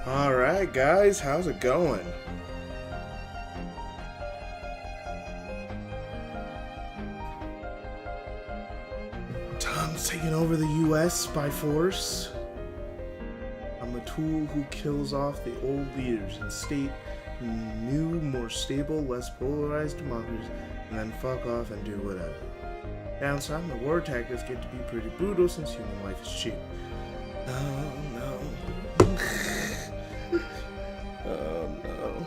Alright, guys, how's it going? Tom's taking over the US by force. I'm a tool who kills off the old leaders and state new, more stable, less polarized democracies, and then fuck off and do whatever. Downside, the war tactics get to be pretty brutal since human life is cheap. Oh no. Oh no.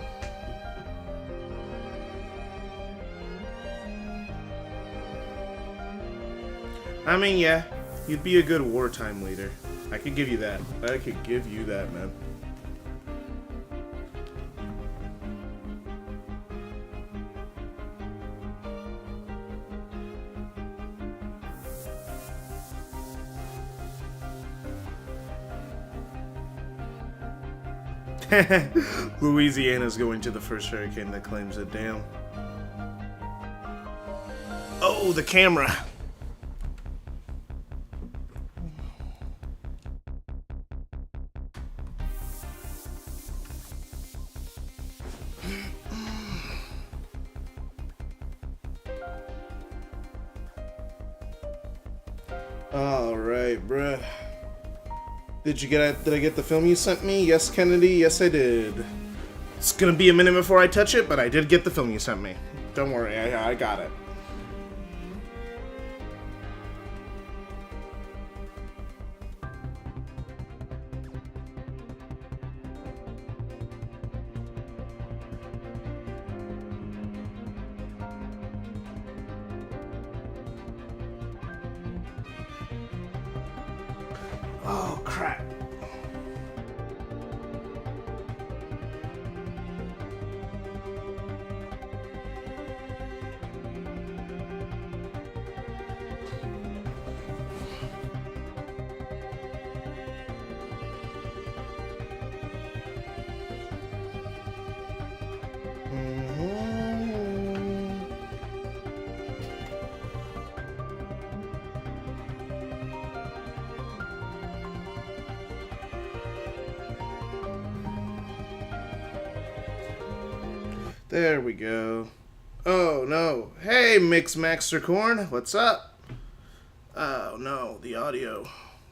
I mean, yeah, you'd be a good wartime leader. I could give you that. I could give you that, man. Louisiana's going to the first hurricane that claims it. Damn. Oh, the camera. All right, bruh. Did I get the film you sent me? Yes, Kennedy. Yes, I did. It's gonna be a minute before I touch it, but I did get the film you sent me. Don't worry, I got it. Oh, crap. There we go. Oh no. Hey, Mix Maxtercorn, what's up? Oh no, the audio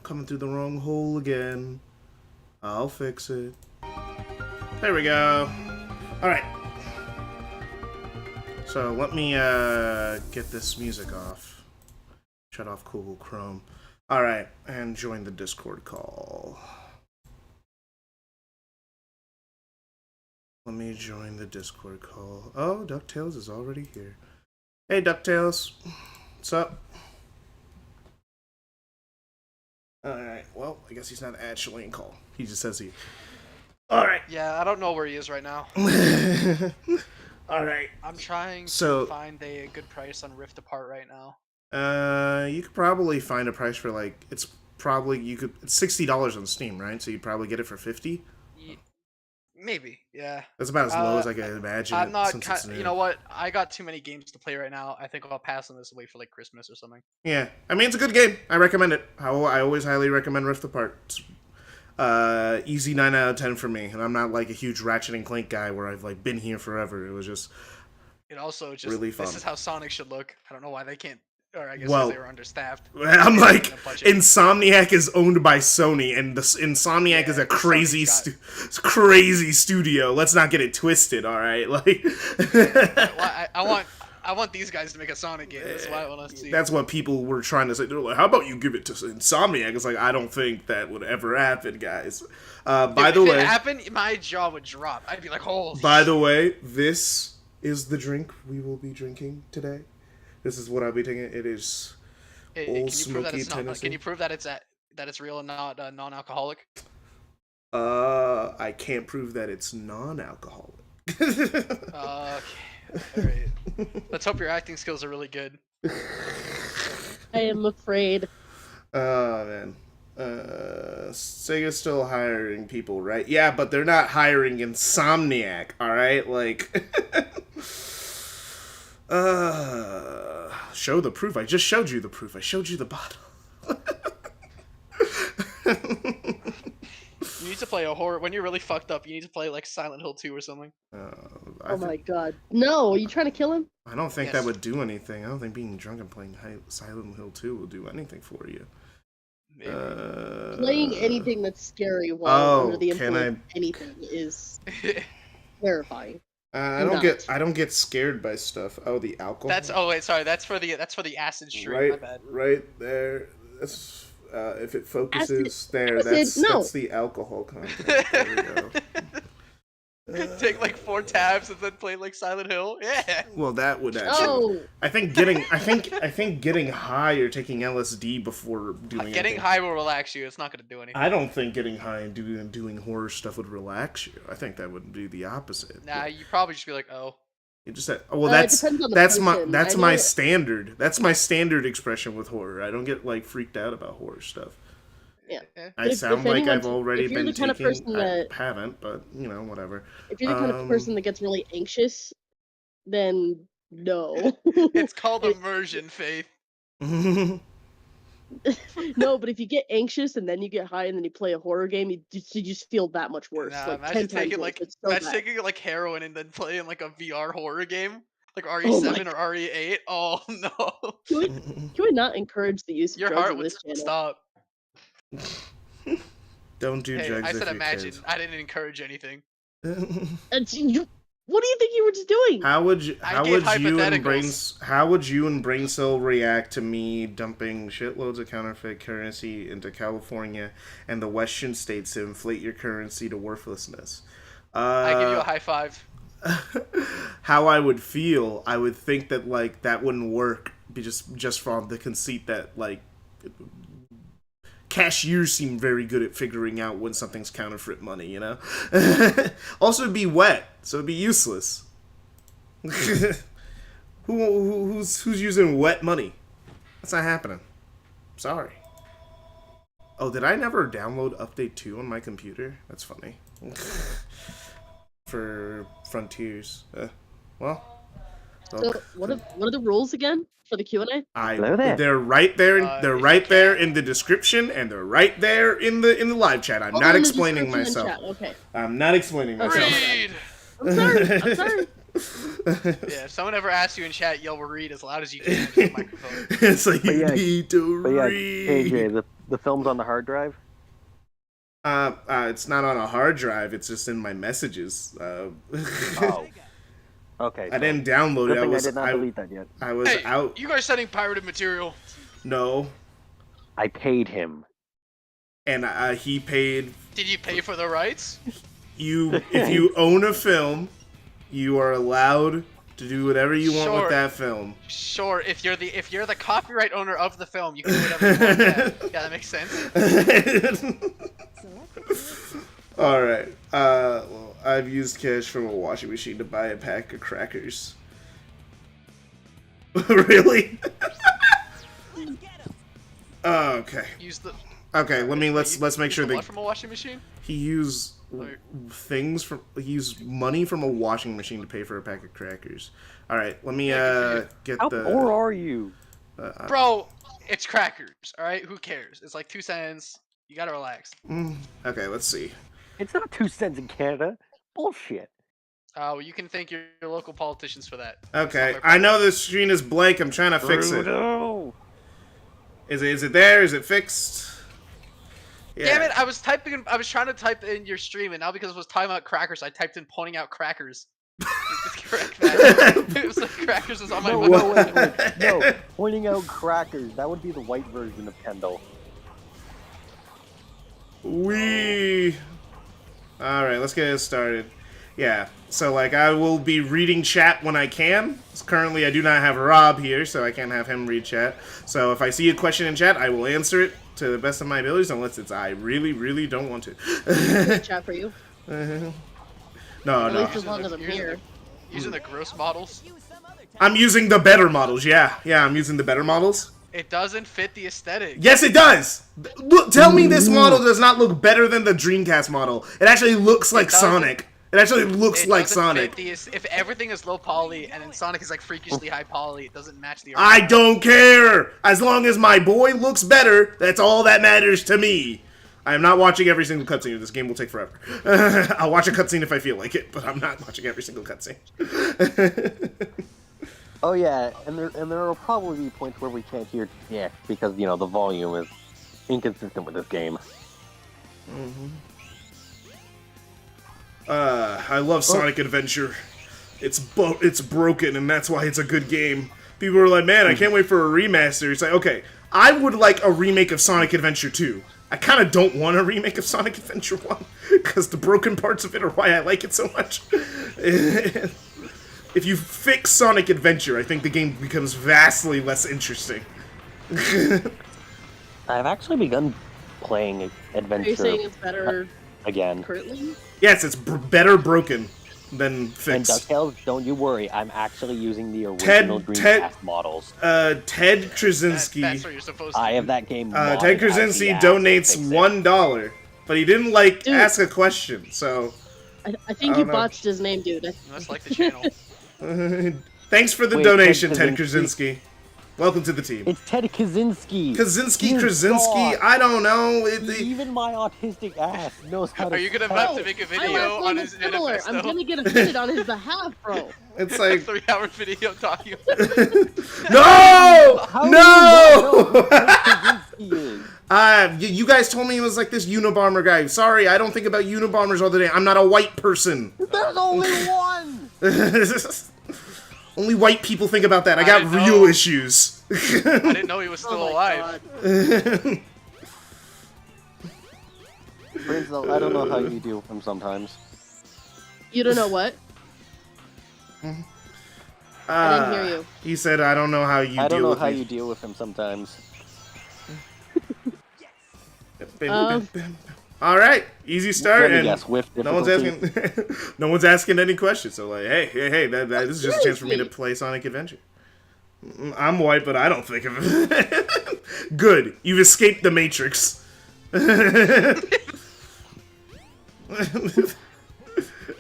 coming through the wrong hole again. I'll fix it. There we go. Alright. So let me get this music off. Shut off Google Chrome. Alright, and join the Discord call. Let me join the Discord call. Oh, DuckTales is already here. Hey, DuckTales. What's up? Alright, well, I guess he's not actually in call. He just says he... Alright. Yeah, I don't know where he is right now. Alright. I'm trying to find a good price on Rift Apart right now. You could probably find a price for, like, it's $60 on Steam, right? So you'd probably get it for $50? Maybe, yeah. That's about as low as I can imagine. I'm not. You know what? I got too many games to play right now. I think I'll pass on this and wait for like Christmas or something. Yeah, I mean it's a good game. I recommend it. I always highly recommend Rift Apart. It's, easy 9 out of 10 for me, and I'm not like a huge Ratchet and Clank guy where I've like been here forever. It was just. It also just really fun. This is how Sonic should look. I don't know why they can't. Or I guess they were understaffed. I'm like, Insomniac is owned by Sony, and Insomniac is a crazy, crazy studio. Let's not get it twisted, all right? Like, well, I want these guys to make a Sonic game. That's what I want to see. That's what people were trying to say. They're like, how about you give it to Insomniac? It's like, I don't think that would ever happen, guys. By the way, if it happened, my jaw would drop. I'd be like, holy. By the way, this is the drink we will be drinking today. This is what I'll be taking. It is Old Smoky Tennessee. Can you prove that it's real and not non-alcoholic? I can't prove that it's non-alcoholic. Okay, all right. Let's hope your acting skills are really good. I am afraid. Oh man. Sega's still hiring people, right? Yeah, but they're not hiring Insomniac. All right, like. Show the proof. I just showed you the proof. I showed you the bottle. You need to play a horror. When you're really fucked up, you need to play like Silent Hill 2 or something. Oh my god. No, are you trying to kill him? I don't think Yes. that would do anything. I don't think being drunk and playing Silent Hill 2 will do anything for you. Maybe. Playing anything that's scary while under the can influence of anything is terrifying. I don't get scared by stuff. Oh, the alcohol. That's for the acid stream. right, My bad. right there. That's if it focuses Acid. there. Acid, That's the alcohol content. There we go. Take like 4 tabs and then play like Silent Hill. Yeah. Well, that would actually. Oh, I think getting high or taking LSD before doing Getting anything- high will relax you. It's not gonna do anything. I don't think getting high and doing horror stuff would relax you. I think that would be the opposite. Nah, you probably just be like, oh. You just said, well, it depends on the that's person. that's I my know- standard. That's my standard expression with horror. I don't get like freaked out about horror stuff. yeah. I If sound like anyone's- I've already if you're been the kind of taking. person I that- haven't, but you know, whatever. If you're the kind of person that gets really anxious, then no. It's called immersion, Faith. No, but if you get anxious and then you get high and then you play a horror game, you just feel that much worse. Nah, like imagine 10 times taking worse. like It's so bad. like heroin and then playing like a VR horror game, like Oh my RE7 or RE8. Oh no, Can we not encourage the use of your drugs heart on would this channel? stop. Don't do Hey, drugs. I said if imagine. you're I didn't encourage anything. kids. What do you think you were just doing? How would you? I How gave would you and hypotheticals. How would you and Braincell react to me dumping shitloads of counterfeit currency into California and the Western states to inflate your currency to worthlessness? I give you a high five. How I would feel? I would think that like that wouldn't work, just from the conceit that like cashiers seem very good at figuring out when something's counterfeit money, you know? Also, it'd be wet, so it'd be useless. Who's using wet money? That's not happening. Sorry. Oh, did I never download Update 2 on my computer? That's funny. For Frontiers. Well. So what are the rules again for the Q&A? Hello there. They're right there. They're if right you there in the description, and they're right there in the live chat. I'm Oh, not in the explaining description and myself. chat, Okay. I'm not explaining myself. Read. I'm sorry. I'm sorry. Yeah, if someone ever asks you in chat, yell read as loud as you can into the microphone. It's like But you yeah, need to But yeah, read. AJ, the film's on the hard drive. It's not on a hard drive. It's just in my messages. Oh. Okay. I didn't download Good it. thing I did not delete that yet. I was Hey, out. you guys sending pirated material? No, I paid him. and he paid Did you pay for the rights? you. If you own a film, you are allowed to do whatever you want Sure. with that film. Sure, if you're the copyright owner of the film, you can do whatever you want. Yeah, that makes sense. All right. Well, I've used cash from a washing machine to buy a pack of crackers. Really? Okay. Use the Okay. Let's make sure what that from a washing machine? he used Like- he used money from a washing machine to pay for a pack of crackers. All right. Let me Yeah, get How the. poor are you? Bro, it's crackers. All right, who cares? It's like 2 cents. You gotta relax. Okay. Let's see. It's not 2 cents in Canada. Bullshit. Oh, you can thank your local politicians for that. Okay. I know the screen is blank. I'm trying to fix it. Trudeau. Is it there? Is it fixed? Yeah. Damn it! I was trying to type in your stream, and now because it was talking about crackers, I typed in pointing out crackers. It's correct, man. It was like crackers was on my No, mind. no, wait. No, pointing out crackers. That would be the white version of Kendall. Alright, let's get it started. Yeah, so like I will be reading chat when I can. Currently I do not have Rob here, so I can't have him read chat. So if I see a question in chat, I will answer it to the best of my abilities, unless it's I really, really don't want to. Chat for you. No, At no. least as long as I'm here. Using the gross models, I'm using the better models, yeah. Yeah, I'm using the better models. it doesn't fit the aesthetic. Yes, it does! Look, tell me this model does not look better than the Dreamcast model. It actually looks like doesn't. Sonic. It actually looks It like doesn't Sonic. fit if everything is low poly and then Sonic is like freakishly high poly, it doesn't match the. I don't care! As long as my boy looks better, that's all that matters to me. I am not watching every single cutscene. This game will take forever. I'll watch a cutscene if I feel like it, but I'm not watching every single cutscene. Oh yeah, and there will probably be points where we can't hear because the volume is inconsistent with this game. I love Sonic Adventure. It's broken, and that's why it's a good game. People are like, man, I can't wait for a remaster. It's like, okay, I would like a remake of Sonic Adventure 2. I kind of don't want a remake of Sonic Adventure 1, because the broken parts of it are why I like it so much. If you fix Sonic Adventure, I think the game becomes vastly less interesting. I've actually begun playing Adventure Are you saying it's better again. currently? Yes, it's better broken than And fixed. DuckTales, don't you worry, I'm actually using the original Dreamcast models. Ted Krasinski. That's what you're supposed to I do. have that game. Ted modded Krasinski out the ass to donates fix it. $1, but he didn't Dude. ask a question. So I think I you don't know. botched his name, dude. Must like the channel. thanks for the Wait, donation, Ted Ted Krasinski. Welcome to the team. It's Ted Kaczynski. Krasinski, You Krasinski. God. I don't know. Even my autistic ass knows how to. Are you gonna spell. have to make a My video last on name his is similar. I'm manifesto? gonna get offended on his behalf, bro. It's A like 3-hour video talking about it. no, How do you no. not know who Ted Kaczynski is? You guys told me it was like this Unabomber guy. Sorry, I don't think about Unabombers all the day. I'm not a white person. There's only one. Only white people think about that. I I got didn't real know. issues. I didn't know he was still Oh my alive. God. Prince, I don't know how you deal with him sometimes. You don't know what? I didn't hear you. He said, "I don't know how you I don't deal know with how me." you deal with him sometimes. All right, easy start. Let me And guess, with no one's difficulty. asking. No one's asking any questions. So like, hey, this is just a chance for me to play Sonic Adventure. I'm white, but I don't think of it. Good, you've escaped the Matrix.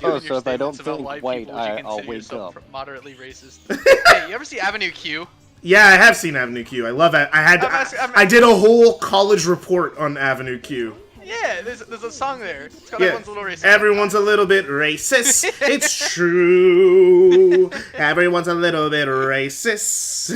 Oh, Given so your if I don't statements about think white white, people, would you I'll consider wake yourself up. moderately racist? Hey, you ever see Avenue Q? Yeah, I have seen Avenue Q. I love it. I did a whole college report on Avenue Q. Yeah, there's a song there. It's called Yeah, Everyone's a Little Racist. everyone's a little bit racist. It's true. Everyone's a little bit racist.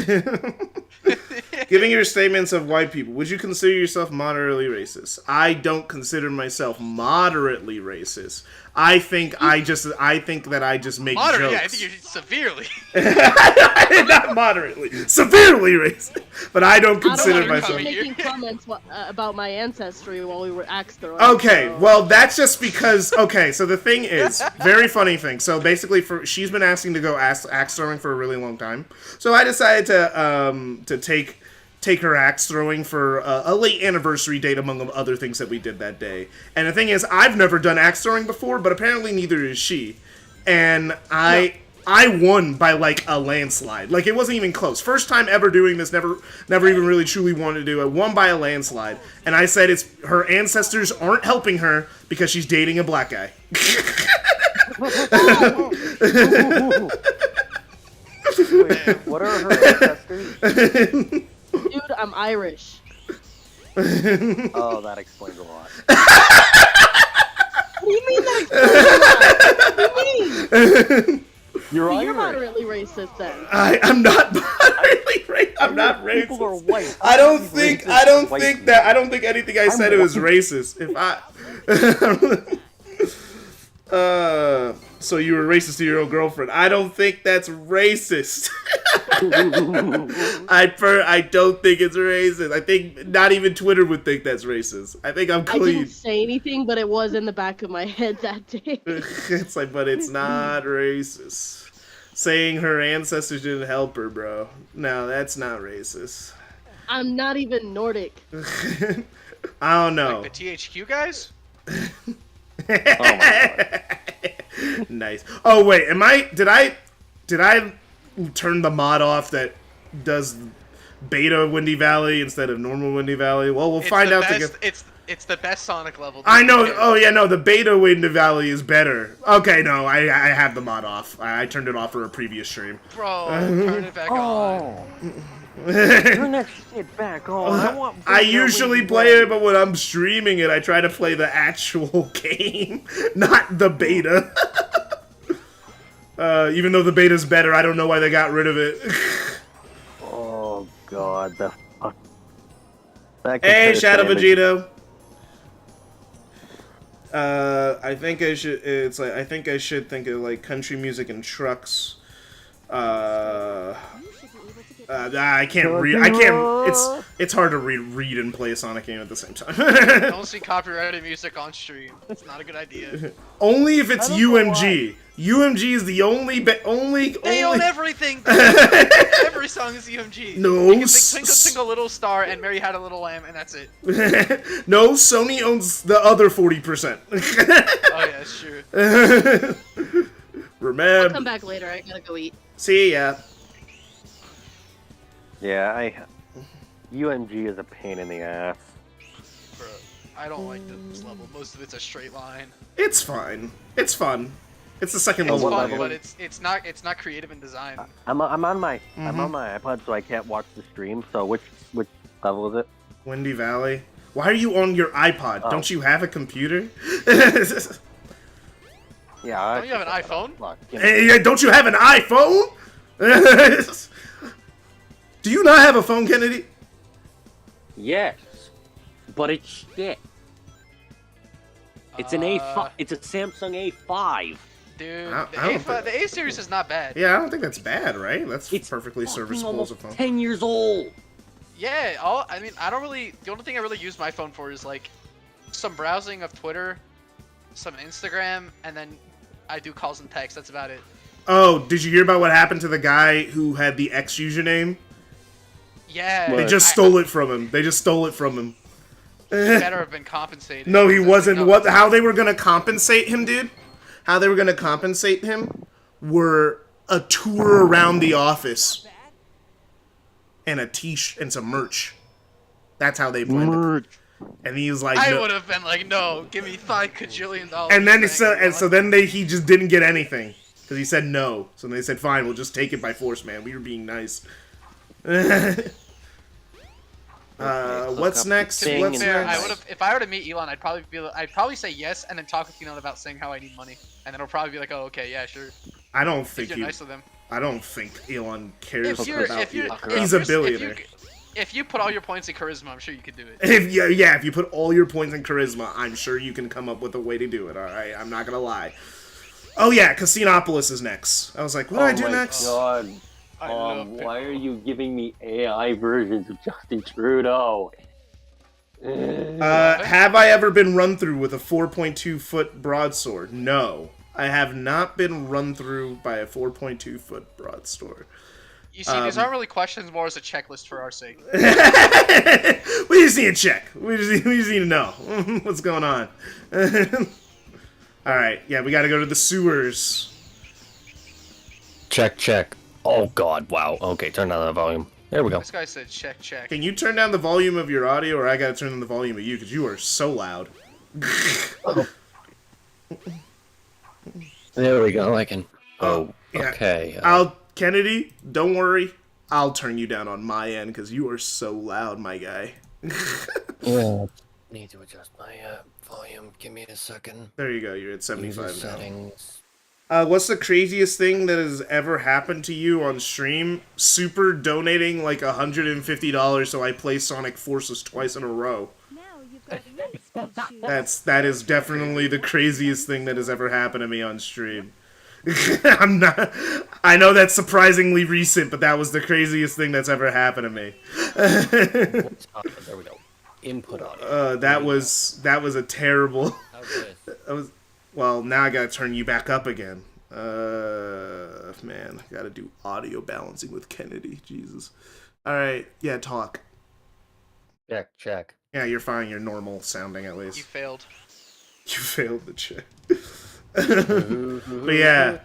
Giving your statements of white people, would you consider yourself moderately racist? I don't consider myself moderately racist. I think that I just make Moderate, jokes. yeah, I think you're severely. Not moderately, severely racist. But I don't consider I don't know, myself. I was making comments about my ancestry while we were axe throwing. Okay, so- well, that's just because. Okay, so the thing is, very funny thing. So basically, she's been asking to go axe throwing for a really long time. So I decided to take her axe throwing for a late anniversary date, among other things that we did that day. And the thing is, I've never done axe throwing before, but apparently neither is she. And I won by like a landslide. Like, it wasn't even close. First time ever doing this, never even really truly wanted to do it. Won by a landslide. And I said it's her ancestors aren't helping her because she's dating a black guy. Wait, what are her ancestors? Dude, I'm Irish. Oh, that explains a lot. What do you mean that explains a lot? What do you mean? You're You're Irish. moderately racist then. I'm not moderately racist. I'm not racist. People are white. I don't Racist think white that I don't think anything I said it was racist. If I so you were racist to your own girlfriend. I don't think that's racist. I don't think it's racist. I think not even Twitter would think that's racist. I think I'm I clean. didn't say anything, but it was in the back of my head that day. It's like, but it's not racist. Saying her ancestors didn't help her, bro. No, that's not racist. I'm not even Nordic. I don't know. Like the THQ guys? Oh my god. Nice. Oh wait, did I turn the mod off that does beta Windy Valley instead of normal Windy Valley? Well, we'll find out together. It's the best Sonic level. I know. Oh yeah, no, the beta Windy Valley is better. Okay, no, I have the mod off. I turned it off for a previous stream. Bro, turn it back on. Turn that shit back on. I usually play it, but when I'm streaming it, I try to play the actual game, not the beta. Even though the beta's better, I don't know why they got rid of it. Oh god, the fuck. That Hey, compares Shadow damage. Vegito. I think I should. It's like I think I should think of like country music and trucks. I can't read. I can't. It's hard to read and play a Sonic game at the same time. Don't see copyrighted music on stream. It's not a good idea. Only if it's I don't know UMG. UMG is the only. They own everything. Every song is UMG. No, You can sing Twinkle Twinkle Little Star and Mary Had a Little Lamb, and that's it. No, Sony owns the other 40%. Oh yeah, it's true. Remember. I'll come back later. I gotta go eat. See ya. Yeah, UMG is a pain in the ass. Bro, I don't like this level. Most of it's a straight line. It's fine. It's fun. It's the second It's level. fun, level but it's not creative in design. I'm on my iPod, so I can't watch the stream. So which level is it? Windy Valley. Why are you on your iPod? Oh. Don't you have a computer? Yeah. Don't you have an iPhone? Fuck, Hey, don't you have an iPhone? Do you not have a phone, Kennedy? Yes, but it's shit. It's an A5. It's a Samsung A5. Dude, I the don't think- the A series is not bad. Yeah, I don't think that's bad, right? That's It's perfectly fucking serviceable as a almost phone. 10 years old. Yeah, I mean, I don't really. The only thing I really use my phone for is like some browsing of Twitter, some Instagram, and then I do calls and texts. That's about it. Oh, did you hear about what happened to the guy who had the X username? Yeah. They just stole it from him. They just stole it from him. He better have been compensated. No, he Because, wasn't. no, What? How they were gonna compensate him, dude? How they were gonna compensate him were a tour around the office and a t-shirt and some merch. That's how they planned it. And he was like, I no. would have been like, no, give me $5 kajillion. And then Thank you. he just didn't get anything because he said no. So they said, fine, we'll just take it by force, man. We were being nice. What's next? To be What's fair, next? I would have. If I were to meet Elon, I'd probably say yes, and then talk with Elon about saying how I need money, and then it'll probably be like, oh, okay, yeah, sure. I don't If think you're nice with him. I don't think Elon cares If you're, about if you're, you. if He's you're- a billionaire. If you put all your points in charisma, I'm sure you could do it. If you put all your points in charisma, I'm sure you can come up with a way to do it. All right, I'm not gonna lie. Oh yeah, Casinopolis is next. I was like, what do I do next? God. I love Why are you giving me AI versions of Justin Trudeau? Have I ever been run through with a 4.2 foot broadsword? No, I have not been run through by a 4.2 foot broadsword. You see, these aren't really questions, more as a checklist for our sake. We just need to check. We just need to know what's going on. All right, yeah, we got to go to the sewers. Check. Oh god, wow. Okay, turn down the volume. There we go. This guy said check. Can you turn down the volume of your audio, or I got to turn down the volume of you because you are so loud. There we go. I can. Oh, yeah. Okay. Kennedy, don't worry. I'll turn you down on my end because you are so loud, my guy. Yeah. Need to adjust my volume. Give me a second. There you go. You're at 75 User now. settings. What's the craziest thing that has ever happened to you on stream? Super donating like $150 so I play Sonic Forces twice in a row. That is definitely the craziest thing that has ever happened to me on stream. I know that's surprisingly recent, but that was the craziest thing that's ever happened to me. There we go. Input audio. That was a terrible. How's this? Well, now I gotta turn you back up again. Man, I gotta do audio balancing with Kennedy. Jesus. Alright, yeah, talk. Check. Yeah, you're fine. You're normal sounding at least. You failed. You failed the check. But yeah,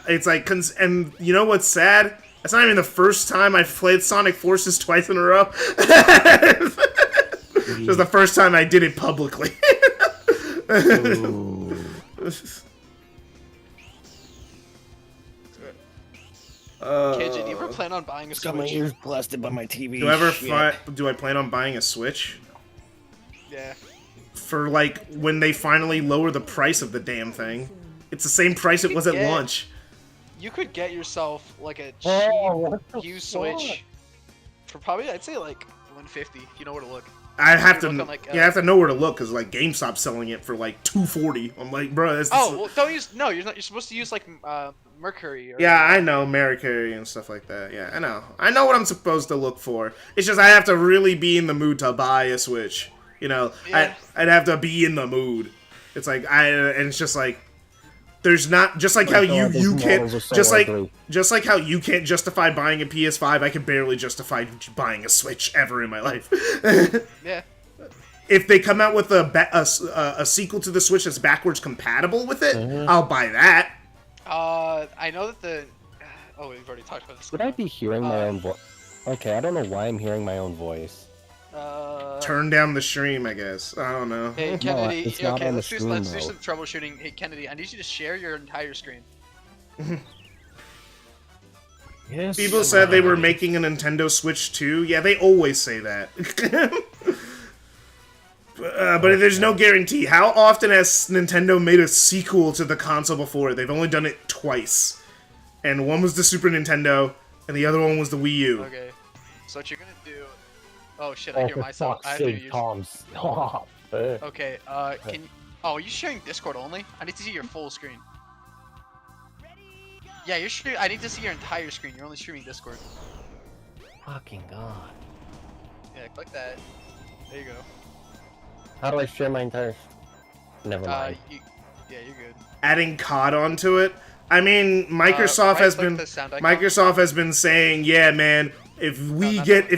it's like, and you know what's sad? That's not even the first time I've played Sonic Forces twice in a row. Just the first time I did it publicly. KJ, do you ever plan on buying a Got my Switch? ears blasted by my TV. Do I plan on buying a Switch? Yeah. For like when they finally lower the price of the damn thing. It's the same price it was at launch. You could get yourself like a Oh, cheap used Switch for probably, I'd say like 150 if you know where to look. I have to, You're looking like, I have to know where to look because like GameStop's selling it for like $240. I'm like, bro, that's well, don't use. No, you're not. You're supposed to use like Mercury. Or, yeah, I know Mercury and stuff like that. Yeah, I know. I know what I'm supposed to look for. It's just I have to really be in the mood to buy a Switch. You know, Yeah. I'd have to be in the mood. It's like and it's just like there's not just like how you can't just like how you can't justify buying a PS5. I can barely justify buying a Switch ever in my life. Yeah. If they come out with a sequel to the Switch that's backwards compatible with it, I'll buy that. I know that the. Oh, we've already talked about this. Would I be hearing my own voice? Okay, I don't know why I'm hearing my own voice. Turn down the stream, I guess. I don't know. Hey Kennedy, it's not okay, on the let's do screen, some troubleshooting. Hey Kennedy, I need you to share your entire screen. Yes. People said they were making a Nintendo Switch 2. Yeah, they always say that. But there's no guarantee. How often has Nintendo made a sequel to the console before? They've only done it twice. And one was the Super Nintendo, and the other one was the Wii U. Okay. So what you're gonna do... Oh shit, I hear myself. I have to use... Tom's. Okay, can you... Oh, are you sharing Discord only? I need to see your full screen. Yeah, you're streaming... I need to see your entire screen. You're only streaming Discord. Fucking god. Yeah, click that. There you go. How do I share my entire... Never mind. Yeah, you're good. Adding COD onto it. I mean, Microsoft has been saying, yeah, man, if we get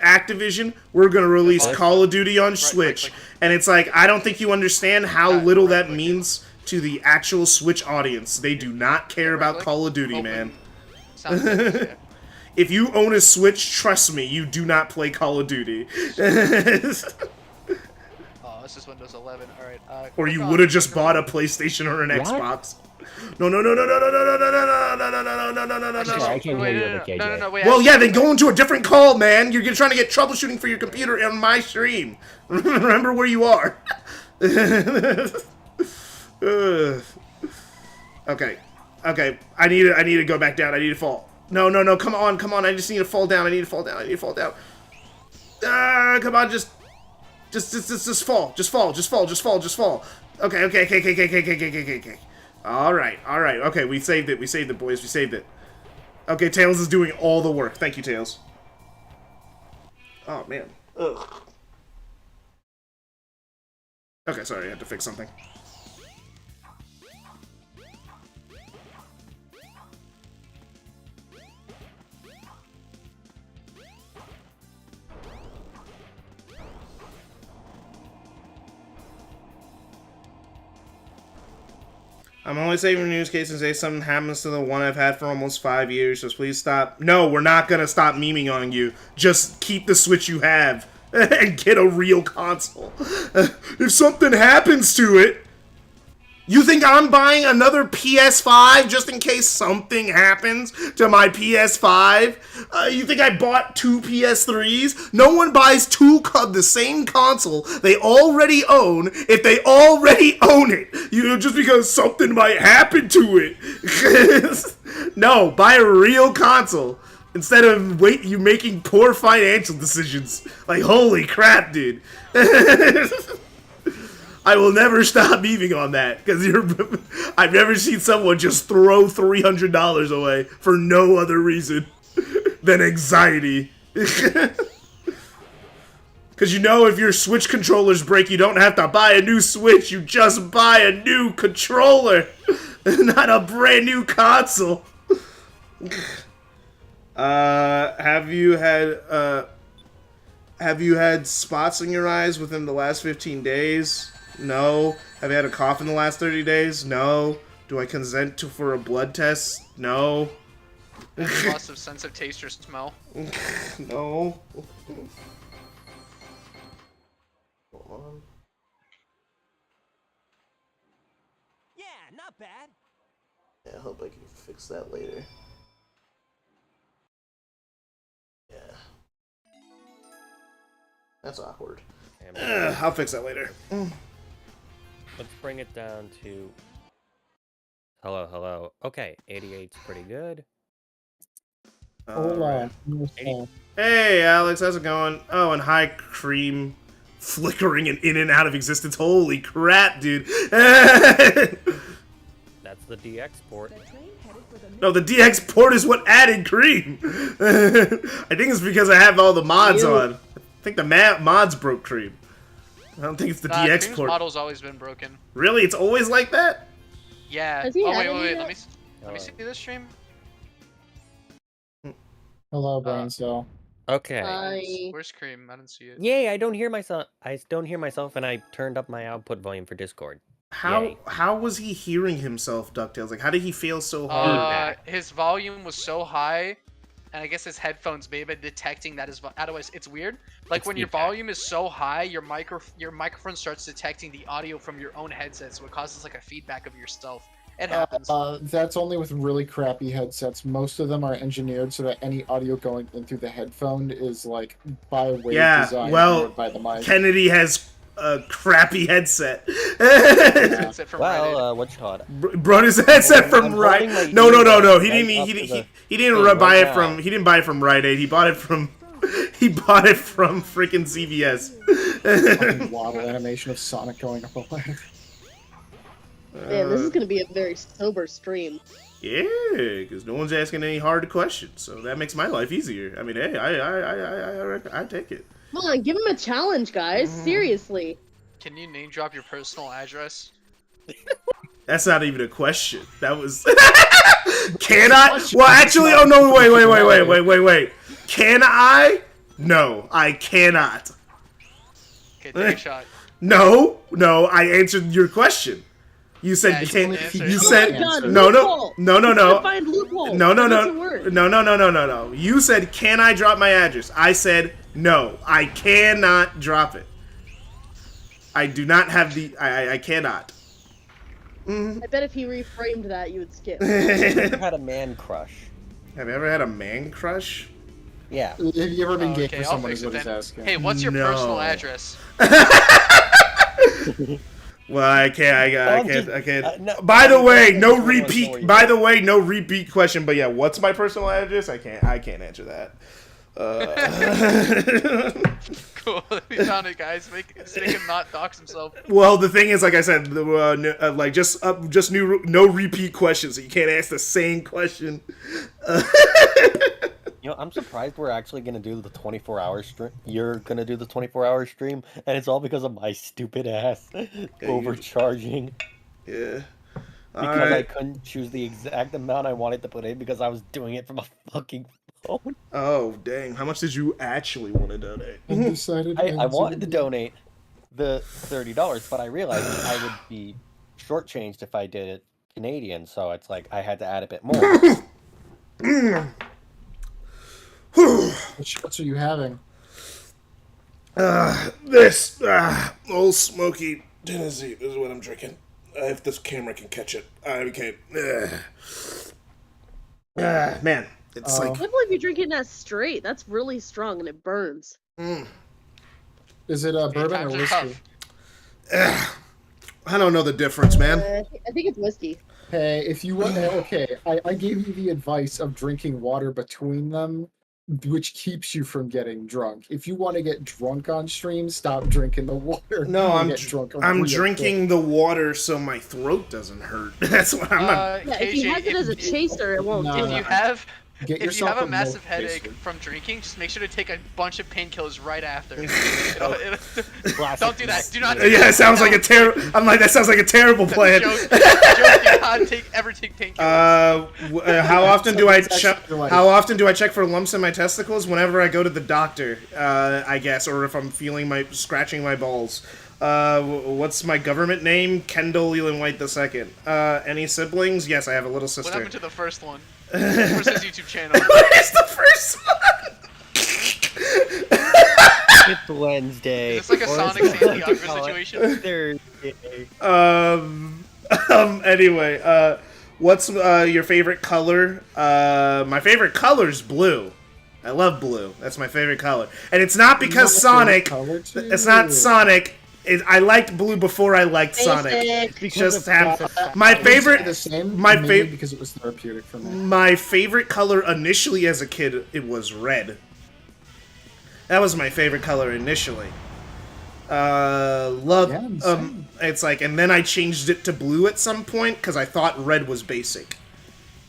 Activision, we're gonna release Call of Duty on Switch. And it's like, I don't think you understand how little that means to the actual Switch audience. They do not care about Call of Duty, man. If you own a Switch, trust me, you do not play Call of Duty. This is Windows 11. All right. Or you would have just bought a PlayStation or an Xbox. No. I can't hear you, KJ. No, wait. Well, yeah, then go into a different call, man. You're trying to get troubleshooting for your computer on my stream. Remember where you are. Okay. I need to go back down. I need to fall. No. Come on. I just need to fall down. I need to fall down. Come on, just fall. Just fall. Okay. All right. Okay, we saved it, boys. We saved it. Okay, Tails is doing all the work. Thank you, Tails. Oh, man. Ugh. Okay, sorry, I had to fix something. I'm only saving news case in case something happens to the one I've had for almost 5 years, so please stop. No, we're not gonna stop memeing on you. Just keep the Switch you have and get a real console. If something happens to it, you think I'm buying another PS5 just in case something happens to my PS5? You think I bought 2 PS3s? No one buys the same console they already own if they already own it. Just because something might happen to it. No, buy a real console. Instead of you making poor financial decisions. Like, holy crap, dude. I will never stop memeing on that, because I've never seen someone just throw $300 away for no other reason than anxiety. Because if your Switch controllers break, you don't have to buy a new Switch, you just buy a new controller, not a brand new console. Have you had spots in your eyes within the last 15 days? No. Have you had a cough in the last 30 days? No. Do I consent for a blood test? No. Loss of sense of taste or smell? No. Hold on. Yeah, not bad. Yeah, I hope I can fix that later. That's awkward. And I'll fix that later. let's bring it down to. Hello, hello. Okay, 88's pretty good. Hold Alright. on. Hey, Alex, how's it going? Oh, and hi, Cream. Flickering and in and out of existence. Holy crap, dude. That's the DX port. No, the DX port is what added Cream. I think it's because I have all the mods on. I think the mods broke Cream. I don't think it's the DX Cream's port. model's always been broken. Really? It's always like that? Yeah. Has he Oh, wait, added wait, it wait. yet? Let me see this stream. Hello, brain cell. Okay. Where's Cream? I didn't see it. Yay! I don't hear myself. I don't hear myself, and I turned up my output volume for Discord. Yay. How was he hearing himself, DuckTales? Like, how did he fail so hard? His volume was so high, and I guess his headphones may have been detecting that his otherwise it's weird. Like It's when your feedback. volume is so high, your microphone starts detecting the audio from your own headset, so it causes like a feedback of yourself. It happens. That's only with really crappy headsets. Most of them are engineered so that any audio going in through the headphone is like by way Yeah, designed well, by the mic. Kennedy has a crappy headset. Headset from Reddit. Well, what you call it? Brought his headset from I'm Right. holding my No. earbud He right didn't. up He to didn't. the He didn't thing buy right it now. from. He didn't buy it from Rite Aid. He bought it from. He bought it from freaking CVS. Fucking waddle animation of Sonic going up a ladder. Man, this is gonna be a very sober stream. Yeah, because no one's asking any hard questions, so that makes my life easier. I mean, hey, I take it. Come on, give him a challenge, guys. Seriously. Can you name drop your personal address? That's not even a question. That was. Can I? Well, actually, oh no! Wait. Can I? No, I cannot. Okay, take a shot. No. I answered your question. You said Yeah, you can. didn't answer You it. said Oh my God, no. loophole. Find loophole. No. That doesn't work. No. You said, can I drop my address? I said, no, I cannot drop it. I do not have the. I cannot. I bet if he reframed that, you would skip. Have you ever had a man crush? Have you ever had a man crush? Yeah. Have you ever been gay Okay, for I'll someone fix is it what he's then. asking? Hey, what's your No. personal address? Well, I can't. I I'm can't. no, By the way, no don't repeat. worry. By the way, no repeat question. But yeah, what's my personal address? I can't answer that. Cool. We found it, guys. Make him not dox himself. Well, the thing is, like I said, like just no repeat questions. So you can't ask the same question. You know, I'm surprised we're actually gonna do the 24-hour stream. You're gonna do the 24-hour stream, and it's all because of my stupid ass overcharging. Yeah. Because I couldn't choose the exact amount I wanted to put in because I was doing it from a fucking phone. Oh dang! How much did you actually want to donate? Undecided. I wanted to donate the $30, but I realized I would be shortchanged if I did it Canadian, so it's like I had to add a bit more. What shots are you having? This Old Smoky Tennessee. This is what I'm drinking. If this camera can catch it, I can't. Man, it's Oh. I can't believe you're drinking that straight. That's really strong and it burns. Is it bourbon or times are whiskey? tough. I don't know the difference, man. I think it's whiskey. Hey, if you want, okay, I gave you the advice of drinking water between them, which keeps you from getting drunk. If you want to get drunk on stream, stop drinking the water. No, You'll I'm get drunk I'm real drinking the water so my throat doesn't hurt. That's what I'm not. Yeah, if he has it as a chaser, it won't No. do If it. you have quick. Get if you yourself have a massive milk headache chaser. from drinking, just make sure to take a bunch of painkillers right after. Classic Don't do that. Do not. Yeah, it sounds like a terrible. I'm like, that sounds like a terrible plan. Joke. Do not ever take painkillers. How often do I It's check? actually like- How often do I check for lumps in my testicles? Whenever I go to the doctor, I guess, or if I'm feeling scratching my balls. What's my government name? Kendall Leland White II. Any siblings? Yes, I have a little What sister. happened to the first one? Where's his YouTube channel? What is the first one? It's Wednesday. Is this like a or Sonic as Sandy I like to Ogre call it, situation? Thursday. Anyway, what's your favorite color? My favorite color's blue. I love blue. That's my favorite color. And it's not because My Sonic. favorite color, too. It's not Sonic. I liked blue before I liked Sonic. Basic. Just have I my would say favorite. the same, my maybe favorite- because it was therapeutic for me. My favorite color initially as a kid, it was red. That was my favorite color initially. Love. Yeah, same. It's like, and then I changed it to blue at some point because I thought red was basic.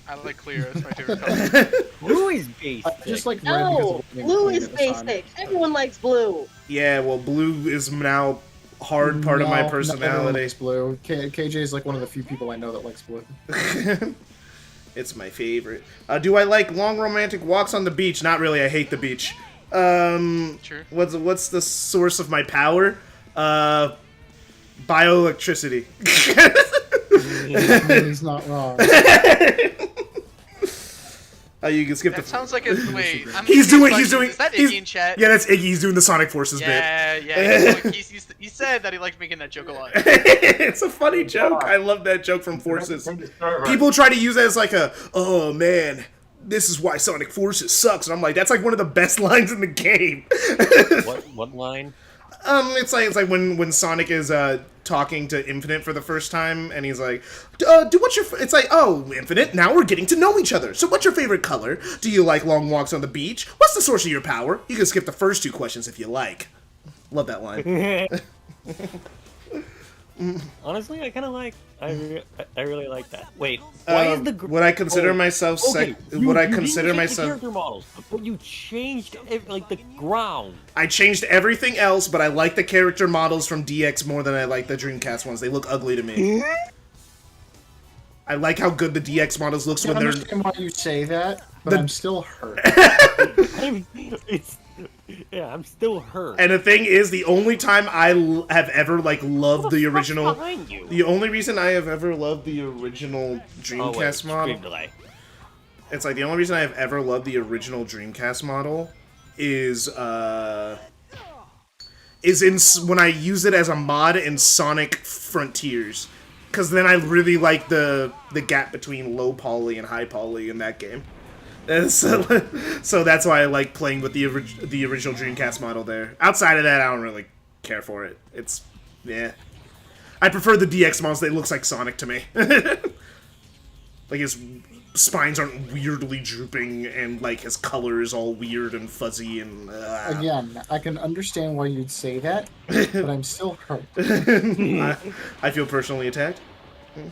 I like clear. That's my favorite color. Blue is basic. I just like red No, because of blue is basic. Everyone likes blue. Yeah, well, blue is now hard part of my personality. Likes blue. KJ is like one of the few people I know that likes blue. It's my favorite. Do I like long romantic walks on the beach? Not really. I hate the beach. Sure. What's the source of my power? Bioelectricity. He's not wrong. You can skip That the. sounds like a wait. He's doing. Is that Iggy in chat? Yeah, that's Iggy. He's doing the Sonic Forces Yeah. He said that he liked making that joke a lot. bit. It's a funny joke. I love that joke from Forces. People try to use it as like oh man, this is why Sonic Forces sucks. And I'm like, that's like one of the best lines in the game. What line? It's like when Sonic is talking to Infinite for the first time, and he's like, what's your? It's like, oh, Infinite, now we're getting to know each other. So, what's your favorite color? Do you like long walks on the beach? What's the source of your power? You can skip the first two questions if you like. Love that line. Honestly, I kind of like. I really like that. Wait, why is the Would I consider myself? Would I consider didn't change myself? the character models, but you changed like the ground. I changed everything else, but I like the character models from DX more than I like the Dreamcast ones. They look ugly to me. I like how good the DX models looks I when they're. understand why you say that, but The- I'm still hurt. I'm still hurt. And the thing is, the only time I have ever like loved the original, Behind you. the only reason I have ever loved the original Dreamcast Stream model, delay. it's like the only reason I have ever loved the original Dreamcast model is when I use it as a mod in Sonic Frontiers, because then I really like the gap between low poly and high poly in that game. And so that's why I like playing with the original Dreamcast model there. Outside of that, I don't really care for it. It's, yeah. I prefer the DX models. They look like Sonic to me. Like his spines aren't weirdly drooping, and like his color is all weird and fuzzy and. Again, I can understand why you'd say that, but I'm still hurt. I feel personally attacked.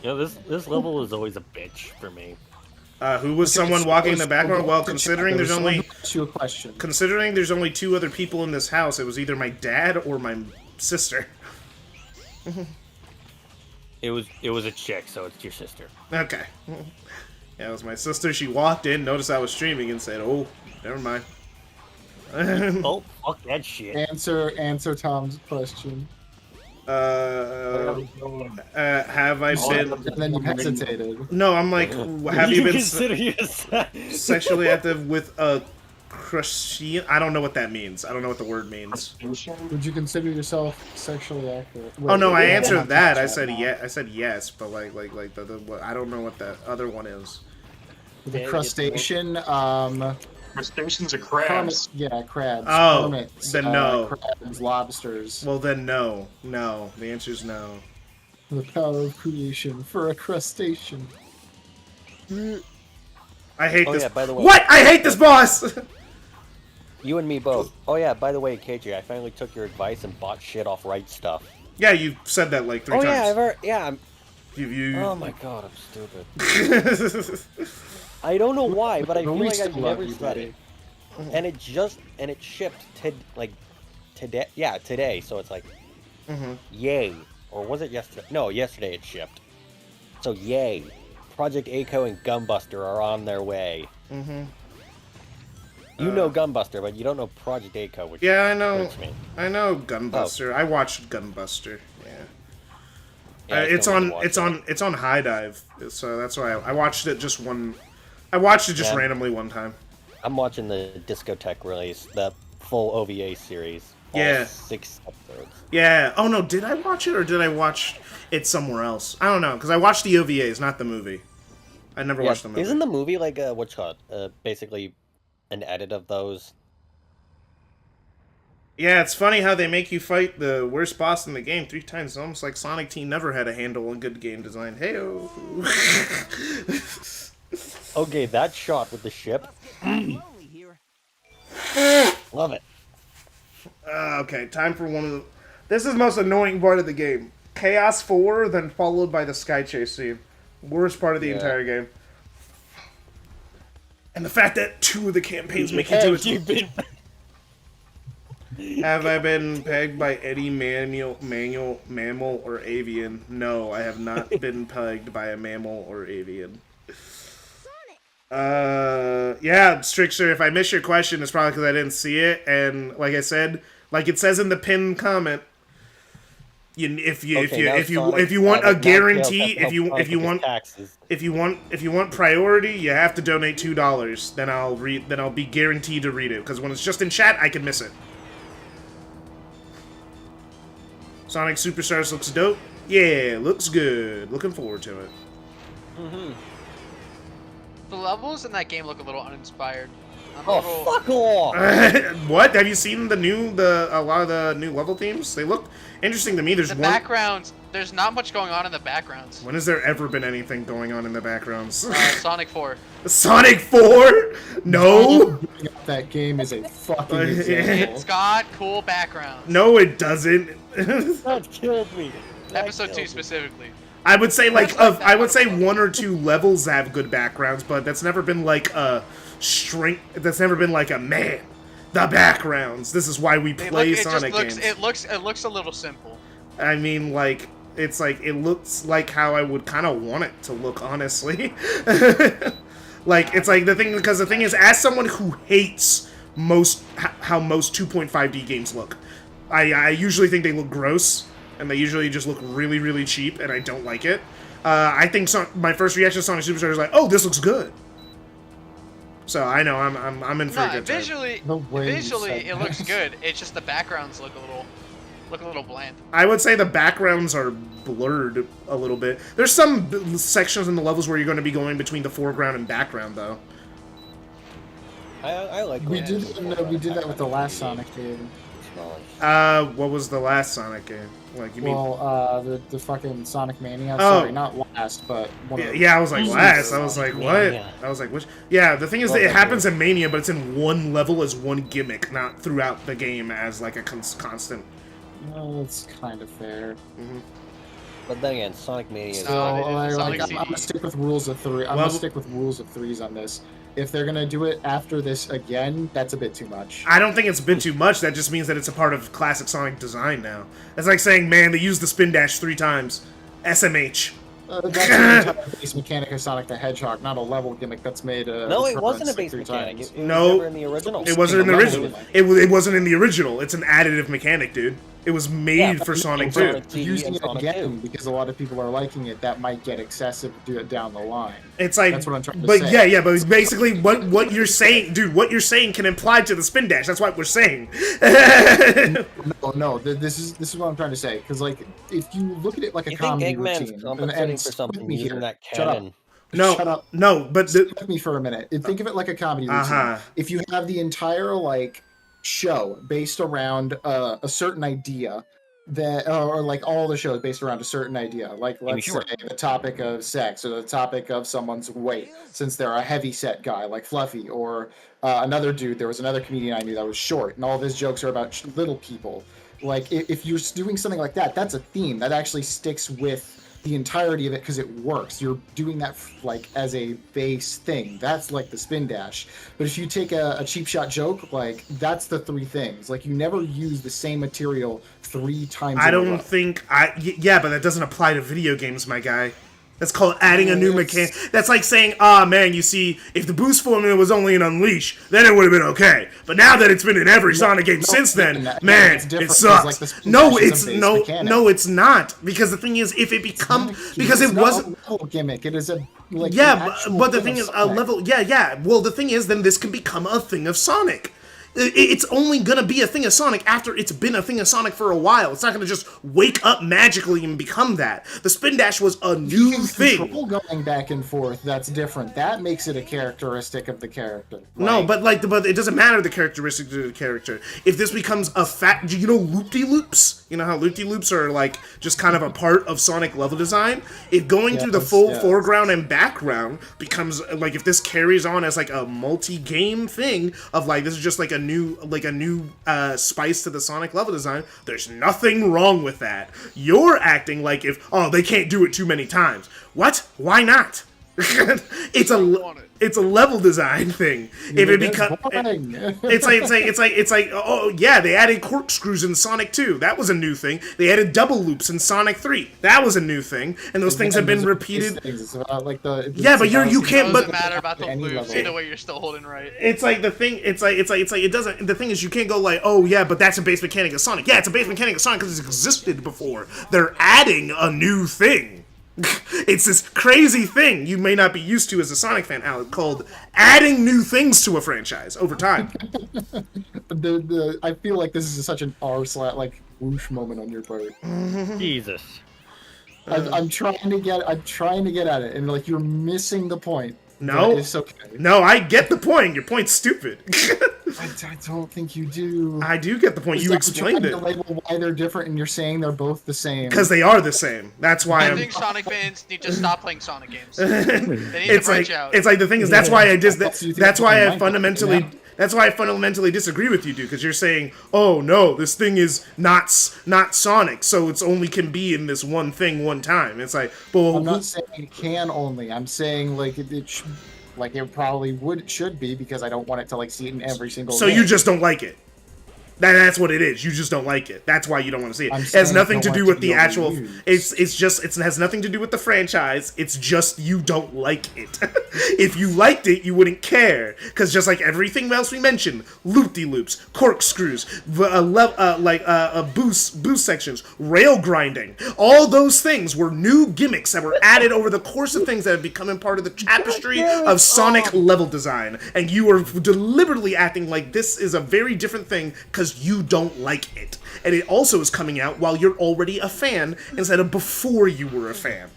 This level is always a bitch for me. Who was someone walking in the background? Well, considering there's only you a question. considering there's only two other people in this house, it was either my dad or my sister. It was a chick, so it's your sister. Okay. Yeah, it was my sister. She walked in, noticed I was streaming, and said, "Oh, never mind." Oh, fuck that shit. Answer Tom's question. Have I been? And then you hesitated. No, I'm like, have you been consider yourself sexually active with a crush? I don't know what that means. I don't know what the word means. Would you consider yourself sexually active? Oh no, I Wait, answered that. I sexual. said yeah. I said yes, but like I don't know what the other one is. The crustacean, Crustaceans are crabs. crabs. Oh, hermits, then no. crabs, lobsters. Well then, no. The answer is no. The power of creation for a crustacean. I hate this. yeah, by the way. What? I hate this boss. You and me both. Oh yeah, by the way, KJ, I finally took your advice and bought shit off Right Stuff. Yeah, you said that like 3 Oh times. yeah, I've heard. Yeah. You. Oh my god, I'm stupid. I don't know why, but I feel We like still I've love never you, said buddy. it. And it shipped today. Yeah, today. So it's like, yay. Or was it yesterday? No, yesterday it shipped. So yay. Project A-ko and Gunbuster are on their way. You know Gunbuster, but you don't know Project A-ko, which Yeah, I know. hurts me. I know Gunbuster. I watched Gunbuster. Yeah. Yeah, I It's still need on. to It's watch on. It's on High Dive. So that's why I watched it just one. I watched it just Yeah. randomly one time. I'm watching the Discotheque release, the full OVA series. All Yeah. 6 episodes. Yeah. Oh no, did I watch it or did I watch it somewhere else? I don't know because I watched the OVAs, not the movie. I never watched the movie. Isn't the movie like what's it called? Basically, an edit of those. Yeah, it's funny how they make you fight the worst boss in the game 3 times. It's almost like Sonic Team never had a handle on good game design. Hey-oh. Okay, that shot with the ship. Love it. Okay, time for one of the... This is the most annoying part of the game. Chaos 4, then followed by the Sky Chase scene. Worst part of the entire game. And the fact that 2 of the campaigns make you do it... Have I been pegged by any mammal, or avian? No, I have not been pegged by a mammal or avian. Yeah, Strixer, if I miss your question, it's probably because I didn't see it, and like I said, like it says in the pinned comment, if you want a guarantee, if you want priority, you have to donate $2. Then I'll be guaranteed to read it, because when it's just in chat, I can miss it. Sonic Superstars looks dope. Yeah, looks good. Looking forward to it. The levels in that game look a little uninspired. Fuck off! What? Have you seen a lot of the new level themes? They look interesting to me. There's the one... backgrounds. There's not much going on in the backgrounds. When has there ever been anything going on in the backgrounds? Sonic 4. Sonic 4? No! That game is a fucking example. It's got cool backgrounds. No, it doesn't. That killed me. Episode 2 specifically. I would say I would say 1 or 2 levels have good backgrounds, but that's never been like a strength. That's never been like a man. The backgrounds. This is why we play Sonic games. It looks a little simple. I mean, like it looks like how I would kind of want it to look, honestly. Like it's like the thing is, as someone who hates how most 2.5D games look, I usually think they look gross. And they usually just look really, really cheap, and I don't like it. I think my first reaction to Sonic Superstars is like, "Oh, this looks good." So I know I'm in for a good time. Visually, it looks good. It's just the backgrounds look a little bland. I would say the backgrounds are blurred a little bit. There's some sections in the levels where you're going to be going between the foreground and background, though. I like. We did that with the last Sonic game. What was the last Sonic game? Like, you mean? Well, the fucking Sonic Mania. Oh. Sorry, not last, but one of the... Yeah, I was like, last. I was like, what? Mania. I was like, which? Yeah, the thing is that it happens in Mania, but it's in one level as one gimmick, not throughout the game as like a constant. No, it's kind of fair. But then again, Sonic Mania is... So, Sonic I'm gonna stick with rules of 3. I'm gonna stick with rules of 3s on this. If they're gonna do it after this again, that's a bit too much. I don't think it's been too much. That just means that it's a part of classic Sonic design now. It's like saying, man, they used the spin dash 3 times. SMH. That's the entire base mechanic of Sonic the Hedgehog, not a level gimmick that's made. No, it wasn't a base mechanic. It was No. never in the original. It wasn't in the original. It wasn't in the original. It's an additive mechanic, dude. It was made for Sonic 2. Sonic 2 Using and it Sonic again 2. because a lot of people are liking it, that might get excessive down the line. It's like, That's what I'm trying to but say. yeah, but basically what you're saying, dude, what you're saying can apply to the spin dash. That's what we're saying. No, this is what I'm trying to say. Because like, if you look at it like a You think comedy Eggman's routine, compensating for something using that cannon? Shut up. No, but Stick with me for a minute. Think of it like a comedy routine. If you have the entire like show based around a certain idea, that or like all the shows based around a certain idea, like let's say the topic of sex or the topic of someone's weight, since they're a heavy set guy like Fluffy, or another dude. There was another comedian I knew that was short, and all of his jokes are about little people. Like if you're doing something like that, that's a theme that actually sticks with the entirety of it because it works. You're doing that like as a base thing. That's like the spin dash. But if you take a cheap shot joke, like that's the 3 things. Like you never use the same material 3 times. I don't think yeah, but that doesn't apply to video games, my guy. That's called adding a new mechanic. That's like saying, man, you see, if the boost formula was only in Unleash, then it would have been okay. But now that it's been in every Sonic game since then, man, it sucks. Like no, it's not. Because the thing is, if it because it wasn't a level gimmick. It is a like but the thing is, a level. Yeah. Well, the thing is, then this can become a thing of Sonic. It's only gonna be a thing of Sonic after it's been a thing of Sonic for a while. It's not gonna just wake up magically and become that. The spin dash was a new thing. Control going back and forth, that's different. That makes it a characteristic of the character. No, but but it doesn't matter the characteristic of the character. If this becomes a fact, you know loop-de-loops? You know how loop-de-loops are like just kind of a part of Sonic level design? If going through the full foreground and background becomes like, if this carries on as like a multi-game thing of like, this is just like a new spice to the Sonic level design, there's nothing wrong with that. You're acting like if, oh, they can't do it too many times. What? Why not? it's a level design thing. If it becomes, it's like oh yeah, they added corkscrews in Sonic 2. That was a new thing. They added double loops in Sonic 3. That was a new thing. And those things have been repeated. It's about, like, yeah, but you can't. It But doesn't matter about the loops. Either way, you're still holding right. It's like the thing. It's like it doesn't. The thing is, you can't go like, oh yeah, but that's a base mechanic of Sonic. Yeah, it's a base mechanic of Sonic because it's existed before. They're adding a new thing. It's this crazy thing you may not be used to as a Sonic fan, Alec, called adding new things to a franchise over time. I feel like this is such an like whoosh moment on your part. Jesus. I'm trying to get at it, and like you're missing the point. No, it's okay. No, I get the point. Your point's stupid. I don't think you do. I do get the point. You explained it. To label why they're different, and you're saying they're both the same. Because they are the same. That's why I think Sonic fans need to stop playing Sonic games. They need to branch out. It's like the thing is, that's why I just that's why I fundamentally. That's why I fundamentally disagree with you, dude, because you're saying, oh, no, this thing is not Sonic, so it's only can be in this one thing one time. It's like, well... I'm not saying it can only. I'm saying, like, it probably should be, because I don't want it to, like, see it in every single So game. you just don't like it. That's what it is. You just don't like it. That's why you don't want to see it. It has nothing to do with the actual... It has nothing to do with the franchise. It's just you don't like it. If you liked it, you wouldn't care. Because just like everything else we mentioned, loop-de-loops, corkscrews, boost sections, rail grinding, all those things were new gimmicks that were added over the course of things that have become part of the tapestry of Sonic level design. And you are deliberately acting like this is a very different thing because you don't like it. And it also is coming out while you're already a fan instead of before you were a fan.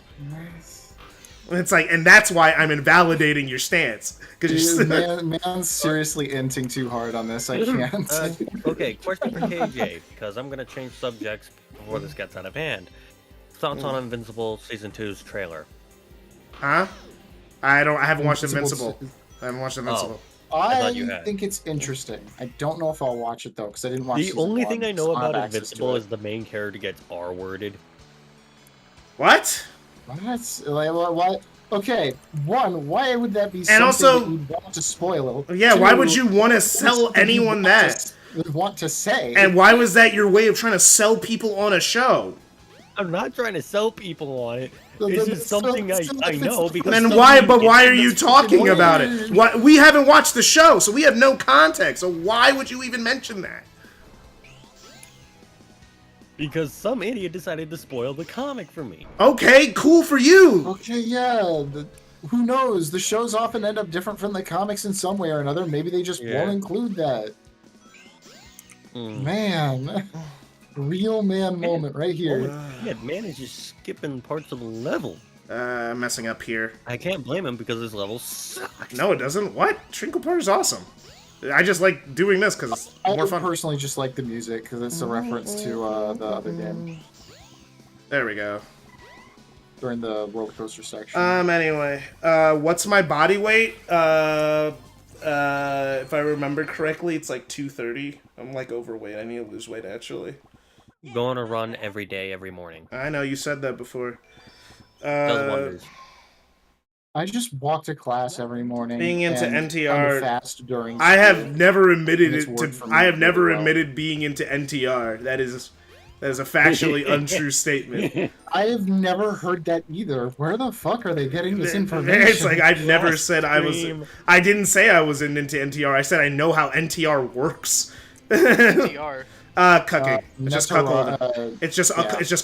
It's like, and that's why I'm invalidating your stance. Because man's seriously inting too hard on this. I can't. Okay, question for KJ, because I'm gonna change subjects before this gets out of hand. Thoughts on Invincible Season 2's trailer? Huh? I haven't watched Invincible. I haven't watched Invincible. I think it's interesting. I don't know if I'll watch it though, because I didn't watch. The only thing I know about Invincible is the main character gets R-worded. What? What? Okay, one, why would that be something and also, that you'd want to spoil? Yeah, why would you want to sell anyone that? Want to say? And why was that your way of trying to sell people on a show? I'm not trying to sell people on it. It's just something I know because. And why? But why are you talking about it? Why, we haven't watched the show, so we have no context. So why would you even mention that? Because some idiot decided to spoil the comic for me. Okay, cool for you. Okay, yeah. Who knows? The shows often end up different from the comics in some way or another. Maybe they just won't include that. Man. Real man moment right here. Yeah, man is just skipping parts of the level. Messing up here. I can't blame him because this level sucks. No, it doesn't. What? Trinkle Part is awesome. I just like doing this because it's more fun. I personally just like the music because it's a reference to the other game. There we go. During the roller coaster section. Anyway, what's my body weight? If I remember correctly, it's like 230. I'm like overweight. I need to lose weight actually. Go on a run every day, every morning. I know, you said that before. Does wonders. I just walk to class every morning. Being into NTR, fast during I have never admitted it to. I have never admitted being into NTR. That is a factually untrue statement. I have never heard that either. Where the fuck are they getting this information? It's like I've never said I was. I didn't say I was into NTR. I said I know how NTR works. NTR. Cucking. It's just cuckolding. It's just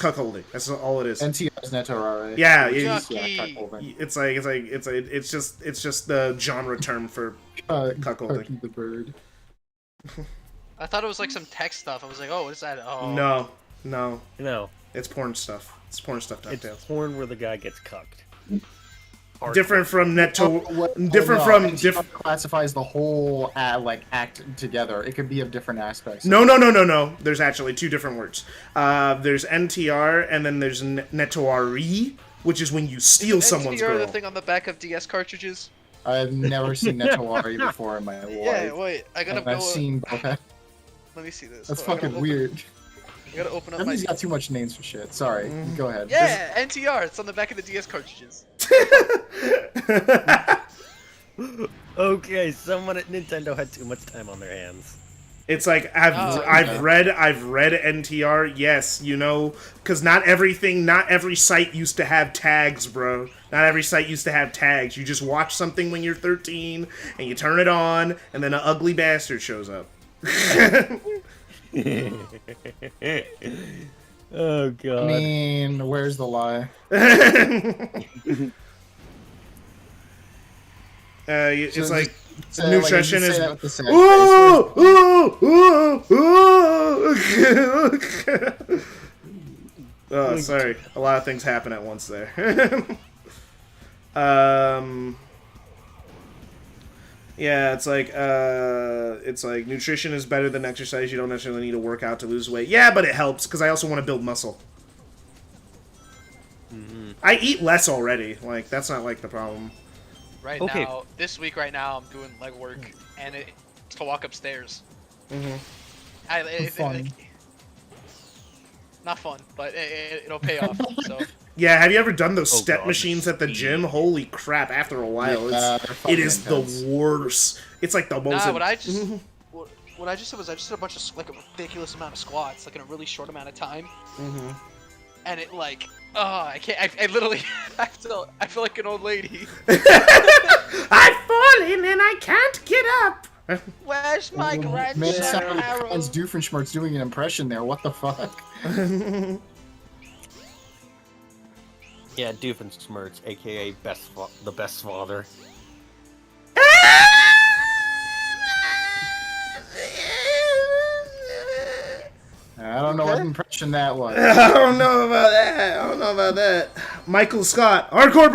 cuckolding. That's all it is. NTR is netorare. Yeah, cuckolding. It's just the genre term for cuckolding. The bird. I thought it was like some tech stuff. I was like, oh, what is that? Oh. No. No, It's porn stuff. It's porn stuff, it's DuckTales. porn where the guy gets cucked. Different from different from NTR classifies the whole act together. It could be of different aspects. No. There's actually two different words. There's NTR and then there's netoirie, which is when you steal someone's NTR girl. the thing on the back of DS cartridges? I've never seen netoirie before in my life. Yeah, wait. I gotta And go. I've seen both. Let me see this. That's Hold on, I fucking weird. I gotta open up my. Everybody's got too much names for shit. Sorry. Go ahead. Yeah, NTR. It's on the back of the DS cartridges. Okay, someone at Nintendo had too much time on their hands. It's like I've read NTR. Yes, you know, because not every site used to have tags, bro. Not every site used to have tags. You just watch something when you're 13 and you turn it on, and then an ugly bastard shows up. Oh god. I mean, where's the lie? It's like Say, nutrition like, you is. say that with the sad face, Oh, sorry. A lot of things happen at once there. Yeah, it's like nutrition is better than exercise. You don't necessarily need to work out to lose weight. Yeah, but it helps because I also want to build muscle. I eat less already. Like that's not like the problem. Right Okay. now, this week right now, I'm doing leg work, and it's to walk upstairs. Fun. Not fun, but it'll pay off. So Yeah, have you ever done those Oh, step God, machines at the speed. gym? Holy crap! After a while, Yeah, they're it fucking is intense. the worst. It's like the most. nah, what I just did was I just did a bunch of like a ridiculous amount of squats, like in a really short amount of time, and it like, I can't. I literally, I feel like an old lady. I've fallen and I can't get up. Where's my Man, it grandson sounded like Harold? Hans Doofenshmirtz doing an impression there. What the fuck? Yeah, Doofenshmirtz, aka the best father. I don't know what impression that was. I don't know about that. Michael Scott, hardcore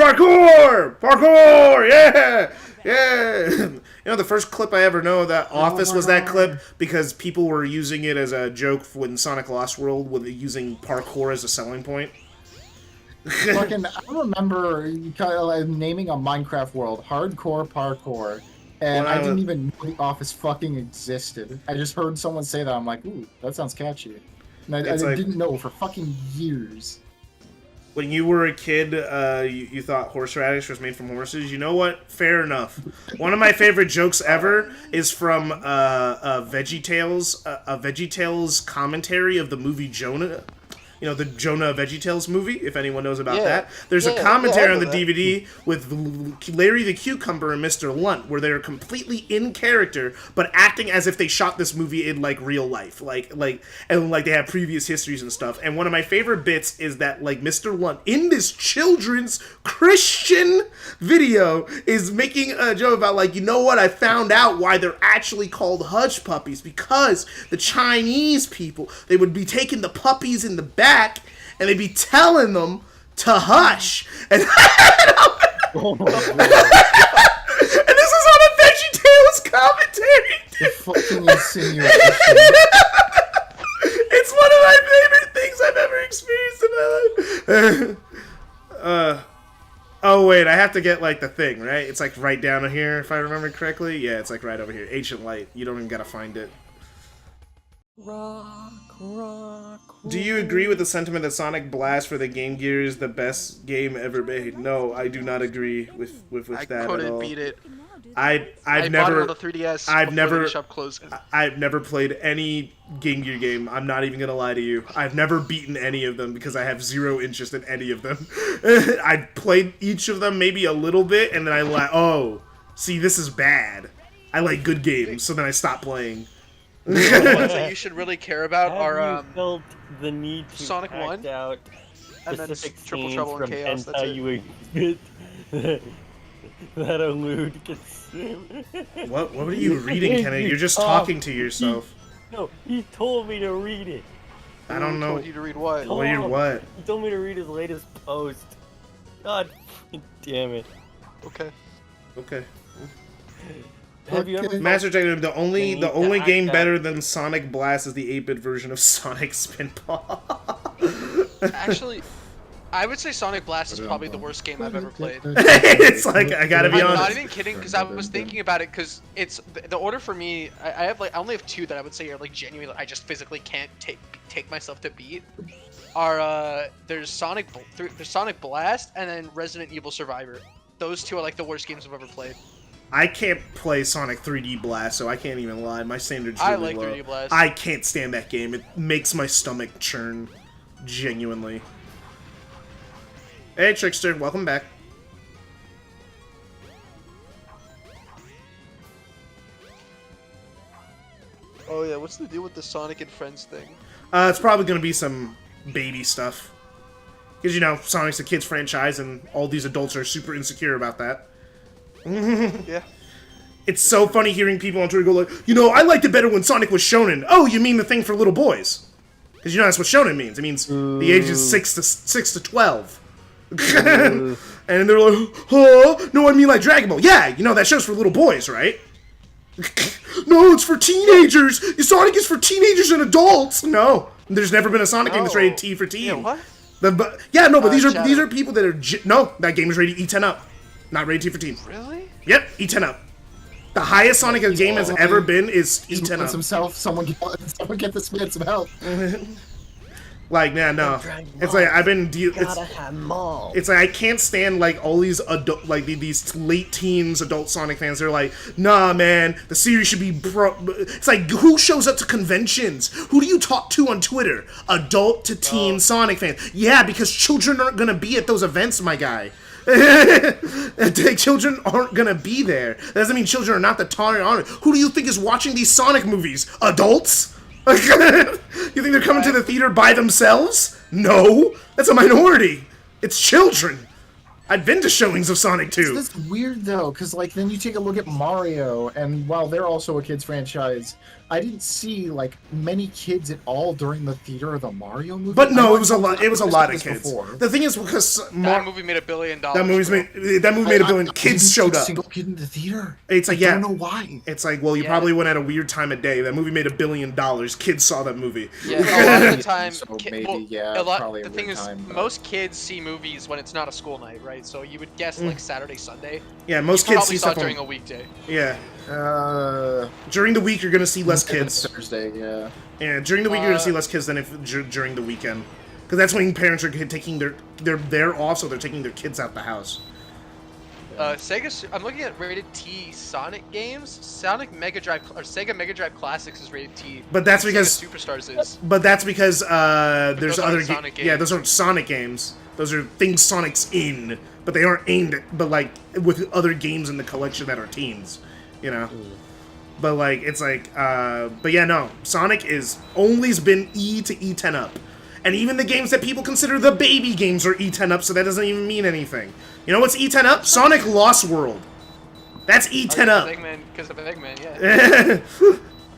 parkour, yeah. You know, the first clip I ever know of that Office was that clip because people were using it as a joke when Sonic Lost World with using parkour as a selling point. Fucking, I remember naming a Minecraft world hardcore parkour, and I didn't even know the Office fucking existed. I just heard someone say that. I'm like, ooh, that sounds catchy. And I didn't know for fucking years. When you were a kid, you thought horseradish was made from horses. You know what? Fair enough. One of my favorite jokes ever is from VeggieTales commentary of the movie Jonah. You know, the Jonah VeggieTales movie, if anyone knows about that. There's a commentary on the DVD with Larry the Cucumber and Mr. Lunt, where they're completely in character, but acting as if they shot this movie in, like, real life. Like they have previous histories and stuff. And one of my favorite bits is that, like, Mr. Lunt, in this children's Christian video, is making a joke about, like, you know what, I found out why they're actually called hush puppies, because the Chinese people, they would be taking the puppies in the back, and they'd be telling them to hush. And, and this is on a VeggieTales commentary. The fucking insinuation. It's one of my favorite things I've ever experienced in my life. Oh wait, I have to get like the thing, right? It's like right down here, if I remember correctly. Yeah, it's like right over here. Ancient Light. You don't even gotta find it. Do you agree with the sentiment that Sonic Blast for the Game Gear is the best game ever made? No, I do not agree with that at all. I couldn't beat it. I've I never bought it on the 3DS. I've before never the shop closed. I've never played any Game Gear game. I'm not even gonna lie to you. I've never beaten any of them because I have zero interest in any of them. I played each of them maybe a little bit, and then I oh, see, this is bad. I like good games, so then I stopped playing. The ones that you should really care about Have are you felt the need to Sonic act 1, out and then specific Triple scenes Trouble in from Chaos. That's hentai it. you exhibit? that a lewd can swim. What are you reading, Kennedy? You're just talking to yourself. No, he told me to read it. I don't know. Told you to read what? What? He told me to read his latest post. God damn it. Okay. Okay. Have you ever Master Jacob, the only game that- better than Sonic Blast is the 8-bit version of Sonic Spinball. Actually, I would say Sonic Blast is probably the worst game I've ever played. It's like, I gotta be I'm honest. not even kidding, because I was thinking about it, because it's the order for me. I only have two that I would say are like genuinely. I just physically can't take myself to beat. There's Sonic Blast and then Resident Evil Survivor. Those two are like the worst games I've ever played. I can't play Sonic 3D Blast, so I can't even lie. My standards really I like low. 3D Blast. I can't stand that game. It makes my stomach churn. Genuinely. Hey, Trickster, welcome back. Oh yeah, what's the deal with the Sonic and Friends thing? It's probably gonna be some baby stuff. Because, you know, Sonic's a kid's franchise, and all these adults are super insecure about that. Yeah. It's so funny hearing people on Twitter go like, you know, I liked it better when Sonic was shonen. Oh, you mean the thing for little boys? Because you know that's what shonen means. It means the ages 6 to 12. And they're like, huh? No, I mean like Dragon Ball. Yeah, you know that show's for little boys, right? No, it's for teenagers. Sonic is for teenagers and adults. No, there's never been a Sonic game that's rated T for teen. Yeah, what? But these are people that are no, that game is rated E10 up, not rated T for teen. Really? Yep, E10 up. The highest Sonic game has ever been is E10 up. Himself, someone get this man some help. Like, man, no. It's like I've been have more. It's like I can't stand like all these adult, like these late teens adult Sonic fans. They're like, nah, man, the series should be It's like, who shows up to conventions? Who do you talk to on Twitter? Adult to teen Sonic fans. Yeah, because children aren't gonna be at those events, my guy. Children aren't gonna be there. That doesn't mean children are not the target audience. Who do you think is watching these Sonic movies? Adults? You think they're coming to the theater by themselves? No, that's a minority. It's children. I've been to showings of Sonic 2. That's weird though, because like then you take a look at Mario, and while they're also a kids franchise, I didn't see like many kids at all during the theater of the Mario movie. But no, it was a lot. It was a lot of kids. Before. The thing is, because That movie made $1 billion. that movie made $1 billion. Kids showed up. Single kid in the theater. It's like, I yeah. don't know why. It's like, well, you probably went at a weird time of day. That movie made $1 billion. Kids saw that movie. Yeah, a lot of the time. So maybe, yeah, probably the a thing weird is, time, but- most kids see movies when it's not a school night, right? So you would guess like Saturday, Sunday. Yeah, most You kids probably see saw stuff it during on, a weekday. Yeah, during the week you're gonna see less kids. Thursday, yeah. Yeah, during the week you're gonna see less kids than if during the weekend, because that's when parents are taking they're off, so they're taking their kids out the house. I'm looking at rated T Sonic games. Sonic Mega Drive or Sega Mega Drive Classics is rated T. But that's Sega because Superstars is. But that's because there's those other aren't Sonic games. yeah, those aren't Sonic games. Those are things Sonic's in, but they aren't aimed at, but like with other games in the collection that are teens, you know. But like it's like but yeah, no, Sonic is always been E to E10 up. And even the games that people consider the baby games are E10 up, so that doesn't even mean anything. You know what's E10 up? Sonic Lost World. That's E10 up. Because of Eggman, yeah.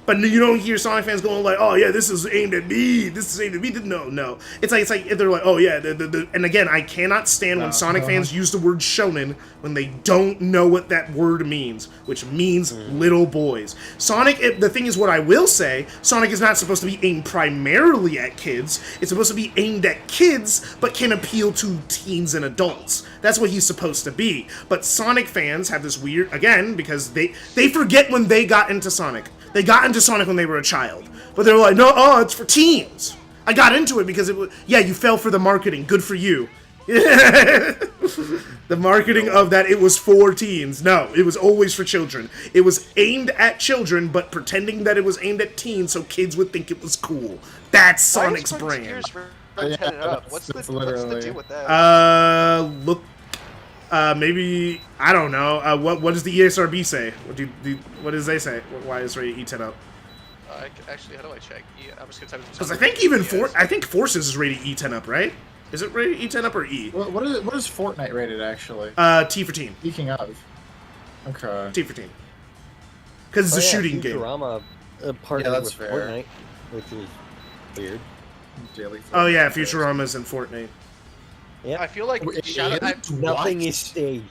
But you don't hear Sonic fans going like, "Oh yeah, this is aimed at me. This is aimed at me." No. It's like they're like, "Oh yeah." And again, I cannot stand when Sonic fans use the word shonen when they don't know what that word means, which means little boys. Sonic. The thing is, what I will say, Sonic is not supposed to be aimed primarily at kids. It's supposed to be aimed at kids, but can appeal to teens and adults. That's what he's supposed to be. But Sonic fans have this weird, again, because they forget when they got into Sonic. They got into Sonic when they were a child. But they were like, no, it's for teens. I got into it because it was, yeah, you fell for the marketing. Good for you. The marketing of that, it was for teens. No, it was always for children. It was aimed at children, but pretending that it was aimed at teens so kids would think it was cool. That's Sonic's brand. What's the deal with that? Look, maybe, I don't know. What does the ESRB say? What does they say? Why is rated E10 up? Actually, how do I check? Yeah, I'm just gonna type it. Because I think even I think Forces is rated E10 up, right? Is it rated E10 up or E? What is Fortnite rated actually? T for teen. Speaking of. Okay. T for teen. Because it's a shooting game. Futurama partnered that's with fair. Fortnite, which is weird. Daily Oh yeah, Futurama's in Fortnite. I feel like It Shadow. is? Nothing What? is safe.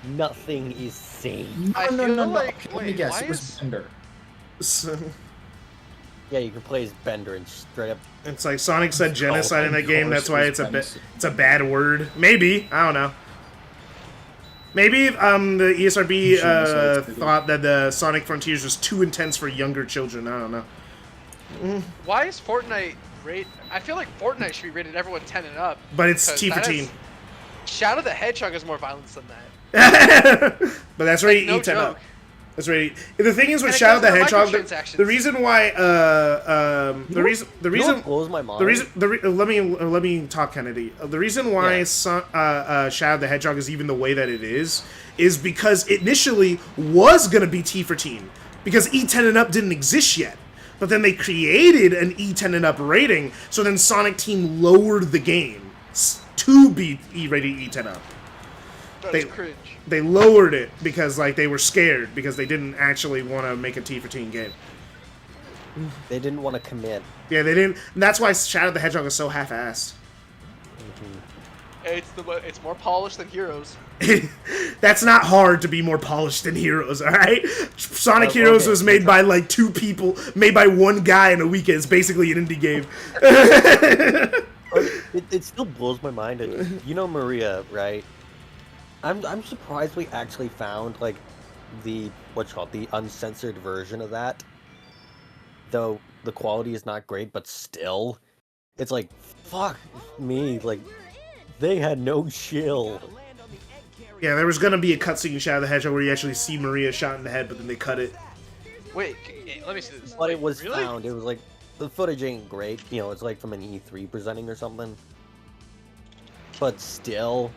Nothing is safe. I No, feel no. like- Okay, let me wait, guess. why It was is- Bender. Yeah, you can play as Bender and straight up. It's like Sonic said genocide in that of game. course That's why it was it's a bad word. Maybe, I don't know. Maybe the ESRB Genocide's pretty- thought that the Sonic Frontiers was too intense for younger children. I don't know. Why is Fortnite rate? I feel like Fortnite should be rated everyone 10 and up. But it's 'cause T for that teen. is- Shadow the Hedgehog has more violence than that. But that's rated no E10 joke. up. That's rated. The thing is with And it Shadow the doesn't have Hedgehog, microtransactions. the reason why the reason You know what blows my mind? let me talk, Kennedy. The reason why Yeah. Shadow the Hedgehog is even the way that it is because initially was gonna be T for teen because E10 and up didn't exist yet. But then they created an E10 and up rating, so then Sonic Team lowered the game to be rated E10 up. That's cringe. They lowered it because like they were scared because they didn't actually want to make a T for teen game. They didn't want to commit. Yeah, they didn't. And that's why Shadow the Hedgehog is so half-assed. It's more polished than Heroes. That's not hard to be more polished than Heroes, all right? Sonic Heroes okay. was made by like 2 people, made by 1 guy in a weekend. It's basically an indie game. It still blows my mind. You know Maria, right? I'm surprised we actually found like the the uncensored version of that. Though the quality is not great, but still, it's like fuck me. Like they had no chill. Yeah, there was gonna be a cutscene in Shadow the Hedgehog where you actually see Maria shot in the head, but then they cut it. Wait, let me see this. But it was really? found. It was like the footage ain't great. You know, it's like from an E3 presenting or something. But still,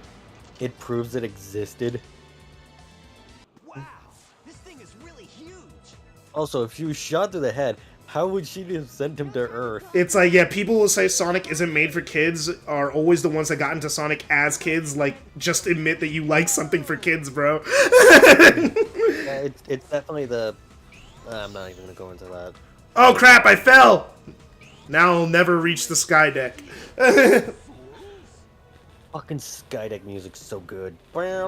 it proves it existed. Wow, this thing is really huge. Also, if she was shot through the head, how would she have sent him to Earth? It's like, yeah, people who say Sonic isn't made for kids are always the ones that got into Sonic as kids. Like, just admit that you like something for kids, bro. Yeah, it's definitely the... I'm not even gonna go into that. Oh crap, I fell! Now I'll never reach the sky deck. Fucking Skydeck music's so good. Yeah,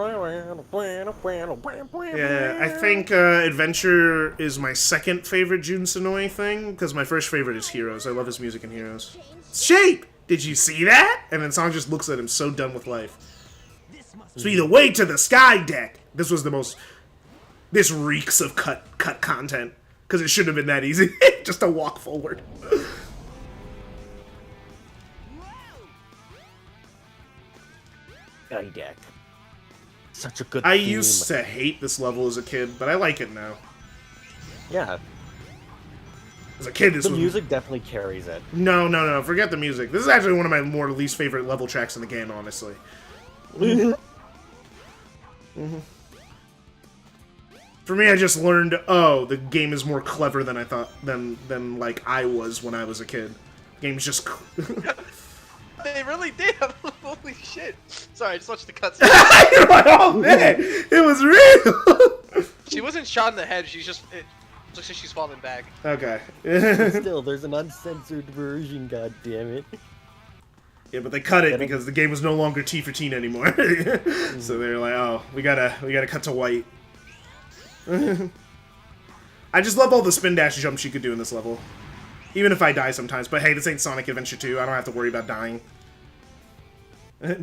I think Adventure is my second favorite Jun Sonoe thing, because my first favorite is Heroes. I love his music in Heroes. Shape! Did you see that? And then Sonic just looks at him, so done with life. So either way to the sky deck! This was the most... This reeks of cut content, because it shouldn't have been that easy. Just to walk forward. Skydeck. Such a good I theme. used to hate this level as a kid, but I like it now. Yeah, As a kid, this the was... music definitely carries it. No, forget the music. This is actually one of my more least favorite level tracks in the game, honestly. For me, I just learned, oh, the game is more clever than I thought, than like I was when I was a kid. The game's just... They really did. Holy shit. Sorry, I just watched the cutscene. You're like, oh man, it was real! She wasn't shot in the head. She's just... It looks like she's falling back. Okay. Still, there's an uncensored version, god damn it. Yeah, but they cut it because the game was no longer T for teen anymore. So they're like, oh, we gotta cut to white. I just love all the spin dash jumps you could do in this level. Even if I die sometimes. But hey, this ain't Sonic Adventure 2. I don't have to worry about dying.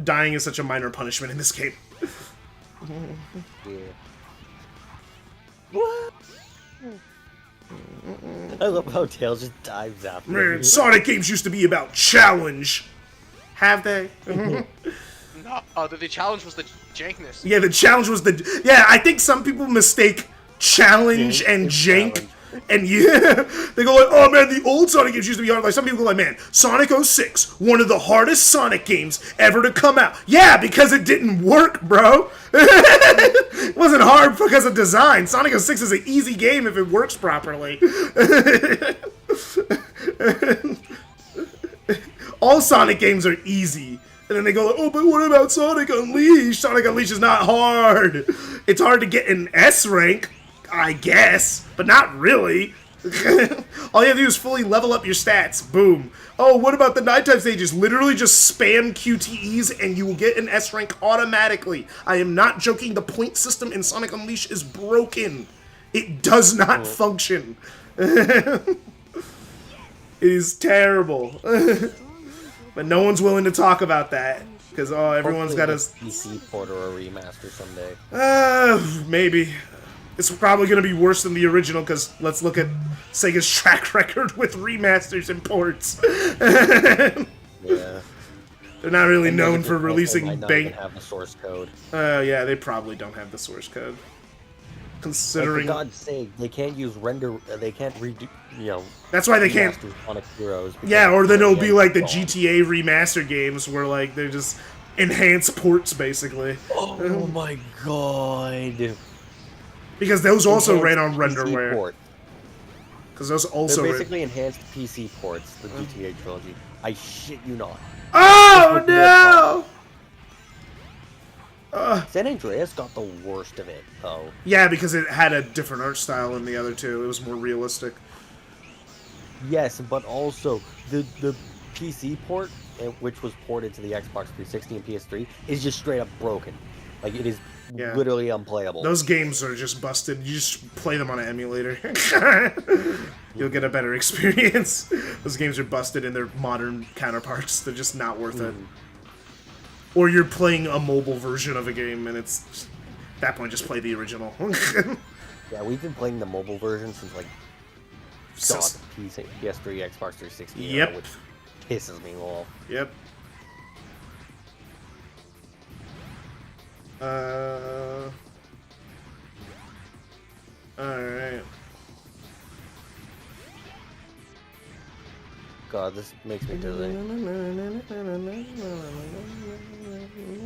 Dying is such a minor punishment in this game. Yeah. I love how Tails just dives after Man, him. Sonic games used to be about challenge. Have they? No, the challenge was the jankness. Yeah, the challenge was the... Yeah, I think some people mistake challenge and jank. Challenge. And yeah, they go like, oh man, the old Sonic games used to be hard. Like, some people go like, man, Sonic 06, one of the hardest Sonic games ever to come out. Yeah, because it didn't work, bro. It wasn't hard because of design. Sonic 06 is an easy game if it works properly. all Sonic games are easy. And then they go, oh, but what about Sonic Unleashed? Sonic Unleashed is not hard. It's hard to get an S rank, I guess, but not really. All you have to do is fully level up your stats. Boom. Oh, what about the nighttime stages? Literally just spam QTEs and you will get an S rank automatically. I am not joking. The point system in Sonic Unleashed is broken. It does not function. It is terrible. But no one's willing to talk about that. Because, everyone's got a PC port or a remaster someday. Maybe. It's probably going to be worse than the original, because let's look at Sega's track record with remasters and ports. Yeah. They're not really And known those for also releasing might not even have the source code. yeah, they probably don't have the source code. Considering... Like, for God's sake, they can't use render... They can't redo... You know... That's why they can't... Sonic Heroes. Yeah, or then it'll be like the GTA remaster games, where, like, they're just enhanced ports, basically. Oh my god. Because those also ran on Enhanced PC renderware. port. Because those also They're ran... basically enhanced PC ports, the GTA trilogy. I shit you not. Oh, no! San Andreas got the worst of it, though. Yeah, because it had a different art style than the other two. It was more realistic. Yes, but also, the PC port, which was ported to the Xbox 360 and PS3, is just straight up broken. Like, it is literally unplayable. Those games are just busted. You just play them on an emulator. You'll get a better experience. Those games are busted and they're modern counterparts. They're just not worth it. Or you're playing a mobile version of a game and it's... At that point, just play the original. Yeah, we've been playing the mobile version since, like, So- PS3, Xbox 360, Yep. which pisses me off. Yep. Alright. God, this makes me dizzy.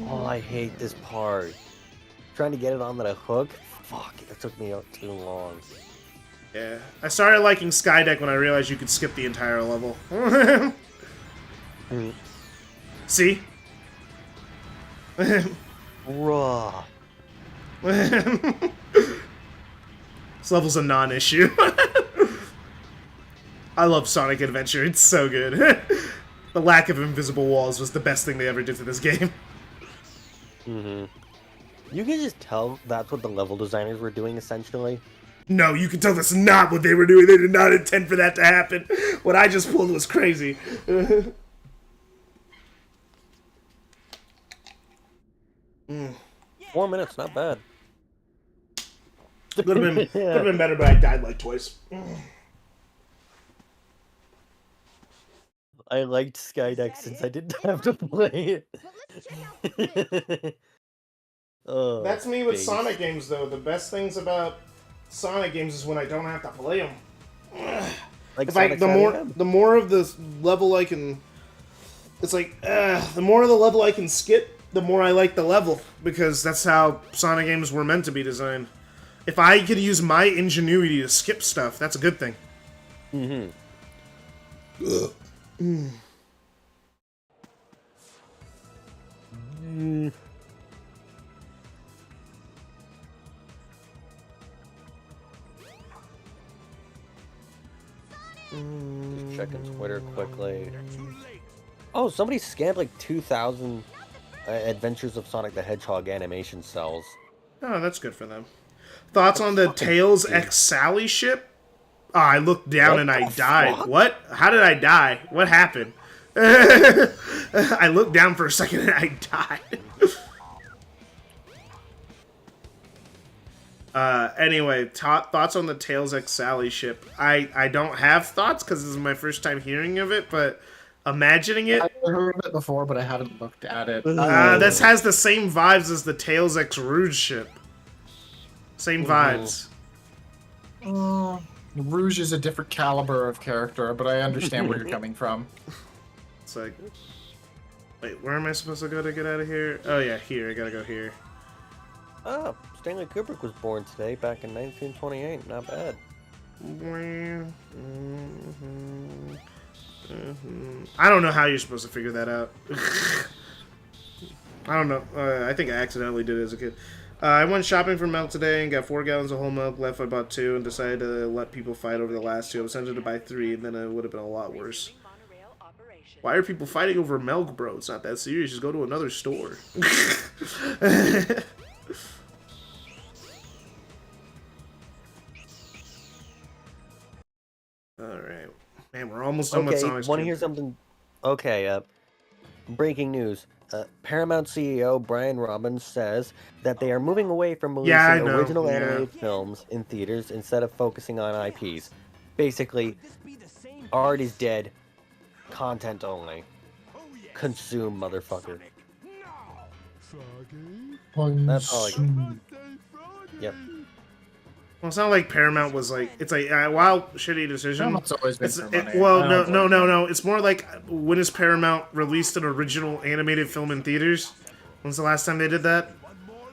Oh, I hate this part. Trying to get it on the hook? Fuck, it took me out too long. Yeah. I started liking Skydeck when I realized you could skip the entire level. See? Raw. This level's a non-issue. I love Sonic Adventure, it's so good. The lack of invisible walls was the best thing they ever did to this game. You can just tell that's what the level designers were doing, essentially. No, you can tell that's not what they were doing. They did not intend for that to happen. What I just pulled was crazy. 4 minutes, not bad. Could have been better, but I died like twice. I liked Skydeck since I didn't have to play it. Oh, That's me with baby. Sonic games, though. The best things about Sonic games is when I don't have to play them. Like The more of the level I can, it's like the more of the level I can skip, the more I like the level, because that's how Sonic games were meant to be designed. If I could use my ingenuity to skip stuff, that's a good thing. Just checking Twitter quickly. Oh, somebody scanned like 2,000 Adventures of Sonic the Hedgehog animation cells. Oh, that's good for them. Thoughts on the Tails X Sally ship? Oh, I looked down What and I the died. fuck? What? How did I die? What happened? I looked down for a second and I died. Anyway, thoughts on the Tails X Sally ship. I don't have thoughts because this is my first time hearing of it, but imagining it... I've heard of it before, but I haven't looked at it. this has the same vibes as the Tails X Rouge ship. Same vibes. Rouge is a different caliber of character, but I understand where you're coming from. It's like... Wait, where am I supposed to go to get out of here? Oh yeah, here. I gotta go here. Oh, Stanley Kubrick was born today, back in 1928. Not bad. I don't know how you're supposed to figure that out. I don't know. I think I accidentally did it as a kid. I went shopping for milk today and got 4 gallons of whole milk. Left, I bought 2 and decided to let people fight over the last 2. I was tempted to buy 3, and then it would have been a lot worse. Why are people fighting over milk, bro? It's not that serious. Just go to another store. Alright. Man, we're almost done with Sonic's want to hear something? Okay, breaking news. Paramount CEO Brian Robbins says that they are moving away from releasing original animated films in theaters instead of focusing on IPs. Basically, art is dead. Content only. Consume, motherfucker. That's all I got. Yep. Well, it's not like Paramount was like, it's like a wild, shitty decision. Paramount's always been for money. Well, no. It's more like, when has Paramount released an original animated film in theaters? When's the last time they did that?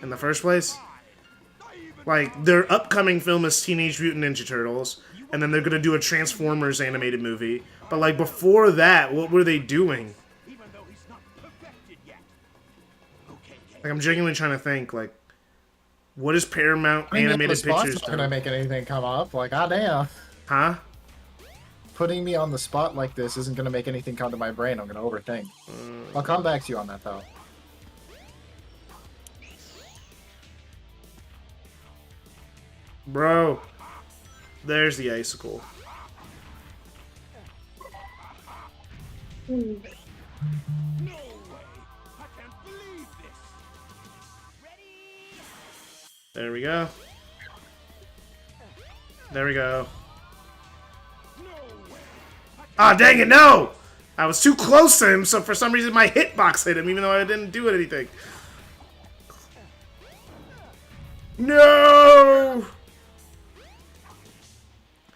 In the first place? Like, their upcoming film is Teenage Mutant Ninja Turtles, and then they're gonna do a Transformers animated movie. But, like, before that, what were they doing? Like, I'm genuinely trying to think, like, what is Paramount Animated Pictures not gonna make anything come up. Like, damn. Huh? Putting me on the spot like this isn't gonna make anything come to my brain. I'm gonna overthink. I'll come back to you on that, though. Bro. There's the icicle. There we go. There we go. Ah, dang it, no! I was too close to him, so for some reason my hitbox hit him, even though I didn't do anything. No!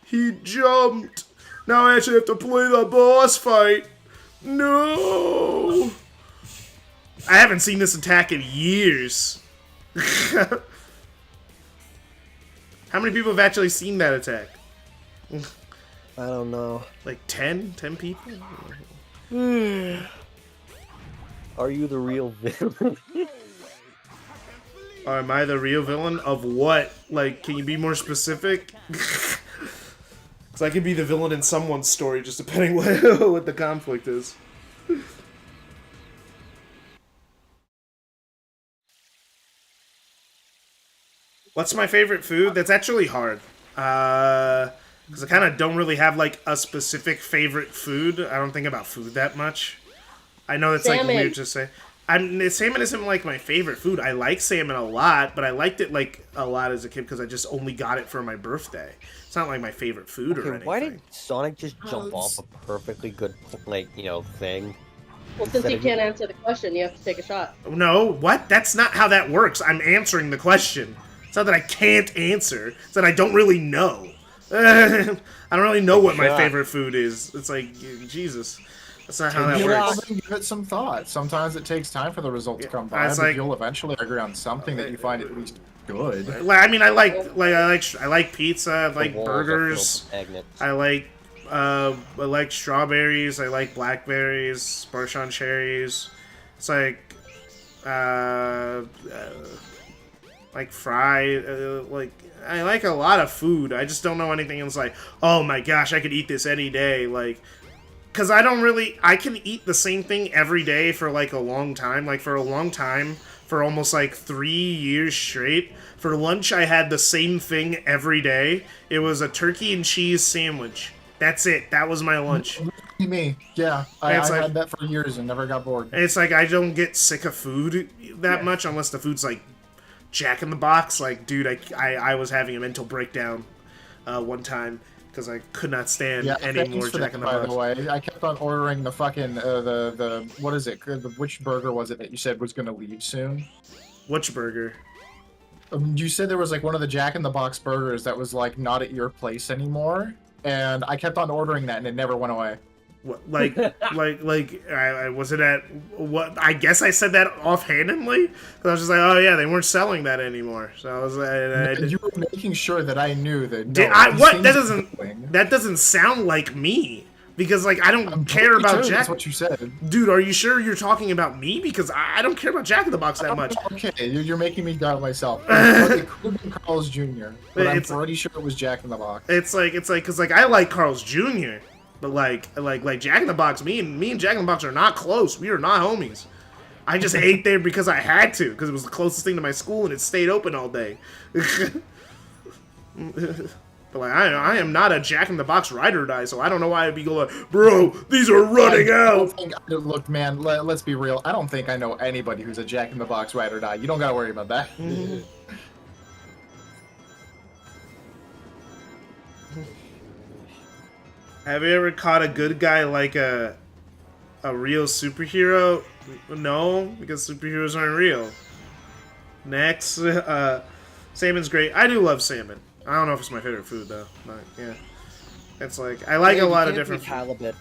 He jumped. Now I actually have to play the boss fight. No! I haven't seen this attack in years. How many people have actually seen that attack? I don't know. Like 10? 10 people? Are you the real villain? Am I the real villain? Of what? Like, can you be more specific? Because I could be the villain in someone's story, just depending what the conflict is. What's my favorite food? That's actually hard. Because I kind of don't really have, like, a specific favorite food. I don't think about food that much. I know it's, like, weird to say. Salmon isn't, like, my favorite food. I like salmon a lot, but I liked it, like, a lot as a kid because I just only got it for my birthday. It's not, like, my favorite food or anything. Why did Sonic just jump off a perfectly good, like, thing? Well, since you can't answer the question, you have to take a shot. No, what? That's not how that works. I'm answering the question. It's not that I can't answer. It's that I don't really know. I don't really know what my favorite food is. It's like, Jesus. That's not how that works. Give it some thought. Sometimes it takes time for the result to come by, but you'll eventually agree on something that you find at least good. Like, I mean, I like pizza. I like burgers. I like strawberries. I like blackberries. Sparshon cherries. It's like fried. Like, I like a lot of food. I just don't know anything else. Like, oh my gosh, I could eat this any day. Like, because I can eat the same thing every day for, like, a long time. Like, for a long time, for almost, like, 3 years straight. For lunch, I had the same thing every day. It was a turkey and cheese sandwich. That's it. That was my lunch. Me. Yeah. I had that for years and never got bored. And it's like, I don't get sick of food that much unless the food's, like, Jack in the Box. Like, dude, I was having a mental breakdown one time. Because I could not stand any more Jack in the Box. By the way, I kept on ordering the fucking what is it? Which burger was it that you said was going to leave soon? Which burger? You said there was like one of the Jack in the Box burgers that was like not at your place anymore, and I kept on ordering that and it never went away. What, like, was it at what? I guess I said that offhandedly because I was just like, oh yeah, they weren't selling that anymore. So I was like, you were making sure that I knew that. That doesn't sound like me. Because, like, I don't care about Jack. That's what you said. Dude, are you sure you're talking about me? Because I don't care about Jack in the Box that much. Okay, you're making me doubt myself. It could have been Carl's Jr., but I'm pretty sure it was Jack in the Box. It's like, because, like, I like Carl's Jr., but, like Jack in the Box, me and Jack in the Box are not close. We are not homies. I just ate there because I had to, because it was the closest thing to my school, and it stayed open all day. But like, I am not a Jack in the Box ride or die, so I don't know why I'd be going, bro, these are running out. Look, man, let's be real. I don't think I know anybody who's a Jack in the Box ride or die. You don't gotta worry about that. Have you ever caught a good guy like a real superhero? No, because superheroes aren't real. Next, salmon's great. I do love salmon. I don't know if it's my favorite food though, but yeah, it's like I like a lot of different halibut,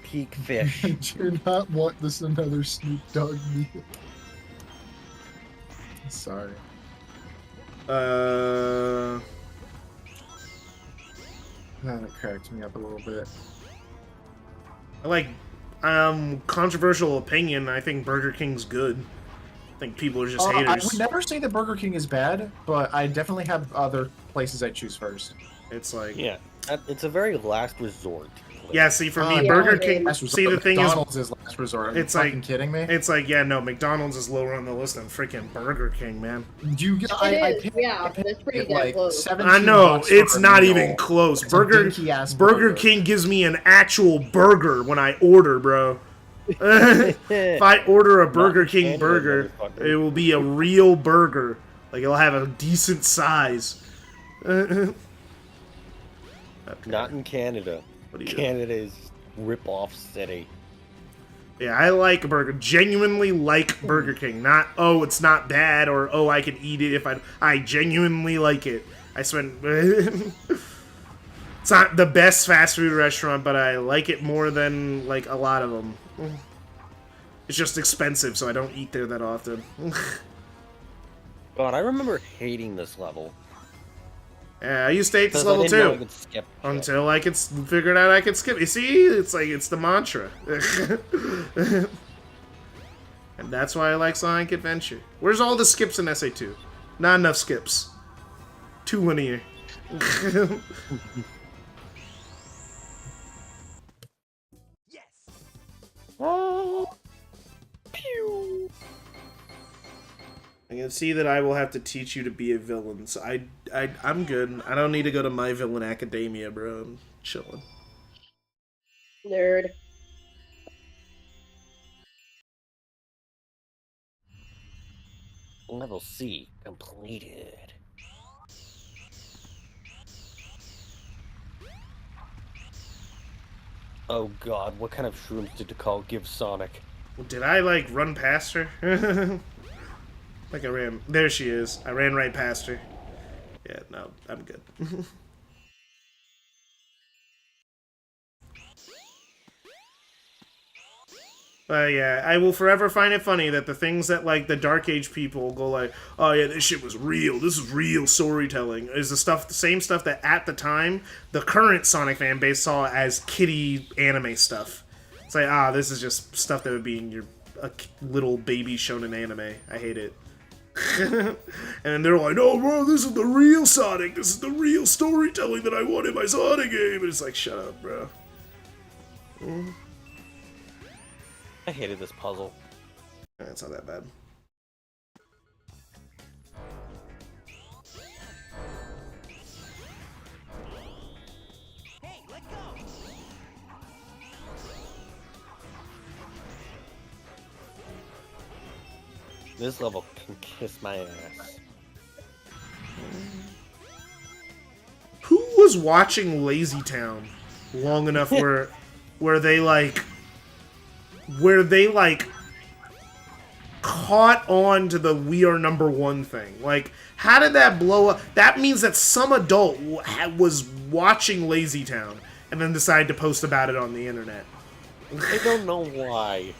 peak fish. I do not want this another Snoop Dogg meal. Sorry. That cracked me up a little bit. I like controversial opinion. I think Burger King's good. I think people are just haters. I would never say that Burger King is bad, but I definitely have other places I choose first. It's like it's a very last resort. Yeah, see, for me, Burger King. See, the thing McDonald's is last resort. Are it's you like fucking kidding me? It's like McDonald's is lower on the list than freaking Burger King, man. It's pretty damn close. I know it's not even close. Burger King gives me an actual burger when I order, bro. If I order a Burger King burger, it will be a real burger. Like, it'll have a decent size. Okay. Not in Canada. Canada is rip-off city. Yeah, I like genuinely like Burger King. Not, oh, it's not bad, or, oh, I can eat it if I genuinely like it. I spent... It's not the best fast food restaurant, but I like it more than, like, a lot of them. It's just expensive, so I don't eat there that often. God, I remember hating this level. Yeah, I used to hate this level too. Until I could figure out I could skip. You see, it's like, it's the mantra. And that's why I like Sonic Adventure. Where's all the skips in SA2? Not enough skips. Too linear. Oh, pew. I can see that I will have to teach you to be a villain, so I'm good. I don't need to go to My Villain Academia, bro. I'm chilling. Nerd. Level C completed. Oh god, what kind of shrooms did Decall give Sonic? Did I, like, run past her? Like I ran... There she is. I ran right past her. Yeah, no, I'm good. But yeah, I will forever find it funny that the things that, like, the Dark Age people go like, oh yeah, this shit was real, this is real storytelling, is the same stuff that at the time, the current Sonic fan base saw as kiddie anime stuff. It's like, this is just stuff that would be in your little baby shonen anime. I hate it. And they're like, no, bro, this is the real Sonic, this is the real storytelling that I want in my Sonic game. And it's like, shut up, bro. I hated this puzzle. It's not that bad. Hey, let go. This level can kiss my ass. Who was watching Lazy Town long enough where they caught on to the "we are number one" thing? Like, how did that blow up? That means that some adult was watching Lazy Town and then decided to post about it on the internet. I don't know why.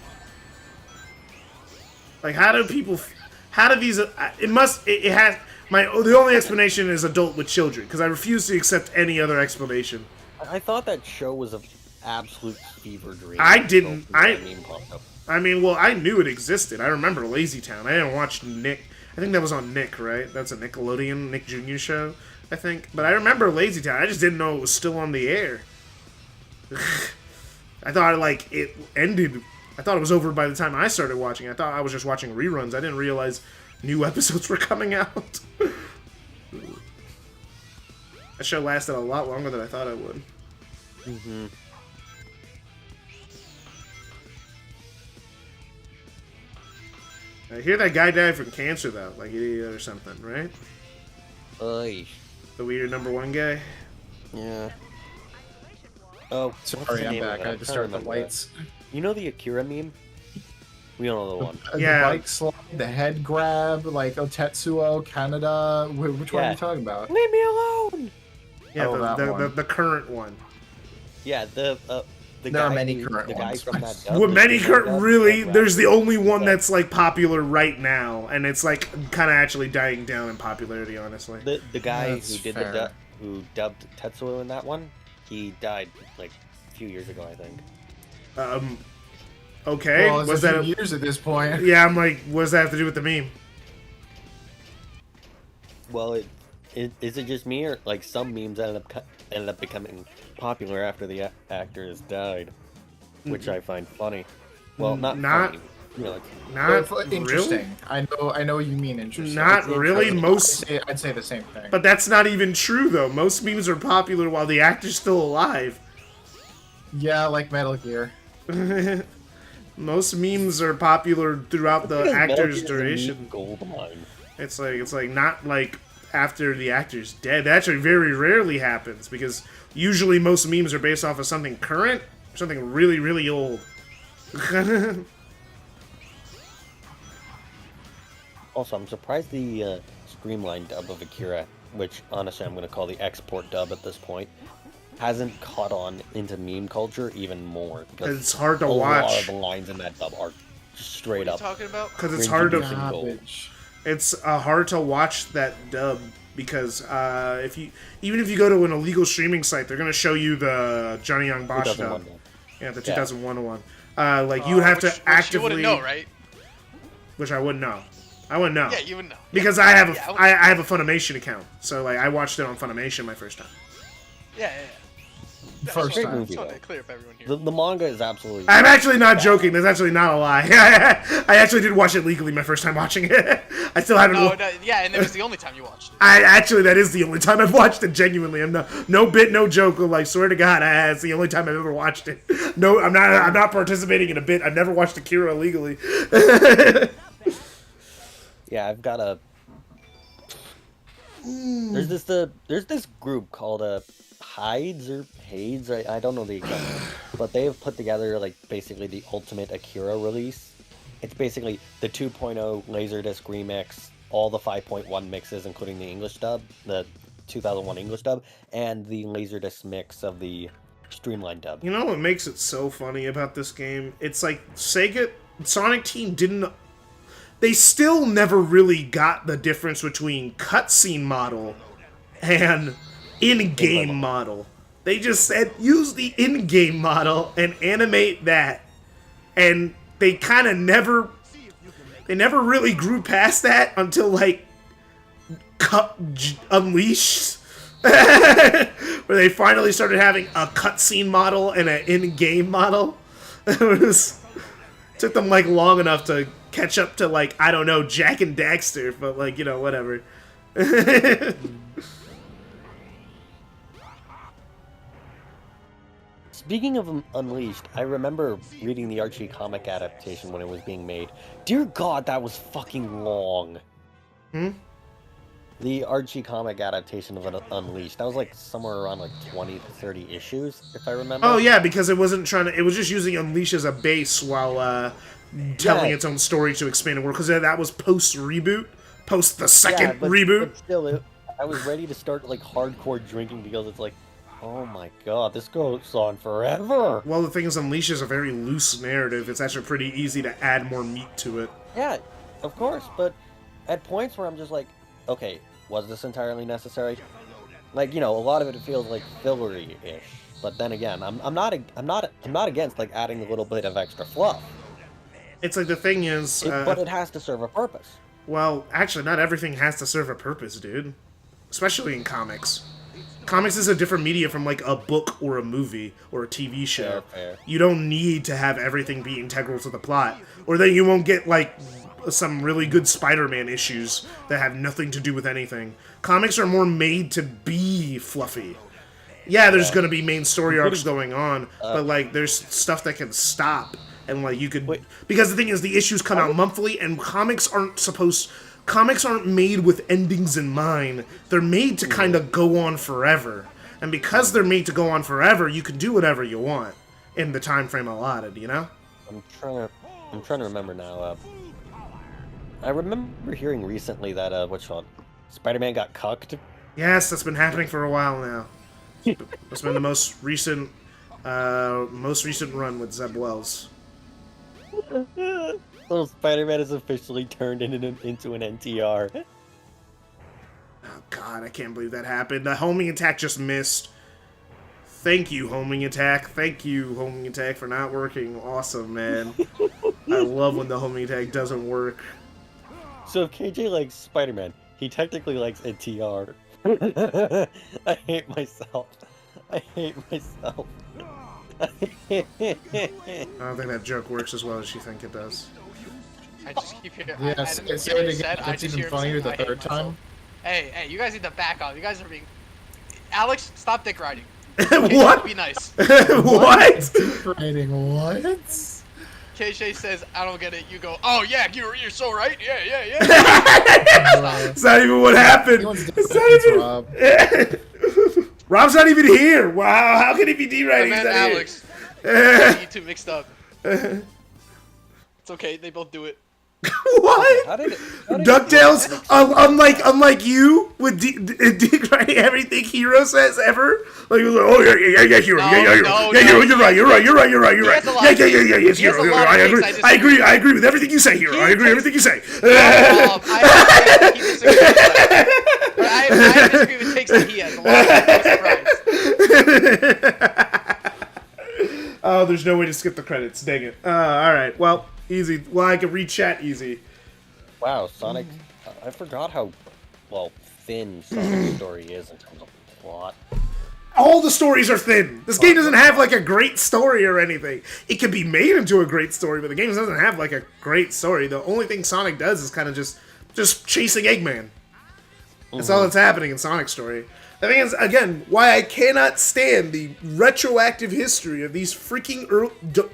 Like, how do these, the only explanation is adult with children, because I refuse to accept any other explanation. I thought that show was absolute fever dream. I didn't. until that meme popped up. I mean, well, I knew it existed. I remember Lazy Town. I didn't watch Nick. I think that was on Nick, right? That's a Nickelodeon, Nick Jr. show, I think. But I remember Lazy Town. I just didn't know it was still on the air. I thought, like, it ended. I thought it was over by the time I started watching. I thought I was just watching reruns. I didn't realize new episodes were coming out. That show lasted a lot longer than I thought it would. Mm-hmm. I hear that guy died from cancer, though, like idiot or something, right? Oy. The weird #1 guy. Yeah. Oh, what's the Sorry, I'm name of back. it? I I'm had to trying start the remember that. lights. You know the Akira meme? We all know the one. Yeah. The bike slide, the head grab, like Otetsuo, Canada. Which one are Yeah. you talking about? Leave me alone! Yeah, Oh, that one. the current one. Yeah, the There guy are many who- current the guy ones. from that dub. Well, the many Akira dub, current, really, that there's the rap- only one Yeah. that's, like, popular right now, and it's, like, kind of actually dying down in popularity, honestly. The guy That's who did fair. who dubbed Tetsuo in that one, he died like a few years ago, I think. Okay, Well, it's was a that few years at this point. Yeah, I'm like, what does that have to do with the meme? Well, is it just me, or like some memes ended up becoming popular after the actors died, which I find funny. Well, not funny. You know, Not Well, really. interesting. I know what you mean interesting. Not It's really. interesting. I'd say the same thing. But that's not even true, though. Most memes are popular while the actor's still alive. Yeah, like Metal Gear. Most memes are popular throughout the Because Metal actor's Gear is a duration. meme goldmine. It's like not like after the actor's dead. That actually very rarely happens because usually most memes are based off of something current or something really, really old. Also, I'm surprised the streamlined dub of Akira, which honestly I'm going to call the export dub at this point, hasn't caught on into meme culture even more. Because It's hard to a lot of watch. the lines in that dub are straight What are up. you talking about? Because it's hard to Cringe-inducing gold. Garbage. it's hard to watch that dub because even if you go to an illegal streaming site, they're gonna show you the Johnny Young Bosch 2001 dub. dub. Yeah, the Yeah. 2001 one. Like you have Which to actively, you wouldn't know, right? which I wouldn't know. I wouldn't know. Yeah, you would know. Because I have Yeah, I have a Funimation account, so like I watched it on Funimation my first time. Yeah. First Just time. movie, wanted though. to clear up everyone here. The manga is absolutely. I'm actually not joking. That's actually not a lie. I actually did watch it legally my first time watching it. I still haven't. No, yeah, and it was the only time you watched it. I actually that is the only time I've watched it. Genuinely, I'm no bit, no joke. Like swear to God, it's the only time I've ever watched it. No, I'm not participating in a bit. I've never watched Akira illegally. Yeah, I've got a. There's this group called Hades, I don't know the exact name, but they have put together like basically the ultimate Akira release. It's basically the 2.0 Laserdisc remix, all the 5.1 mixes, including the English dub, the 2001 English dub, and the Laserdisc mix of the streamlined dub. You know what makes it so funny about this game? It's like Sonic Team didn't. They still never really got the difference between cutscene model and in-game model. They just said, use the in-game model and animate that. And they kind of never really grew past that until, like, Unleashed. Where they finally started having a cutscene model and an in-game model. Took them, like, long enough to catch up to, like, I don't know, Jack and Daxter, but, like, you know, whatever. Speaking of Unleashed, I remember reading the Archie comic adaptation when it was being made. Dear God, that was fucking long. The Archie comic adaptation of Unleashed, that was like somewhere around like 20 to 30 issues, if I remember. Oh, yeah, because it wasn't trying to... It was just using Unleash as a base while telling its own story to expand the world, because that was post-reboot. Post the second reboot. But still, I was ready to start like hardcore drinking because it's like, oh my God, this goes on forever. Well, the thing is, Unleash is a very loose narrative. It's actually pretty easy to add more meat to it. Yeah, of course, but at points where I'm just like, okay, was this entirely necessary? Like, a lot of it feels like fillery-ish. But then again, I'm not against like adding a little bit of extra fluff. It's like the thing is, But it has to serve a purpose. well, actually, not everything has to serve a purpose, dude. Especially in comics. Comics is a different media from like a book or a movie or a TV show. Fair. You don't need to have everything be integral to the plot, or then you won't get like some really good Spider-Man issues that have nothing to do with anything. Comics are more made to be fluffy. Yeah, there's gonna be main story arcs going on, but like there's stuff that can stop, and like you could because the thing is the issues come out monthly, and comics aren't made with endings in mind. They're made to kind of go on forever, and because they're made to go on forever, you can do whatever you want in the time frame allotted. You know? I'm trying to remember now. I remember hearing recently that Spider-Man got cucked. Yes, that's been happening for a while now. It's been the most recent run with Zeb Wells. Little Spider-Man is officially turned into an NTR. Oh god, I can't believe that happened. The homing attack just missed. Thank you, homing attack. Thank you, homing attack, for not working. Awesome, man. I love when the homing attack doesn't work. So if KJ likes Spider-Man, he technically likes NTR. I hate myself. I don't think that joke works as well as you think it does. I just keep hearing. Yes, say it again. It's even funnier the third time. Hey, you guys need to back off. You guys are being. Alex, stop dick riding. What? Be nice. What? Writing what? KJ says, I don't get it. You go, oh yeah, you're so right. Yeah. It's not even what happened. It's not even. Rob's not even here. Wow, how can he be D-writing? Man, Alex. You two mixed up. It's okay. They both do it. What? How did it DuckTales, unlike you, with Dick writing everything Hero says ever. Like, oh yeah, Hero, you're right. Yes, Hero. I agree with everything you say, Hero. I agree with everything you say. I disagree with takes that he has. A lot of Oh, there's no way to skip the credits. Dang it. All right. Well, easy. Well, I can read chat easy. Wow, Sonic. I forgot how thin Sonic's story is in terms of plot. All the stories are thin. This game doesn't have like a great story or anything. It can be made into a great story, but the game doesn't have like a great story. The only thing Sonic does is kind of just chasing Eggman. That's all that's happening in Sonic's story. The thing is, again, why I cannot stand the retroactive history of these freaking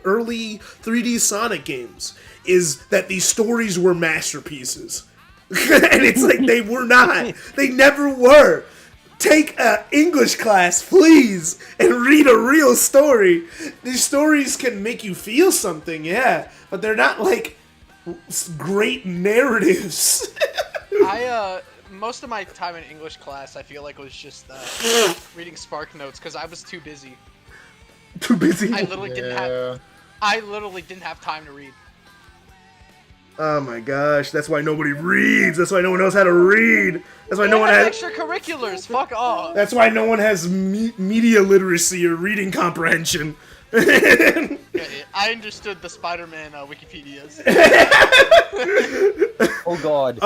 early 3D Sonic games is that these stories were masterpieces. And it's like, they were not. They never were. Take an English class, please, and read a real story. These stories can make you feel something, yeah, but they're not like great narratives. Most of my time in English class, I feel like was just reading Spark Notes because I was too busy. Too busy? I literally didn't have time to read. Oh my gosh, that's why nobody reads. That's why no one knows how to read. That's why no one has extracurriculars. Fuck off. That's why no one has media literacy or reading comprehension. I understood the Spider-Man Wikipedias. Oh God.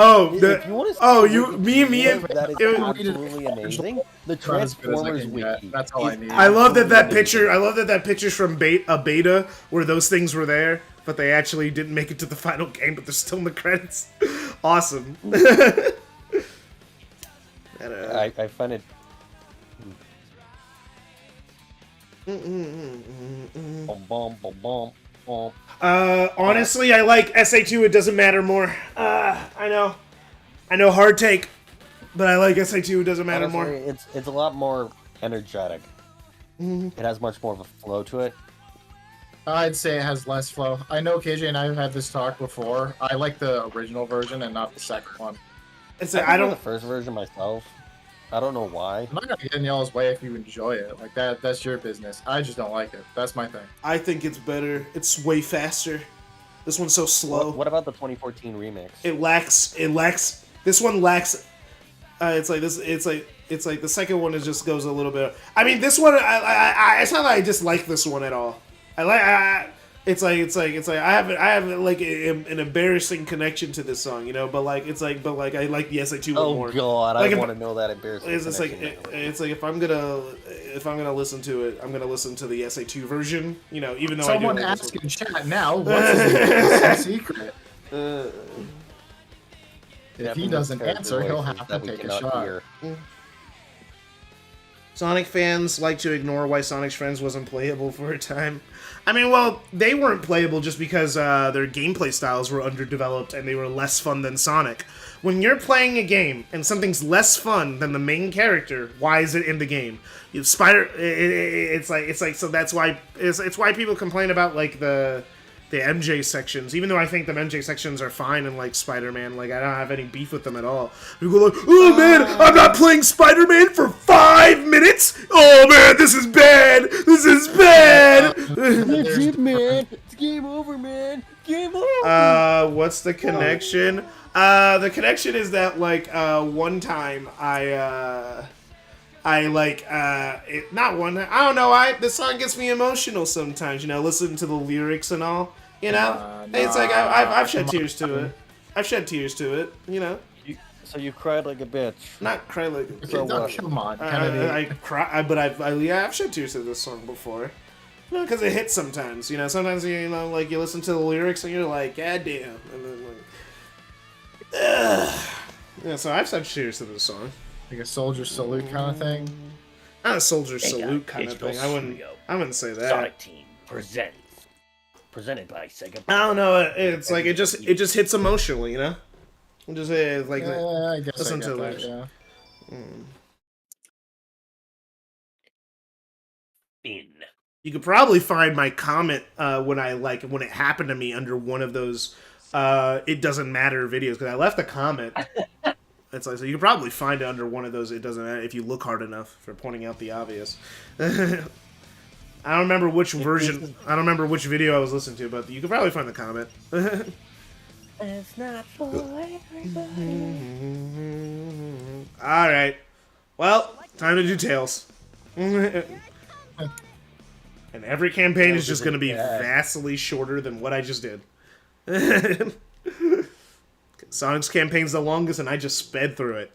Me and that is absolutely amazing. The Transformers wiki. That's all I need. I love that picture. I love that picture's from a beta where those things were there, but they actually didn't make it to the final game, but they're still in the credits. Awesome. I find it. Honestly, I like SA2. It doesn't matter more. I know. Hard take, but I like SA2. It doesn't matter more. It's a lot more energetic. It has much more of a flow to it. I'd say it has less flow. I know KJ and I have had this talk before. I like the original version and not the second one. I don't the first version myself. I don't know why. I'm not gonna get in y'all's way if you enjoy it. Like that's your business. I just don't like it. That's my thing. I think it's better. It's way faster. This one's so slow. What about the 2014 remix? It lacks. This one lacks It's like this. It's like the second one is just goes a little bit. I mean, this one. It's not that I dislike this one at all. It's like I have like an embarrassing connection to this song, you know. But like I like the SA2 one more. Oh god, like I want to know that embarrassing. It's like if I'm gonna listen to it, I'm gonna listen to the SA2 version, you know. Even though someone I do ask in chat now, what's his secret? If he doesn't answer, he'll have to take a shot. Sonic fans like to ignore why Sonic's Friends wasn't playable for a time. I mean, well, they weren't playable just because their gameplay styles were underdeveloped and they were less fun than Sonic. When you're playing a game and something's less fun than the main character, why is it in the game? It's like so that's why it's why people complain about like the MJ sections, even though I think the MJ sections are fine in like Spider-Man. Like I don't have any beef with them at all. People go like, "Oh man, I'm not playing Spider-Man for 5 minutes. Oh man, this is bad. This is bad." That's it, man. It's game over, man. Game over. What's the connection? The connection is that like one time not one. I don't know. The song gets me emotional sometimes. You know, listen to the lyrics and all. You know, it's like I've shed tears to it. I've shed tears to it. You know. So you cried like a bitch. Not cry like. A So what? Come on, I cry, but I've shed tears to this song before. You know, because it hits sometimes. You know, sometimes you know, like you listen to the lyrics and you're like, God damn, and then like, ugh. Yeah. So I've shed tears to this song. Like a soldier salute kind of thing. Not a soldier salute kind of thing. I wouldn't say that. Sonic Team presented by Sega. I don't know. It's like it just hits emotionally, you know. It just like I guess listen I to get lyrics. that, yeah. You could probably find my comment when it happened to me under one of those it doesn't matter videos because I left a comment. It's like so you could probably find it under one of those. It doesn't matter if you look hard enough for pointing out the obvious. I don't remember which version. I don't remember which video I was listening to, but you could probably find the comment. It's not for everybody. All right. Well, time to do Tails. And every campaign is just going to be vastly shorter than what I just did. Sonic's campaign's the longest, and I just sped through it.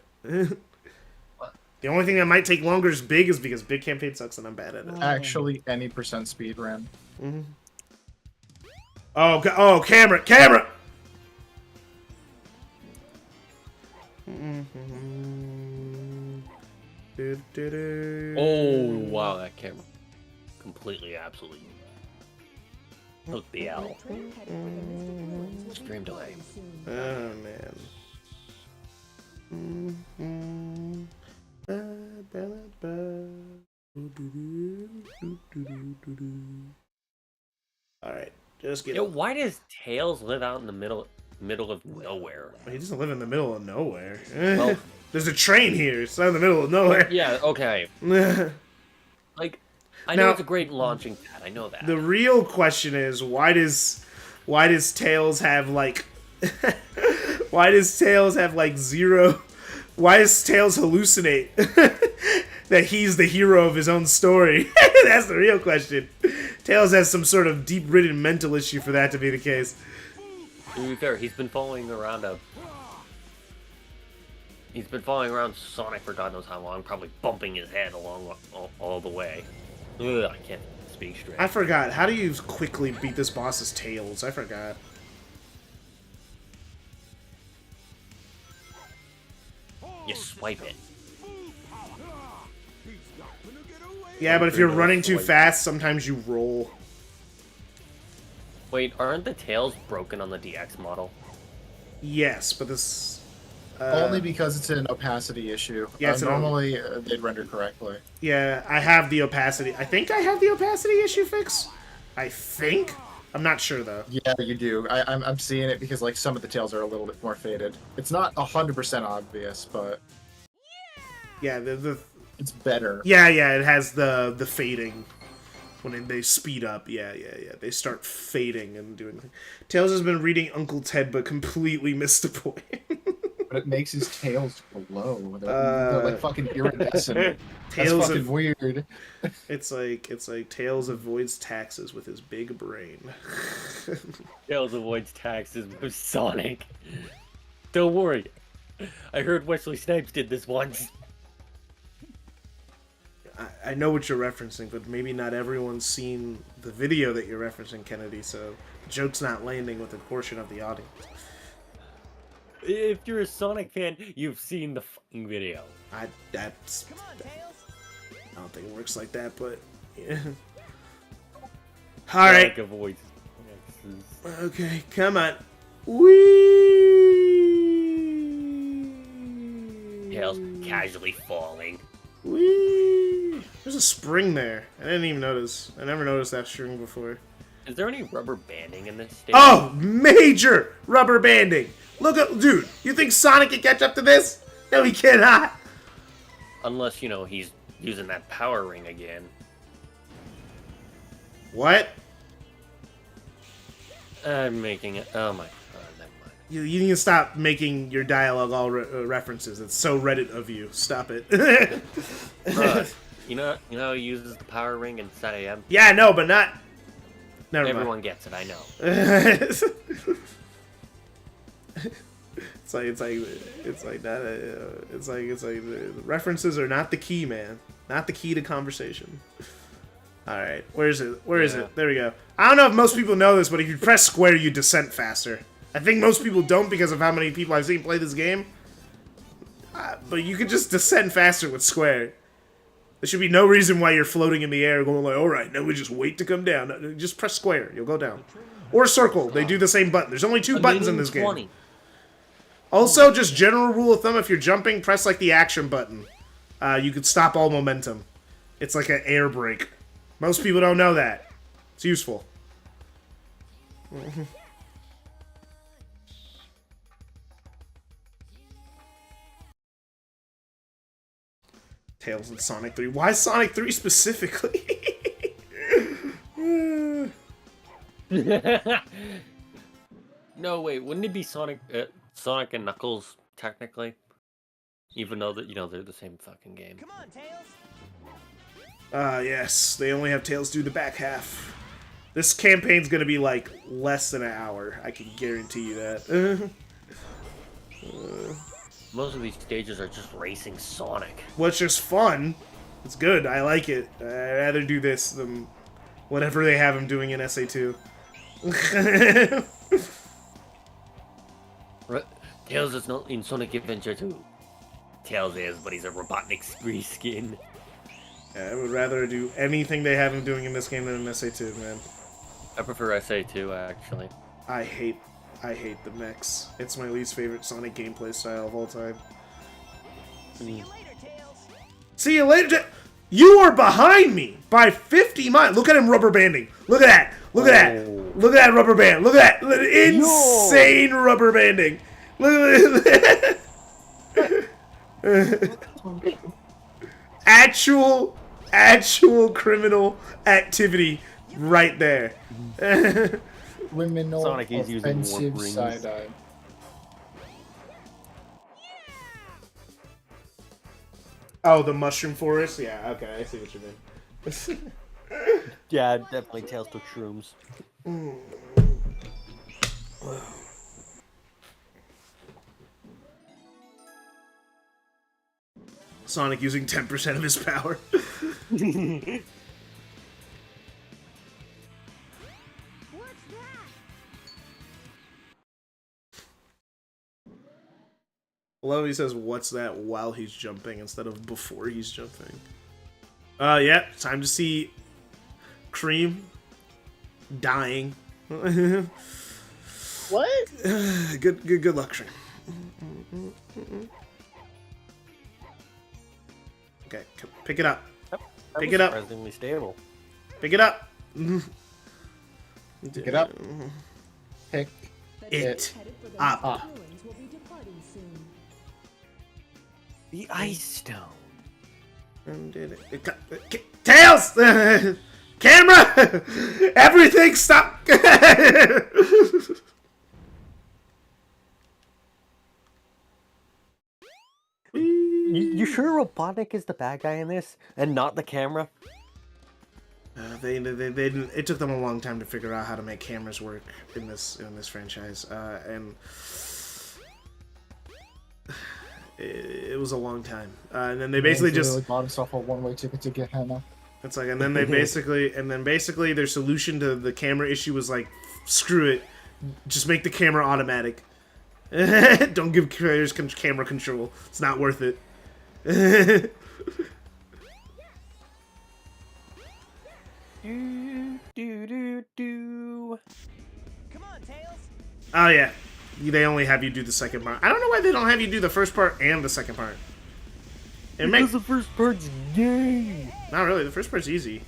The only thing that might take longer is Big, is because Big campaign sucks and I'm bad at it. Actually, any % speed run. Mm-hmm. Oh, camera! Oh wow, that camera completely, absolutely hooked the L. Stream delay. Oh man. Alright, just get up. Why does Tails live out in the middle of nowhere? He doesn't live in the middle of nowhere. Well, there's a train here. It's not in the middle of nowhere. Yeah, okay. Like, I know Now, it's a great launching pad. I know that. The real question is, why does Tails have like why does Tails have like zero? Why does Tails hallucinate that he's the hero of his own story? That's the real question. Tails has some sort of deep-rooted mental issue for that to be the case. To be fair, he's been following around Sonic for God knows how long, probably bumping his head along all the way. Ugh, I can't speak straight. I forgot. How do you quickly beat this boss's Tails? I forgot. You swipe it. Yeah, but if you're running too fast, sometimes you roll. Wait, aren't the tails broken on the DX model? Yes, but this... Only because it's an opacity issue. Yeah, normally they'd render correctly. Yeah, I have the opacity. I think I have the opacity issue fix. I think. I'm not sure though. Yeah, you do. I'm seeing it because like some of the tails are a little bit more faded. It's not 100% obvious, but yeah, it's better. Yeah, it has the fading when they speed up. Yeah. They start fading and doing. Tails has been reading Uncle Ted, but completely missed the point. but it makes his tails glow. They're like fucking iridescent. That's Tails fucking of, weird. it's like Tails avoids taxes with his big brain. Tails avoids taxes with Sonic. Don't worry. I heard Wesley Snipes did this once. I know what you're referencing, but maybe not everyone's seen the video that you're referencing, Kennedy, so the joke's not landing with a portion of the audience. If you're a Sonic fan, you've seen the fucking video. I don't think it works like that, but yeah. All right. Sonic avoids taxes. Okay, come on. Whee! Tails casually falling. Whee! There's a spring there. I didn't even notice. I never noticed that string before. Is there any rubber banding in this stage? Oh, major rubber banding! Look at, dude. You think Sonic can catch up to this? No, he cannot. Unless, you know, he's using that power ring again. What? I'm making it. Oh my god, never mind. You need to stop making your dialogue all references. It's so Reddit of you. Stop it. You know how he uses the power ring in SAM? Yeah, no, but not. Never Everyone mind. gets it, I know. It's like that. It's like the references are not the key, man. Not the key to conversation. All right, where is it? Where is it? There we go. I don't know if most people know this, but if you press square, you descent faster. I think most people don't because of how many people I've seen play this game. But you can just descend faster with square. There should be no reason why you're floating in the air going like, all right, now we just wait to come down. Just press square. You'll go down. Or circle. They do the same button. There's only 2 buttons in this game. Also, just general rule of thumb, if you're jumping, press like the action button. You could stop all momentum. It's like an air brake. Most people don't know that. It's useful. Tails and Sonic 3. Why Sonic 3 specifically? No, wait, wouldn't it be Sonic and Knuckles, technically? Even though that, you know, they're the same fucking game. Come on, Tails. Yes. They only have Tails do the back half. This campaign's gonna be, like, less than an hour. I can guarantee you that. Most of these stages are just racing Sonic. Which is fun. It's good. I like it. I'd rather do this than whatever they have him doing in SA2. Tails is not in Sonic Adventure 2. Tails is, but he's a Robotnik spree skin. Yeah, I would rather do anything they have him doing in this game than in SA2, man. I prefer SA2, actually. I hate the mechs. It's my least favorite Sonic gameplay style of all time. See you later, Tails. See you later. You are behind me by 50 miles. Look at him rubber banding. Look at that. Look at that. Look at that rubber band. Look at that. Insane rubber banding. Look at that. Actual criminal activity right there. Criminal Sonic is using offensive warp rings. side-eye. Oh, the mushroom forest? Yeah, okay, I see what you mean. Yeah, definitely Tails took shrooms. Sonic using 10% of his power. I love he says, what's that, while he's jumping instead of before he's jumping. Yeah, time to see Cream dying. What? Good luck, Cream. Okay, pick it up. Pick it up. Surprisingly stable. Pick it up. Pick it up. Pick it up. The Ice Stone. Tails! Camera! Everything stop! You sure Robotnik is the bad guy in this, and not the camera? They didn't. It took them a long time to figure out how to make cameras work in this franchise, and it was a long time. And then they basically just bought himself a one-way ticket to Gehenna. It's like, and then basically their solution to the camera issue was like, screw it, just make the camera automatic. Don't give creators camera control. It's not worth it. Come on, Tails. Oh yeah, they only have you do the second part. I don't know why they don't have you do the first part and the second part. Because the first part's gay. Not really. The first part's easy.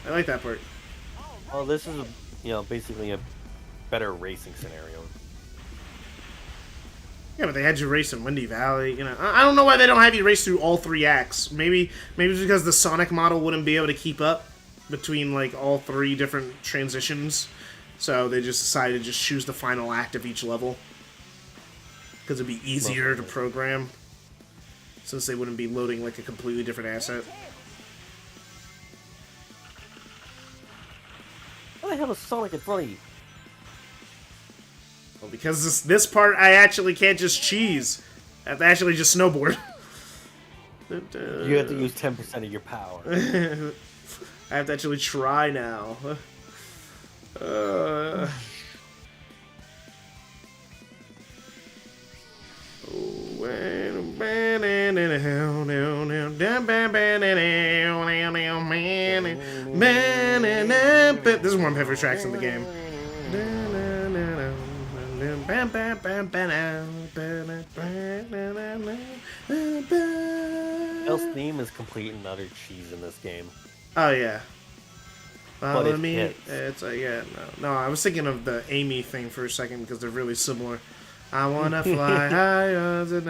I like that part. Well, this is basically a better racing scenario. Yeah, but they had you race in Windy Valley. You know, I don't know why they don't have you race through all 3 acts. Maybe it's because the Sonic model wouldn't be able to keep up between like all 3 different transitions. So they just decided to just choose the final act of each level because it'd be easier to program since they wouldn't be loading like a completely different asset. Why do I have a Sonic in front of you? Well, because this part I actually can't just cheese. I have to actually just snowboard. You have to use 10% of your power. I have to actually try now. This is one of my favorite tracks in the game. El's theme is complete and utter cheese in this game. Oh yeah. But it Me. hits. It's yeah, no. I was thinking of the Amy thing for a second because they're really similar. I wanna fly higher than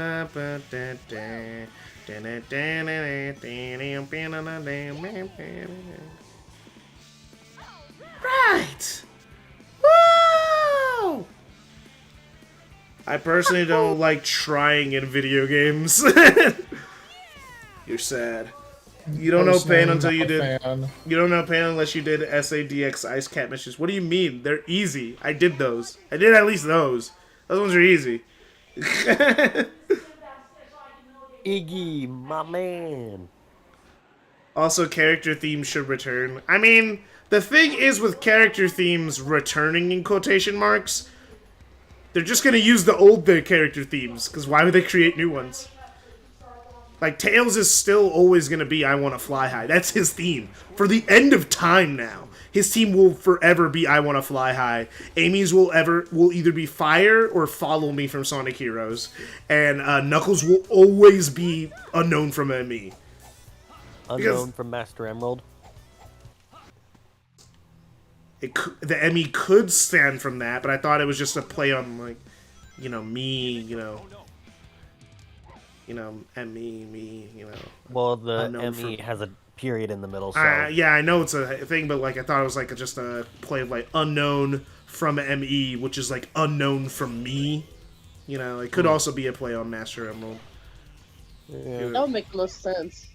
Right. Woo! I personally don't like trying in video games. You're sad. You don't know pain until you did. You don't know pain unless you did SADX Ice Cat missions. What do you mean? They're easy. I did those. I did at least those. Those ones are easy. Iggy, my man. Also, character themes should return. I mean, the thing is with character themes returning in quotation marks, they're just gonna use the old character themes, because why would they create new ones? Like, Tails is still always gonna be I Wanna Fly High. That's his theme. For the end of time now. His team will forever be I Wanna Fly High. Amy's will either be Fire or Follow Me from Sonic Heroes. And Knuckles will always be Unknown from ME. Unknown from Master Emerald. The ME could stand from that, but I thought it was just a play on, like, me, me, Well, the ME has a period in the middle, so... yeah, I know it's a thing, but, like, I thought it was, like, just a play of, like, unknown from ME, which is, like, unknown from me. It could also be a play on Master Emerald. Yeah. That would make the most sense.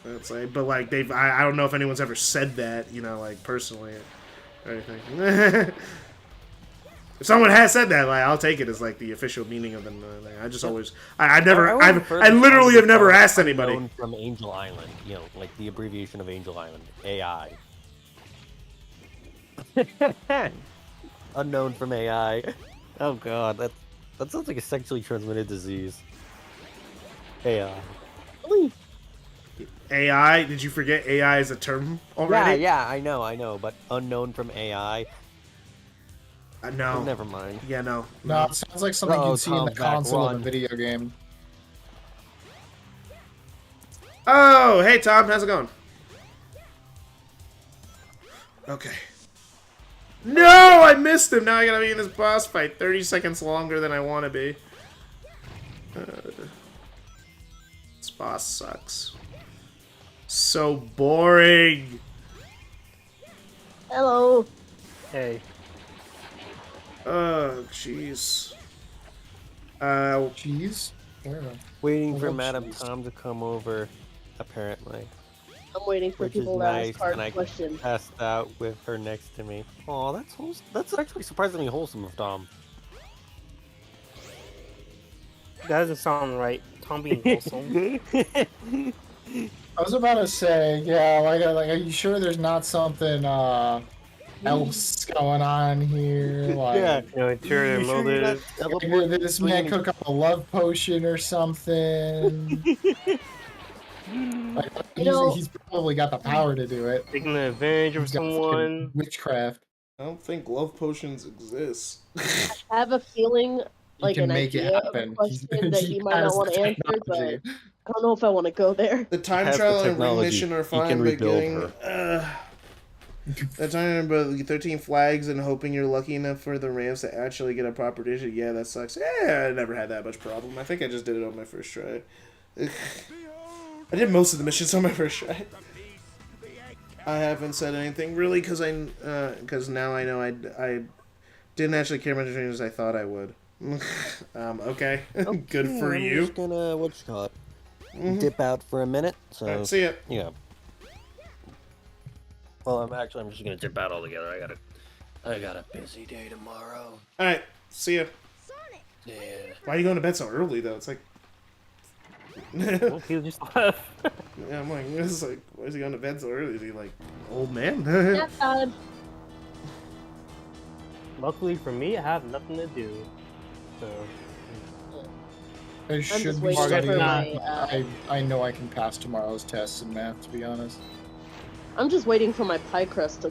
It's like, but, like, I don't know if anyone's ever said that, like, personally or anything. If someone has said that, like, I'll take it as, like, the official meaning of the thing. I just always... I literally have never asked anybody. Unknown from Angel Island, like the abbreviation of Angel Island, AI. Unknown from AI. Oh god, that sounds like a sexually transmitted disease. AI. AI? Did you forget AI is a term already? Yeah, I know, but unknown from AI... No. Oh, never mind. Yeah, no. No, it sounds like something you'd see in the console of a video game. Oh, hey Tom, how's it going? Okay. No, I missed him. Now I gotta be in this boss fight 30 seconds longer than I want to be. This boss sucks. So boring. Hello. Hey. Oh, jeez. Cheese? Waiting for Oh, Madam jeez. Tom to come over, apparently. I'm waiting for Which is people to nice, ask hard and I questions. passed out with her next to me. Oh, that's wholesome. That's actually surprisingly wholesome of Tom. That doesn't sound right. Tom being wholesome. I was about to say, yeah, like, are you sure there's not something else going on here? Like, Yeah. Interior You sure you're not motive. teleporting did this between man each- cook up a love potion or something? Like, he's probably got the power to do it. Taking advantage of He's got fucking someone. witchcraft. I don't think love potions exist. I have a feeling, He like can an make it idea of a happen. question that He you might not has want the to answer, but technology. I don't know if I want to go there. The time has the trial and technology. recognition are He can fine, but rebuild getting the time about 13 flags and hoping you're lucky enough for the Rams to actually get a proper digit. Yeah, that sucks. Yeah, I never had that much problem. I think I just did it on my first try. I did most of the missions on my first try. I haven't said anything really because now I know I didn't actually care much as I thought I would. Okay. Good for I'm you. just gonna dip out for a minute. So Alright, see ya. Yeah. Well, I'm just gonna dip out altogether. I got a busy day tomorrow. Alright, see ya. Yeah. Why are you going to bed so early though? It's like Well, he just left. yeah, I'm like, this is like, why is he going to bed so early? Is he like old man? Nap time. Luckily for me, I have nothing to do. So I just should be waiting for studying. my, I know I can pass tomorrow's tests in math, to be honest. I'm just waiting for my pie crust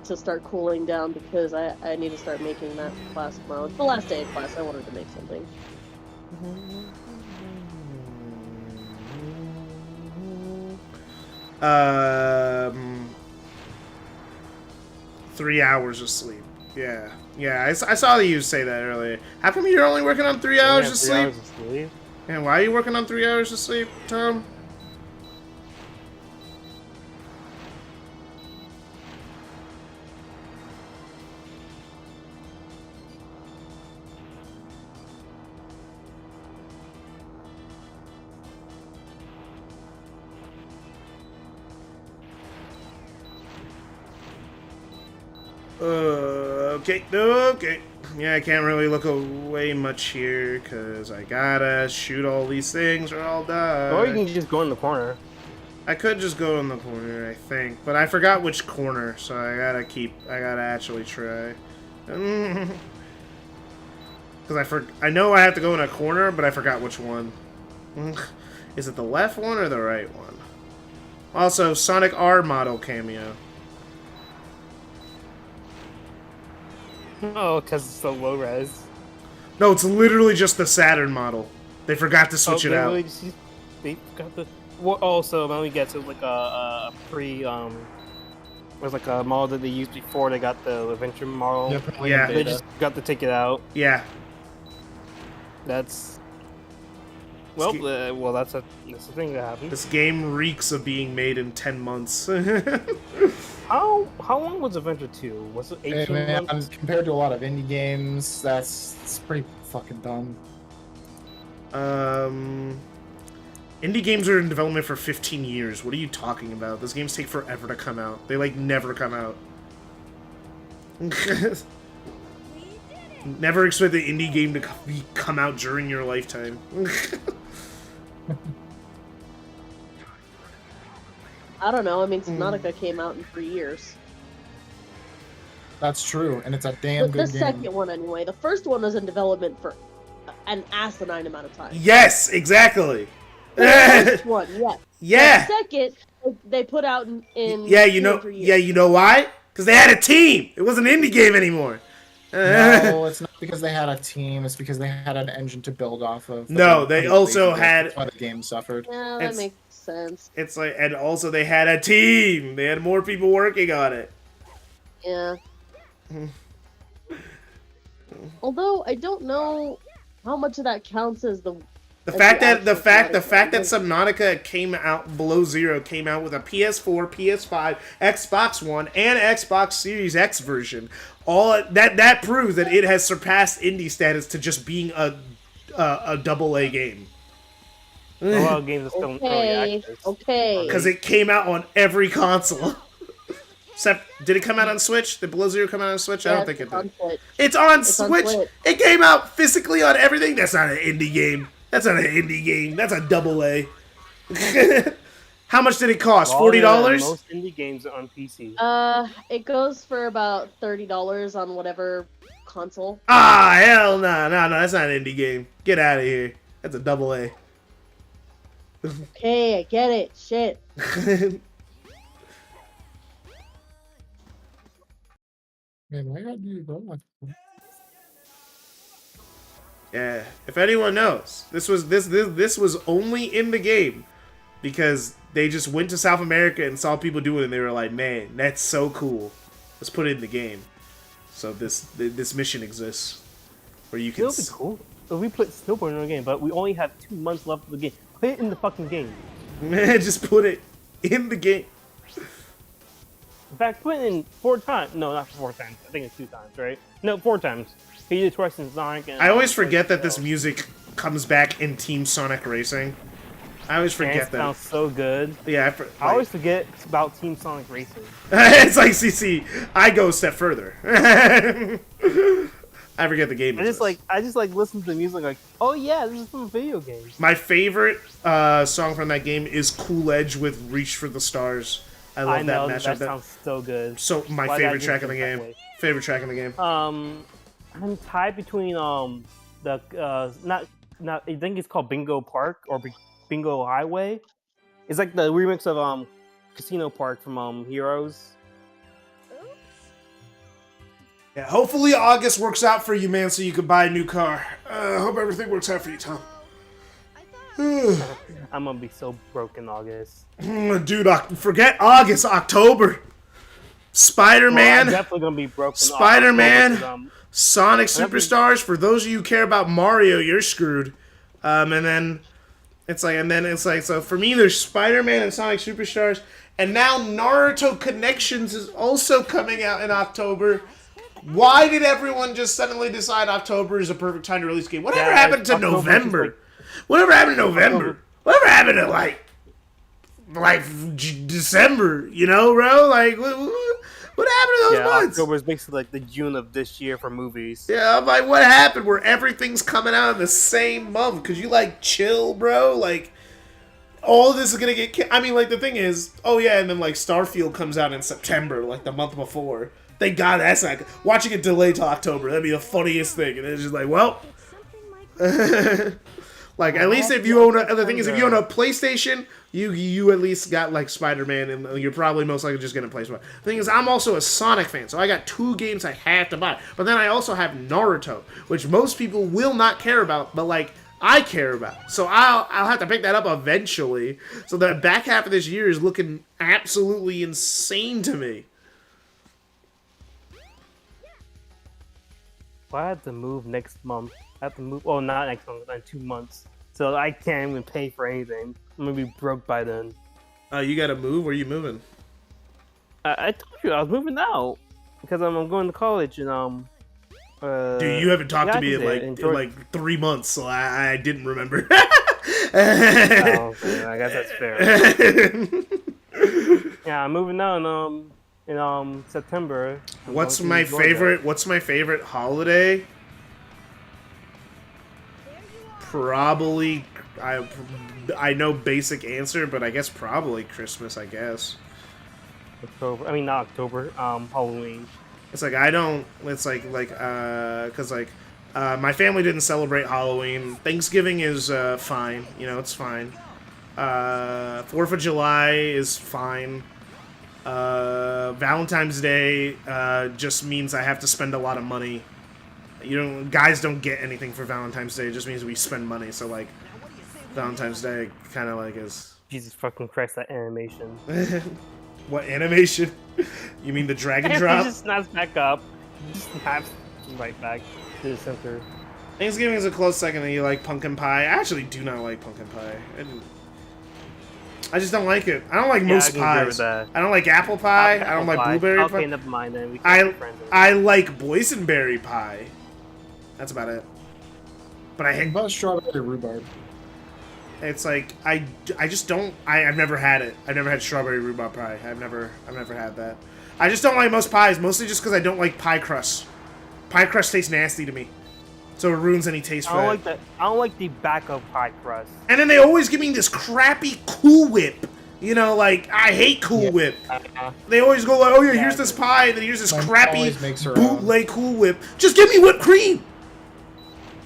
to start cooling down because I need to start making that class tomorrow. It's the last day of class. I wanted to make something. Um, 3 hours of sleep. Yeah, yeah. I saw you say that earlier. How come you're only working on 3 hours of 3 sleep? hours of sleep. And why are you working on 3 hours of sleep, Tom? Okay. Yeah, I can't really look away much here, because I gotta shoot all these things or I'll die. Or you can just go in the corner. I could just go in the corner, I think. But I forgot which corner, so I gotta actually try. Because I know I have to go in a corner, but I forgot which one. Is it the left one or the right one? Also, Sonic R model cameo. Oh, because it's so low res. No, it's literally just the Saturn model. They forgot to switch it out. They got the. Well, also, let me guess. It was like a pre. It was like a model that they used before they got the adventure model. Yeah. They just got to take it out. Yeah. That's. Well, that's the thing that happened. This game reeks of being made in 10 months. How long was Adventure 2? Was it 18 months? Compared to a lot of indie games, it's pretty fucking dumb. Indie games are in development for 15 years. What are you talking about? Those games take forever to come out. They, like, never come out. Never expect the indie game to come out during your lifetime. I don't know. I mean, Subnautica came out in 3 years. That's true, and it's a damn good The game. second one, anyway. The first one was in development for an asinine amount of time. Yes, exactly. The first one, yes. Yeah. The second, they put out in Yeah, 2 or 3 years. yeah, you know why? Because they had a team. It wasn't an indie game anymore. No, it's not because they had a team. It's because they had an engine to build off of. No, they also had. That's why the game suffered. Yeah, that makes sense. It's like, and also they had a team. They had more people working on it. Yeah. Although I don't know how much of that counts as the fact that Subnautica came out Below Zero came out with a PS4, PS5, Xbox One, and Xbox Series X version. All that proves that it has surpassed indie status to just being a AA game. A lot of games are still in early access. Okay. Because it came out on every console. Except, did it come out on Switch? Did Below Zero come out on Switch? I don't think it did. It's on Switch. It came out physically on everything. That's not an indie game. That's not an indie game. That's a double A. How much did it cost? $40? Most indie games are on PC. It goes for about $30 on whatever console. Ah, hell no, that's not an indie game. Get out of here. That's a double A. Okay, I get it. Shit. Man, why gotta do that? Yeah, if anyone knows, this was only in the game because they just went to South America and saw people do it, and they were like, "Man, that's so cool. Let's put it in the game." So this mission exists where you can. It'll be cool if we put snowboard in the game, but we only have 2 months left of the game. Put it in the fucking game. Just put it in the game. In fact, put it in 4 times. No, not 4 times. I think it's 2 times, right? No, 4 times. He did twice in Sonic. And I always forget that this music comes back in Team Sonic Racing. I always forget that. It sounds so good. Yeah, I always forget about Team Sonic Racing. It's like CC. I go a step further. I forget the game. I just like listen to the music like, oh yeah, this is from a video game. My favorite song from that game is Cool Edge with Reach for the Stars. I love that mashup. That sounds so good. So my favorite track in the game. Favorite track in the game. I'm tied between the not I think it's called Bingo Park or Bingo Highway. It's like the remix of Casino Park from Heroes. Yeah, hopefully August works out for you, man, so you can buy a new car. Hope everything works out for you, Tom. I'm gonna be so broke in August. Dude, forget August, October. Spider-Man. I'm definitely gonna be broke. Spider-Man. Sonic Superstars. For those of you who care about Mario, you're screwed. And then it's like, so for me, there's Spider-Man and Sonic Superstars, and now Naruto Connections is also coming out in October. Why did everyone just suddenly decide October is a perfect time to release a game? Whatever happened to November? Whatever happened to November? Whatever happened to like December? You know, bro? Like, what happened to those months? October is basically like the June of this year for movies. Yeah, I'm like, what happened where everything's coming out in the same month? Because you like chill, bro. Like, all this is gonna get. I mean, like, the thing is, oh yeah, and then like Starfield comes out in September, like the month before. Thank God that's not. Watching it delayed till October, that'd be the funniest thing. And it's just like, well. Like, at least if you own the thing is, if you own a PlayStation, you at least got like Spider-Man, and you're probably most likely just gonna play Spider. The thing is, I'm also a Sonic fan, so I got 2 games I have to buy. But then I also have Naruto, which most people will not care about, but like I care about. So I'll have to pick that up eventually. So the back half of this year is looking absolutely insane to me. Well, I have to move next month. I have to move. Oh, not next month. In 2 months. So I can't even pay for anything. I'm gonna be broke by then. You gotta move. Where are you moving? I told you I was moving out because I'm going to college and Dude, you haven't talked to me in like 3 months, so I didn't remember. Oh, okay. I guess that's fair. Yeah, I'm moving out in September. What's my favorite holiday? Probably, I know basic answer, but I guess probably Christmas. I guess. October. I mean, not October. Halloween. It's like I don't. It's because my family didn't celebrate Halloween. Thanksgiving is fine. You know, it's fine. 4th of July is fine. Valentine's Day just means I have to spend a lot of money. Guys don't get anything for Valentine's Day. It just means we spend money. So like, Valentine's Day kind of like is. Jesus fucking Christ! That animation. What animation? You mean the drag and drop? It just snaps back up. Just snaps right back to the center. Thanksgiving is a close second. And you like pumpkin pie? I actually do not like pumpkin pie. I just don't like it. I don't like most pies. I don't like apple pie. I don't like blueberry pie. Okay, never mind then. We can't be friends. I like boysenberry pie. That's about it. But I hate about strawberry rhubarb. It's like I just don't. I've never had it. I've never had strawberry rhubarb pie. I've never had that. I just don't like most pies, mostly just because I don't like pie crust. Pie crust tastes nasty to me, so it ruins any taste for it. I don't like the back of pie crust. And then they always give me this crappy Cool Whip. You know, like, I hate Cool Whip. They always go like, oh yeah, here's this pie, and then here's this crappy bootleg Cool Whip. Just give me whipped cream.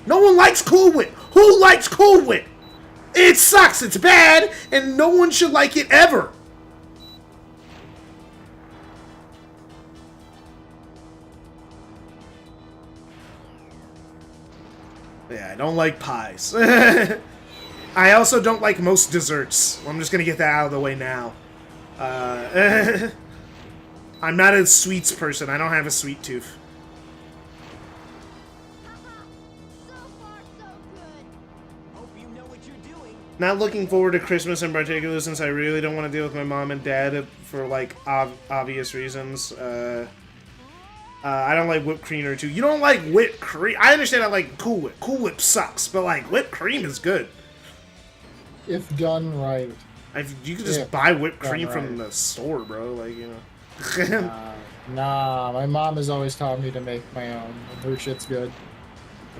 No one likes Cool Whip. Who likes Cool Whip? It sucks, it's bad, and no one should like it ever. Yeah, I don't like pies. I also don't like most desserts. I'm just gonna get that out of the way now. I'm not a sweets person. I don't have a sweet tooth. Not looking forward to Christmas in particular, since I really don't want to deal with my mom and dad for, like, obvious reasons. I don't like whipped cream or two. You don't like whipped cream? I understand I like Cool Whip. Cool Whip sucks, but, like, whipped cream is good. If done right. You could just buy whipped cream from the store, bro. Like, you know. Nah, my mom has always taught me to make my own. Her shit's good.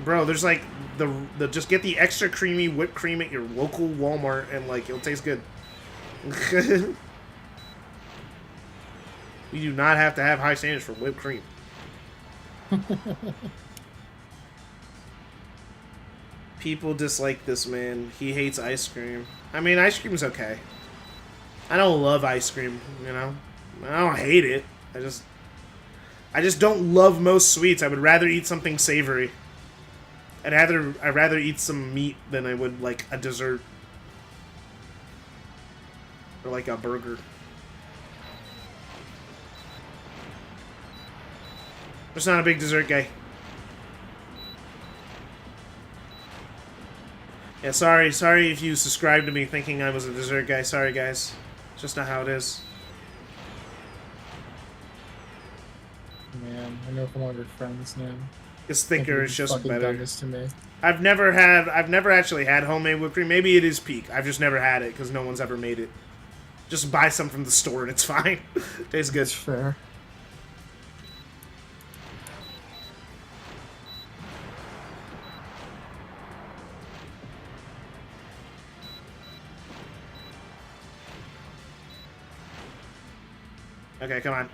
Bro, there's like the just get the extra creamy whipped cream at your local Walmart and like it'll taste good. You do not have to have high standards for whipped cream. People dislike this man. He hates ice cream. I mean, ice cream is okay. I don't love ice cream, you know? I don't hate it. I just don't love most sweets. I would rather eat something savory. I'd rather eat some meat than I would like a dessert. Or like a burger. I'm just not a big dessert guy. Yeah, sorry if you subscribed to me thinking I was a dessert guy. Sorry, guys. It's just not how it is. Man, I know from all your friends now. It's thicker, it's just better. Done this to me. I've never actually had homemade whipped cream. Maybe it is peak. I've just never had it because no one's ever made it. Just buy some from the store and it's fine. Tastes good. That's fair. Okay, come on.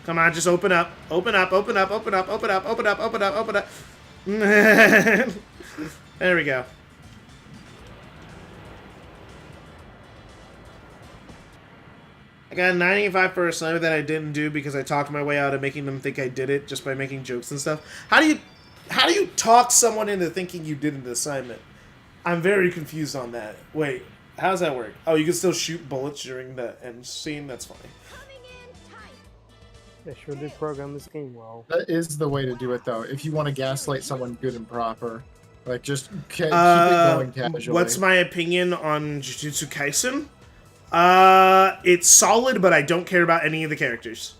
Come on, just open up. Open up, open up, open up, open up, open up, open up, open up. There we go. I got a 95 for a assignment that I didn't do because I talked my way out of making them think I did it just by making jokes and stuff. How do you talk someone into thinking you did an assignment? I'm very confused on that. Wait, how does that work? Oh, you can still shoot bullets during the end scene? That's funny. They sure did program this game well. That is the way to do it, though. If you want to gaslight someone good and proper, like just keep it going casually. What's my opinion on Jujutsu Kaisen? It's solid, but I don't care about any of the characters.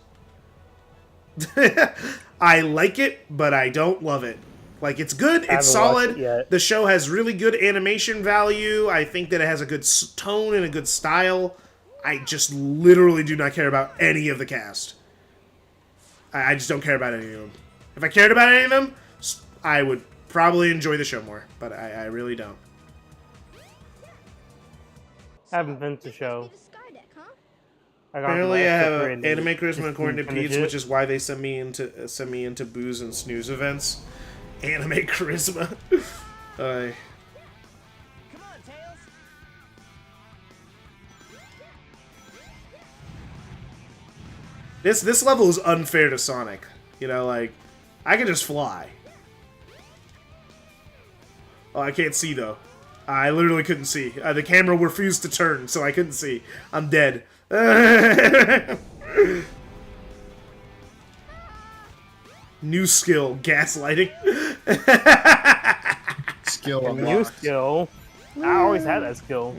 I like it, but I don't love it. Like, it's good, it's solid. The show has really good animation value. I think that it has a good tone and a good style. I just literally do not care about any of the cast. I just don't care about any of them. If I cared about any of them, I would probably enjoy the show more, but I really don't. I haven't finished the show. Apparently, I have anime charisma according to Pete's, which is why they send me into booze and snooze events. Anime charisma. Come on, Tails. This level is unfair to Sonic. You know, like, I can just fly. Oh, I can't see, though. I literally couldn't see. The camera refused to turn, so I couldn't see. I'm dead. New skill, gaslighting. Skill unlocked. New skill? I always had that skill.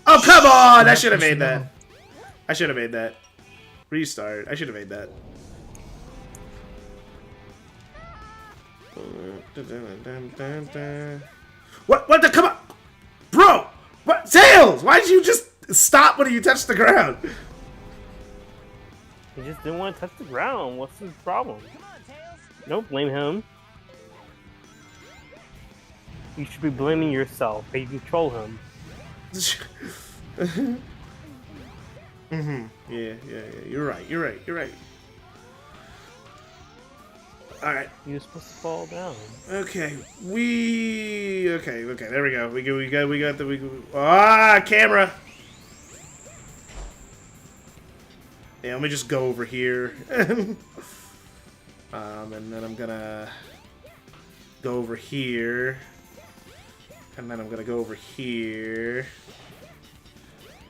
Oh, come on! I should have made that. I should have made that. Restart. I should have made that. What the, come on! Bro! What? Tails! Why'd you just stop when you touched the ground? He just didn't want to touch the ground. What's his problem? Don't blame him. You should be blaming yourself. But you control him. Yeah. You're right. Alright. You're supposed to fall down. Okay. Okay, there we go. We got the camera! Yeah, let me just go over here. And then I'm gonna go over here. And then I'm gonna go over here.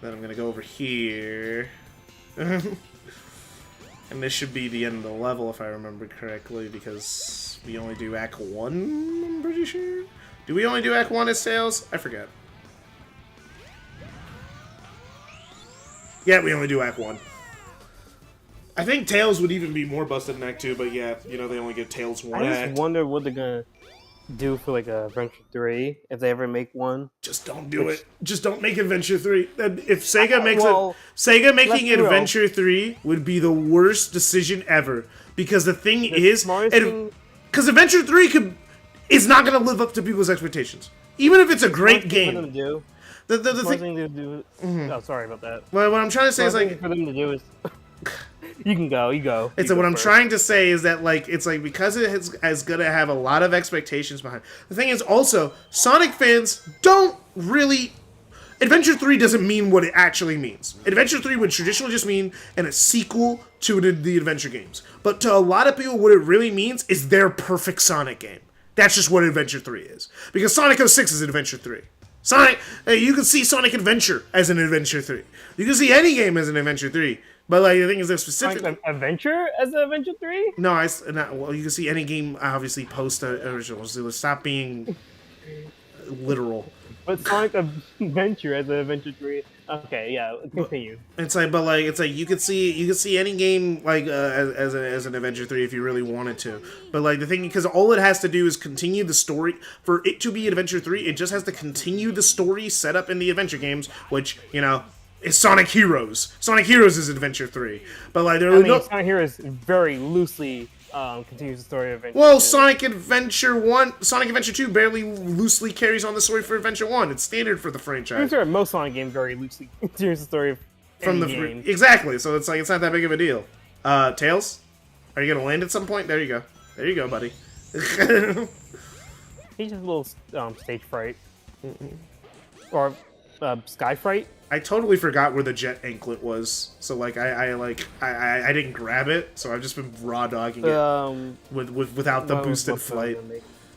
Then I'm gonna go over here. And this should be the end of the level if I remember correctly, because we only do Act 1, I'm pretty sure. Do we only do Act 1 as Tails? I forget. Yeah, we only do Act 1. I think Tails would even be more busted in Act 2, but yeah, you know, they only give Tails one I act. just wonder what they're gonna do for like Adventure 3 if they ever make one. Just don't do it. Just don't make Adventure 3. If Sega makes Sega making Adventure 3 would be the worst decision ever. Because the thing is, because Adventure 3 is not going to live up to people's expectations. Even if it's a great game. The thing to do. Oh, sorry about that. Well, what I'm trying to say is like for them to do is. You can go. You go. It's what I'm trying to say is that like it's like because it is gonna have a lot of expectations behind it. The thing is also Sonic fans don't really. Adventure 3 doesn't mean what it actually means. Adventure 3 would traditionally just mean a sequel to the adventure games. But to a lot of people, what it really means is their perfect Sonic game. That's just what Adventure 3 is. Because Sonic 06 is Adventure 3. You can see Sonic Adventure as an Adventure 3. You can see any game as an Adventure 3. But like the thing is, they're specific. Sonic Adventure as an Adventure 3? No, well, you can see any game obviously post originals. So stop being literal. But Sonic Adventure as an Adventure 3. Okay, yeah, continue. It's like you could see any game like as an Adventure 3 if you really wanted to. But like the thing, because all it has to do is continue the story. For it to be Adventure 3, it just has to continue the story set up in the adventure games, which is Sonic Heroes. Sonic Heroes is Adventure 3, but like Sonic Heroes very loosely continues the story of Adventure. Well, 2. Sonic Adventure 2 barely loosely carries on the story for Adventure 1. It's standard for the franchise. I'm sure most Sonic games very loosely continues the story of game. Exactly. So it's like it's not that big of a deal. Tails, are you gonna land at some point? There you go, buddy. He's just a little stage fright, or sky fright. I totally forgot where the jet anklet was, so like I didn't grab it, so I've just been raw dogging it without the boosted flight.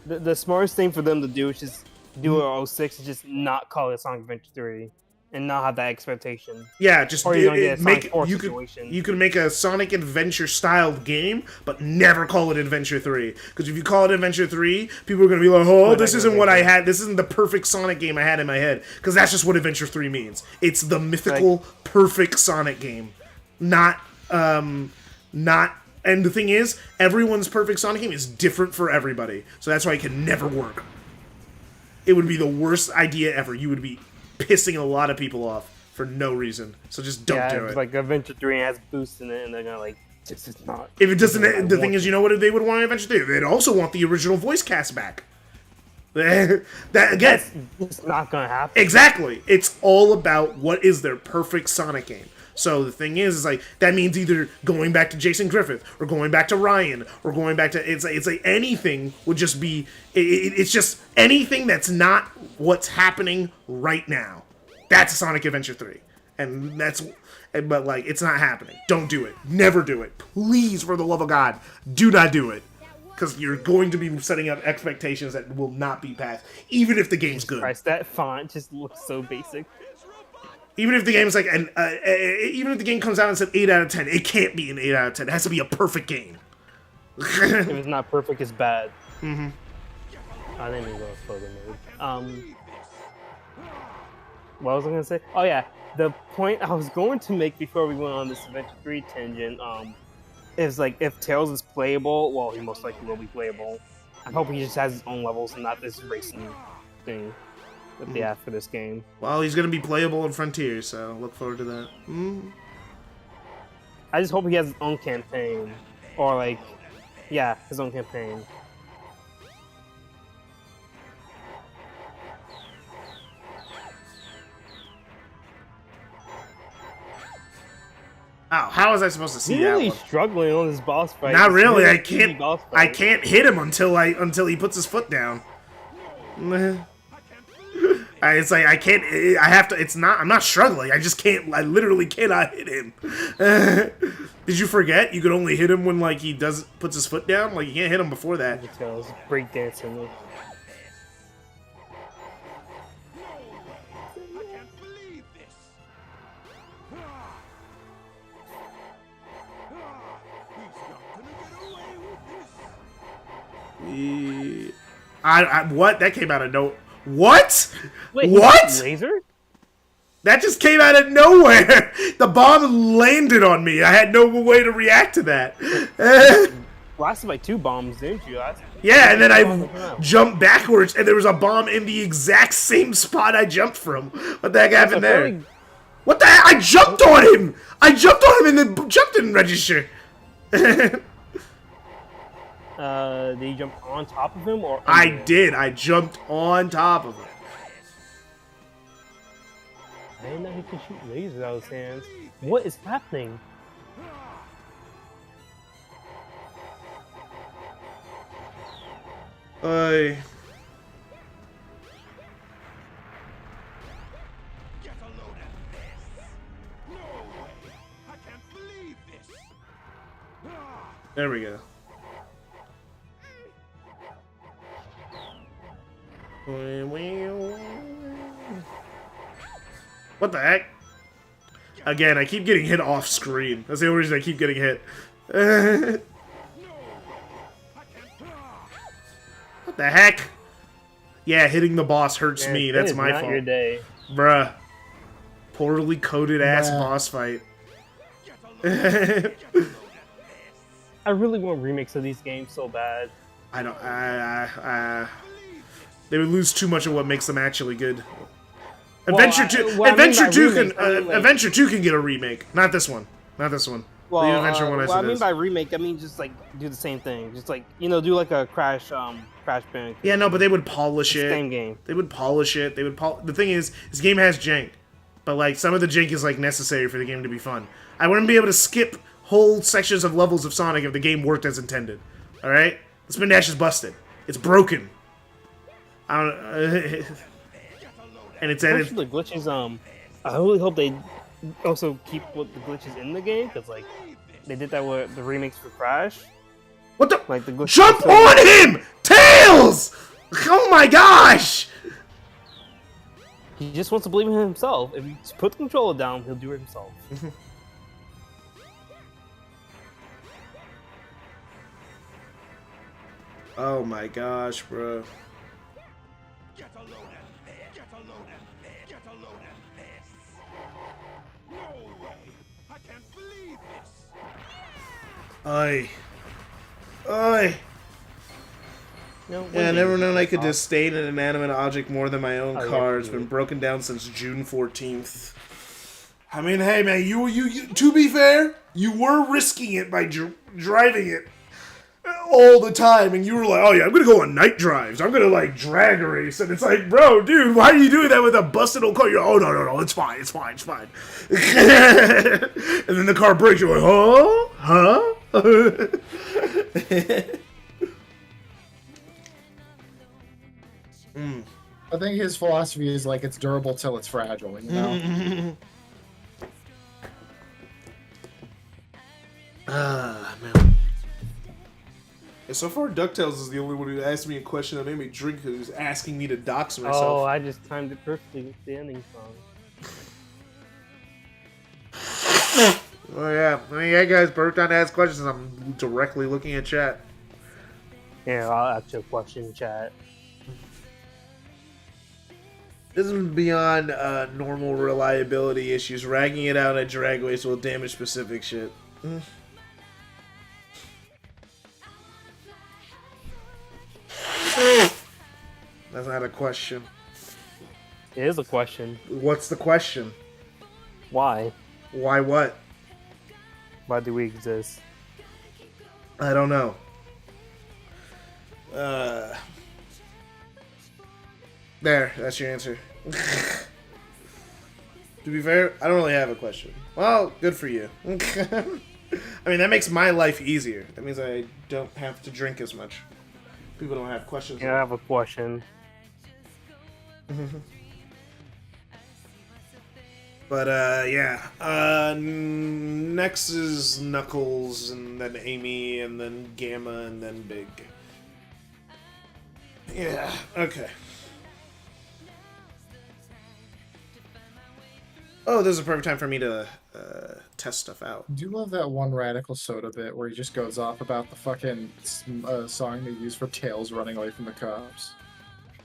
The smartest thing for them to do is just do a 06 is just not call it Sonic Adventure 3 and not have that expectation. Yeah, just or you're gonna get a Sonic 4 you situation. You can make a Sonic Adventure styled game, but never call it Adventure 3. Because if you call it Adventure 3, people are gonna be like, "Oh, this isn't what I had. This isn't the perfect Sonic game I had in my head." Because that's just what Adventure 3 means. It's the mythical, perfect Sonic game, not. And the thing is, everyone's perfect Sonic game is different for everybody, so that's why it can never work. It would be the worst idea ever. You would be pissing a lot of people off for no reason. So just don't do it. Like Adventure 3 has boosts in it, and they're gonna like, this is not. If it doesn't, the thing is, you know what they would want in Adventure 3? They'd also want the original voice cast back. That again, it's not gonna happen. Exactly. It's all about what is their perfect Sonic game. So the thing is like that means either going back to Jason Griffith or going back to Ryan or going back to it's like anything would just be it's just anything that's not what's happening right now. That's Sonic Adventure 3, but like it's not happening. Don't do it. Never do it. Please, for the love of God, do not do it. Because you're going to be setting up expectations that will not be passed, even if the game's good. Christ, that font just looks so basic. Even if the game's like, even if the game comes out and said 8 out of 10, it can't be an 8 out of 10. It has to be a perfect game. If it's not perfect, it's bad. Mm-hmm. I didn't even go photo mode. What was I gonna say? Oh yeah, the point I was going to make before we went on this Adventure 3 tangent, is like if Tails is playable, well, he most likely will be playable. I hope he just has his own levels and not this racing thing that they have for this game. Well, he's gonna be playable in Frontier, so look forward to that. I just hope he has his own campaign, or like, yeah, his own campaign. Oh, how was I supposed to see He's that really one? struggling on this boss fight. Not It's really. really I easy can't. boss I fight. can't hit him until he puts his foot down. It's like I can't. I have to. It's not. I'm not struggling. I just can't. I literally cannot hit him. Did you forget? You could only hit him when like he puts his foot down. Like you can't hit him before that. Details, breakdancing. What? That came out of no. What? Wait, What? Laser? That just came out of nowhere. The bomb landed on me. I had no way to react to that. Blasted like 2 bombs, didn't you? Yeah, and then I jumped backwards, and there was a bomb in the exact same spot I jumped from. What the heck happened there? What the heck? I jumped on him! I jumped on him, and the jump didn't register. Did you jump on top of him or? I did. I jumped on top of him. I didn't know he could shoot lasers out of his hands. What is happening? Hey. Get a load of this. No way. I can't believe this. There we go. What the heck? Again, I keep getting hit off screen. That's the only reason I keep getting hit. What the heck? Yeah, hitting the boss hurts me. That's my fault. Your day. Bruh. Poorly coded ass boss fight. I really want remakes of these games so bad. I don't. They would lose too much of what makes them actually good. Adventure 2. Adventure 2 can. Adventure 2 can get a remake. Not this one. Not this one. Well, the Adventure one. I mean by remake, I mean just like do the same thing. Just like do like a Crash Bandicoot. Yeah, no, but they would polish it. Same game. They would polish it. They would. The thing is, this game has jank, but like some of the jank is like necessary for the game to be fun. I wouldn't be able to skip whole sections of levels of Sonic if the game worked as intended. All right, the spin dash is busted. It's broken. I don't. And it's edited. The glitches. I really hope they also keep with the glitches in the game because like they did that with the remakes for Crash. What the? Like the glitches. Jump on him, Tails! Oh my gosh! He just wants to believe in himself. If you put the controller down, he'll do it himself. Oh my gosh, bro. Get a load of this. Get a load of this. Get a load of this. No way. I can't believe this. Oi. No, Yeah, I never known I could disdain an inanimate object more than my own Oh, car. yeah, It's been broken down since June 14th. I mean, hey man, you to be fair, you were risking it by driving it all the time, and you were like, oh yeah, I'm gonna go on night drives. I'm gonna like drag race, and it's like, bro, dude, why are you doing that with a busted old car? You're, oh no, it's fine. And then the car breaks. You're like, huh? I think his philosophy is like it's durable till it's fragile, you know? Man. Yeah, so far, DuckTales is the only one who asked me a question that made me drink, who's asking me to dox myself. Oh, I just timed it perfectly with the ending song. Oh yeah, I mean, yeah, guys, Bert on to ask questions. I'm directly looking at chat. Yeah, I'll ask you a question, chat. This is beyond normal reliability issues. Ragging it out at dragways will damage specific shit. That's not a question. It is a question. What's the question? Why? Why what? Why do we exist? I don't know. There, that's your answer. To be fair, I don't really have a question. Well, good for you. I mean, that makes my life easier. That means I don't have to drink as much. People don't have questions. Yeah, I have a question. But, yeah. Next is Knuckles, and then Amy, and then Gamma, and then Big. Yeah, okay. Oh, this is a perfect time for me to test stuff out. Do you love that one Radical Soda bit where he just goes off about the fucking song they used for Tails running away from the cops?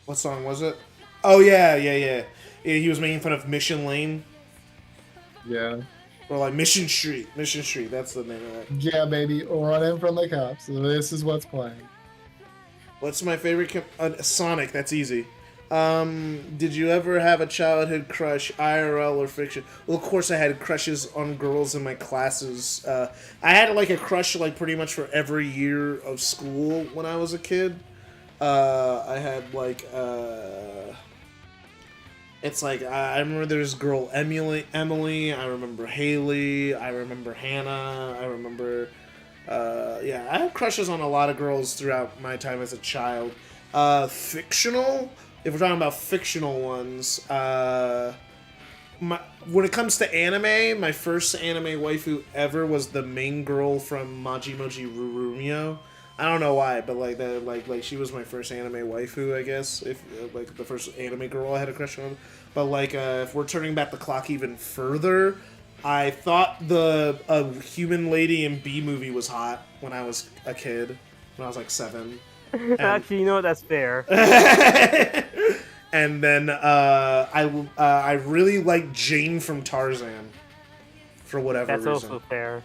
What song was it? Oh, yeah. He was making fun of Mission Lane. Yeah. Or like Mission Street. Mission Street, that's the name of that. Yeah, baby. Running from the cops. This is what's playing. What's my favorite? Sonic, that's easy. Did you ever have a childhood crush, IRL or fiction? Well, of course I had crushes on girls in my classes. I had like a crush like pretty much for every year of school when I was a kid. I had like, it's like, I remember there's this girl Emily, I remember Haley, I remember Hannah, I remember, yeah, I had crushes on a lot of girls throughout my time as a child. Fictional? If we're talking about fictional ones, when it comes to anime, my first anime waifu ever was the main girl from Maji Moji Rurumio. I don't know why, but like that, like she was my first anime waifu, I guess. If like the first anime girl I had a crush on. But like, if we're turning back the clock even further, I thought the Human Lady in B movie was hot when I was a kid, when I was like 7. Actually, you know what? That's fair. And then I really like Jane from Tarzan for whatever reason. That's also fair.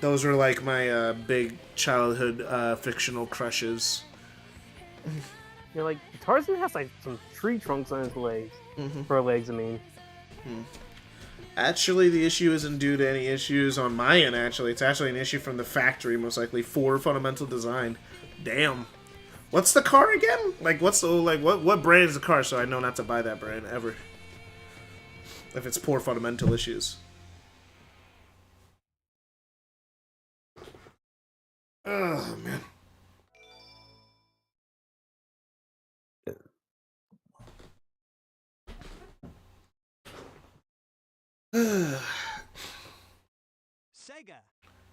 Those are like my big childhood fictional crushes. You're like, Tarzan has like some tree trunks on his legs. For legs, I mean. Actually, the issue isn't due to any issues on my end, actually. It's actually an issue from the factory, most likely, for fundamental design. Damn. What's the car again? Like, what's the, like, what brand is the car, so I know not to buy that brand, ever. If it's poor fundamental issues. Oh, man. Sega.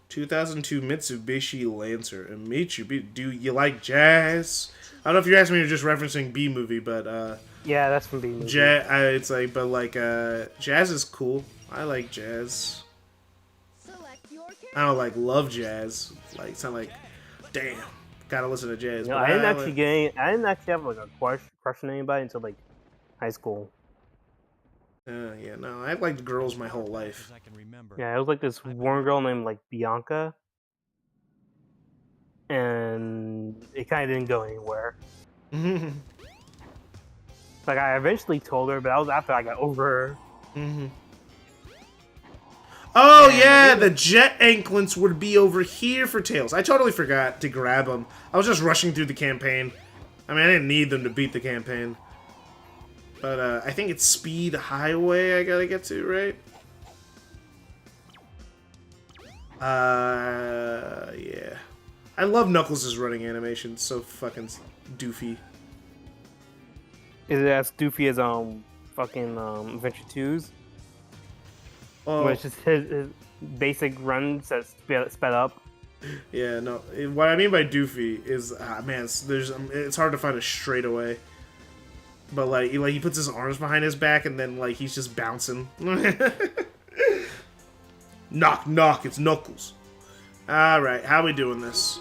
2002 Mitsubishi Lancer. And Mitsubishi, do you like jazz? I don't know if you're asking me or just referencing B movie, but yeah, that's from B movie. It's like, but like jazz is cool. I like jazz. I don't like love jazz. Like it's not like, damn, gotta listen to jazz. You know, but I didn't actually have like a crush on anybody until like high school. Yeah, no, I liked girls my whole life. Yeah, it was like this one girl named like Bianca, and it kind of didn't go anywhere. Like I eventually told her, but that was after I got over her. Oh yeah, the jet anklets would be over here for Tails. I totally forgot to grab them. I was just rushing through the campaign. I mean, I didn't need them to beat the campaign. But I think it's Speed Highway I gotta get to, right? Yeah. I love Knuckles' running animation. It's so fucking doofy. Is it as doofy as fucking Adventure 2's? Oh. Where it's just his basic runs that sped up. Yeah, no. What I mean by doofy is, man, it's hard to find a straightaway. But like he puts his arms behind his back and then like he's just bouncing. Knock, knock, it's Knuckles. All right, how we doing this?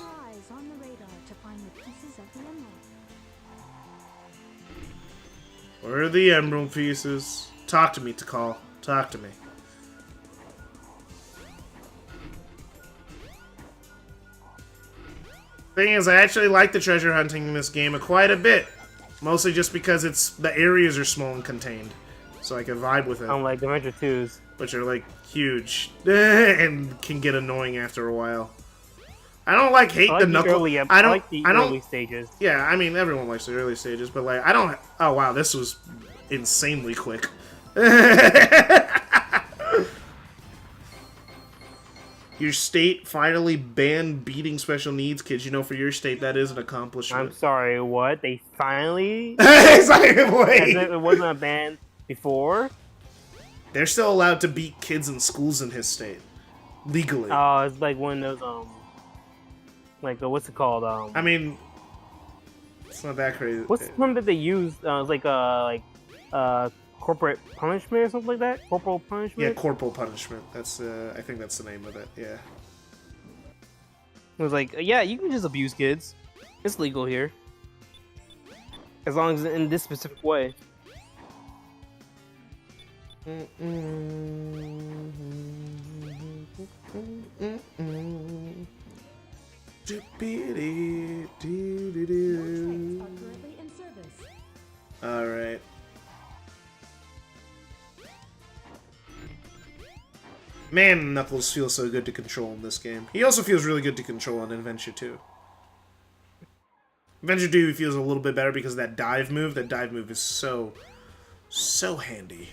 Where are the emerald pieces? Talk to me, Takal. Talk to me. Thing is, I actually like the treasure hunting in this game quite a bit. Mostly just because the areas are small and contained, so I can vibe with it. Unlike Adventure 2's. Which are like huge and can get annoying after a while. I don't hate the knuckle. I like the early stages. Yeah, I mean everyone likes the early stages, but like I don't. Oh wow, this was insanely quick. Your state finally banned beating special needs kids. You know, for your state, that is an accomplishment. I'm sorry, what? They finally? It wasn't a ban before? They're still allowed to beat kids in schools in his state. Legally. Oh, it's like one of those, what's it called? I mean, it's not that crazy. What's the term that they use? It's corporate punishment or something like that? Corporal punishment? Yeah, corporal punishment. That's, I think that's the name of it, yeah. It was like, yeah, you can just abuse kids. It's legal here. As long as in this specific way. Alright. Man, Knuckles feels so good to control in this game. He also feels really good to control in Adventure 2. Adventure 2 feels a little bit better because of that dive move. That dive move is so handy.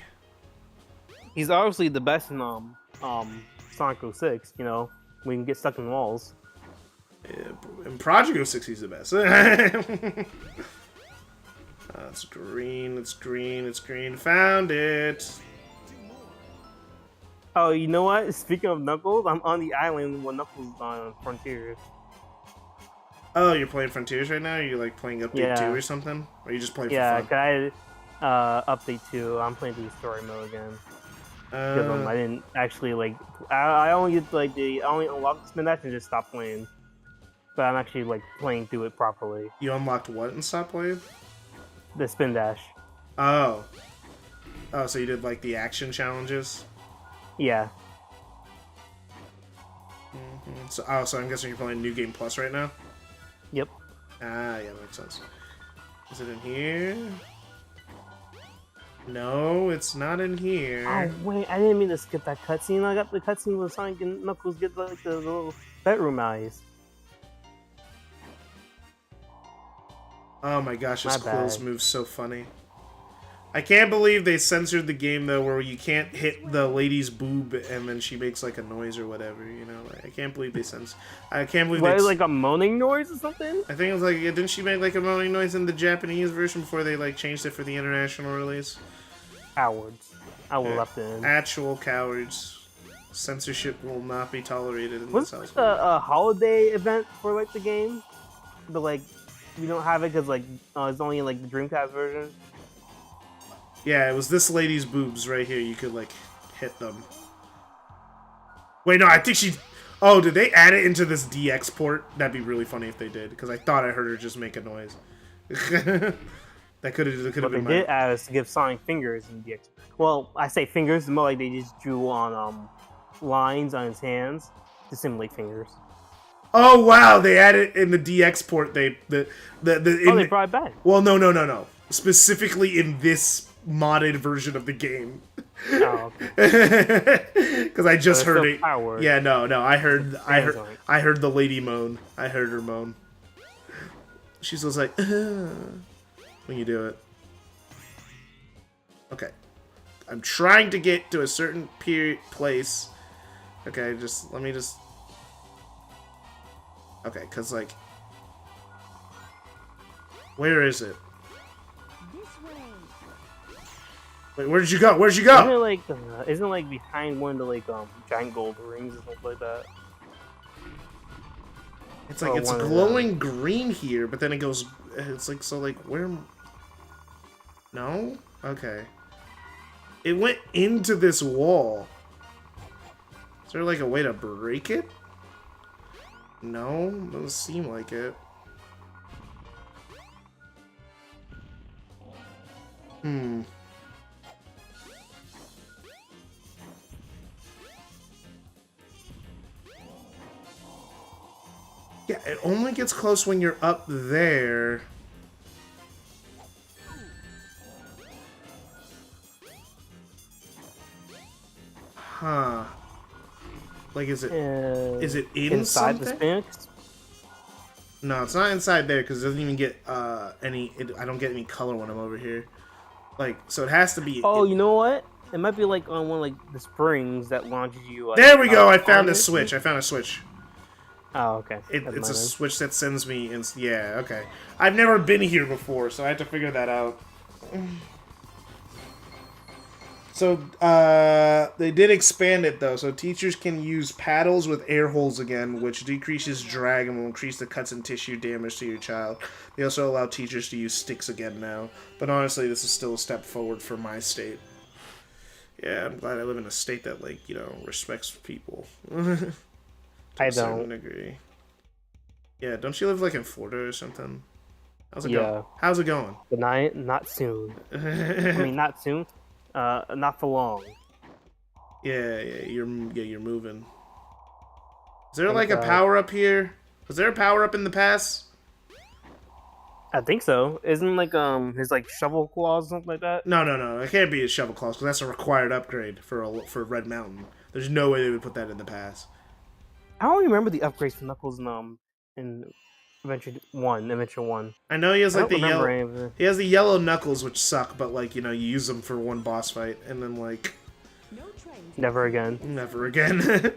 He's obviously the best in Sonic 06, you know, we can get stuck in walls. Yeah, in Project 06, he's the best. It's green, it's green, it's green. Found it! Oh, you know what? Speaking of Knuckles, I'm on the island when Knuckles is on Frontiers. Oh, you're playing Frontiers right now? Are you like playing Update 2 or something? Or are you just playing for fun? Yeah, Update 2. I'm playing the story mode again. Because I didn't actually I only unlocked the spin dash and just stopped playing. But I'm actually playing through it properly. You unlocked what and stopped playing? The spin dash. Oh. Oh, so you did the action challenges? Yeah. So I'm guessing you're playing New Game Plus right now? Yep. Ah, yeah, makes sense. Is it in here? No, it's not in here. Oh, wait, I didn't mean to skip that cutscene. I got the cutscene where Sonic and Knuckles get the little bedroom eyes. Oh my gosh, this Quills move's so funny. I can't believe they censored the game, though, where you can't hit the lady's boob and then she makes, a noise or whatever, you know? I can't believe they censored... I can't believe they... a moaning noise or something? I think it was didn't she make, a moaning noise in the Japanese version before they, changed it for the international release? Cowards. I will left it in. Actual cowards. Censorship will not be tolerated in this house. Was a holiday event for, the game? But, we don't have it because, it's only in, the Dreamcast version? Yeah, it was this lady's boobs right here. You could, hit them. Wait, no, I think she... Oh, did they add it into this DX port? That'd be really funny if they did, because I thought I heard her just make a noise. That could have been they did add us to give Sonic fingers in DX. Well, I say fingers, more like they just drew on lines on his hands to simulate fingers. Oh, wow, they added in the DX port, they brought it back. Well, no. Specifically in this modded version of the game. Oh, okay. Because I just heard it. Powered. Yeah, no, I heard the lady moan. I heard her moan. She's just like, when you do it. Okay. I'm trying to get to a certain place. Okay, let me just... Okay, because, where is it? Wait, where did you go? Where'd you go? Isn't it behind one of the giant gold rings or something like that? It's it's glowing green here, but then it goes. It's where? No? Okay. It went into this wall. Is there a way to break it? No, doesn't seem like it. Yeah, it only gets close when you're up there. Huh. Like, is it in inside something? the Sphinx? No, it's not inside there because it doesn't even get any. I don't get any color when I'm over here. Like, so it has to be. Oh, you know what? It might be like on one of like the springs that launches you. Like, There we go. I on found a it. switch. I found a switch. Oh, okay. It's a switch that sends me in. Yeah, okay. I've never been here before, so I had to figure that out. So, they did expand it, though. So teachers can use paddles with air holes again, which decreases drag and will increase the cuts and tissue damage to your child. They also allow teachers to use sticks again now. But honestly, this is still a step forward for my state. Yeah, I'm glad I live in a state that, like, you know, respects people. I a certain don't. degree. Yeah, don't you live, like, in Florida or something? How's it Yeah. going? How's it going? But not soon. I mean, not soon. Not for long. Yeah, you're moving. Is there like a power up here? Was there a power up in the past? I think so. Isn't like his like shovel claws or something like that? No. It can't be a shovel claws because that's a required upgrade for Red Mountain. There's no way they would put that in the past. I don't remember the upgrades for Knuckles in Adventure 1. I know he has like the yellow. Any of it. He has the yellow Knuckles, which suck, but like, you know, you use them for one boss fight and then like Never again. never again.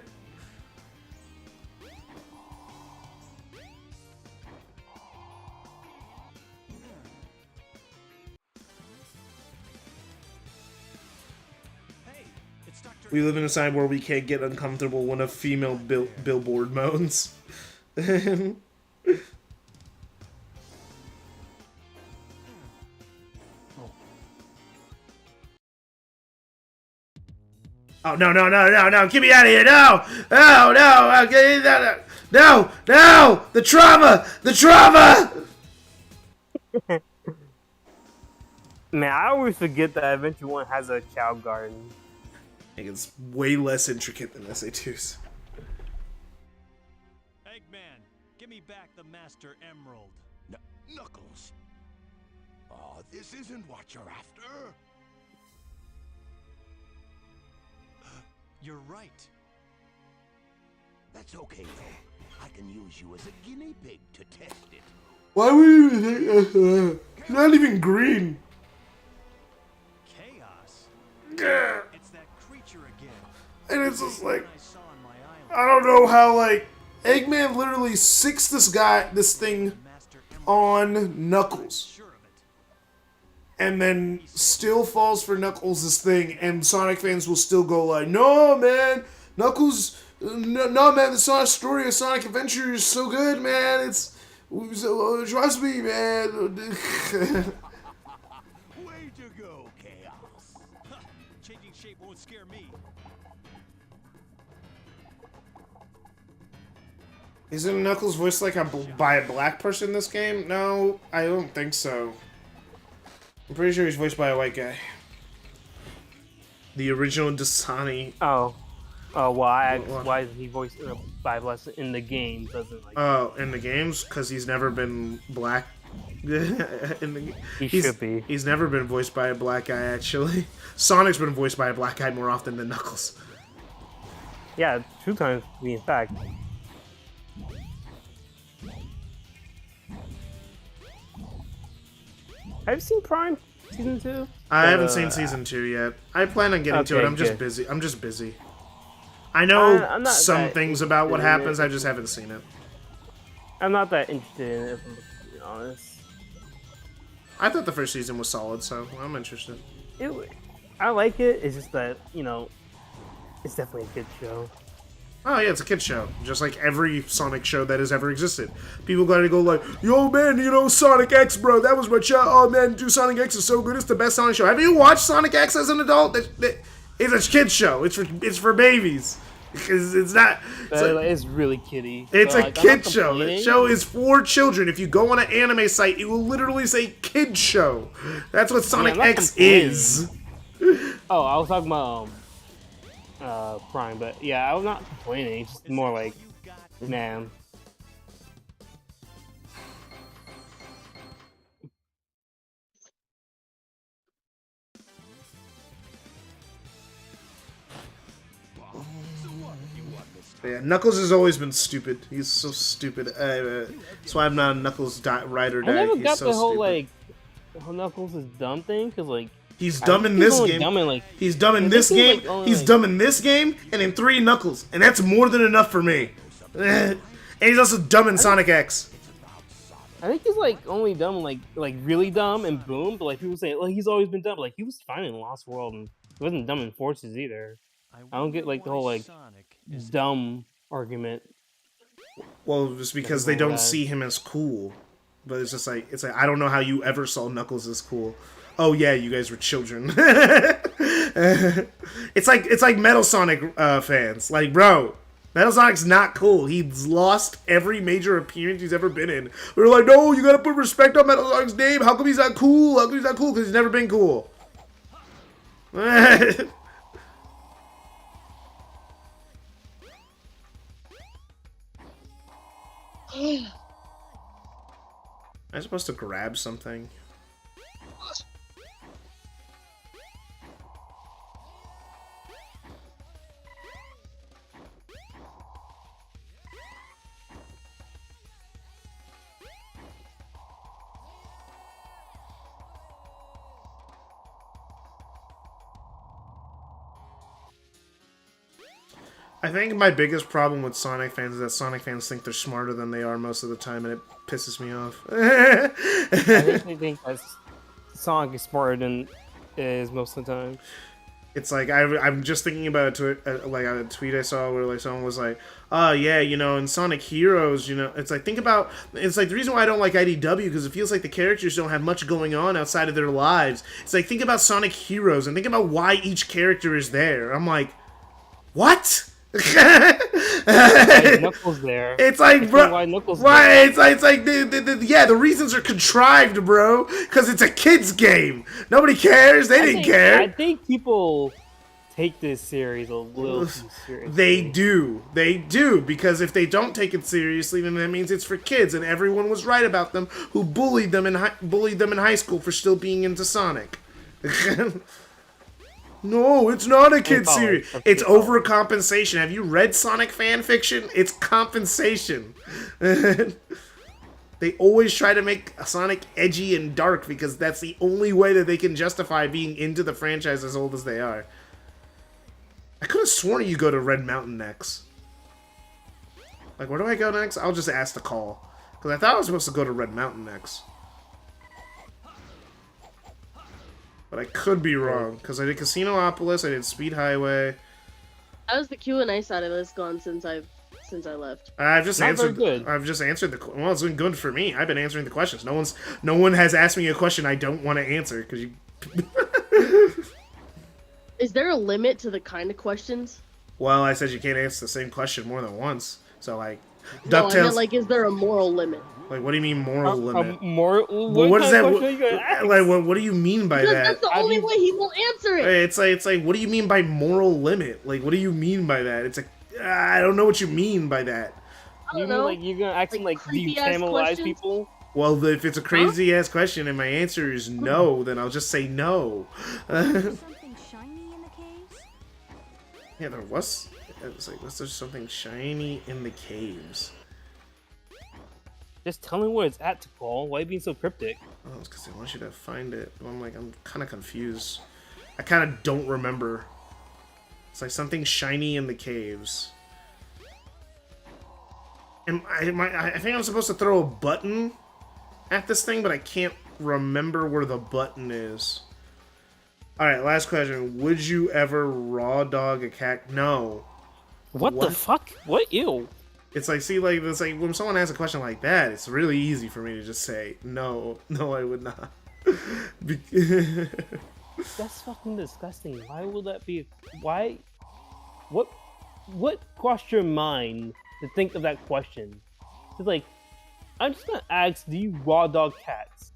We live in a time where we can't get uncomfortable when a female billboard moans. Oh, no, get me out of here, no! No, okay, no, the trauma! Man, I always forget that Adventure 1 has a cow garden. I think it's way less intricate than SA2's. Eggman, give me back the Master Emerald. Knuckles. Oh, this isn't what you're after. You're right. That's okay, though. I can use you as a guinea pig to test it. Why would you even think it's not even green? Chaos? Gah. It's that creature again. And it's just like, I saw on my island. I don't know how, like, Eggman literally sicks this thing on Knuckles. Sure of it. And then still falls for Knuckles' thing, and Sonic fans will still go like, no, man, Knuckles, no, man, the Sonic story of Sonic Adventure is so good, man, trust me, man. Way to go, Chaos. Changing shape won't scare me. Isn't Knuckles voiced like by a black person in this game? No, I don't think so. I'm pretty sure he's voiced by a white guy. The original Dasani. Oh, why is he voiced by Bless in the game? Doesn't like. Oh, in the games, because he's never been black. He should be. He's never been voiced by a black guy, actually. Sonic's been voiced by a black guy more often than Knuckles. Yeah, 2 times to be in fact. Have you seen Prime Season 2? I haven't seen Season 2 yet. I plan on getting to it. I'm just busy. I know I'm not some things about what happens, I just haven't seen it. I'm not that interested in it, if I'm being honest. I thought the first season was solid, so I'm interested. I like it, it's just that, you know, it's definitely a good show. Oh yeah, it's a kid's show. Just like every Sonic show that has ever existed. People gotta go like, yo man, you know, Sonic X, bro, that was my show. Oh man, dude, Sonic X is so good, it's the best Sonic show. Have you watched Sonic X as an adult? It's a kid's show. It's for babies. It's not... It's really kiddie. It's so, a kid show. The show is for children. If you go on an anime site, it will literally say kid show. That's what Sonic X is. Oh, I was talking about Prime, but yeah, I was not complaining. It's just more like, man. Yeah, Knuckles has always been stupid. He's so stupid. That's why I'm not a Knuckles ride or die. I never He's got so the whole stupid. like how Knuckles is dumb thing, cause like He's I dumb think in he's this only game. dumb in, like, He's dumb in I this think he's, game. like, only, He's like- dumb in this game, and in 3 Knuckles, and that's more than enough for me. And he's also dumb in Sonic X. I think he's like only dumb, like really dumb and Boom, but like people say, well, he's always been dumb. But, like he was fine in Lost World, and he wasn't dumb in Forces either. I don't get like the whole like dumb argument. Well, just because they don't see him as cool. But it's like I don't know how you ever saw Knuckles as cool. Oh yeah, you guys were children. It's like Metal Sonic fans. Like, bro, Metal Sonic's not cool. He's lost every major appearance he's ever been in. We're like, no, you gotta put respect on Metal Sonic's name. How come he's not cool? How come he's not cool? Because he's never been cool. Am I supposed to grab something? I think my biggest problem with Sonic fans is that Sonic fans think they're smarter than they are most of the time, and it pisses me off. I actually think that Sonic is smarter than is most of the time. It's like I'm just thinking about a tweet I saw where like someone was like, "Oh yeah, you know, in Sonic Heroes, you know, it's like it's like the reason why I don't like IDW because it feels like the characters don't have much going on outside of their lives. It's like think about Sonic Heroes and think about why each character is there. I'm like, what?" Knuckles there. It's like, bro, why Knuckles why? It's like, yeah, the reasons are contrived, bro, because it's a kids game. Nobody cares. They didn't care. I think people take this series a little too seriously. They do, because if they don't take it seriously, then that means it's for kids, and everyone was right about them who bullied them in high school for still being into Sonic. No, it's not a kid series. It's overcompensation. Have you read Sonic fan fiction? It's compensation. They always try to make Sonic edgy and dark because that's the only way that they can justify being into the franchise as old as they are. I could have sworn you go to Red Mountain next. Like, where do I go next? I'll just ask the call. Because I thought I was supposed to go to Red Mountain next. But I could be wrong, because I did Casinopolis, I did Speed Highway. How's the Q&A side of this gone since I left? I've just Not answered. very good. I've just answered the. Well, it's been good for me. I've been answering the questions. No one has asked me a question I don't want to answer because you. Is there a limit to the kind of questions? Well, I said you can't answer the same question more than once. So like, No, I DuckTales. meant like, is there a moral limit? Like, what do you mean moral limit? What does kind that? of question are you gonna ask? Like, what do you mean by Because that? that's the only way he will answer it. It's like, what do you mean by moral limit? Like, what do you mean by that? It's like, I don't know what you mean by that. I You don't mean know. like you're gonna ask them like, do you creepy-ass camelize questions? people? Well, if it's a crazy ass question and my answer is no, then I'll just say no. Something shiny in the caves? Yeah, there was. It was like, was there something shiny in the caves? Just tell me where it's at, Paul. Why are you being so cryptic? Oh, it's because they want you to find it. I'm kind of confused. I kind of don't remember. It's like something shiny in the caves. I think I'm supposed to throw a button at this thing, but I can't remember where the button is. Alright, last question. Would you ever raw dog a cat? No. What the fuck? What? Ew. It's like, see, like, it's like when someone asks a question like that, it's really easy for me to just say, no, I would not. That's fucking disgusting. Why would that be? Why? What crossed your mind to think of that question? It's like, I'm just gonna ask, do you raw dog cats?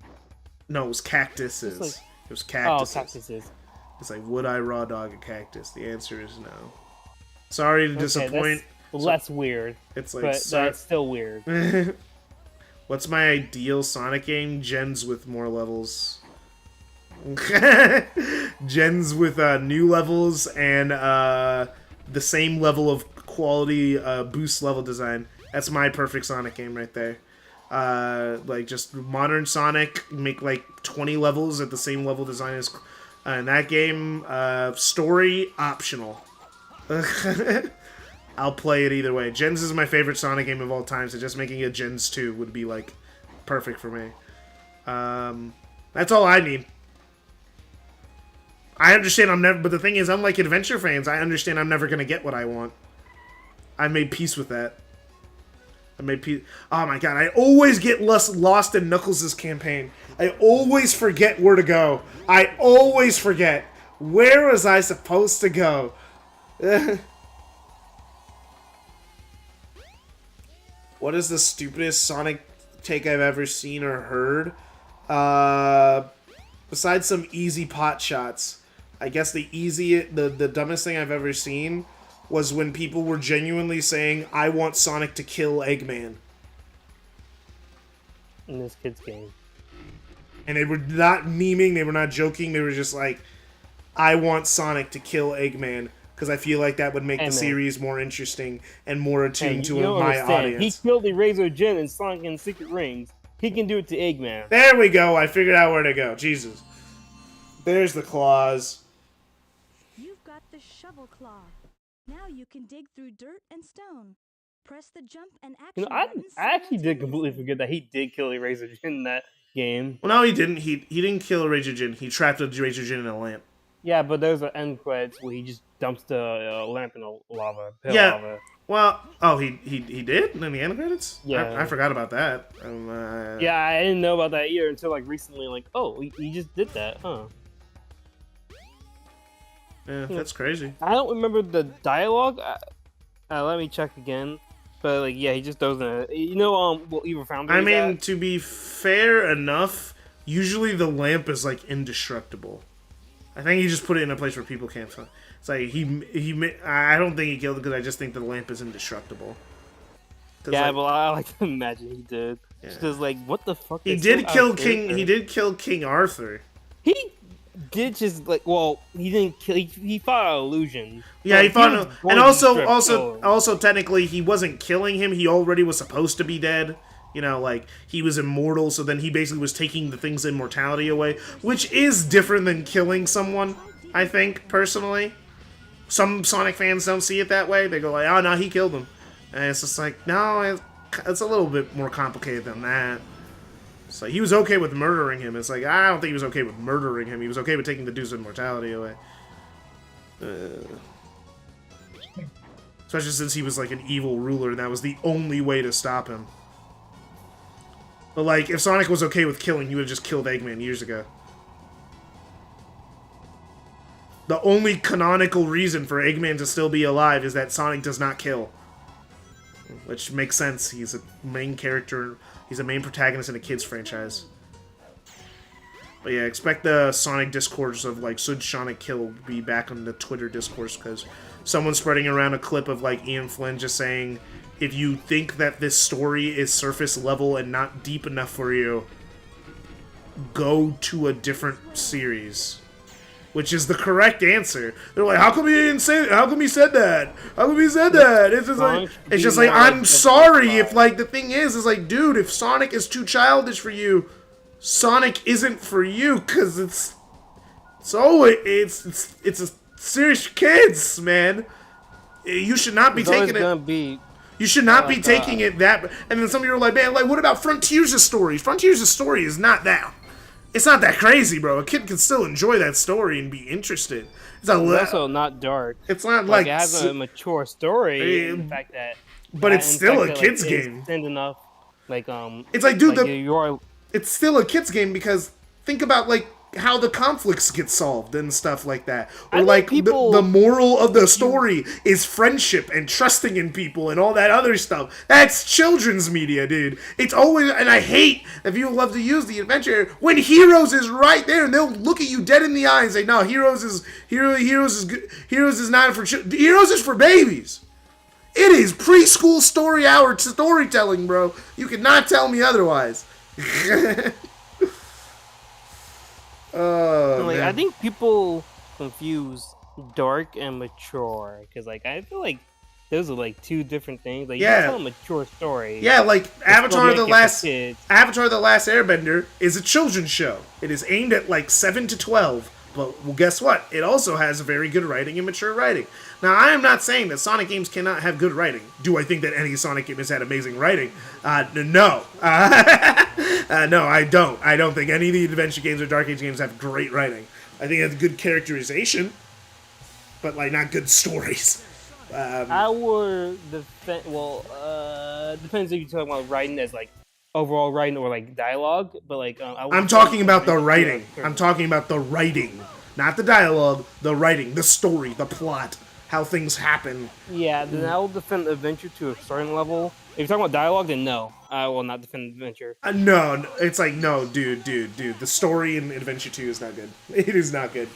No, it was cactuses. Like, it was cactuses. Oh, cactuses. It's like, would I raw dog a cactus? The answer is no. Sorry to disappoint. That's less weird. It's like, but that's still weird. What's my ideal Sonic game? Gens with more levels. Gens with new levels and the same level of quality boost level design. That's my perfect Sonic game right there. Like just modern Sonic, make like 20 levels at the same level design as in that game. Story optional. I'll play it either way. Gens is my favorite Sonic game of all time, so just making a Gens 2 would be like perfect for me. That's all I need. I understand I'm never, but the thing is, unlike adventure fans, I understand I'm never gonna get what I want. I made peace with that. I made peace. Oh my god, I always get lost in Knuckles' campaign. I always forget where to go. I always forget. Where was I supposed to go? What is the stupidest Sonic take I've ever seen or heard? Besides some easy pot shots, I guess the dumbest thing I've ever seen was when people were genuinely saying, "I want Sonic to kill Eggman." In this kid's game. And they were not memeing, they were not joking, they were just like, "I want Sonic to kill Eggman." Because I feel like that would make the series more interesting and more attuned to my audience. He killed the Razor Jin in Sonic and Secret Rings. He can do it to Eggman. There we go. I figured out where to go. Jesus. There's the claws. You've got the shovel claw. Now you can dig through dirt and stone. Press the jump and action buttons I actually did completely forget that he did kill the Razor Jin in that game. Well, no, he didn't. He didn't kill a Razor Jin. He trapped a Razor Jin in a lamp. Yeah, but there's an end credits where he just dumps the lamp in the lava. Lava. Well, oh, he did in the end credits? Yeah. I forgot about that. Yeah, I didn't know about that either until like recently. Like, oh, he just did that, huh? Yeah, that's crazy. I don't remember the dialogue. Let me check again. But like, yeah, he just throws in. You know, what Evil Foundry. I mean, to be fair enough, usually the lamp is like indestructible. I think he just put it in a place where people can't find. It's like I don't think he killed it because I just think the lamp is indestructible. Yeah, like, well, I like to imagine he did. Yeah. Because like, what the fuck? He did kill King. He did kill King Arthur. He did just like, well, he didn't kill. He fought an illusion. Yeah, like, he fought, and also killed. technically he wasn't killing him. He already was supposed to be dead. You know, like, he was immortal, so then he basically was taking the thing's immortality away, which is different than killing someone, I think, personally. Some Sonic fans don't see it that way. They go like, oh, no, he killed him. And it's just like, no, it's a little bit more complicated than that. So he was okay with murdering him. It's like, I don't think he was okay with murdering him. He was okay with taking the dude's immortality away. Especially since he was like an evil ruler, and that was the only way to stop him. But, like, if Sonic was okay with killing, he would have just killed Eggman years ago. The only canonical reason for Eggman to still be alive is that Sonic does not kill. Which makes sense. He's a main character. He's a main protagonist in a kid's franchise. But yeah, expect the Sonic discourse of, like, should Sonic kill be back on the Twitter discourse, because someone's spreading around a clip of, like, Ian Flynn just saying, if you think that this story is surface level and not deep enough for you, go to a different series. Which is the correct answer. They're like, how come he didn't say how come he said that? How come he said that? It's just like I'm sorry if, like, the thing is like, dude, if Sonic is too childish for you, Sonic isn't for you, cause it's a series for kids, man. You should not be taking it. You should not be taking it that. And then some of you are like, man, like, what about Frontiers' story? Frontiers' story is not that. It's not that crazy, bro. A kid can still enjoy that story and be interested. It's also not dark. It's not like it has a mature story. In fact that, but it's still a kid's game. Enough, like It's like, dude, like it's still a kid's game because think about, like, how the conflicts get solved and stuff like that. Or, like, the moral of the story is friendship and trusting in people and all that other stuff. That's children's media, dude. It's always, and I hate that people love to use the adventure when Heroes is right there and they'll look at you dead in the eye and say, no, Heroes is good. Heroes is not for children. Heroes is for babies. It is preschool story hour storytelling, bro. You cannot tell me otherwise. I think people confuse dark and mature because, like, I feel like those are like two different things. Like, Yeah. you tell a mature story. Yeah, like Avatar: The Last kids. Airbender is a children's show. It is aimed at like 7 to 12. But well, guess what? It also has very good writing and mature writing. Now, I am not saying that Sonic games cannot have good writing. Do I think that any Sonic game has had amazing writing? No. No, I don't. I don't think any of the adventure games or Dark Age games have great writing. I think it has good characterization, but like not good stories. I would defend. Well, depends if you're talking about writing as like overall writing or like dialogue. But like, I'm talking about the writing. I'm talking about the writing, not the dialogue. The writing, the story, the plot, how things happen. Yeah, then I will defend Adventure to a certain level. If you're talking about dialogue, then no, I will not defend Adventure. No, it's like no, dude. The story in Adventure 2 is not good. It is not good.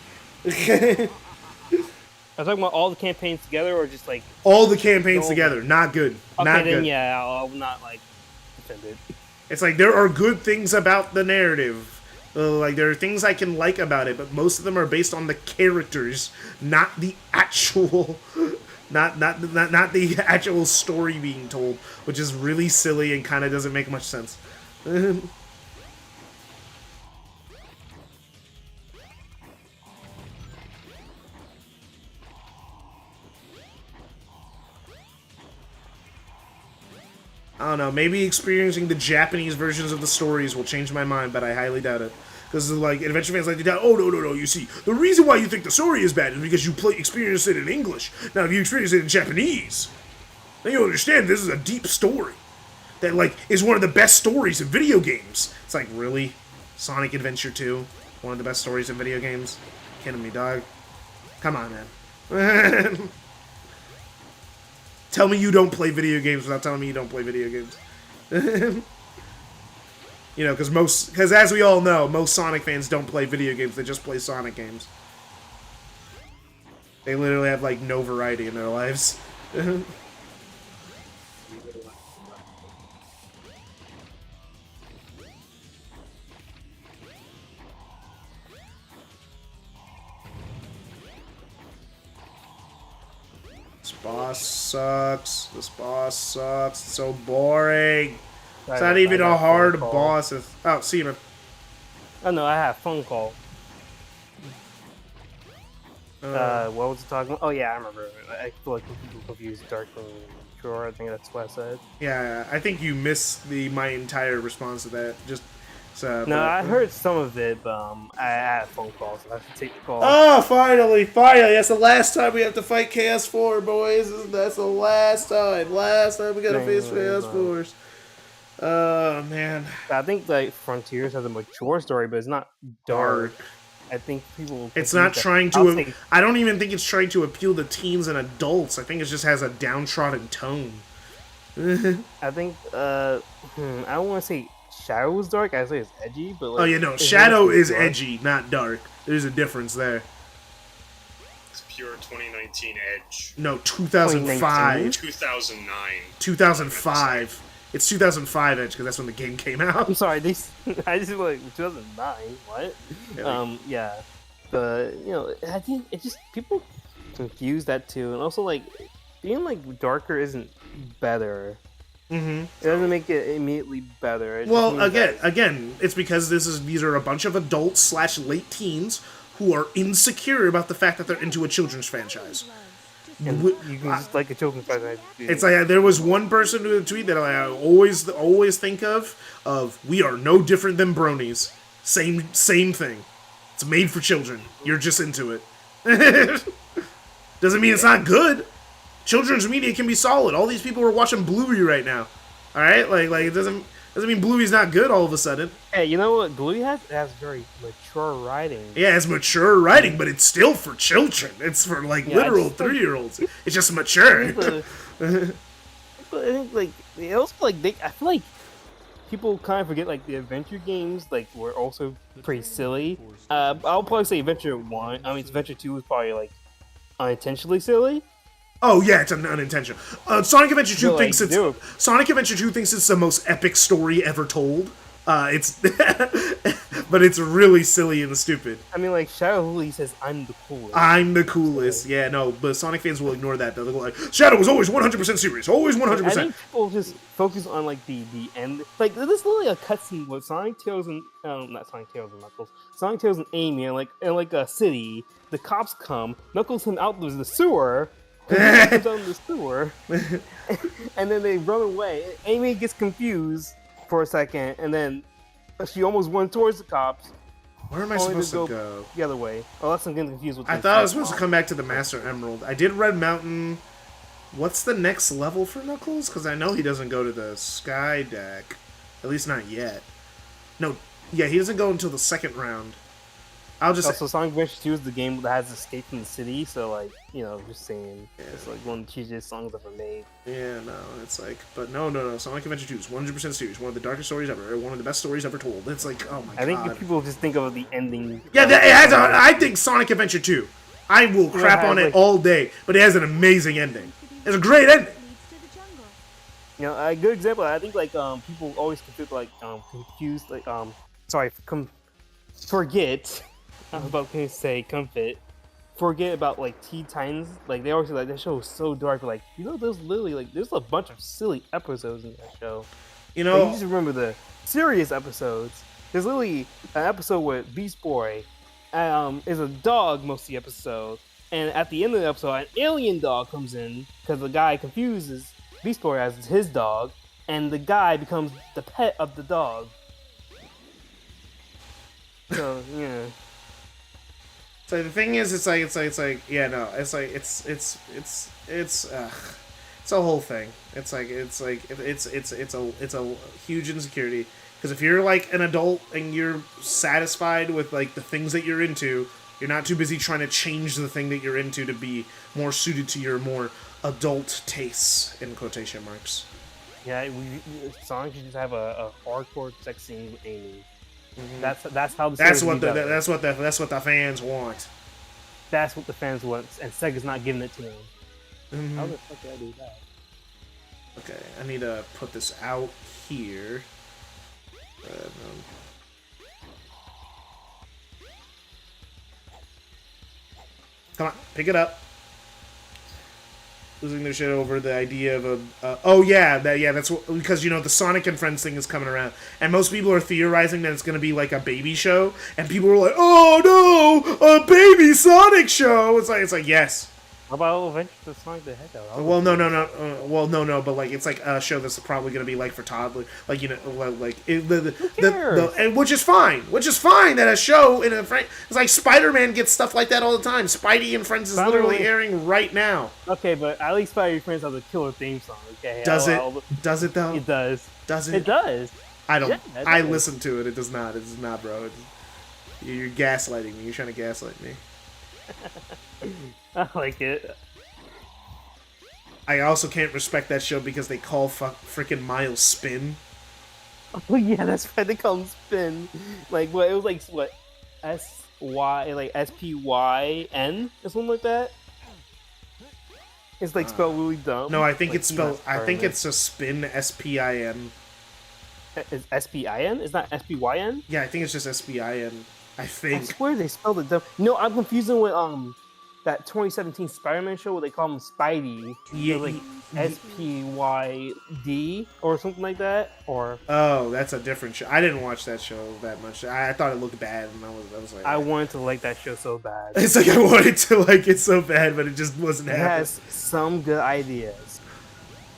I'm talking about all the campaigns together, or just like all the campaigns together. Not good. Okay, not then good. yeah, I'll not like defend it. It's like there are good things about the narrative. Like there are things I can like about it, but most of them are based on the characters, not the actual, not the actual story being told, which is really silly and kind of doesn't make much sense. I don't know, maybe experiencing the Japanese versions of the stories will change my mind, but I highly doubt it. Because, like, adventure fans like to doubt, oh, no, you see, the reason why you think the story is bad is because you experience it in English. Now, if you experience it in Japanese, then you'll understand this is a deep story. That, like, is one of the best stories in video games. It's like, really? Sonic Adventure 2? One of the best stories in video games? Kidding me, dog? Come on, man. Tell me you don't play video games without telling me you don't play video games. You know, because as we all know, most Sonic fans don't play video games, they just play Sonic games. They literally have, like, no variety in their lives. This boss sucks. This boss sucks. It's so boring. It's not even a hard boss. Oh, see you. Oh no, I have a phone call. What was it talking about? Oh yeah, I remember. I feel like people confuse Dark and Mature. I think that's what I said. Yeah, I think you missed my entire response to that. Just no, I heard some of it, but I had a phone call, so I have to take the call. Oh, finally! That's the last time we have to fight Chaos 4, boys. That's the last time. Last time we gotta face Chaos 4s. Oh man. I think like Frontiers has a mature story, but it's not dark. I think people. It's not trying to. I don't even think it's trying to appeal to teens and adults. I think it just has a downtrodden tone. I think. I don't want to say Shadow is dark. I say it's edgy, but like, oh yeah, no, Shadow is edgy, not dark. There's a difference there. It's pure 2019 edge. No, 2005. 2009. 2005. It's 2005 edge because that's when the game came out. I'm sorry, I just like 2009. What? Yeah, but you know, I think it just people confuse that too, and also like being like darker isn't better. Mm-hmm. It doesn't make it immediately better. Well, again, it's because these are a bunch of adults / late teens who are insecure about the fact that they're into a children's franchise. And you can just like a children's franchise. It's like there was one person who tweeted that I always think of we are no different than bronies. Same thing. It's made for children. You're just into it. Doesn't mean it's not good. Children's media can be solid. All these people are watching Bluey right now. All right, like it doesn't mean Bluey's not good all of a sudden. Hey, you know what? Bluey has very mature writing. Yeah, it's mature writing, but it's still for children. It's for like literal 3-year-olds. It's just mature. I think like they also like I feel like people kind of forget like the adventure games like were also pretty silly. I'll probably say Adventure 1. I mean, Adventure 2 was probably like unintentionally silly. Oh yeah, it's unintentional. Sonic Adventure 2 thinks it's Sonic Adventure 2 thinks it's the most epic story ever told. It's but it's really silly and stupid. I mean, like Shadow Lily says, "I'm the coolest." I'm the coolest. Yeah, no, but Sonic fans will ignore that. They'll go like, Shadow was always 100% serious, always 100%. I think people just focus on like the end. Like this is literally a cutscene with Sonic, Tails, and not Sonic, Tails, and Knuckles. Sonic, Tails, and Amy, and like a city. The cops come. Knuckles him out the sewer. Comes down the sewer, and then they run away. Amy gets confused for a second, and then she almost went towards the cops. Where am I supposed to go? The other way. Oh, that's I'm getting confused with. I thought I was supposed to come back to the Master Emerald. I did Red Mountain. What's the next level for Knuckles? Because I know he doesn't go to the Sky Deck. At least not yet. No, yeah, he doesn't go until the second round. I'll just also, Sonic Adventure 2 is the game that has Escape from the City, so like, you know, just saying, it's like one of the cheesiest songs ever made. Yeah, no, it's like, but no, Sonic Adventure 2 is 100% serious, one of the darkest stories ever, one of the best stories ever told. It's like, oh my god. I think people just think of the ending. Yeah, it has I think Sonic Adventure 2, I will crap on it all day, but it has an amazing ending. It's a great ending. You know, a good example, I think like people always confuse like forget. I was about to say comfort. Forget about like Teen Titans. Like they always say like that show is so dark. But, like, you know, there's literally like there's a bunch of silly episodes in that show. You know, like, you just remember the serious episodes. There's literally an episode with Beast Boy. Is a dog most of the episode, and at the end of the episode, an alien dog comes in because the guy confuses Beast Boy as his dog, and the guy becomes the pet of the dog. So yeah. So the thing is, it's a whole thing. It's a huge insecurity, because if you're like an adult and you're satisfied with like the things that you're into, you're not too busy trying to change the thing that you're into to be more suited to your more adult tastes, in quotation marks. Yeah, Sonic should just have a hardcore sex scene with Amy. Mm-hmm. That's how the that's what the fans want. That's what the fans want, and Sega's not giving it to them. Mm-hmm. How the fuck did I do that? Okay, I need to put this out here. Come on, pick it up. Losing their shit over the idea of that's what, because you know the Sonic and Friends thing is coming around, and most people are theorizing that it's going to be like a baby show, and people are like, oh no, a baby Sonic show. It's like yes. How about Adventure of Sonic the Hedgehog? Well, no, but like it's like a show that's probably gonna be like for toddlers, like you know, like which is fine that a show in a friend, it's like Spider-Man gets stuff like that all the time. Spidey and Friends is literally airing right now. Okay, but at least Spidey and Friends has a killer theme song. Okay, does it though? It does. Does it? It does. I don't. Yeah, I listen to it. It does not. It does not, bro. You're gaslighting me. You're trying to gaslight me. I like it. I also can't respect that show because they call freaking Miles Spin. Oh yeah, that's right. They call him Spin. Like what? It was like what? S-Y, like S-P-Y-N or something like that. It's like spelled really dumb. No, I think like, it's spelled. I think it's a Spin. S-P-I-N. Is S-P-I-N? Is that S-P-Y-N? Yeah, I think it's just S-P-I-N. I think. I swear they spelled it dumb. No, I'm confusing with that 2017 Spider-Man show where they call him Spidey. Yeah, like S-P-Y-D or something like that. Or that's a different show. I didn't watch that show that much. I thought it looked bad, and I was like, I wanted to like that show so bad. It's like I wanted to like it so bad, but it just wasn't happening. It has some good ideas,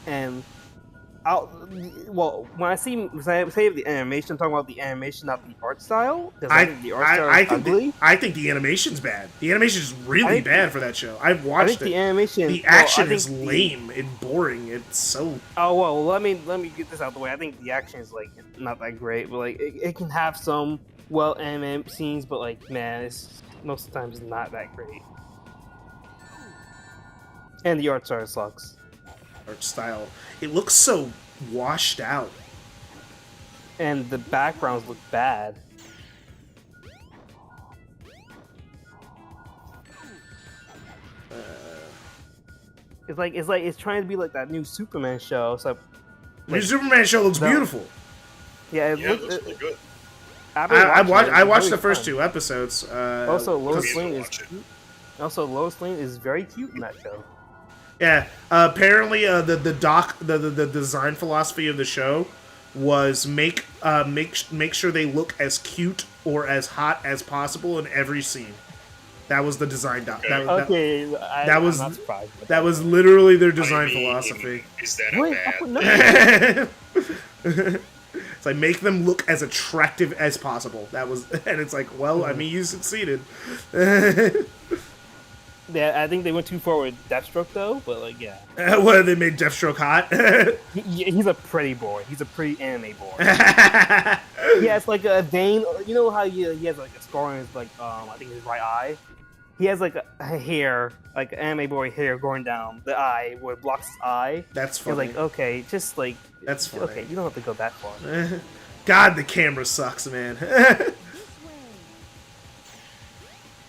and when I say the animation, I'm talking about the animation, not the art style. I think the art style is ugly. I think the animation's bad. The animation is really bad for that show. I've watched it. The animation, the action is lame and boring. It's so. Oh well, let me get this out of the way. I think the action is like not that great, but like it can have some well animated scenes, but like man, it's most of the time it's not that great. And the art style sucks. Art style. It looks so washed out. And the backgrounds look bad. It's trying to be like that new Superman show. So the new Superman show looks beautiful. Yeah, Yeah, it looks really good. I watched the first 2 episodes. Also, Lois Me Lane to is watch it. cute. Also, Lois Lane is very cute in that show. Yeah, apparently the design philosophy of the show was make sure they look as cute or as hot as possible in every scene. That was the design doc. Okay. That was I'm not surprised. that was literally their design I mean, philosophy. Is that Wait, bad? It's like make them look as attractive as possible. That was, and it's like, well, I mean, you succeeded. Yeah, I think they went too far with Deathstroke though, but like, yeah. What, they made Deathstroke hot? He's a pretty boy. He's a pretty anime boy. He has like a vein. You know how he has like a scar on his like I think his right eye. He has like a hair, like anime boy hair going down the eye where it blocks his eye. That's funny. You're like, okay, just like That's funny. okay, you don't have to go that far. God, the camera sucks, man.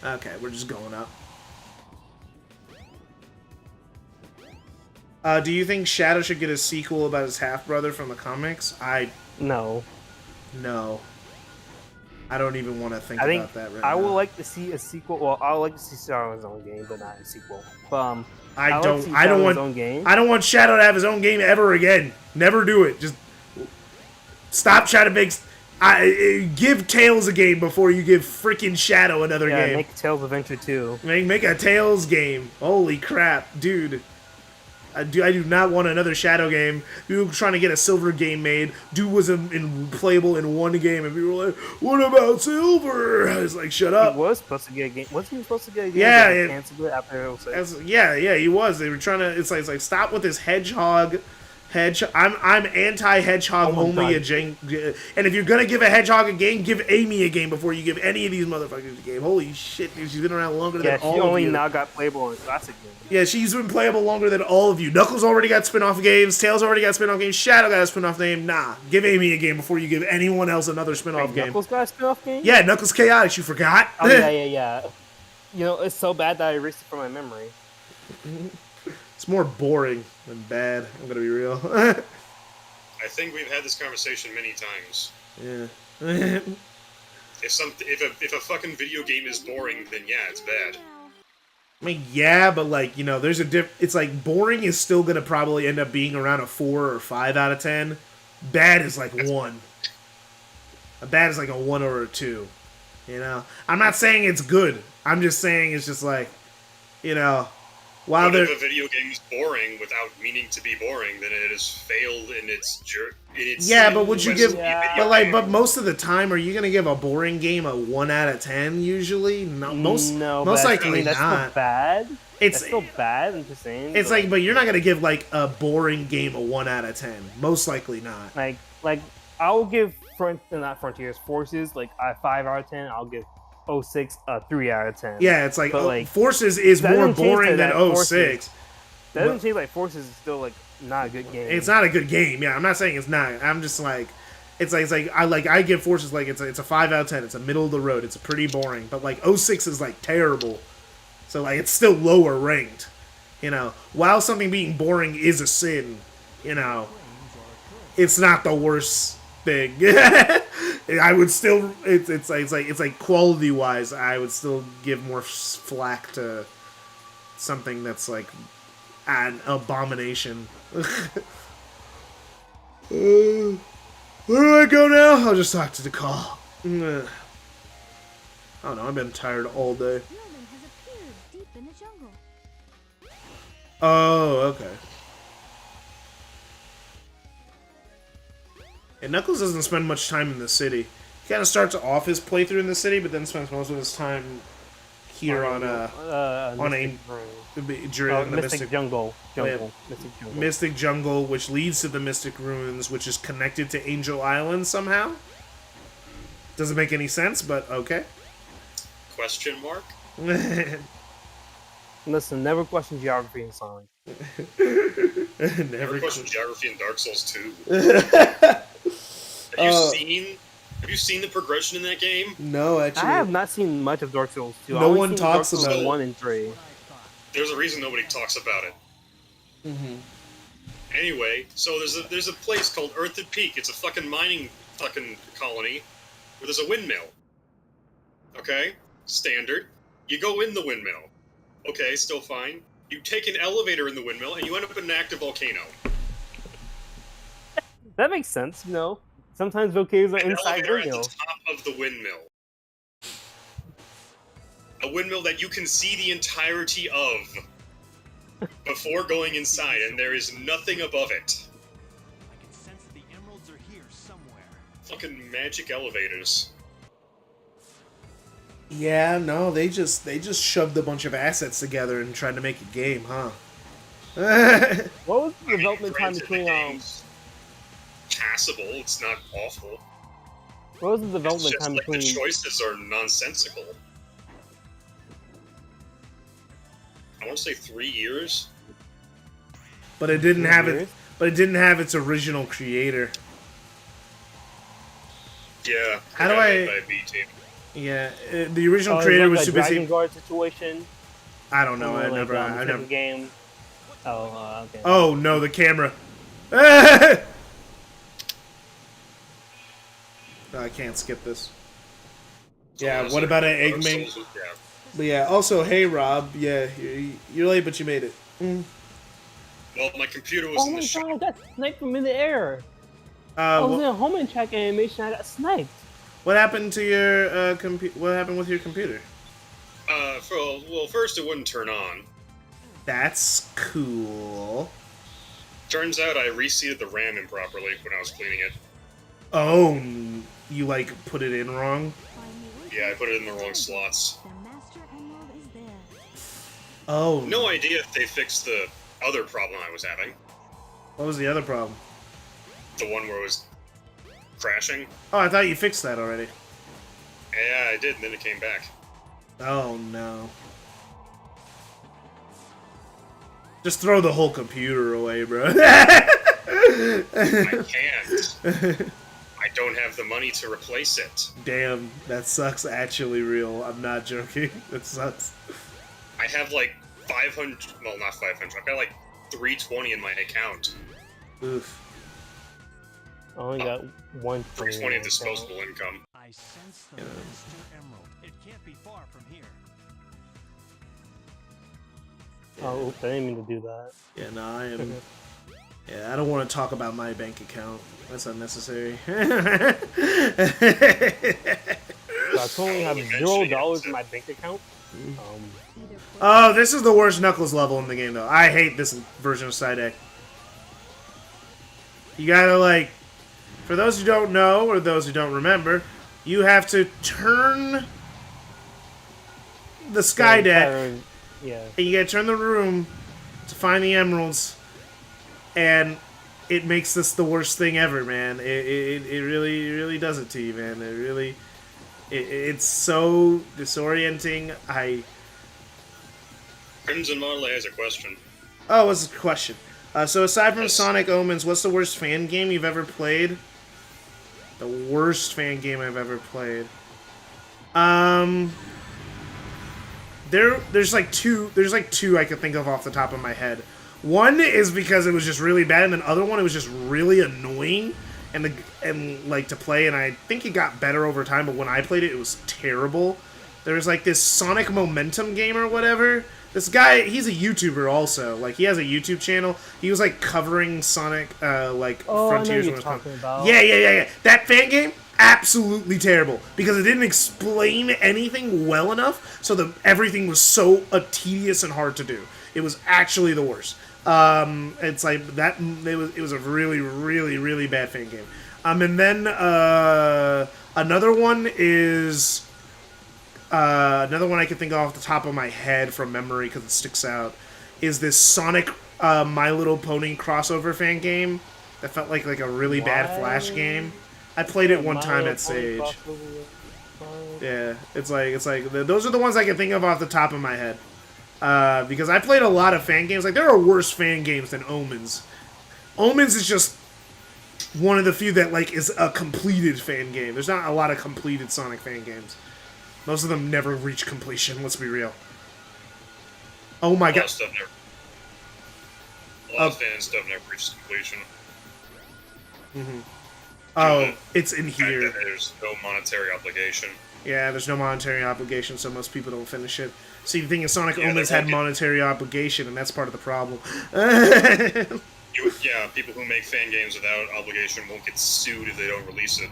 Okay, we're just going up. Do you think Shadow should get a sequel about his half-brother from the comics? No. No. I don't even want to think about that right now. I would like to see a sequel. Well, I would like to see Shadow's own game, but not a sequel. But I don't want Shadow to have his own game ever again. Never do it. Just stop trying to make. Give Tails a game before you give freaking Shadow another game. Make Tails Adventure 2. Make a Tails game. Holy crap, dude. I do not want another Shadow game. People were trying to get a Silver game made. Dude was playable in one game, and people were like, "What about Silver?" I was like, "Shut up." He was supposed to get a game. Wasn't he supposed to get a game? Yeah, Canceled it after 06. Yeah, he was. They were trying to. It's like stop with this hedgehog. I'm anti-hedgehog only. And if you're gonna give a hedgehog a game, give Amy a game before you give any of these motherfuckers a game. Holy shit, dude, she's been around longer than all of you. Yeah, she only now got playable in classic games. Yeah, she's been playable longer than all of you. Knuckles already got spin-off games. Tails already got spin-off games. Shadow got a spin-off game. Nah, give Amy a game before you give anyone else another spin-off game. Knuckles got a spin-off game? Yeah, Knuckles Chaotix. You forgot? Oh yeah. You know, it's so bad that I erased it from my memory. It's more boring than bad. I'm gonna be real. I think we've had this conversation many times. Yeah. If a fucking video game is boring, then yeah, it's bad. I mean, yeah, but like, you know, there's a it's like boring is still gonna probably end up being around a 4 or 5 out of 10. Bad is like 1. A bad is like a 1 or a 2. You know, I'm not saying it's good. I'm just saying it's just like, you know, while if a video game is boring without meaning to be boring, then it has failed in its yeah, but would you give? But most of the time, are you gonna give a boring game a 1 out of 10? Usually, no. Most likely that's not. Still bad. It's still bad. I'm just saying. It's like, but you're not gonna give like a boring game a 1 out of 10. Most likely not. Like I will give Forces like a 5 out of 10. I'll give 06 a 3 out of 10. Yeah, it's like, like Forces is more boring than 06. That doesn't change. Like Forces is still like not a good game. It's not a good game. Yeah, I'm not saying it's not. I'm just like, it's like I give Forces like it's a 5 out of 10. It's a middle of the road. It's a pretty boring. But like 06 is like terrible. So like it's still lower ranked. You know, while something being boring is a sin, you know, it's not the worst thing. I would still it's like quality wise, I would still give more flack to something that's like an abomination. Where do I go now? I'll just talk to the call. I don't know, I've been tired all day. Snowman has appeared deep in the jungle. Oh, okay. And Knuckles doesn't spend much time in the city. He kind of starts off his playthrough in the city, but then spends most of his time here during the Mystic Jungle. Mystic Jungle, which leads to the Mystic Ruins, which is connected to Angel Island somehow. Doesn't make any sense, but okay. Question mark? Listen, never question geography in Sonic. Never question geography in Dark Souls 2. Have you seen the progression in that game? No, actually. I have not seen much of Dark Souls 2. No one talks about it. 1 and 3. There's a reason nobody talks about it. Mm-hmm. Anyway, so there's a place called Earthen Peak. It's a fucking mining fucking colony where there's a windmill. Okay? Standard. You go in the windmill. Okay, still fine. You take an elevator in the windmill, and you end up in an active volcano. That makes sense, you know. Sometimes volcanoes are An inside elevator at windmills. the top of the windmill. A windmill that you can see the entirety of before going inside, and there is nothing above it. I can sense that the emeralds are here somewhere. Fucking magic elevators. Yeah, no, they just shoved a bunch of assets together and tried to make a game, huh? What was the development time Granted, between the game's passable, it's not awful. What was the It's development just time like between? the choices are nonsensical. I want to say 3 years. But it didn't have it. Years? But it didn't have its original creator. Yeah. How do made I- by a B team. Yeah, the original Oh, creator like was a too Dragon busy. Guard situation. I don't know. Or I like, never. I type never. of game. Oh, okay. Oh no, the camera. No, I can't skip this. Yeah. Honestly, What about an Dark Eggman? Souls, yeah. But yeah. Also, hey Rob. Yeah, you're late, but you made it. Well, my computer was Oh in my the shop. god, I got sniped from in the air. I was in a home and check animation. I got sniped. What happened to your What happened with your computer? Well, first it wouldn't turn on. That's cool. Turns out I reseated the RAM improperly when I was cleaning it. Oh, you like put it in wrong? Yeah, I put it in the wrong slots. The Master Emerald is there. Oh. No idea if they fixed the other problem I was having. What was the other problem? The one where it was crashing. Oh, I thought you fixed that already. Yeah, I did, and then it came back. Oh no. Just throw the whole computer away, bro. I can't. I don't have the money to replace it. Damn, that sucks actually real. I'm not joking. That sucks. I have like 500, well not 500, I've got like 320 in my account. Oof. I only got 320 of disposable income. I sense the Master Emerald. It can't be far from here. Oh, oops, I didn't mean to do that. Yeah, no, I am. Yeah, I don't want to talk about my bank account. That's unnecessary. So I currently have $0 in my bank account. Oh, this is the worst Knuckles level in the game, though. I hate this version of Side A. You gotta, like, for those who don't know, or those who don't remember, you have to turn the sky deck, Yeah. and you gotta turn the room to find the emeralds, and it makes this the worst thing ever, man. It really does it to you, man. It really, it's so disorienting. Crimson Marley has a question. Oh, what's the question? So aside from Sonic Omens, what's the worst fan game you've ever played? The worst fan game I've ever played. There's like two I could think of off the top of my head. One is because it was just really bad, and the other one it was just really annoying and like to play, and I think it got better over time, but when I played it, it was terrible. There was like this Sonic Momentum game or whatever. This guy, he's a YouTuber also. Like, he has a YouTube channel. He was, like, covering Sonic, like, Frontiers. I know you're talking about. Yeah. That fan game, absolutely terrible. Because it didn't explain anything well enough, so everything was so tedious and hard to do. It was actually the worst. It's like, it was a really, really, really bad fan game. And then, another one is... another one I can think of off the top of my head from memory because it sticks out is this Sonic My Little Pony crossover fan game that felt like a really bad Flash game. I played it one time at Sage. Yeah, it's like those are the ones I can think of off the top of my head because I played a lot of fan games. Like, there are worse fan games than Omens. Omens is just one of the few that like is a completed fan game. There's not a lot of completed Sonic fan games. Most of them never reach completion, let's be real. Oh my god. A lot of fan stuff never reaches completion. Oh, it's in fact here. that there's no monetary obligation. Yeah, there's no monetary obligation, so most people don't finish it. See, the thing is, Sonic Yeah, Omens they had won't get- monetary obligation, and that's part of the problem. Yeah, people who make fan games without obligation won't get sued if they don't release it.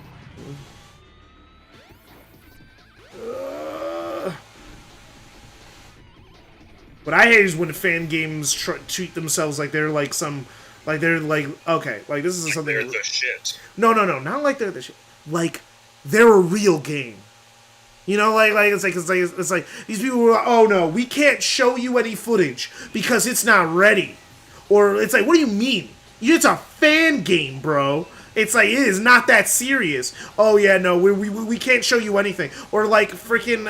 What I hate is when fan games treat themselves like they're like some, like they're like, okay, like this is Like something. they're the shit. No, not like they're the shit. Like they're a real game. You know, like it's like these people were like, oh no, we can't show you any footage because it's not ready, or it's like, what do you mean? It's a fan game, bro. It's like, it is not that serious. Oh yeah, no, we can't show you anything. Or like freaking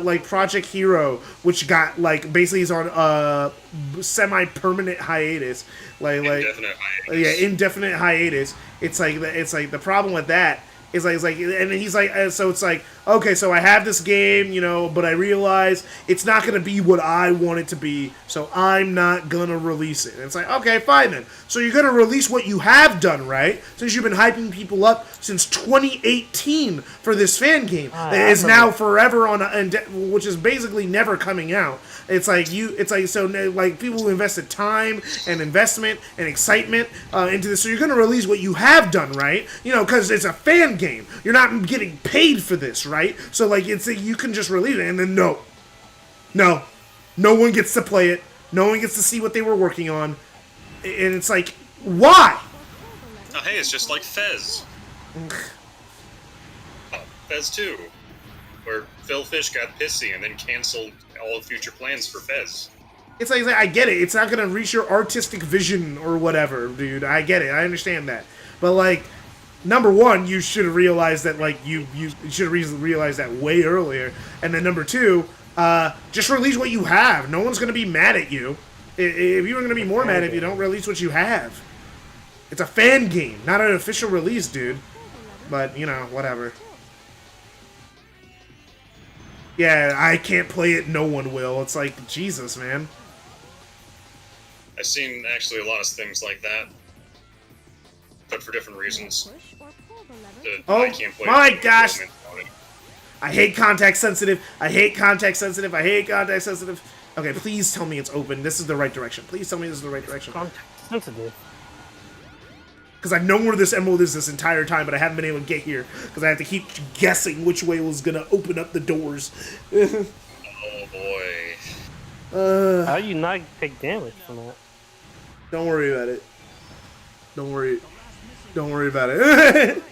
like Project Hero, which got like basically is on semi-permanent hiatus. Indefinite hiatus. Yeah, indefinite hiatus. It's like the problem with that is like and he's like, so it's like, okay, so I have this game, you know, but I realize it's not gonna be what I want it to be, so I'm not gonna release it. And it's like, okay, fine then. So you're gonna release what you have done, right? Since you've been hyping people up since 2018 for this fan game that is now forever on, which is basically never coming out. It's like so like people who invested time and investment and excitement into this. So you're gonna release what you have done, right? You know, because it's a fan game. You're not getting paid for this, right? So like you can just release it, and then no one gets to play it. No one gets to see what they were working on, and it's like, why? Oh, hey, it's just like Fez. Fez 2, where Phil Fish got pissy and then canceled all future plans for Fez. It's like, I get it. It's not gonna reach your artistic vision or whatever, dude. I get it. I understand that. But like, number one, you should have realized that. Like, you should have realized that way earlier. And then number two, just release what you have. No one's gonna be mad at you. If you were gonna be more mad if you don't release what you have. It's a fan game, not an official release, dude. But you know, whatever. Yeah, I can't play it. No one will. It's like, Jesus, man. I've seen actually a lot of things like that, but for different reasons. Oh I can't play my it. gosh! I hate context sensitive. I hate context sensitive. I hate context sensitive. Okay, please tell me it's open. This is the right direction. Please tell me this is the right direction. Context sensitive. Because I've known where this emerald is this entire time, but I haven't been able to get here. Because I have to keep guessing which way was going to open up the doors. Oh boy. How do you not take damage from that? Don't worry about it. Don't worry about it.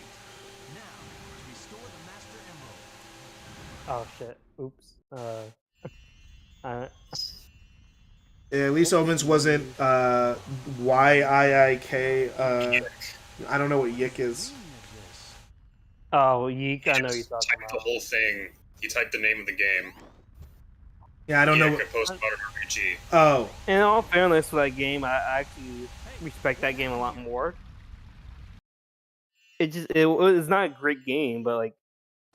Oh shit. Oops. Yeah, at least Omens wasn't Y-I-I-K. I don't know what Yik is. Oh, Yeek, I know you're talking Typed about. the whole thing. He typed the name of the game. Yeah, I don't know. Yik, a postmodern RPG. Oh. In all fairness for that game, I actually respect that game a lot more. It was not a great game, but like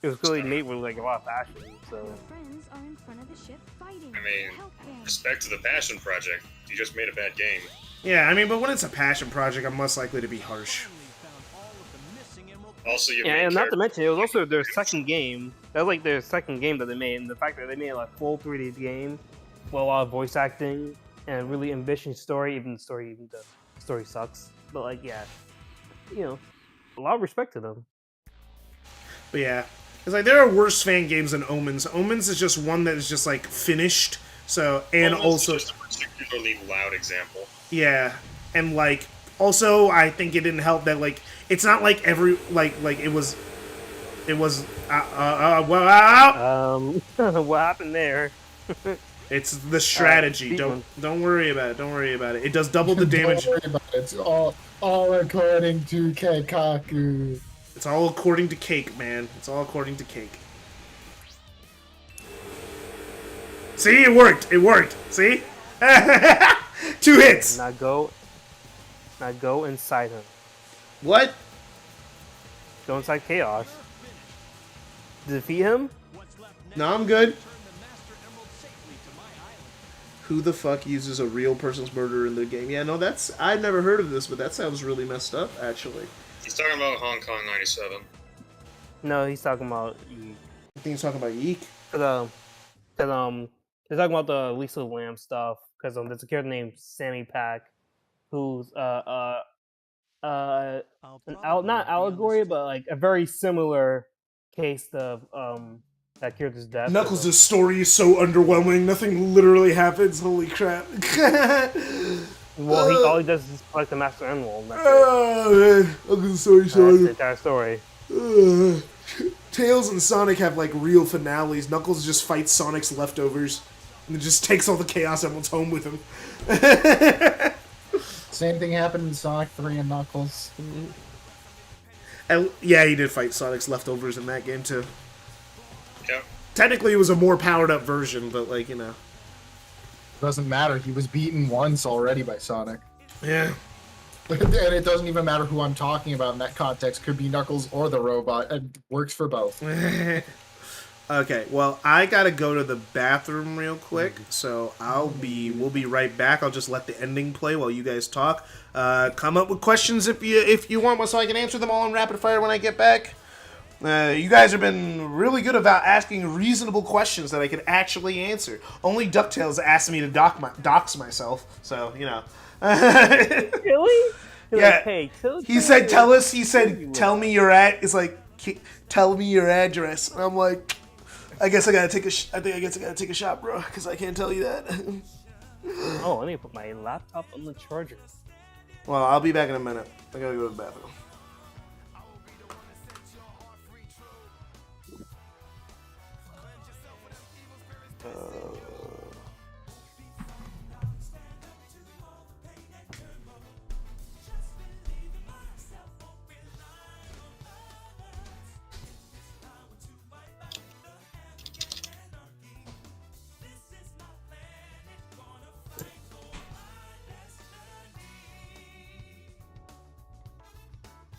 it was really made with like a lot of passion. So. I mean, respect to the passion project. You just made a bad game. Yeah, I mean, but when it's a passion project, I'm less likely to be harsh. Also, you and not to mention, it was also their second game. That was like their second game that they made, and the fact that they made like full 3D game with a lot of voice acting and a really ambitious story. Even the story sucks. But like, yeah, you know, a lot of respect to them. But yeah, it's like there are worse fan games than Omens. Omens is just one that is just like finished. So and Omens also is just a particularly loud example. Yeah, and like also I think it didn't help that like it's not like every like it was what happened there? It's the strategy. Don't worry about it. Don't worry about it. It does double the damage. Don't worry about it. It's all according to Keikaku. It's all according to Cake, man. It's all according to Cake. See, it worked. It worked. See? 2 hits. Now go inside him. What? Go inside Chaos. Defeat him? No, I'm good. Who the fuck uses a real person's murder in the game? Yeah, no, I've never heard of this, but that sounds really messed up, actually. He's talking about Hong Kong 97. No, he's talking about I think he's talking about Yeek. cause they're talking about the Lisa Lamb stuff. Cause there's a character named Sammy Pack, who's not allegory, but like a very similar case of that character's death. Knuckles' story is so underwhelming. Nothing literally happens. Holy crap. Well, all he does is collect the Master Emerald. Oh, man. Knuckles' story so That's the entire story. Tails and Sonic have like real finales. Knuckles just fights Sonic's leftovers and just takes all the Chaos Emeralds home with him. Same thing happened in Sonic 3 and Knuckles. And yeah, he did fight Sonic's leftovers in that game too. Yep. Technically, it was a more powered up version, but like, you know. Doesn't matter. He was beaten once already by Sonic. Yeah. And it doesn't even matter who I'm talking about in that context. Could be Knuckles or the robot. It works for both. Okay, well, I gotta go to the bathroom real quick, so we'll be right back. I'll just let the ending play while you guys talk. Come up with questions if you want, so I can answer them all in rapid fire when I get back. You guys have been really good about asking reasonable questions that I can actually answer. Only DuckTales asked me to dox myself, so, you know. Really? Yeah. Like, hey, he said, tell us, he said, tell me your it's like, tell me your address. And I'm like, I guess I gotta take a shot, bro, because I can't tell you that. Oh, I need to put my laptop on the charger. Well, I'll be back in a minute. I gotta go to the bathroom.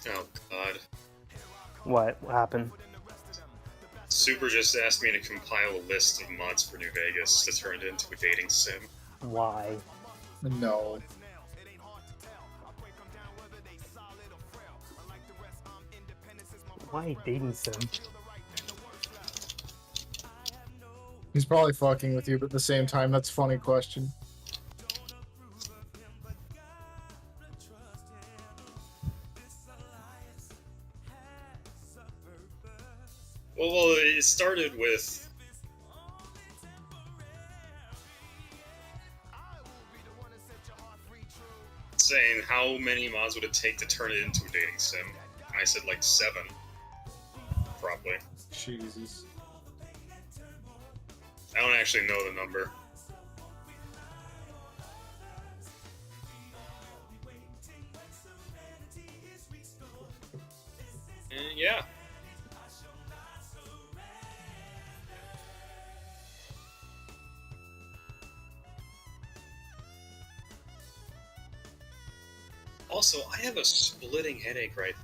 Oh, God. What happened? Super just asked me to compile a list of mods for New Vegas to turn it into a dating sim. Why? No. Why dating sim? He's probably fucking with you, but at the same time, that's a funny question. Well, it started with... saying how many mods would it take to turn it into a dating sim. I said like 7. Probably. Jesus. I don't actually know the number. Yeah. Also, I have a splitting headache right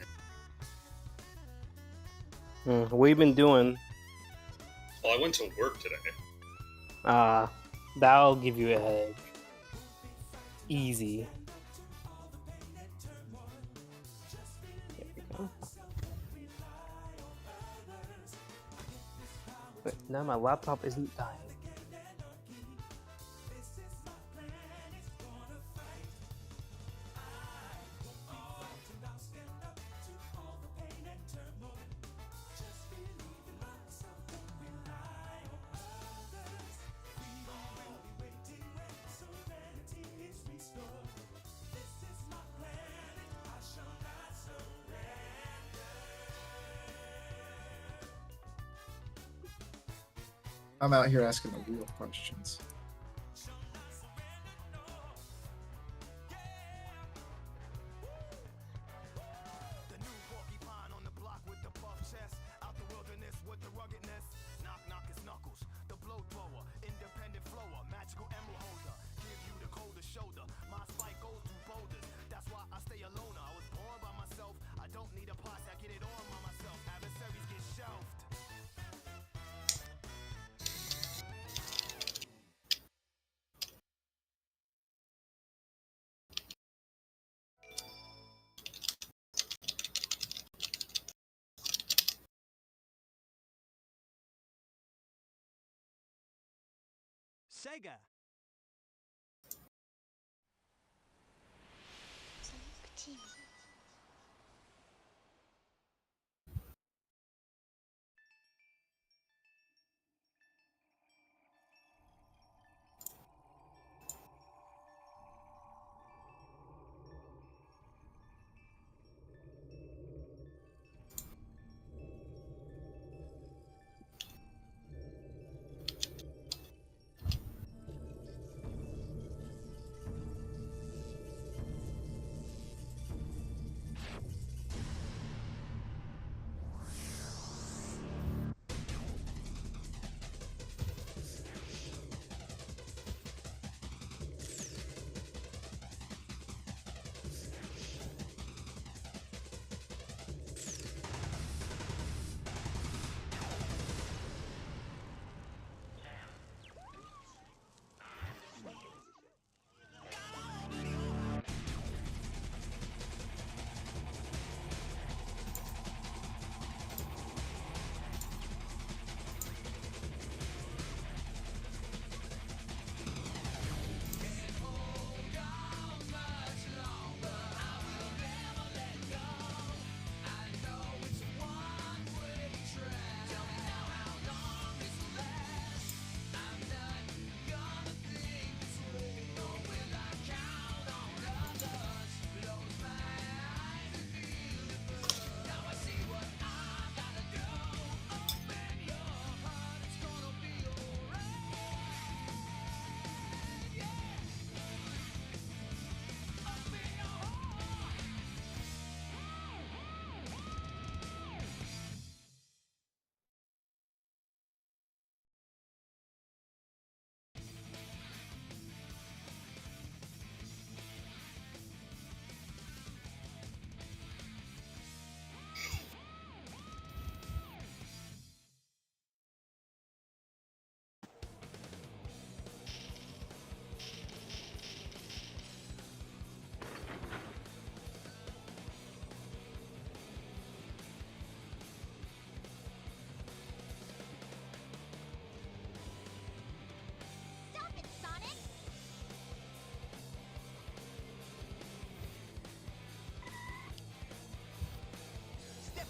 now. What you been doing? Well, I went to work today. That'll give you a headache. Easy. There we go. Wait, now my laptop isn't dying. I'm out here asking the real questions. Sega.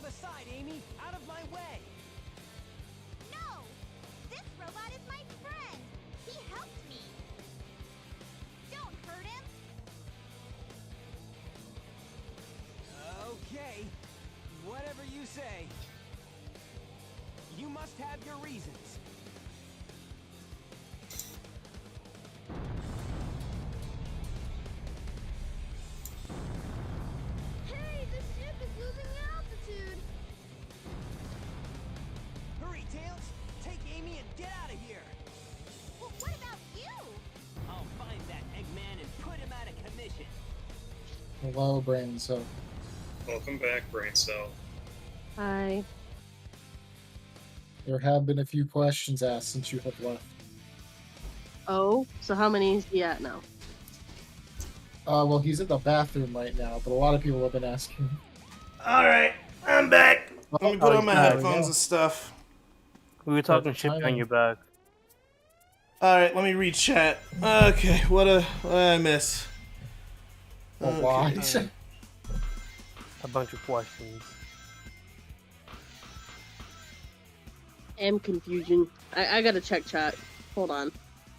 Aside, Amy! Out of my way! No! This robot is my friend! He helped me! Don't hurt him! Okay. Whatever you say. You must have your reasons. Hey, the ship is losing altitude! Hurry, Tails! Take Amy and get out of here! Well, what about you? I'll find that Eggman and put him out of commission. Hello, Brain Cell. Welcome back, Brain Cell. Hi. There have been a few questions asked since you have left. Oh, so how many is he at now? Well, he's in the bathroom right now, but a lot of people have been asking. Alright, I'm back. Let me put on my there we headphones go. and stuff. We were talking shit behind your back. Alright, let me read chat. Okay, what did I miss? A lot. A bunch of questions. I'm confusion. I gotta check chat. Hold on.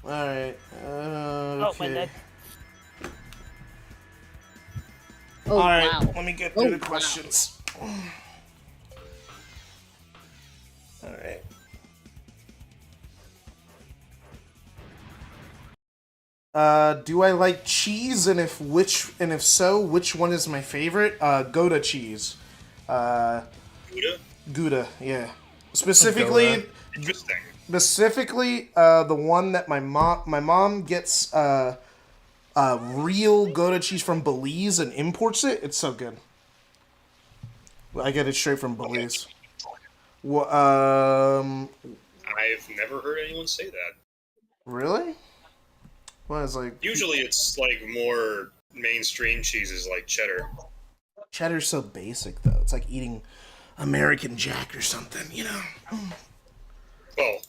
Alright, Oh, my okay. neck. Oh, Alright, wow. let me get through Oh, the wow. questions. Alright. Do I like cheese, and if so, which one is my favorite? Gouda cheese. Gouda? Gouda, yeah. Specifically, Interesting. the one that my mom gets real Gouda cheese from Belize and imports it. It's so good. I get it straight from Belize. Well, I've never heard anyone say that. really? Well, it's like Usually it's like more mainstream cheeses like cheddar. cheddar's so basic though. It's like eating American Jack or something, you know. Well,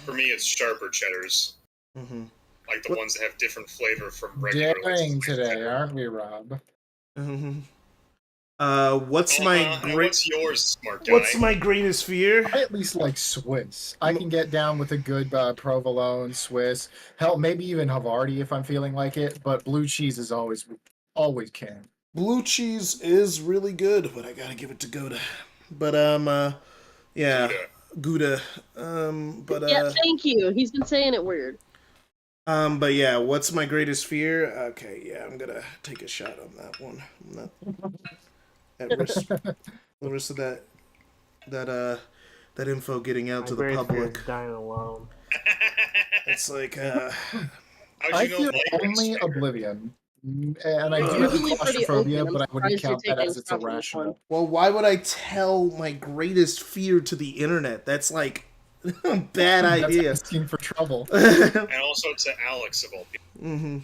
for me it's sharper cheddars. Mm-hmm. Like the ones that have different flavor from regular. Daring today, aren't we, Rob? Mm-hmm. What's what's yours, smart guy? What's my greatest fear? I at least like Swiss. I can get down with a good provolone, Swiss. Hell, maybe even Havarti if I'm feeling like it. But blue cheese is always can. Blue cheese is really good, but I gotta give it to Gouda. But yeah, Gouda. Yeah, thank you. He's been saying it weird. But yeah, what's my greatest fear? Okay, yeah, I'm gonna take a shot on that one. I'm not at risk, the risk of that info getting out to the public. Dying alone. It's like I fear only Oblivion. And I do have claustrophobia, but I wouldn't count that as it's irrational. Well, why would I tell my greatest fear to the internet? That's like a bad idea. That's asking for trouble. And also to Alex of all people. Mm-hmm.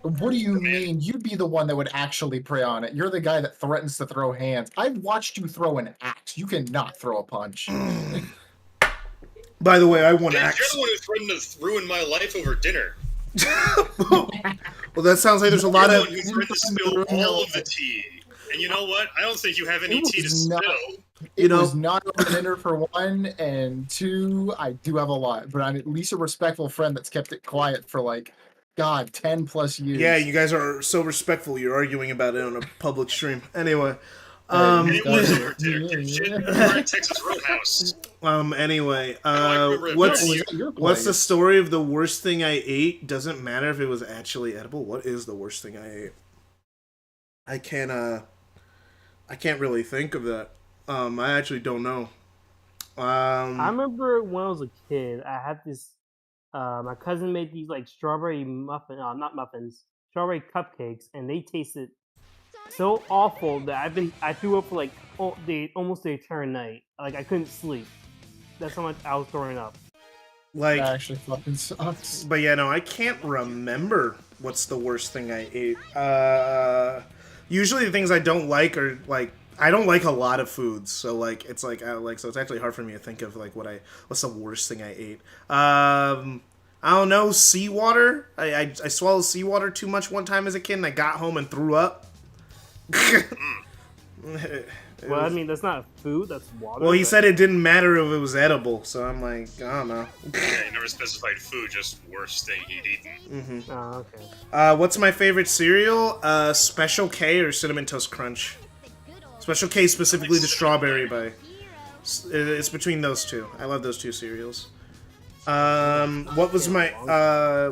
What do you mean? You'd be the one that would actually prey on it. You're the guy that threatens to throw hands. I've watched you throw an axe. You cannot throw a punch. By the way, I want You're axe. the one who threatened to ruin my life over dinner. Well, that sounds like there's a lot of. You're the one who threatened to spill all of the tea. And you know what? I don't think you have any tea to spill. It was not over dinner for one, and two, I do have a lot, but I'm at least a respectful friend that's kept it quiet for like, God, 10 plus years. Yeah, you guys are so respectful. You're arguing about it on a public stream. Anyway. It was over dinner. We're at Texas Roadhouse. Anyway, what's the story of the worst thing I ate? Doesn't matter if it was actually edible. What is the worst thing I ate? I can't really think of that. I actually don't know. I remember when I was a kid, I had this. My cousin made these like strawberry not muffins, strawberry cupcakes, and they tasted so awful that I threw up for like almost the entire night. Like I couldn't sleep. That's how much I was throwing up. Like that actually fucking sucks. But yeah, no, I can't remember what's the worst thing I ate. Usually the things I don't like are like I don't like a lot of foods, so like it's like so it's actually hard for me to think of like what's the worst thing I ate. I don't know, seawater. I swallowed seawater too much one time as a kid, and I got home and threw up. Well, I mean, that's not food, that's water. Well, he said it didn't matter if it was edible, so I'm like, I don't know. Yeah, he never specified food, just worst thing he'd eaten. Mm-hmm. Oh, okay. What's my favorite cereal? Special K or Cinnamon Toast Crunch? Special K, specifically the strawberry by. It's between those two. I love those two cereals. What was my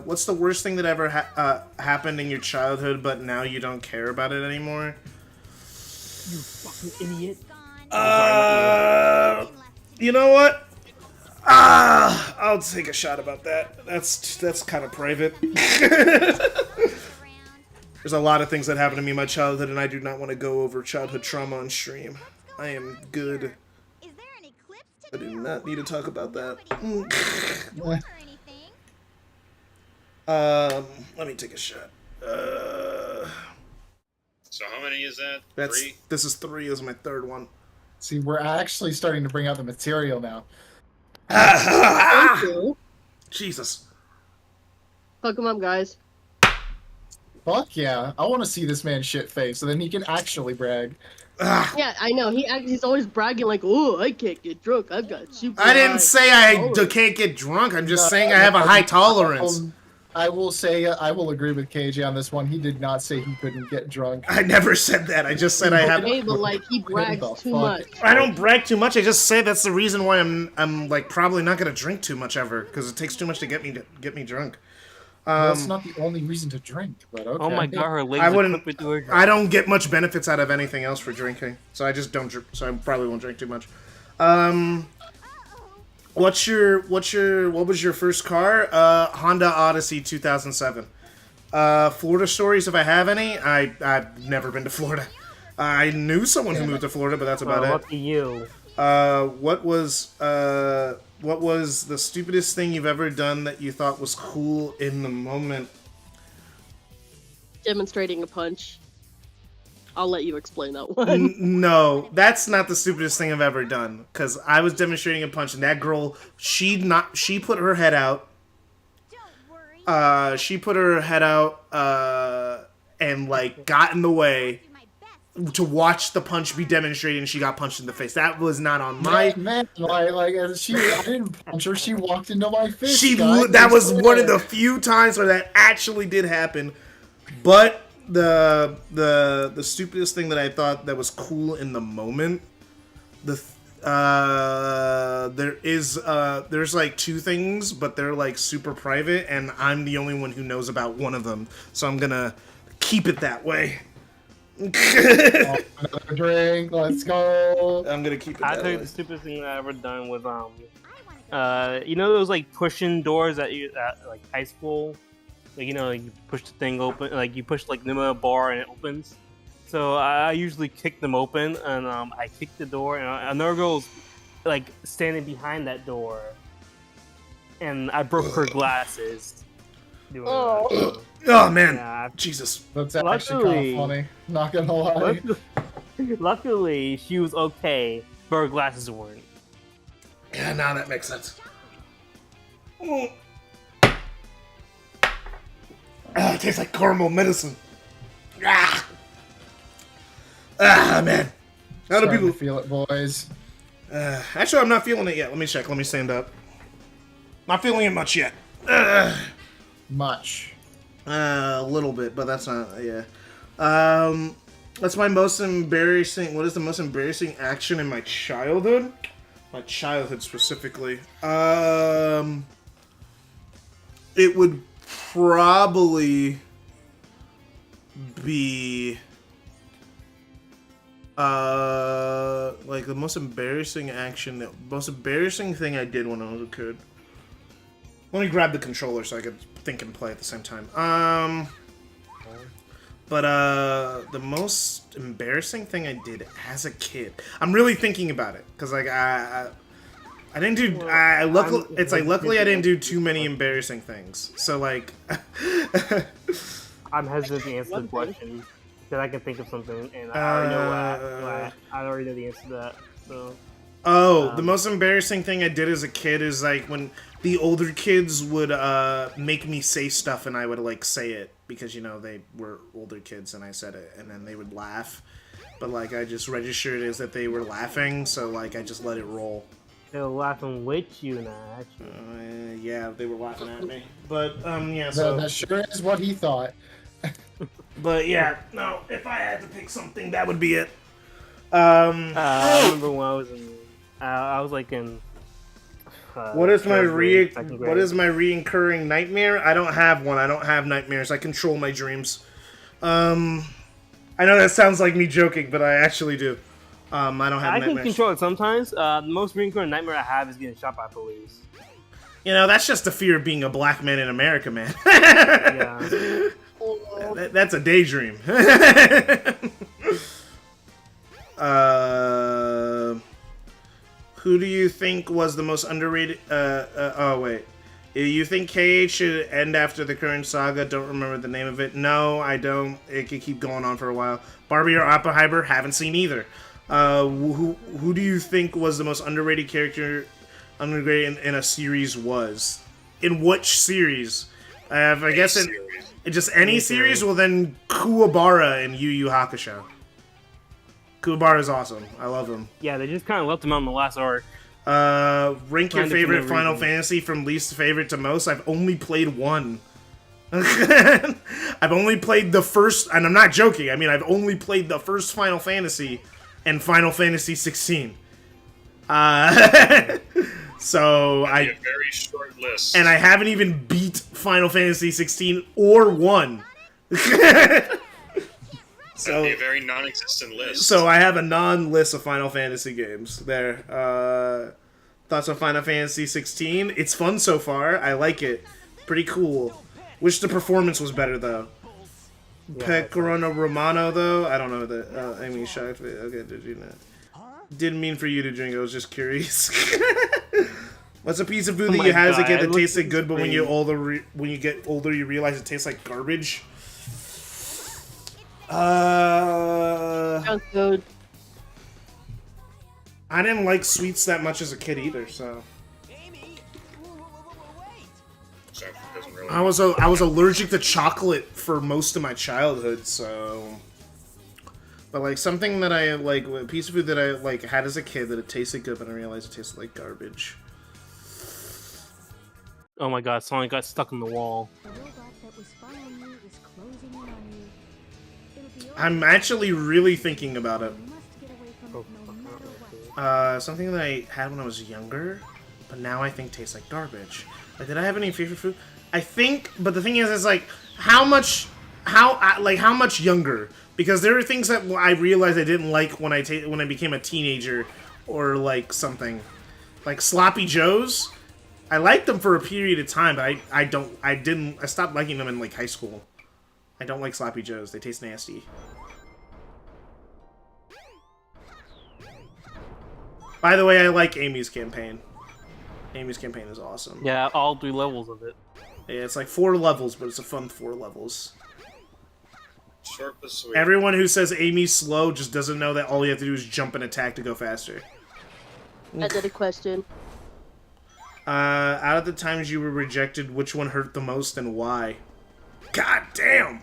what's the worst thing that ever happened in your childhood, but now you don't care about it anymore? You fucking idiot. You know what? I'll take a shot about that. That's kind of private. There's a lot of things that happened to me in my childhood, and I do not want to go over childhood trauma on stream. I am good. I do not need to talk about that. Let me take a shot. So how many is that? Three? This is 3. This is my third one. See, we're actually starting to bring out the material now. Thank you. Jesus. Fuck him up, guys. Fuck yeah. I want to see this man shit face so then he can actually brag. Yeah, I know. He's always bragging like, "Oh, I can't get drunk. I've got super." I didn't say I can't get drunk. I'm just saying I have a high tolerance. I will say I will agree with KJ on this one. He did not say he couldn't get drunk. I never said that. I just said I have. Okay, but like he brags too much. I don't brag too much. I just say that's the reason why I'm like probably not gonna drink too much ever because it takes too much to get me drunk. Well, that's not the only reason to drink, but okay. Oh my god, her legs I are wouldn't. clipped into her. I don't get much benefits out of anything else for drinking, so I just don't. So I probably won't drink too much. What was your first car? Honda Odyssey 2007. Florida stories, if I have any. I've never been to Florida. I knew someone who moved to Florida, but that's about it. Lucky you. What was the stupidest thing you've ever done that you thought was cool in the moment? Demonstrating a punch. I'll let you explain that one. No, that's not the stupidest thing I've ever done. Because I was demonstrating a punch, and that girl, she put her head out, she put her head out and like got in the way to watch the punch be demonstrated, and she got punched in the face. That was not on my. Man, I didn't punch her. She walked into my fist. That was one of the few times where that actually did happen. But the stupidest thing that I thought that was cool in the moment, there's like two things, but they're like super private, and I'm the only one who knows about one of them, so I'm gonna keep it that way. Another drink. Let's go. I'm gonna keep it. I think the stupidest thing I ever done was you know those like pushing doors at like high school, like you push the thing open, like you push like the middle of a bar and it opens. So I usually kick them open, and I kick the door, and another girl's like standing behind that door, and I broke her glasses. Doing that. Oh man, yeah. Jesus, that's actually kind of funny. Not gonna lie. Luckily, she was okay, but her glasses weren't. Yeah, now that makes sense. It tastes like caramel medicine. Man. How do people feel it, boys? Actually, I'm not feeling it yet. Let me check. Let me stand up. Not feeling it much yet. Much. A little bit, but that's not. Yeah. That's my most embarrassing. What is the most embarrassing action in my childhood? My childhood specifically. It would probably be like the most embarrassing thing I did when I was a kid. Let me grab the controller so I could think and play at the same time. But the most embarrassing thing I did as a kid. I'm really thinking about it because like I didn't do. Luckily I didn't do too many embarrassing things. So like. I'm hesitant to answer the question because I can think of something and I already know I already know the answer to that. So. The most embarrassing thing I did as a kid is like when the older kids would make me say stuff and I would like say it because they were older kids and I said it and then they would laugh, but like I just registered as that they were laughing, so like I just let it roll. They were laughing with you, not at you. Yeah, they were laughing at me, but yeah. So that sure is what he thought. But yeah, no. If I had to pick something, that would be it. I remember when I was like in. What is my reoccurring nightmare? I don't have one. I don't have nightmares. I control my dreams. I know that sounds like me joking, but I actually do. I don't have nightmares. I can control it sometimes. The most recurring nightmare I have is getting shot by police. That's just the fear of being a black man in America, man. Yeah. That's a daydream. Who do you think was the most underrated? Oh wait, you think KH should end after the current saga? Don't remember the name of it. No, I don't. It could keep going on for a while. Barbie or Oppenheimer? Haven't seen either. Who do you think was the most underrated character, underrated in a series? Was in which series? I guess in just any series. Well, then Kuwabara in Yu Yu Hakusho. Kuwabara is awesome. I love him. Yeah, they just kind of left him out in the last arc. Rank your favorite Final Fantasy from least favorite to most. I've only played one. I've only played the first, and I'm not joking. I mean, I've only played the first Final Fantasy and Final Fantasy 16. So a very short list, and I haven't even beat Final Fantasy 16 or 1. So that'd be a very non-existent list. So I have a non-list of Final Fantasy games there. Thoughts on Final Fantasy 16? It's fun so far. I like it. Pretty cool. Wish the performance was better though. Pecorino Romano though. I don't know that. I mean, shocked. Okay, did you not? Didn't mean for you to drink. I was just curious. What's a piece of food that you had as a kid that tasted good, but when you get older, you realize it tastes like garbage? Junk food. I didn't like sweets that much as a kid either, so. So it doesn't really I was allergic to chocolate for most of my childhood, so. But like something that I like, a piece of food that I like had as a kid that it tasted good, but I realized it tasted like garbage. Oh my god, Sonic got stuck in the wall. The robot that was following you is closing in on you. It'll be over. I'm actually really thinking about it. You must get away from it no matter what. Something that I had when I was younger, but now I think tastes like garbage. Like, did I have any favorite food? I think, but the thing is like, how much younger? Because there are things that I realized I didn't like when I became a teenager, or like something, like Sloppy Joes. I liked them for a period of time, but I stopped liking them in like high school. I don't like Sloppy Joes. They taste nasty. By the way, I like Amy's campaign. Amy's campaign is awesome. Yeah, all 3 levels of it. Yeah, it's like 4 levels, but it's a fun 4 levels. Short but sweet. Everyone who says Amy's slow just doesn't know that all you have to do is jump and attack to go faster. I got a question. Out of the times you were rejected, which one hurt the most and why? God damn!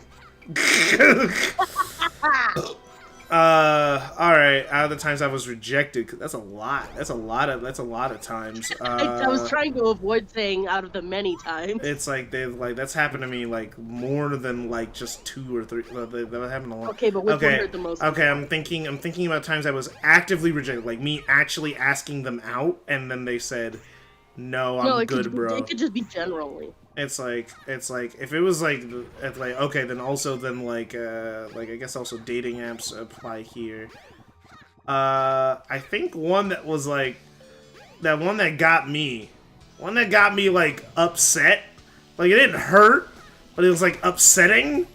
Alright, out of the times I was rejected, 'cause that's a lot. That's a lot of times. I was trying to avoid saying out of the many times. It's like that's happened to me like more than like just 2 or 3. That happened a lot. Okay, but which one hurt the most? Okay, I'm thinking about times I was actively rejected, like me actually asking them out, and then they said, "No, I'm good, bro." It could just be generally. It's like if it was like okay, then I guess also dating apps apply here. I think one that was like one that got me like upset, like it didn't hurt, but it was like upsetting,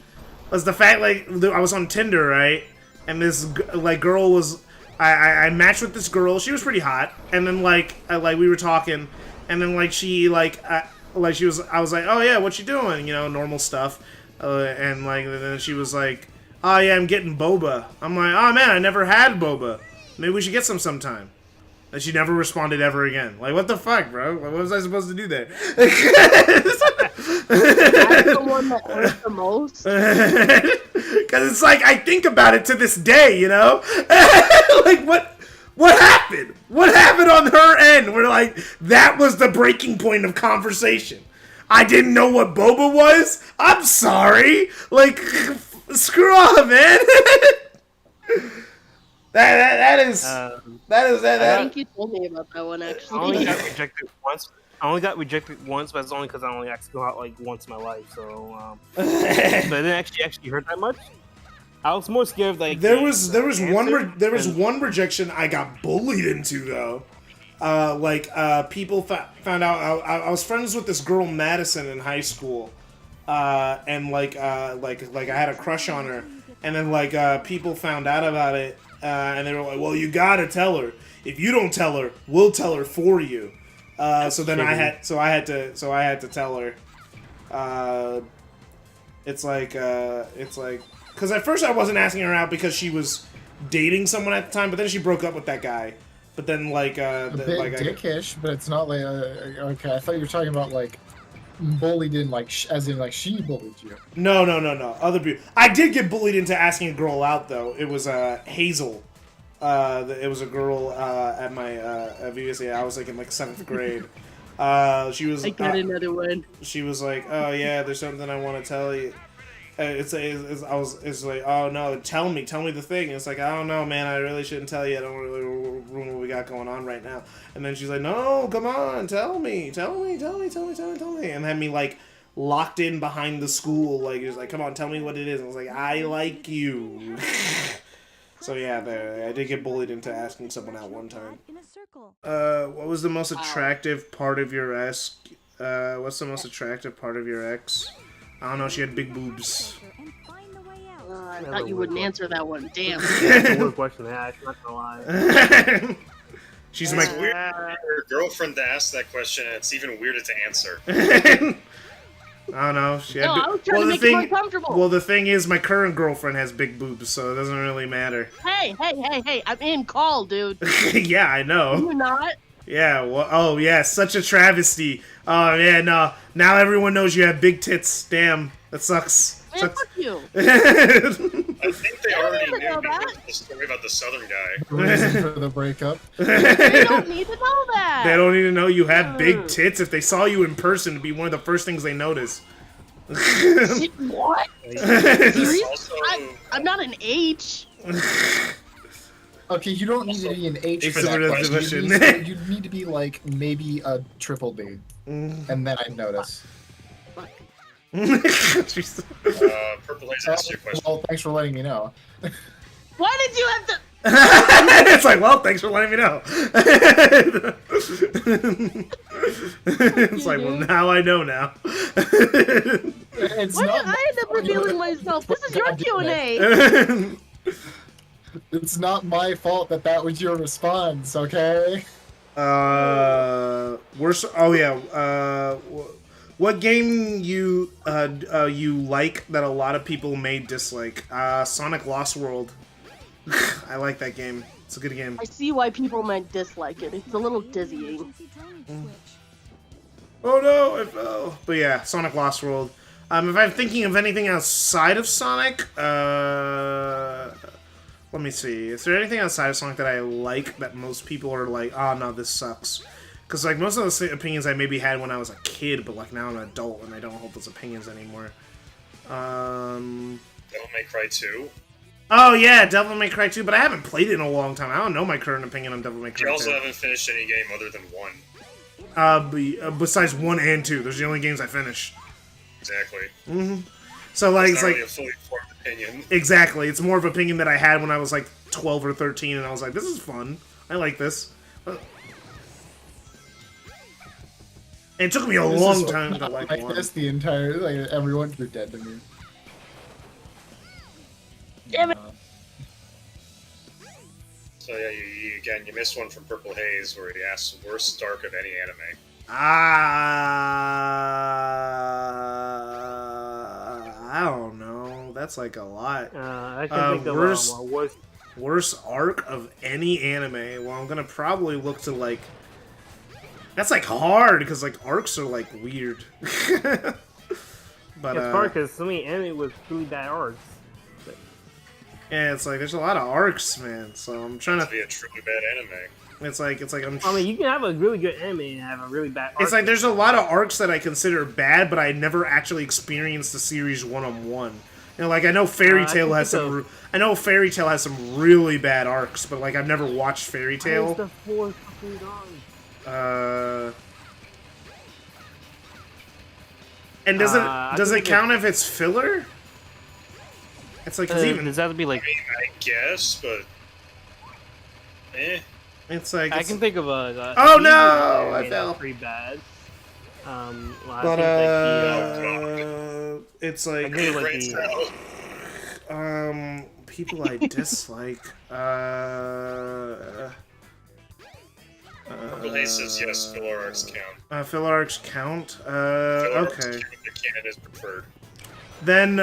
was the fact like I was on Tinder, right, and this like girl was I matched with this girl. She was pretty hot, and then like we were talking, and then like she I was like, oh yeah, what you doing? You know, normal stuff. And like, then she was like, oh yeah, I'm getting boba. I'm like, oh man, I never had boba. Maybe we should get some sometime. And she never responded ever again. Like, what the fuck, bro? What was I supposed to do there? That's the one that hurt the most. Because it's like, I think about it to this day, you know? Like, what happened? What happened on her end? We're like, that was the breaking point of conversation. I didn't know what boba was. I'm sorry. Like, screw off, man. that is. I think you told me about that one actually. I only got rejected once. But it's only because I only actually go out like once in my life. So, but it didn't actually hurt that much. I was more scared. Like there was one rejection I got bullied into though. People found out I was friends with this girl Madison in high school, and I had a crush on her, and then people found out about it, and they were like, "Well, you gotta tell her. If you don't tell her, we'll tell her for you." So then I had to tell her. It's like. Because at first I wasn't asking her out because she was dating someone at the time, but then she broke up with that guy. But then a bit dickish, but it's not like okay. I thought you were talking about like bullied in like as in like she bullied you. No. Other people. I did get bullied into asking a girl out though. It was Hazel. It was a girl at my VSA. I was like in like 7th grade. She was. I got another one. She was like, "Oh yeah, there's something I want to tell you." It's like, oh no, tell me the thing. It's like, I don't know, man, I really shouldn't tell you. I don't really ruin what we got going on right now. And then she's like, no, come on, tell me. And had me like locked in behind the school, like just like, come on, tell me what it is. And I was like, I like you. So yeah, I did get bullied into asking someone out one time. What was the most attractive part of your ex? What's the most attractive part of your ex? I don't know, she had big boobs. I thought you wouldn't answer that one. Damn. That's a weird question to ask, not gonna lie. She's my weird for your girlfriend to ask that question, and it's even weirder to answer. I don't know. She had I was trying to make it more comfortable. Well, the thing is, my current girlfriend has big boobs, so it doesn't really matter. Hey, I'm in call, dude. Yeah, I know. You're not? Yeah, well, oh yeah, such a travesty. Oh yeah, no. Now everyone knows you have big tits. Damn, that sucks. Man, Sucks. fuck you. I think they already never knew know because that. of the story about the southern guy. The reason for the breakup. They don't need to know that. They don't need to know you have big tits. If they saw you in person, it'd be one of the first things they notice. What? Also, I'm not an H. Okay, you don't need to be an H It's for that a question. division. You need to be like maybe a triple D, and then I'd notice. Jeez. Purple Haze asked you a question. Well, thanks for letting me know. Why did you have to? It's like, well, thanks for letting me know. It's like, well, now I know now. It's Why not did I end up revealing myself? This is your Q&A. It's not my fault that was your response, okay? Worse. Oh yeah. What game you like that a lot of people may dislike? Sonic Lost World. I like that game. It's a good game. I see why people might dislike it. It's a little dizzying. Oh no, I fell. But yeah, Sonic Lost World. If I'm thinking of anything outside of Sonic, let me see. Is there anything outside of Sonic that I like that most people are like, oh no, this sucks? Because like most of those opinions I maybe had when I was a kid, but like now I'm an adult and I don't hold those opinions anymore. Devil May Cry 2. Oh yeah, Devil May Cry 2, but I haven't played it in a long time. I don't know my current opinion on Devil May Cry 2. You also haven't finished any game other than 1. Besides 1 and 2, those are the only games I finished. Exactly. So like, It's it's not like really a fully formed opinion. exactly, it's more of an opinion that I had when I was like 12 or 13, and I was like, this is fun. I like this. It took me a long time to like one. this the entire everyone. You're dead to me. Damn it. So yeah, you missed one from Purple Haze where he asks worst arc of any anime. I don't know. That's like a lot. I can think of worst arc of any anime. Well, I'm gonna probably look to like. That's like hard because like arcs are like weird. But it's hard because so many anime with really bad arcs. Yeah, it's like there's a lot of arcs, man. So I'm trying to be a truly bad anime. It's like I mean, you can have a really good anime and have a really bad arc. It's like there's a lot of arcs that I consider bad, but I never actually experienced the series one-on-one. You know, like I know Fairy Tail has some. I know Fairy Tail has some really bad arcs, but like I've never watched Fairy Tail. And does it count if it's filler? It's like even does that have to be like? I mean, I guess, but It's like I can think of a oh no, I fell. Pretty bad. But it's like people I dislike. Purple Haze says yes, filler arcs count. Filler arcs count. Filler arcs Okay. count, the canon is preferred. Then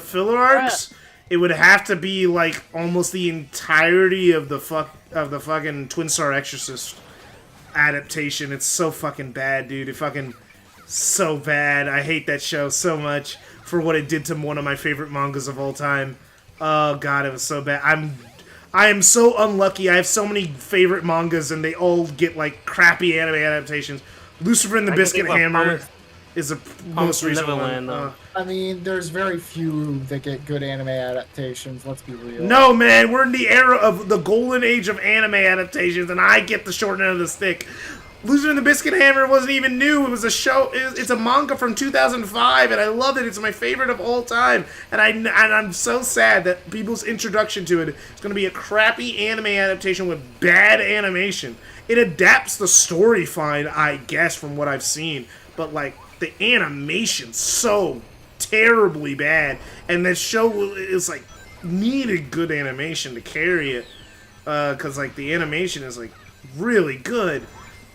filler arcs, it would have to be like almost the entirety of the fucking Twin Star Exorcist adaptation. It's so fucking bad, dude. It fucking so bad. I hate that show so much for what it did to one of my favorite mangas of all time. Oh god, it was so bad. I am so unlucky. I have so many favorite mangas and they all get like crappy anime adaptations. Lucifer and the Biscuit Hammer is the most recent one. I mean, there's very few that get good anime adaptations, let's be real. No, man, we're in the era of the golden age of anime adaptations, and I get the short end of the stick. Lucifer and the Biscuit Hammer wasn't even new. It was a show. It's a manga from 2005, and I love it. It's my favorite of all time. And I'm so sad that people's introduction to it is going to be a crappy anime adaptation with bad animation. It adapts the story fine, I guess, from what I've seen, but like the animation's so terribly bad, and that show is like needed good animation to carry it, because like the animation is like really good.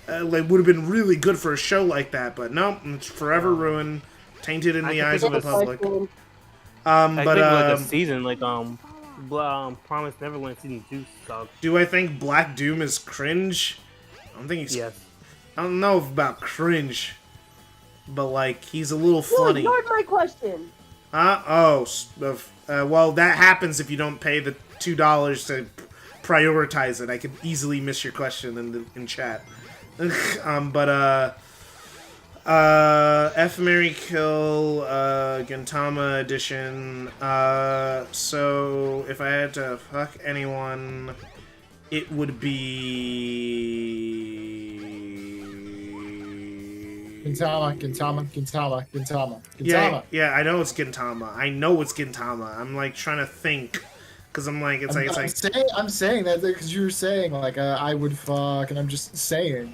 Like would have been really good for a show like that, but no, it's forever ruined, tainted in the eyes of the public. I think like a season like Promised Neverland season 2 sucked. Do I think Black Doom is cringe? I'm thinking. Yes. I don't know about cringe, but like he's a little You funny. ignored my question. Well, that happens if you don't pay the $2 to prioritize it. I could easily miss your question in chat. F Mary Kill, Gintama edition. So if I had to fuck anyone, it would be Gintama. Yeah, I know it's Gintama. I'm like trying to think, because I'm like, I'm saying that because you were saying like I would fuck, and I'm just saying.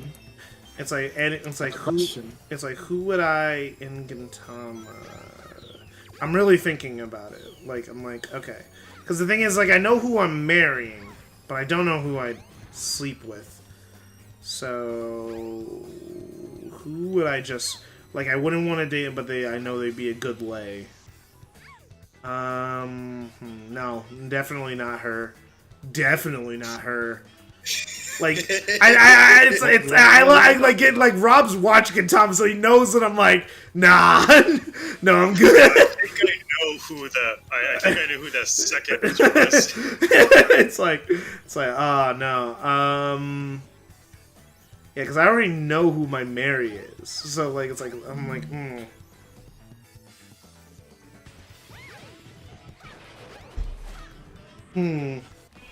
It's like who would I in Gintama? I'm really thinking about it. Like I'm like, okay, because the thing is, like, I know who I'm marrying, but I don't know who I'd sleep with. So who would I just like? I wouldn't want to date, but I know they'd be a good lay. No, definitely not her. Definitely not her. Like I get like Rob's watching Gintama, so he knows that I'm like, nah, no, I'm good. I think I know who the. I think I know who the second was. it's like, oh no, yeah, because I already know who my Mary is, so like it's like I'm like,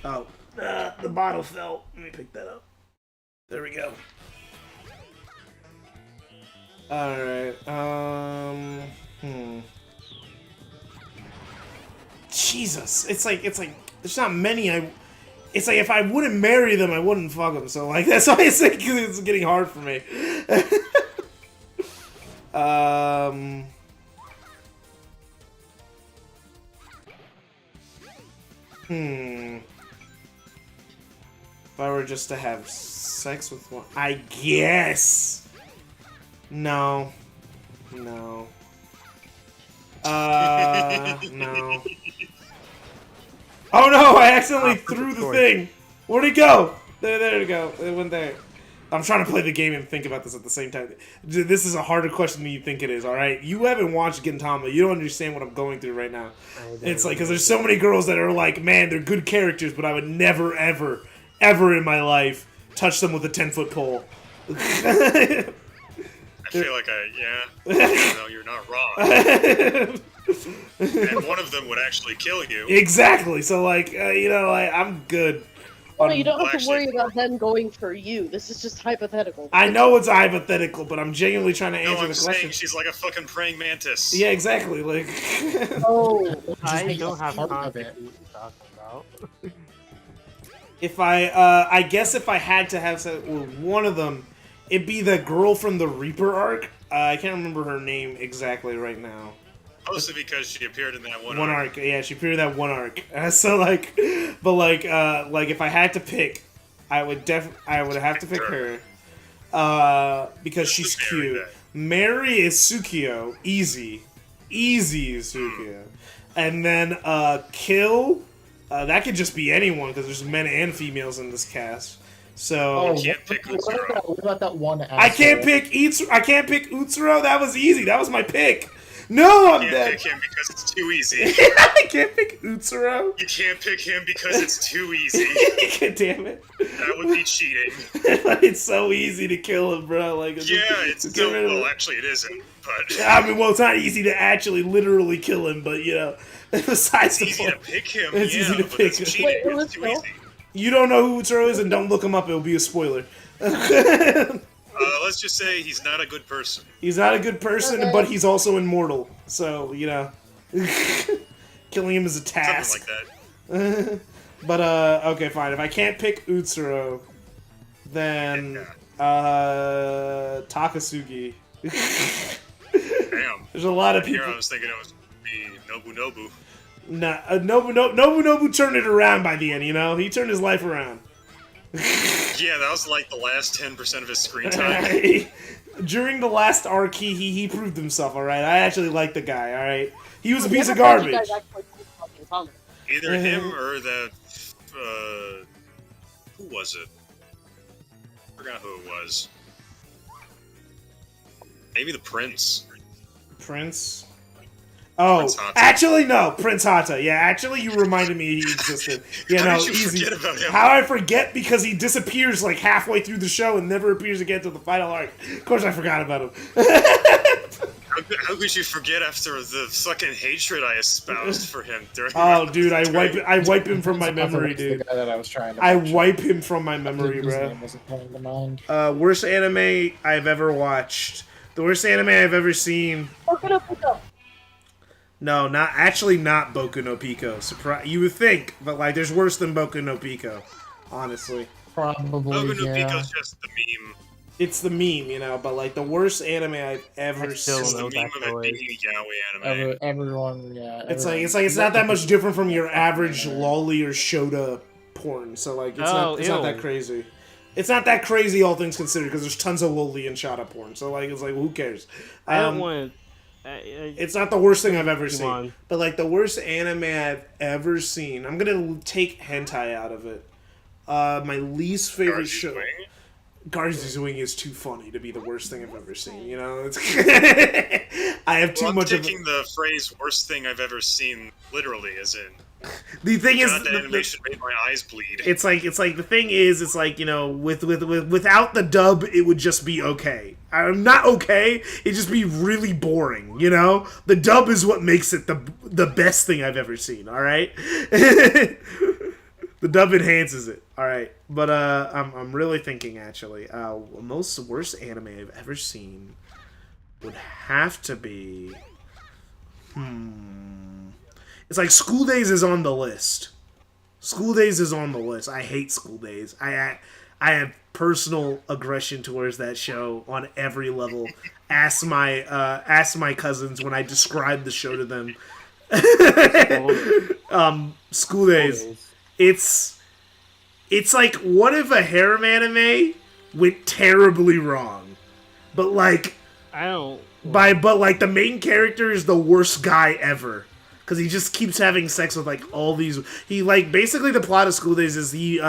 Oh, the bottle fell. Let me pick that up. There we go. Alright, Jesus, it's like, there's not many it's like, if I wouldn't marry them, I wouldn't fuck them, so like, that's why it's getting hard for me. If I were just to have sex with one, I guess. No. No. No. Oh no! I accidentally threw the thing. Where'd it go? There we go. It went there. I'm trying to play the game and think about this at the same time. This is a harder question than you think it is, alright? You haven't watched Gintama. You don't understand what I'm going through right now. It's like, because there's so many girls that are like, man, they're good characters, but I would never, ever, ever in my life touch them with a 10-foot pole. I feel like no, you're not wrong. And one of them would actually kill you. Exactly. So, like, I'm good. Well, you don't have to worry about them going for you. This is just hypothetical. I know it's hypothetical, but I'm genuinely trying to answer the question. She's like a fucking praying mantis. Yeah, exactly. Like, I don't have context to talk about. If I guess if I had to have sex with one of them, it'd be the girl from the Reaper arc. I can't remember her name exactly right now. Mostly because she appeared in that one arc. Yeah, she appeared in that one arc. So like, but like if I had to pick, I would have to pick her. Because she's cute. Mary is Tsukio, easy is Tsukio, and then Kill, that could just be anyone because there's men and females in this cast. So you can't pick Utsuro. What about that one? I can't pick Utsuro. That was easy. That was my pick. No, I'm dead. You can't pick him because it's too easy. I can't pick Utsuro. You can't pick him because it's too easy. God damn it. That would be cheating. It's so easy to kill him, bro. Like, actually it isn't. But I mean, well, it's not easy to actually literally kill him, but besides it's easy to pick him. It's easy to pick him. It's too easy. You don't know who Utsuro is, and don't look him up. It'll be a spoiler. Let's just say he's not a good person. He's not a good person, but he's also immortal. So, killing him is a task. Something like that. But, okay, fine. If I can't pick Utsuro, then, Takasugi. Damn. There's a lot of people. Here I was thinking it was Nobu. Nah, Nobu turned it around by the end, He turned his life around. Yeah, that was like the last 10% of his screen time. During the last arc, he proved himself, alright? I actually like the guy, alright? He was a piece of garbage. Either him or the... who was it? forgot who it was. Maybe the Prince. Prince? Oh, Prince Hata. actually, no. Prince Hata. Yeah, actually, you reminded me he existed. Yeah, How no, did you easy. forget about him? How I forget? Because he disappears like halfway through the show and never appears again till the final arc. Of course, I forgot about him. How could you forget after the fucking hatred I espoused for him during? Oh, dude, I wipe him from my memory, The dude. guy that I was trying to I mention. wipe him from my memory, His bro. name wasn't coming to mind. Worst anime I've ever watched. The worst anime I've ever seen. No, not Boku no Pico. You would think, but like, there's worse than Boku no Pico, honestly. Probably, Boku no yeah. Pico's just the meme. It's the meme, you know. But like, the worst anime I've ever still seen. It's the know meme that of it being a yaoi anime. Everyone, yeah. It's everyone- like it's not that much different from your average lolly or shota porn. So like, it's not that ew. crazy. It's not that crazy, all things considered, because there's tons of lolly and shota porn. So like, it's like, who cares? I don't want. It's not the worst thing I've ever seen. on. But like, the worst anime I've ever seen. I'm gonna take hentai out of it. My least favorite Darcy's show. Wing? Guardians Wing is too funny to be the worst thing I've ever seen. You know, it's I have too Well, I'm much of. taking the phrase "worst thing I've ever seen" literally, as in The thing is, God, that animation made my eyes bleed. it's like the thing is, it's like, you know, without the dub, it would just be okay. I'm not okay. It'd just be really boring. You know, the dub is what makes it the best thing I've ever seen. All right. The dub enhances it. All right, but I'm really thinking, actually, most worst anime I've ever seen would have to be It's like School Days is on the list. School Days is on the list. I hate School Days. I have personal aggression towards that show on every level. Ask my cousins when I describe the show to them. School Days. It's like, what if a harem anime went terribly wrong, but like but like the main character is the worst guy ever because he just keeps having sex with like all these. He like basically the plot of School Days is the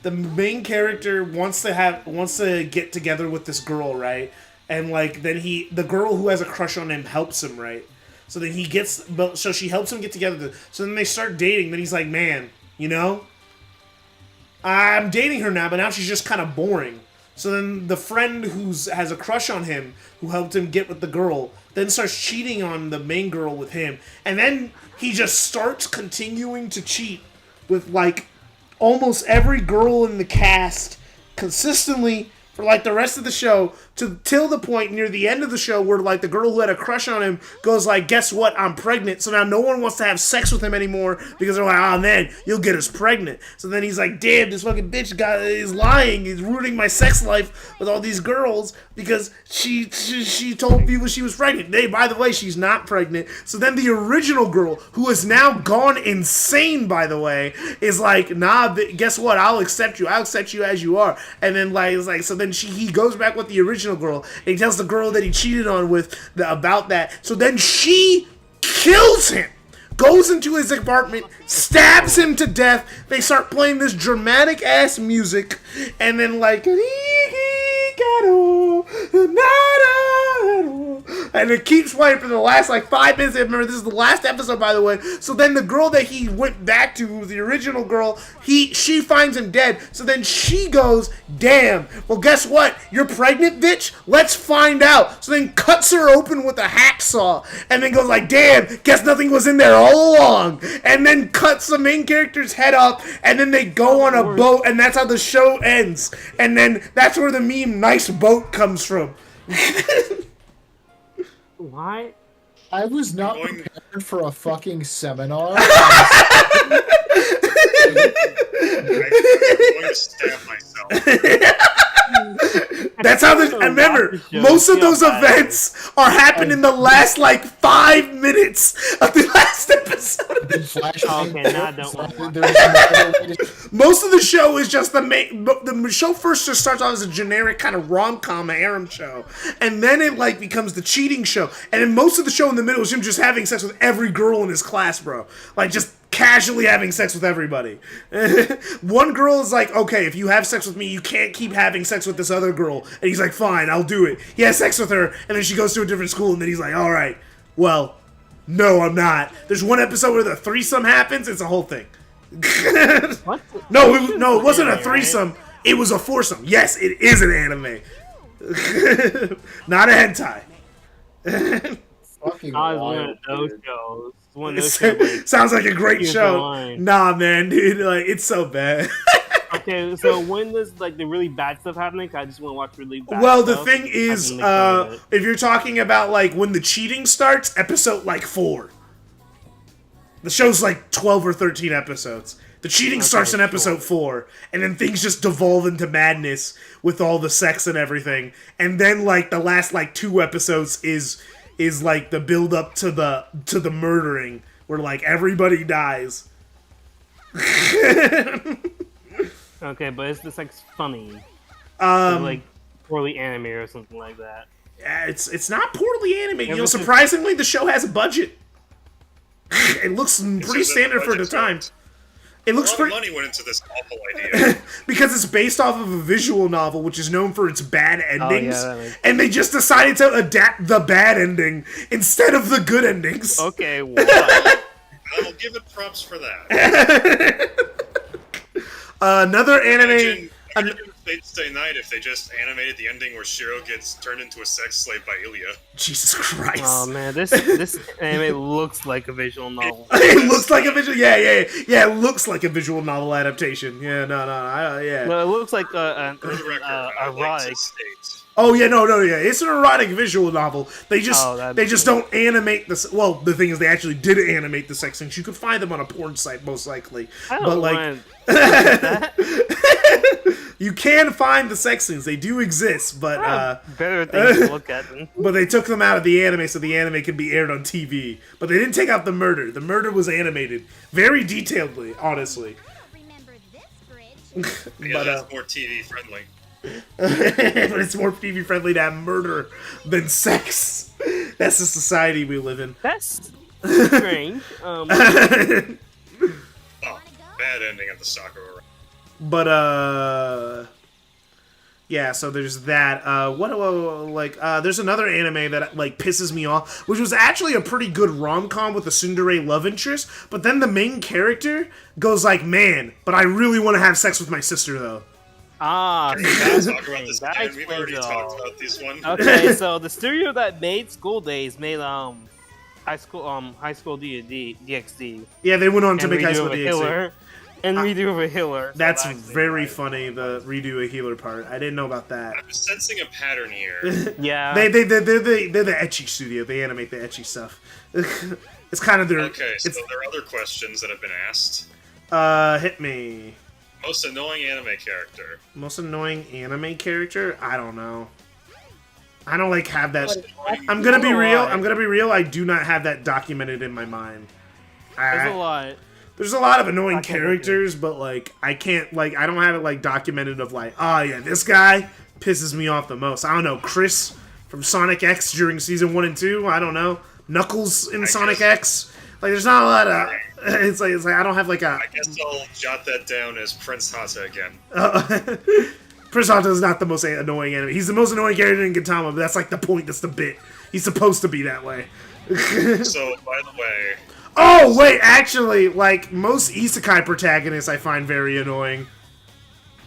main character wants to get together with this girl, right? And like then the girl who has a crush on him helps him, right? So then so she helps him get together. So then they start dating. Then he's like, man, you know, I'm dating her now, but now she's just kind of boring. So then the friend has a crush on him, who helped him get with the girl, then starts cheating on the main girl with him. And then he just starts continuing to cheat with like almost every girl in the cast consistently for like the rest of the show till the point near the end of the show where like the girl who had a crush on him goes like, guess what, I'm pregnant. So now no one wants to have sex with him anymore because they're like, oh man, you'll get us pregnant. So then he's like, damn, this fucking bitch is lying. He's ruining my sex life with all these girls because she told people she was pregnant. Hey, by the way, she's not pregnant. So then the original girl, who has now gone insane, by the way, is like, nah, guess what, I'll accept you as you are. And then like it's like, so then he goes back with the original girl and he tells the girl that he cheated on about that. So then she kills him, goes into his apartment, stabs him to death. They start playing this dramatic ass music, and then like, and it keeps playing for the last like 5 minutes. I remember this is the last episode, by the way. So then the girl that he went back to, the original girl, she finds him dead. So then she goes, damn, well guess what? You're pregnant, bitch? Let's find out. So then cuts her open with a hacksaw and then goes like, damn, guess nothing was in there all along. And then cuts the main character's head off and then they go on a boat and that's how the show ends. And then that's where the meme nice boat comes from. Why? I was not prepared for a fucking seminar. I'm going to stab myself. That's how remember, most of those events are happening in the last like 5 minutes of the last episode. Okay, now I don't want to. Most of the show is just the show first just starts off as a generic kind of rom-com harem show, and then it like becomes the cheating show, and then most of the show in the middle is him just having sex with every girl in his class, bro. Like just casually having sex with everybody. One girl is like, okay, if you have sex with me, you can't keep having sex with this other girl. And he's like, fine, I'll do it. He has sex with her, and then she goes to a different school, and then he's like, all right, well, no, I'm not. There's one episode where the threesome happens. It's a whole thing. What? No, it wasn't a threesome. It was a foursome. Yes, it is an anime. Not a hentai. Fucking I was one wild, of those dude. shows. One of those shows. Like, Sounds like a great here's the show. line. Nah, man, dude, like it's so bad. Okay, so when does like the really bad stuff happening? 'Cause I just want to watch really bad Well, the stuff. thing I is, can make fun of it. if you're talking about like when the cheating starts, episode like 4. The show's like 12 or 13 episodes. The cheating starts in episode 4, and then things just devolve into madness with all the sex and everything. And then like the last like 2 episodes is like the build up to the murdering, where like everybody dies. Okay, but is this like funny? Or, like poorly animated or something like that. It's not poorly animated. You know, this is- surprisingly, the show has a budget. It looks pretty standard for the time. It looks A lot pretty of money went into this awful idea. because it's based off of a visual novel, which is known for its bad endings, that makes and they just decided to adapt the bad ending instead of the good endings. Okay, why? I'll give it props for that. Another Imagine anime. Fate's Day Night if they just animated the ending where Shiro gets turned into a sex slave by Ilya. Jesus Christ! Oh man, this anime looks like a visual novel. It looks like a visual. Yeah. It looks like a visual novel adaptation. Yeah, yeah. Well, it looks like For the record, I would like to erotic. state. Oh yeah, no, yeah. It's an erotic visual novel. They just that'd be don't animate the. Well, the thing is, they actually did animate the sex scenes. You could find them on a porn site, most likely. I don't But like, want that. you can find the sex scenes. They do exist, but Better things to look at than. but they took them out of the anime so the anime could be aired on TV. But they didn't take out the murder. The murder was animated very detailedly, honestly. Remember this bridge? Yeah, that's more TV friendly. But it's more TV friendly to have murder than sex. That's the society we live in. That's strange. Oh, bad ending of the Sakura. But yeah, so there's that. There's another anime that like pisses me off, which was actually a pretty good rom-com with a tsundere love interest, but then the main character goes like, man, but I really want to have sex with my sister though. Ah, so Let's that's talk about this that again. We've explains already it talked all. about this one. Okay, so the studio that made School Days made High School DxD. Yeah, they went on to and make High School Redo of a DxD. Healer. And Redo of a Healer. So That's actually very right. funny, the redo a healer part. I didn't know about that. I'm sensing a pattern here. Yeah. They're the ecchi studio. They animate the ecchi stuff. It's kind of their. Okay, so It's there are other questions that have been asked. hit me. Most annoying anime character. Most annoying anime character? I don't know. I don't like have that. I'm gonna be real. I do not have that documented in my mind. There's a lot. There's a lot of annoying I can't characters, but like I can't like I don't have it like documented of like, oh yeah, this guy pisses me off the most. I don't know, Chris from Sonic X during season 1 and 2. I don't know, Knuckles in Sonic X. Like there's not a lot of. It's like I don't have like a. I guess I'll jot that down as Prince Hata again. Prince Hata is not the most annoying enemy. He's the most annoying character in Gintama, but that's like the point. That's the bit. He's supposed to be that way. So, by the way... Oh, wait, actually, like, most isekai protagonists I find very annoying.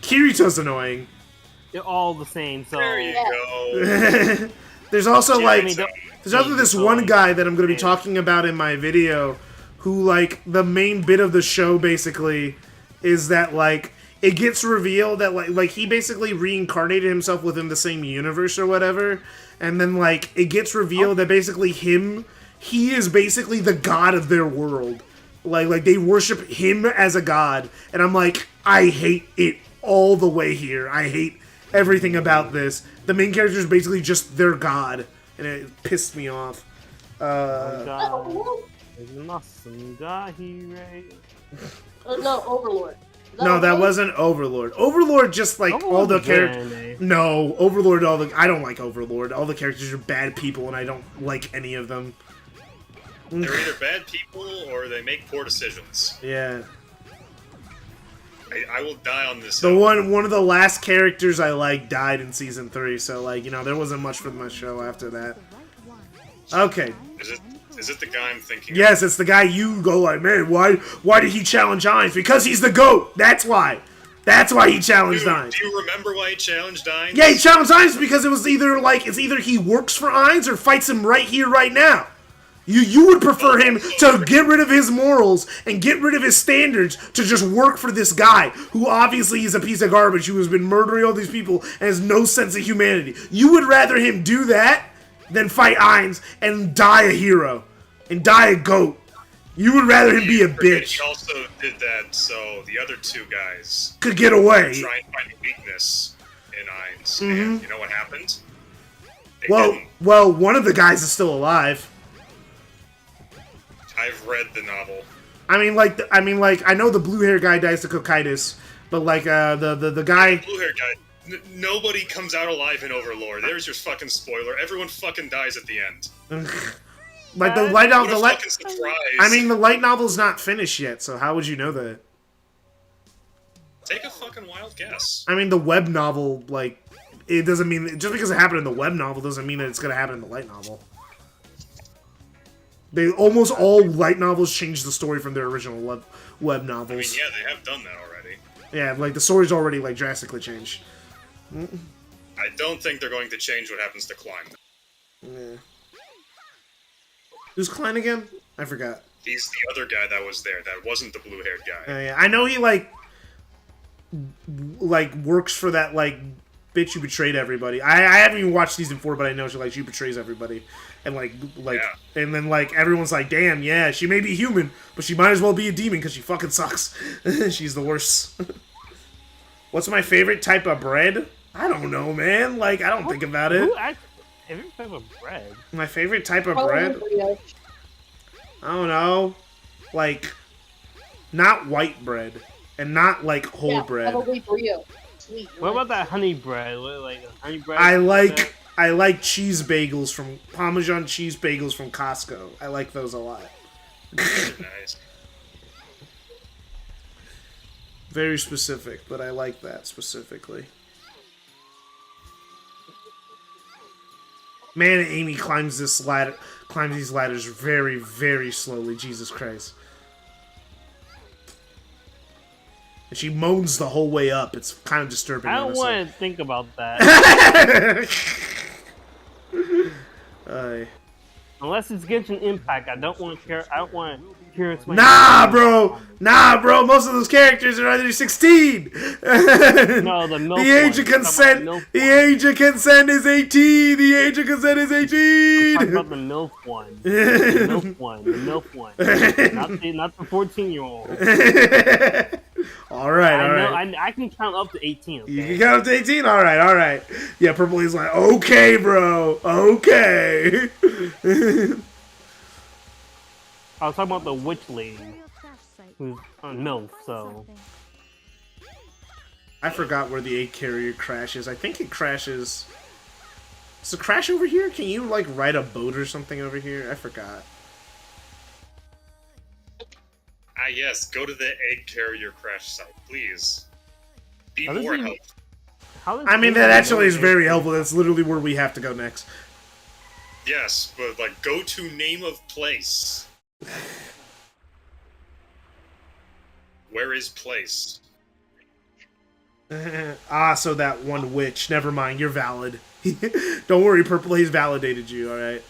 Kirito's annoying. They're all the same, so... There you go. There's also, like... I mean, There's also this one guy that I'm going to be talking about in my video who, like, the main bit of the show, basically, is that, like, it gets revealed that, like he basically reincarnated himself within the same universe or whatever, and then, like, it gets revealed that basically he is basically the god of their world. Like, they worship him as a god, and I'm like, I hate it all the way here. I hate everything about this. The main character is basically just their god, and it pissed me off. No, Overlord. No, that wasn't Overlord. Overlord just like all the characters. No, Overlord. I don't like Overlord. All the characters are bad people, and I don't like any of them. They're either bad people or they make poor decisions. Yeah. I will die on this. The one of the last characters I like died in season 3, so like there wasn't much for my show after that. Okay. Is it the guy I'm thinking? Yes, it's the guy you go like, man, why did he challenge Ainz? Because he's the GOAT. That's why. That's why he challenged Ainz. Do you remember why he challenged Ainz? Yeah, he challenged Ainz because it was either he works for Ainz or fights him right here, right now. You would prefer him to get rid of his morals and get rid of his standards to just work for this guy who obviously is a piece of garbage who has been murdering all these people and has no sense of humanity. You would rather him do that than fight Ainz and die a hero and die a GOAT. You would rather him be a bitch. He also did that so the other two guys could get away. Try and find weakness in Ainz. And you know what happened? Well, one of the guys is still alive. I've read the novel. I mean, I know the blue hair guy dies to cocytus, but like the guy. The blue hair guy. Nobody comes out alive in Overlord. There's your fucking spoiler. Everyone fucking dies at the end. Like the light novel. The light novel's not finished yet. So how would you know that? Take a fucking wild guess. I mean, the web novel, like, it doesn't mean just because it happened in the web novel doesn't mean that it's gonna happen in the light novel. They almost all light novels change the story from their original web novels. I mean, yeah, they have done that already. Yeah, like the story's already like drastically changed. I don't think they're going to change what happens to Klein. Yeah. Who's Klein again? I forgot. He's the other guy that was there. That wasn't the blue-haired guy. Yeah, I know he like works for that like bitch who betrayed everybody. I haven't even watched season 4, but I know she betrays everybody. And and then like everyone's like, damn, yeah, she may be human, but she might as well be a demon because she fucking sucks. She's the worst. What's my favorite type of bread? I don't know, man. Like, I don't think about it. Favorite type of bread? My favorite type of bread? I don't know. Like, not white bread. And not, like, whole bread. Probably brioche. Sweet. What about that honey bread? Like honey bread? I like cheese bagels from Parmesan cheese bagels from Costco. I like those a lot. Nice. Very specific, but I like that specifically. Man, Amy climbs these ladders very, very slowly. Jesus Christ. And she moans the whole way up. It's kind of disturbing. I don't want to think about that. Unless it's Genshin Impact, I don't want to care. I don't want to hear it's my Nah, bro. Most of those characters are under 16. No, the milk. The age of consent. The age of consent is 18. The age of consent is 18. I'm talking about the MILF one. The MILF one. The MILF one. Not the 14-year-old. All right. I can count up to 18. Okay? You can count up to 18? All right. Yeah, Purple is like, okay, bro. Okay. I was talking about the witch lady who's on MILF, so. I forgot where the 8 carrier crashes. I think it crashes. Does it crash over here? Can you, like, ride a boat or something over here? I forgot. Ah, yes. Go to the egg carrier crash site, please. Be more helpful. I mean, that actually is very helpful. That's literally where we have to go next. Yes, but, like, go to name of place. Where is place? So that one witch. Never mind, you're valid. Don't worry, Purple Haze validated you, alright?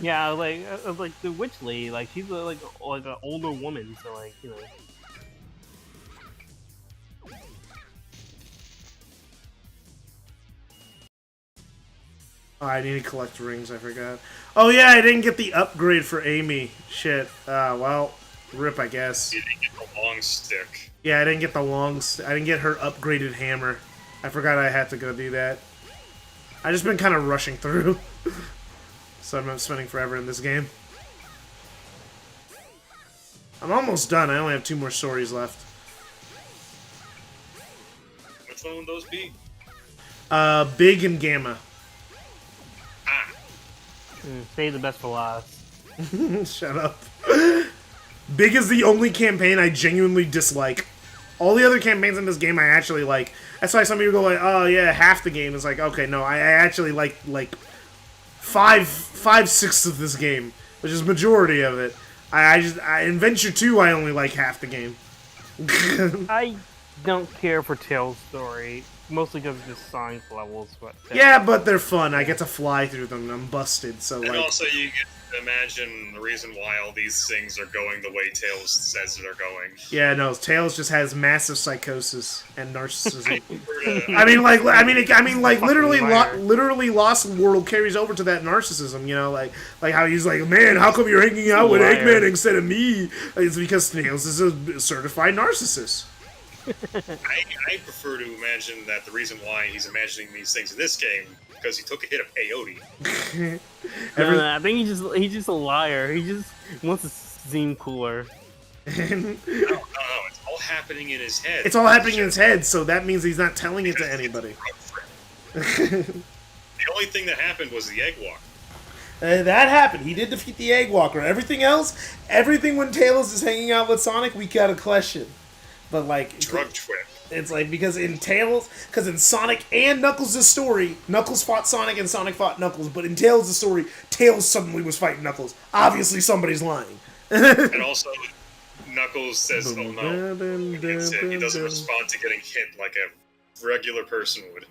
Yeah, like the witch lady, like she's like an older woman, so like, you know. Oh, I need to collect rings, I forgot. Oh yeah, I didn't get the upgrade for Amy. Shit. Well, rip, I guess. You didn't get the long stick. Yeah, I didn't get the I didn't get her upgraded hammer. I forgot I had to go do that. I just been kind of rushing through. So I'm not spending forever in this game. I'm almost done. I only have 2 more stories left. Which one would those be? Big and Gamma. Save the best for last. Shut up. Big is the only campaign I genuinely dislike. All the other campaigns in this game I actually like. That's why some people go like, oh yeah, half the game is like, okay, no, I actually like 5/6 of this game, which is majority of it. In Venture 2, I only like half the game. I don't care for Tails' story, mostly because it's just Sonic levels. But yeah, but they're fun. I get to fly through them, and I'm busted, so And like... also, you get to imagine the reason why all these things are going the way Tails says they're going. Yeah, no, Tails just has massive psychosis and narcissism. Literally, Lost World carries over to that narcissism. You know, like how he's like, man, how come you're hanging out with Eggman instead of me? It's because Tails is a certified narcissist. I prefer to imagine that the reason why he's imagining these things in this game because he took a hit of peyote. I think he's just a liar. He just wants to seem cooler. No, it's all happening in his head. It's all happening in his head, so that means he's not telling it to anybody. The only thing that happened was the egg walk. That happened. He did defeat the Egg Walker. Everything when Tails is hanging out with Sonic, we got a question. But like drug trip. It's like because in Sonic and Knuckles' story, Knuckles fought Sonic and Sonic fought Knuckles, but in Tails' story, Tails suddenly was fighting Knuckles. Obviously somebody's lying. And also Knuckles says, oh no. He doesn't respond to getting hit like a regular person would.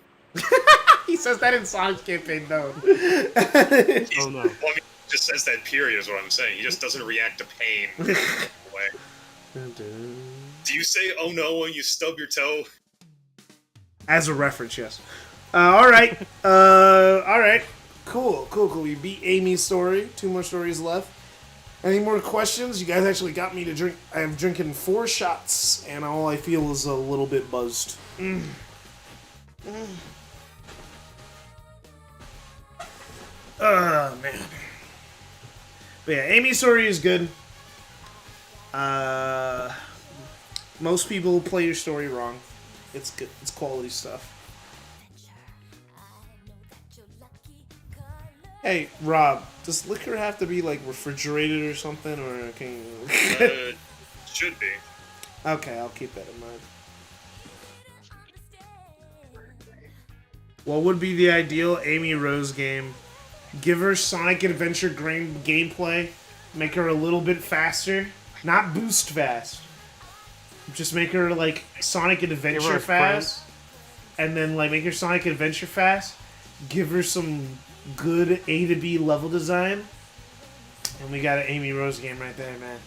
He says that in Sonic's campaign though. Oh no. Well, I mean, he just says that period is what I'm saying. He just doesn't react to pain. Do you say "oh no" when you stub your toe? As a reference, yes. All right. All right. Cool. We beat Amy's story. 2 more stories left. Any more questions? You guys actually got me to drink. I'm drinking 4 shots, and all I feel is a little bit buzzed. Oh man. But yeah, Amy's story is good. Most people play your story wrong. It's good. It's quality stuff. Hey, Rob, does liquor have to be like refrigerated or something, or can you... Should be. Okay, I'll keep that in mind. What would be the ideal Amy Rose game? Give her Sonic Adventure gameplay, make her a little bit faster, not boost fast. Just make her like Sonic Adventure fast, and then like make her Sonic Adventure fast. Give her some good A to B level design, and we got an Amy Rose game right there, man.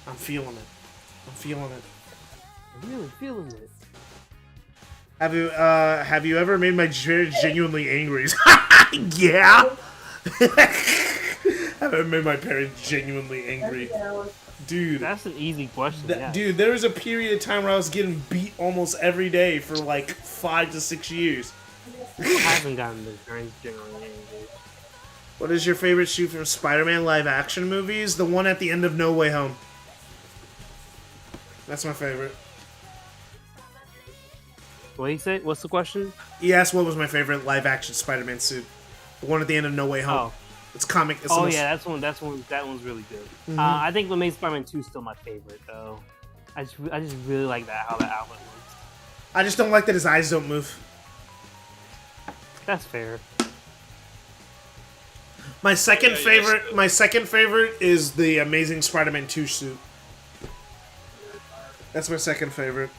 I'm feeling it. I'm really feeling it. Have you ever made my parents genuinely angry? Yeah. Have I made my parents genuinely angry? Dude, that's an easy question. Dude, there was a period of time where I was getting beat almost every day for like 5 to 6 years. Who hasn't gotten the parents generally angry? What is your favorite shoot from Spider-Man live action movies? The one at the end of No Way Home. That's my favorite. What did he say? What's the question? He asked what was my favorite live action Spider-Man suit. The one at the end of No Way Home. Oh. It's comic. It's yeah, that one's really good. Mm-hmm. I think Amazing Spider-Man 2 is still my favorite though. I just really like how that outlet looks. I just don't like that his eyes don't move. That's fair. My second favorite is the Amazing Spider-Man 2 suit. That's my second favorite.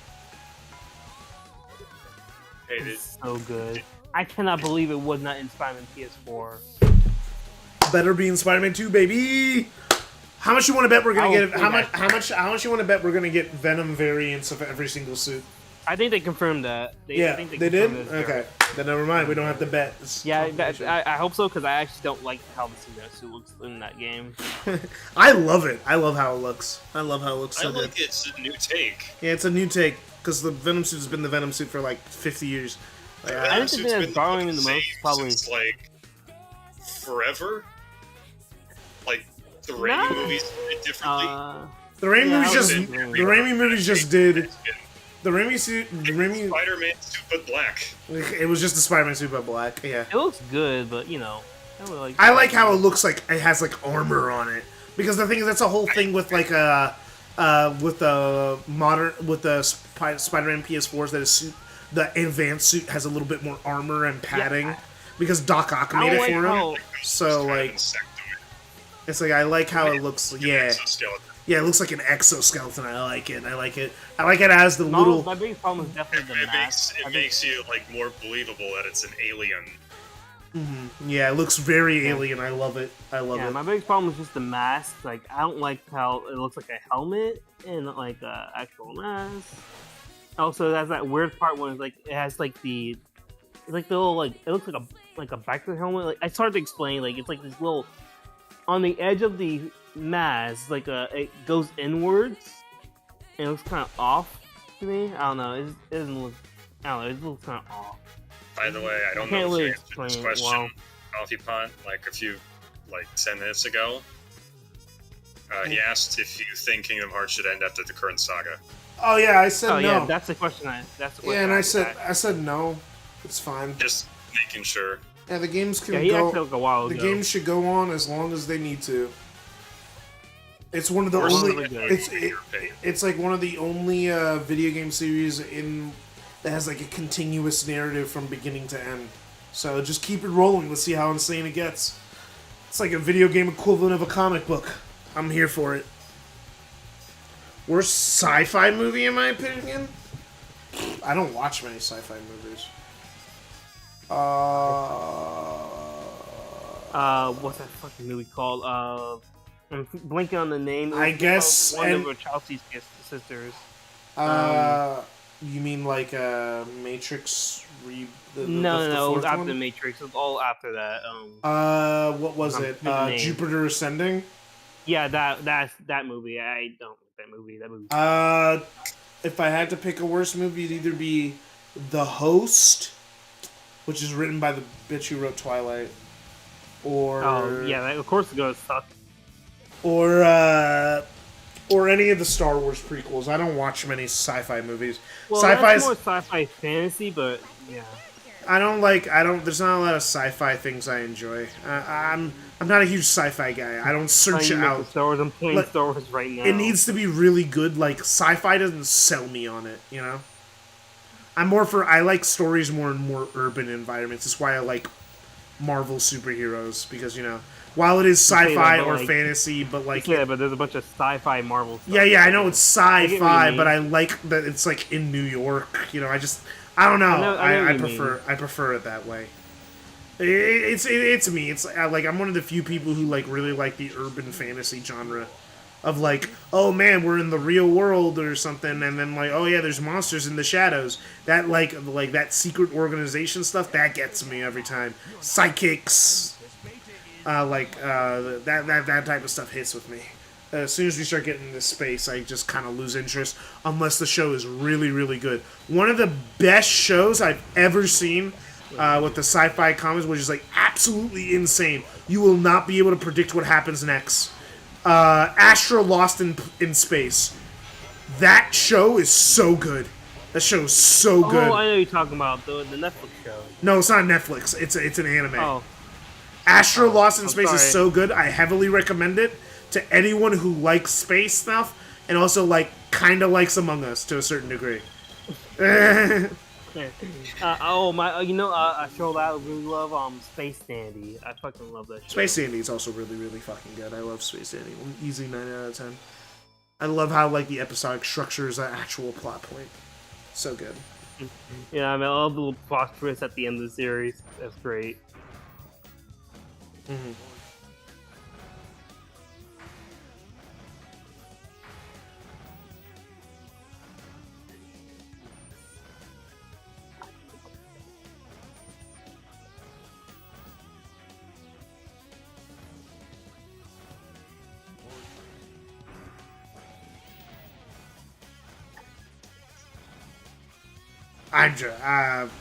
It's so good. I cannot believe it was not in Spider-Man PS4. Better be in Spider-Man 2, baby. How much you want to bet we're gonna get? How much you want to bet we're gonna get Venom variants of every single suit? I think they confirmed that. They did. Okay, then never mind. We don't have to bet. I hope so because I actually don't like how the suit looks in that game. I love it. I love how it looks. I love how it looks. So good. It's a new take. Yeah, it's a new take because the Venom suit has been the Venom suit for like 50 years. Like, I think the thing that's borrowing me the most probably since, like forever. Like the Raimi movies did it differently. The Raimi movies just did. The Raimi Spider-Man suit but black. It was just the Spider-Man suit but black. Yeah. It looks good, but you know. I like how it looks like it has like armor on it, because the thing is that's a whole thing with like with the Spider-Man PS4s that is the advanced suit has a little bit more armor and padding because Doc Ock made it for him. So like, it's like I like how it looks. Yeah. Yeah, it looks like an exoskeleton. I like it. I like it as the little. My biggest problem is definitely the mask. It makes you like more believable that it's an alien. Yeah, it looks very alien. I love it. I love it. My biggest problem is just the mask. Like, I don't like how it looks like a helmet and not like an actual mask. Also, that's that weird part when it's like it has like the little like it looks like a biker helmet. Like, it's hard to explain. Like, it's like this little on the edge of the mask, like it goes inwards, and it looks kind of off to me. I don't know. It doesn't look. I don't know. It looks kind of off. By the way, I don't know if you answered this question, Alfie Pont, like a few 10 minutes ago. He asked if you think Kingdom Hearts should end after the current saga. Oh yeah, I said no. Yeah, that's the question. I said no. It's fine. Just making sure. Yeah, the games can he go. acted like a while ago. The games should go on as long as they need to. It's one of the only. It's like one of the only video game series that has like a continuous narrative from beginning to end. So just keep it rolling. Let's see how insane it gets. It's like a video game equivalent of a comic book. I'm here for it. Worst sci-fi movie, in my opinion? I don't watch many sci-fi movies. What's that fucking movie called? I'm blinking on the name. I guess one of Chelsea's sisters. You mean like Matrix? No, it was after the Matrix. It was all after that. What was it? Jupiter Ascending. Yeah, that movie. I don't like that movie. That movie. If I had to pick a worse movie, it'd either be The Host, which is written by the bitch who wrote Twilight, or of course it's gonna suck. Or any of the Star Wars prequels. I don't watch many sci-fi movies. Well, that's more sci-fi fantasy, but yeah. There's not a lot of sci-fi things I enjoy. I'm not a huge sci-fi guy. I don't search it out. I'm playing Star Wars right now. It needs to be really good. Like, sci-fi doesn't sell me on it, you know? I like stories more in more urban environments. That's why I like Marvel superheroes, because, you know, while it is sci-fi or fantasy, but like... Yeah, but there's a bunch of sci-fi Marvel stuff. Yeah, I know it's sci-fi, but I like that it's like in New York. You know, I don't know. I prefer it that way. It's me. It's like I'm one of the few people who like really like the urban fantasy genre. Of like, oh man, we're in the real world or something, and then like, oh yeah, there's monsters in the shadows. That like that secret organization stuff, that gets me every time. Psychics, that type of stuff hits with me. As soon as we start getting into space, I just kind of lose interest, unless the show is really, really good. One of the best shows I've ever seen with the sci-fi comics, which is like absolutely insane. You will not be able to predict what happens next. Astra Lost in Space. That show is so good. That show is so good. Oh, I know you're talking about the Netflix show. No, it's not Netflix. It's an anime. Oh. Astra Lost in Space is so good. I heavily recommend it to anyone who likes space stuff and also like kind of likes Among Us to a certain degree. A show that I really love, Space Dandy. I fucking love that show. Space Dandy is also really, really fucking good. I love Space Dandy. Easy 9 out of 10. I love how like the episodic structure is an actual plot point. So good. Yeah, I mean, I love the little plot twist at the end of the series. That's great. Mm-hmm.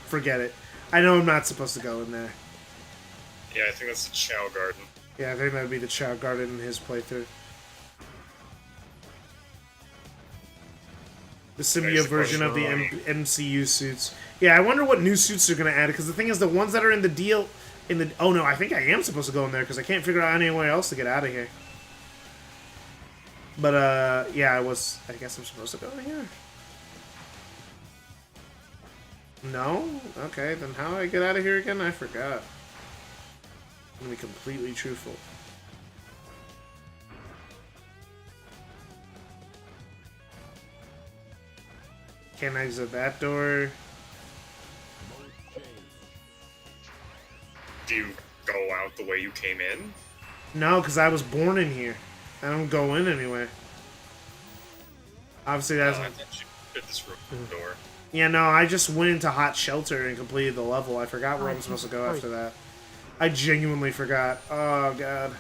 Forget it. I know I'm not supposed to go in there. Yeah, I think that's the Chow Garden. Yeah, I think that would be the Chow Garden in his playthrough. The symbiote version of the MCU suits. Yeah, I wonder what new suits they're going to add, because the thing is, the ones that are in the in the... Oh, no, I think I am supposed to go in there, because I can't figure out anywhere else to get out of here. But, yeah, I guess I'm supposed to go in here. No? Okay, then how do I get out of here again? I forgot. I'm gonna be completely truthful. Can't exit that door. Do you go out the way you came in? No, because I was born in here. I don't go in anywhere. Obviously, that's... I thought you hit this room door. Yeah, no, I just went into Hot Shelter and completed the level. I forgot where I'm supposed to go after that. I genuinely forgot. Oh, God.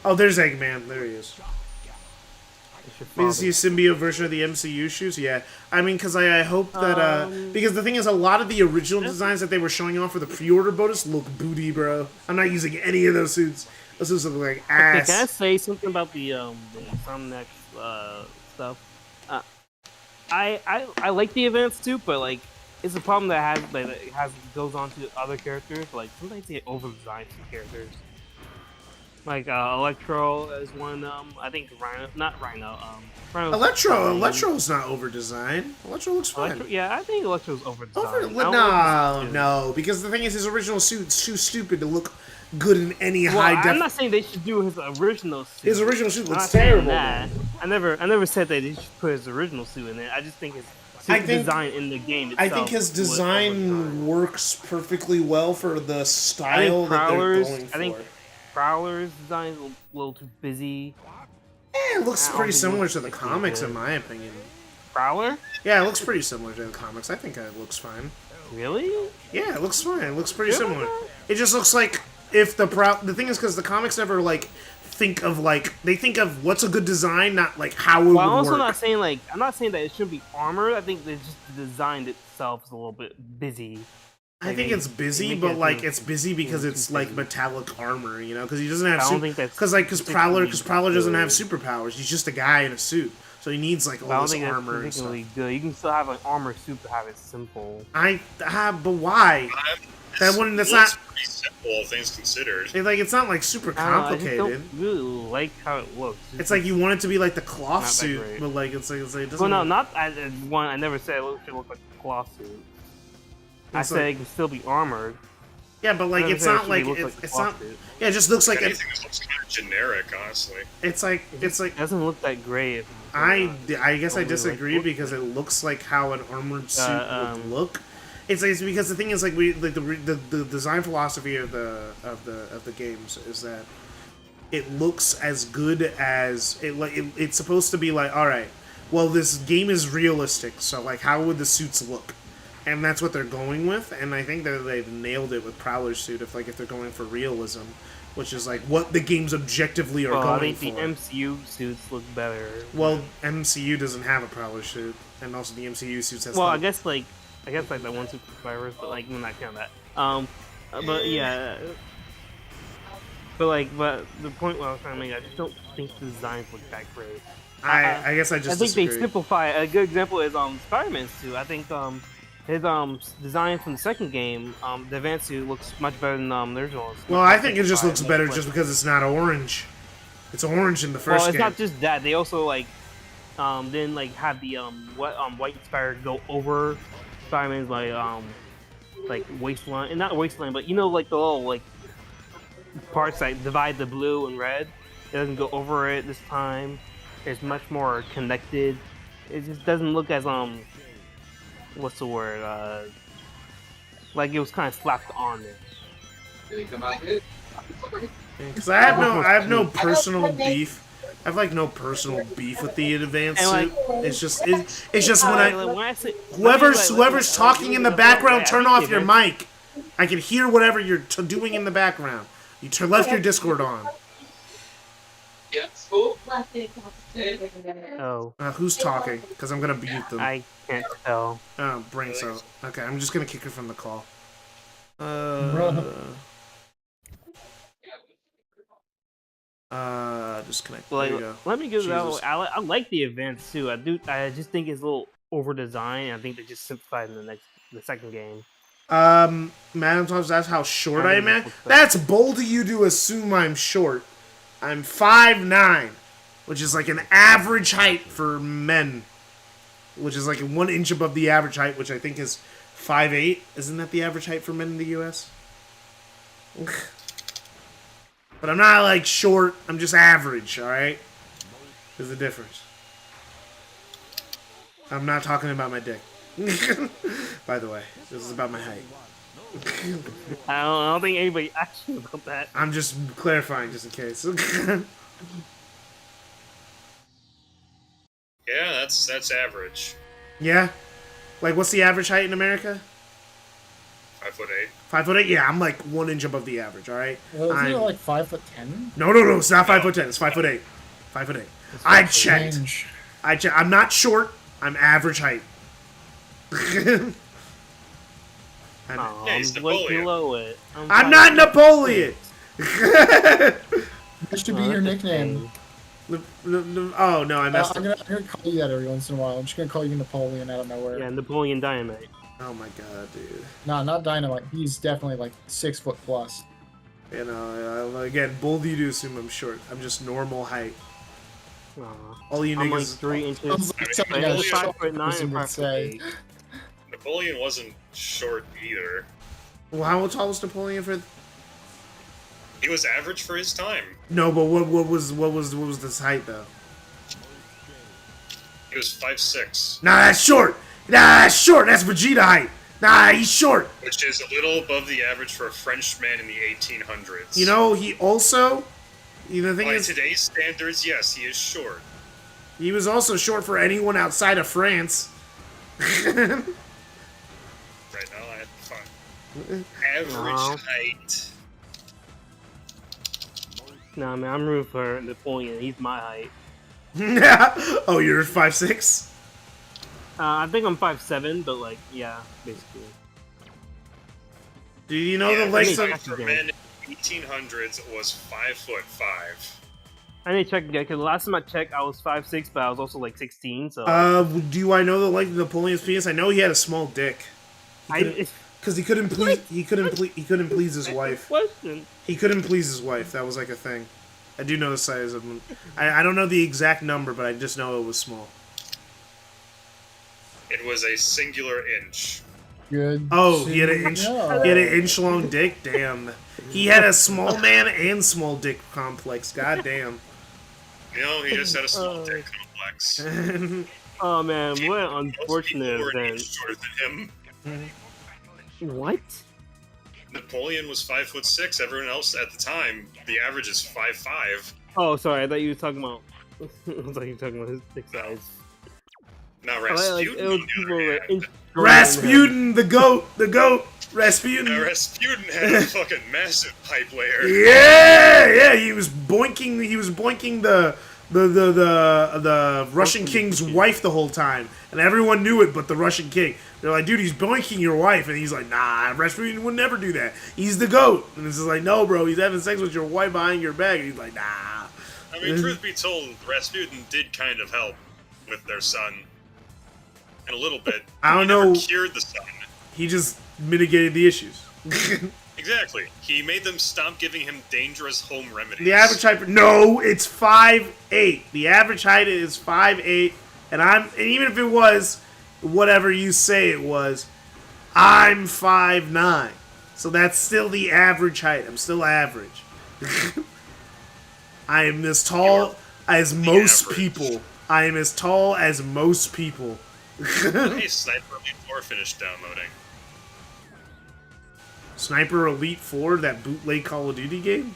Oh, there's Eggman. There he is. Is he a symbiote version of the MCU shoes? Yeah. I mean, because I hope that... because the thing is, a lot of the original designs that they were showing off for the pre-order bonus look booty, bro. I'm not using any of those suits. Those suits look like ass. Okay, can I say something about the Insomniac stuff? I like the events too, but like it's a problem that goes on to other characters. Like sometimes they over-design some characters. Like Electro is one. I think Rhino, not Rhino. Electro's not over-designed. Electro looks fine. Yeah, I think Electro's over-designed. No, because the thing is, his original suit's too stupid to look good in any high def. I'm not saying they should do his original suit. His original suit looks terrible. I never said that they should put his original suit in there. I just think his design in the game itself. I think his design works perfectly well for the style that they're going for. I think Prowler's design is a little too busy. Yeah, it looks pretty similar to the comics, in my opinion. Prowler? Yeah, it looks pretty similar to the comics. I think it looks fine. Really? Yeah, it looks fine. It looks pretty similar. It just looks like if the thing is because the comics never like think of they think of what's a good design, not like how it would work. I'm also not saying I'm not saying that it should be armored. I think that just the design itself is a little bit busy. I think it's busy, but like it's busy because it's like metallic armor, you know, because he doesn't have. I don't think that's because Prowler doesn't have superpowers. He's just a guy in a suit, so he needs like all this armor and stuff. Good. You can still have an armor suit to have it simple. But why? That's not pretty simple, all things considered. It's not like super complicated. I just don't really like how it looks. It's like you want it to be like the cloth suit, but like it doesn't. Well, no, not one. I never said it should look like a cloth suit. I said it can still be armored. Yeah, but like it's not like it's not. Yeah, it just looks like anything. It looks kind of generic, honestly. It's like it doesn't look that great. I guess I disagree because it looks like how an armored suit would look. It's because the thing is the design philosophy of the games is that it looks as good as it's supposed to be. Like, all right, well, this game is realistic, so like how would the suits look? And that's what they're going with, and I think that they've nailed it with Prowler's suit. If they're going for realism, which is like what the games objectively are going for. I think the MCU suits look better. Well, MCU doesn't have a Prowler suit, and also the MCU suits has. Well, I guess like that one super virus, but like we're not counting that. But yeah. But the point I was trying to make, I just don't think the designs look that great. I guess I think disagree. They simplify. A good example is Spider-Man's suit. I think his design from the second game, the advanced suit looks much better than the original. Well, I think it just looks better just because it's not orange. It's orange in the first game. Well, it's not just that. They also then have the White Spider go over Spider-Man's waistline, and not waistline, but you know, like the little parts that divide the blue and red. It doesn't go over it this time. It's much more connected. It just doesn't look as what's the word? Like it was kind of slapped on there. Did he come out good? Because I have no personal beef. I have no personal beef with the advanced suit. It's just when whoever's talking in the background, turn off your mic. I can hear whatever you're doing in the background. You left your Discord on. Oh. Who's talking? Because I'm gonna mute them. I can't tell. Oh, brain cell. Okay, I'm just gonna kick her from the call. Disconnect. There you go. Let me give that. I like the events too. I just think it's a little over designed. I think they just simplified in the second game. Madam Thomas, that's how short I am, man. That's bold of you to assume I'm short. I'm 5'9", which is like an average height for men. Which is like 1 inch above the average height, which I think is 5'8". Isn't that the average height for men in the U.S.? But I'm not like short, I'm just average, alright? There's a difference. I'm not talking about my dick. By the way, this is about my height. I don't think anybody asked you about that. I'm just clarifying, just in case. Yeah, that's average. Yeah? Like, what's the average height in America? 5'8". 5'8"? Yeah, I'm like 1 inch above the average, alright? Isn't it like 5'10"? No, it's not 5'10". It's 5'8". 5'8". I checked. I'm not short. I'm average height. I'm way below it. I'm not Napoleon. That should be your nickname. Oh no, I messed I'm gonna call you that every once in a while. I'm just gonna call you Napoleon out of nowhere. Yeah, Napoleon Dynamite. Oh my god, dude. No, not Dynamite. He's definitely like 6 foot plus. You know, again, bold of you to assume I'm short. I'm just normal height. All you I'm niggas. like 3 inches. Napoleon, 5'9" and 5'8". Napoleon wasn't short either. Well, how tall was Napoleon for? He was average for his time. No, but what was this height though? He was 5'6". Nah, that's short. That's Vegeta height. Nah, he's short. Which is a little above the average for a French man in the 1800s. You know, he also. The thing By is, today's standards, yes, he is short. he was also short for anyone outside of France. Right now, I have fun. Average height. Nah, man, I'm rooting for Napoleon. He's my height. Oh, you're 5'6"? I think I'm 5'7", but like, yeah, basically. Do you know the length of for men in the 1800s was 5'5". I need to check again because the last time I checked, I was 5'6", but I was also like 16. So. Do I know the length of Napoleon's penis? I know he had a small dick. Because he couldn't please his wife. Question. He couldn't please his wife. That was like a thing. I do know the size of him. I don't know the exact number, but I just know it was small. It was a singular inch. Good. Oh, he had an inch. know. He had an inch-long dick. Damn. He had a small man and small dick complex. God damn. You know, he just had a small dick complex. Oh man, what an unfortunate Most people were an event. inch shorter than him. What? Napoleon was 5'6". Everyone else at the time, the average is 5'5". Oh, sorry, I thought you were talking about. I thought you were talking about his dick size. Now Rasputin. Rasputin, the goat, Rasputin. Rasputin had a fucking massive pipe layer. Yeah, he was boinking the Russian king's wife the whole time, and everyone knew it, but the Russian king. They're like, dude, he's boinking your wife, and he's like, nah, Rasputin would never do that. He's the goat, and it's just like, no, bro, he's having sex with your wife behind your back, and he's like, nah. I mean, truth be told, Rasputin did kind of help with their son. In a little bit. I don't He never know. cured the son. He just mitigated the issues. Exactly. He made them stop giving him dangerous home remedies. The average height, no, it's 5'8". The average height is 5'8", and even if it was whatever you say it was, I'm 5'9". So that's still the average height. I'm still average. I am as tall as most people. I am as tall as most people. Hey, Sniper Elite 4 finished downloading. Sniper Elite 4, that bootleg Call of Duty game?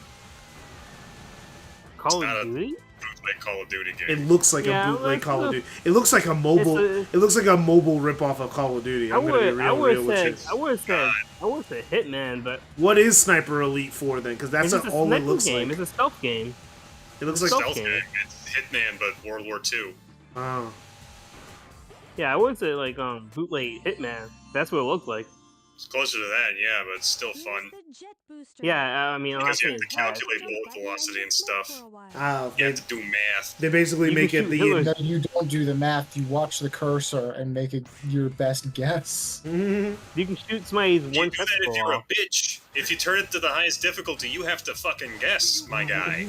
Call of Duty? Bootleg Call of Duty game. It looks like a bootleg Call of Duty. It looks like a mobile. It looks like a mobile ripoff of Call of Duty. I would have said Hitman, but what is Sniper Elite 4 then? Because that's all it looks game. like. It's a stealth game. It looks It's like a stealth game. It's Hitman, but World War II. Oh. Yeah, I would say like bootleg Hitman. That's what it looked like. It's closer to that, yeah, but it's still fun. Yeah, I mean, Because you have honestly, to calculate bullet velocity and stuff. Oh, You have to do math. They basically You make can it shoot the. pillars. No, you don't do the math. You watch the cursor and make it your best guess. Mhm. You can shoot somebody's You one do that if testicle you're a off. bitch. If you turn it to the highest difficulty, you have to fucking guess, my guy.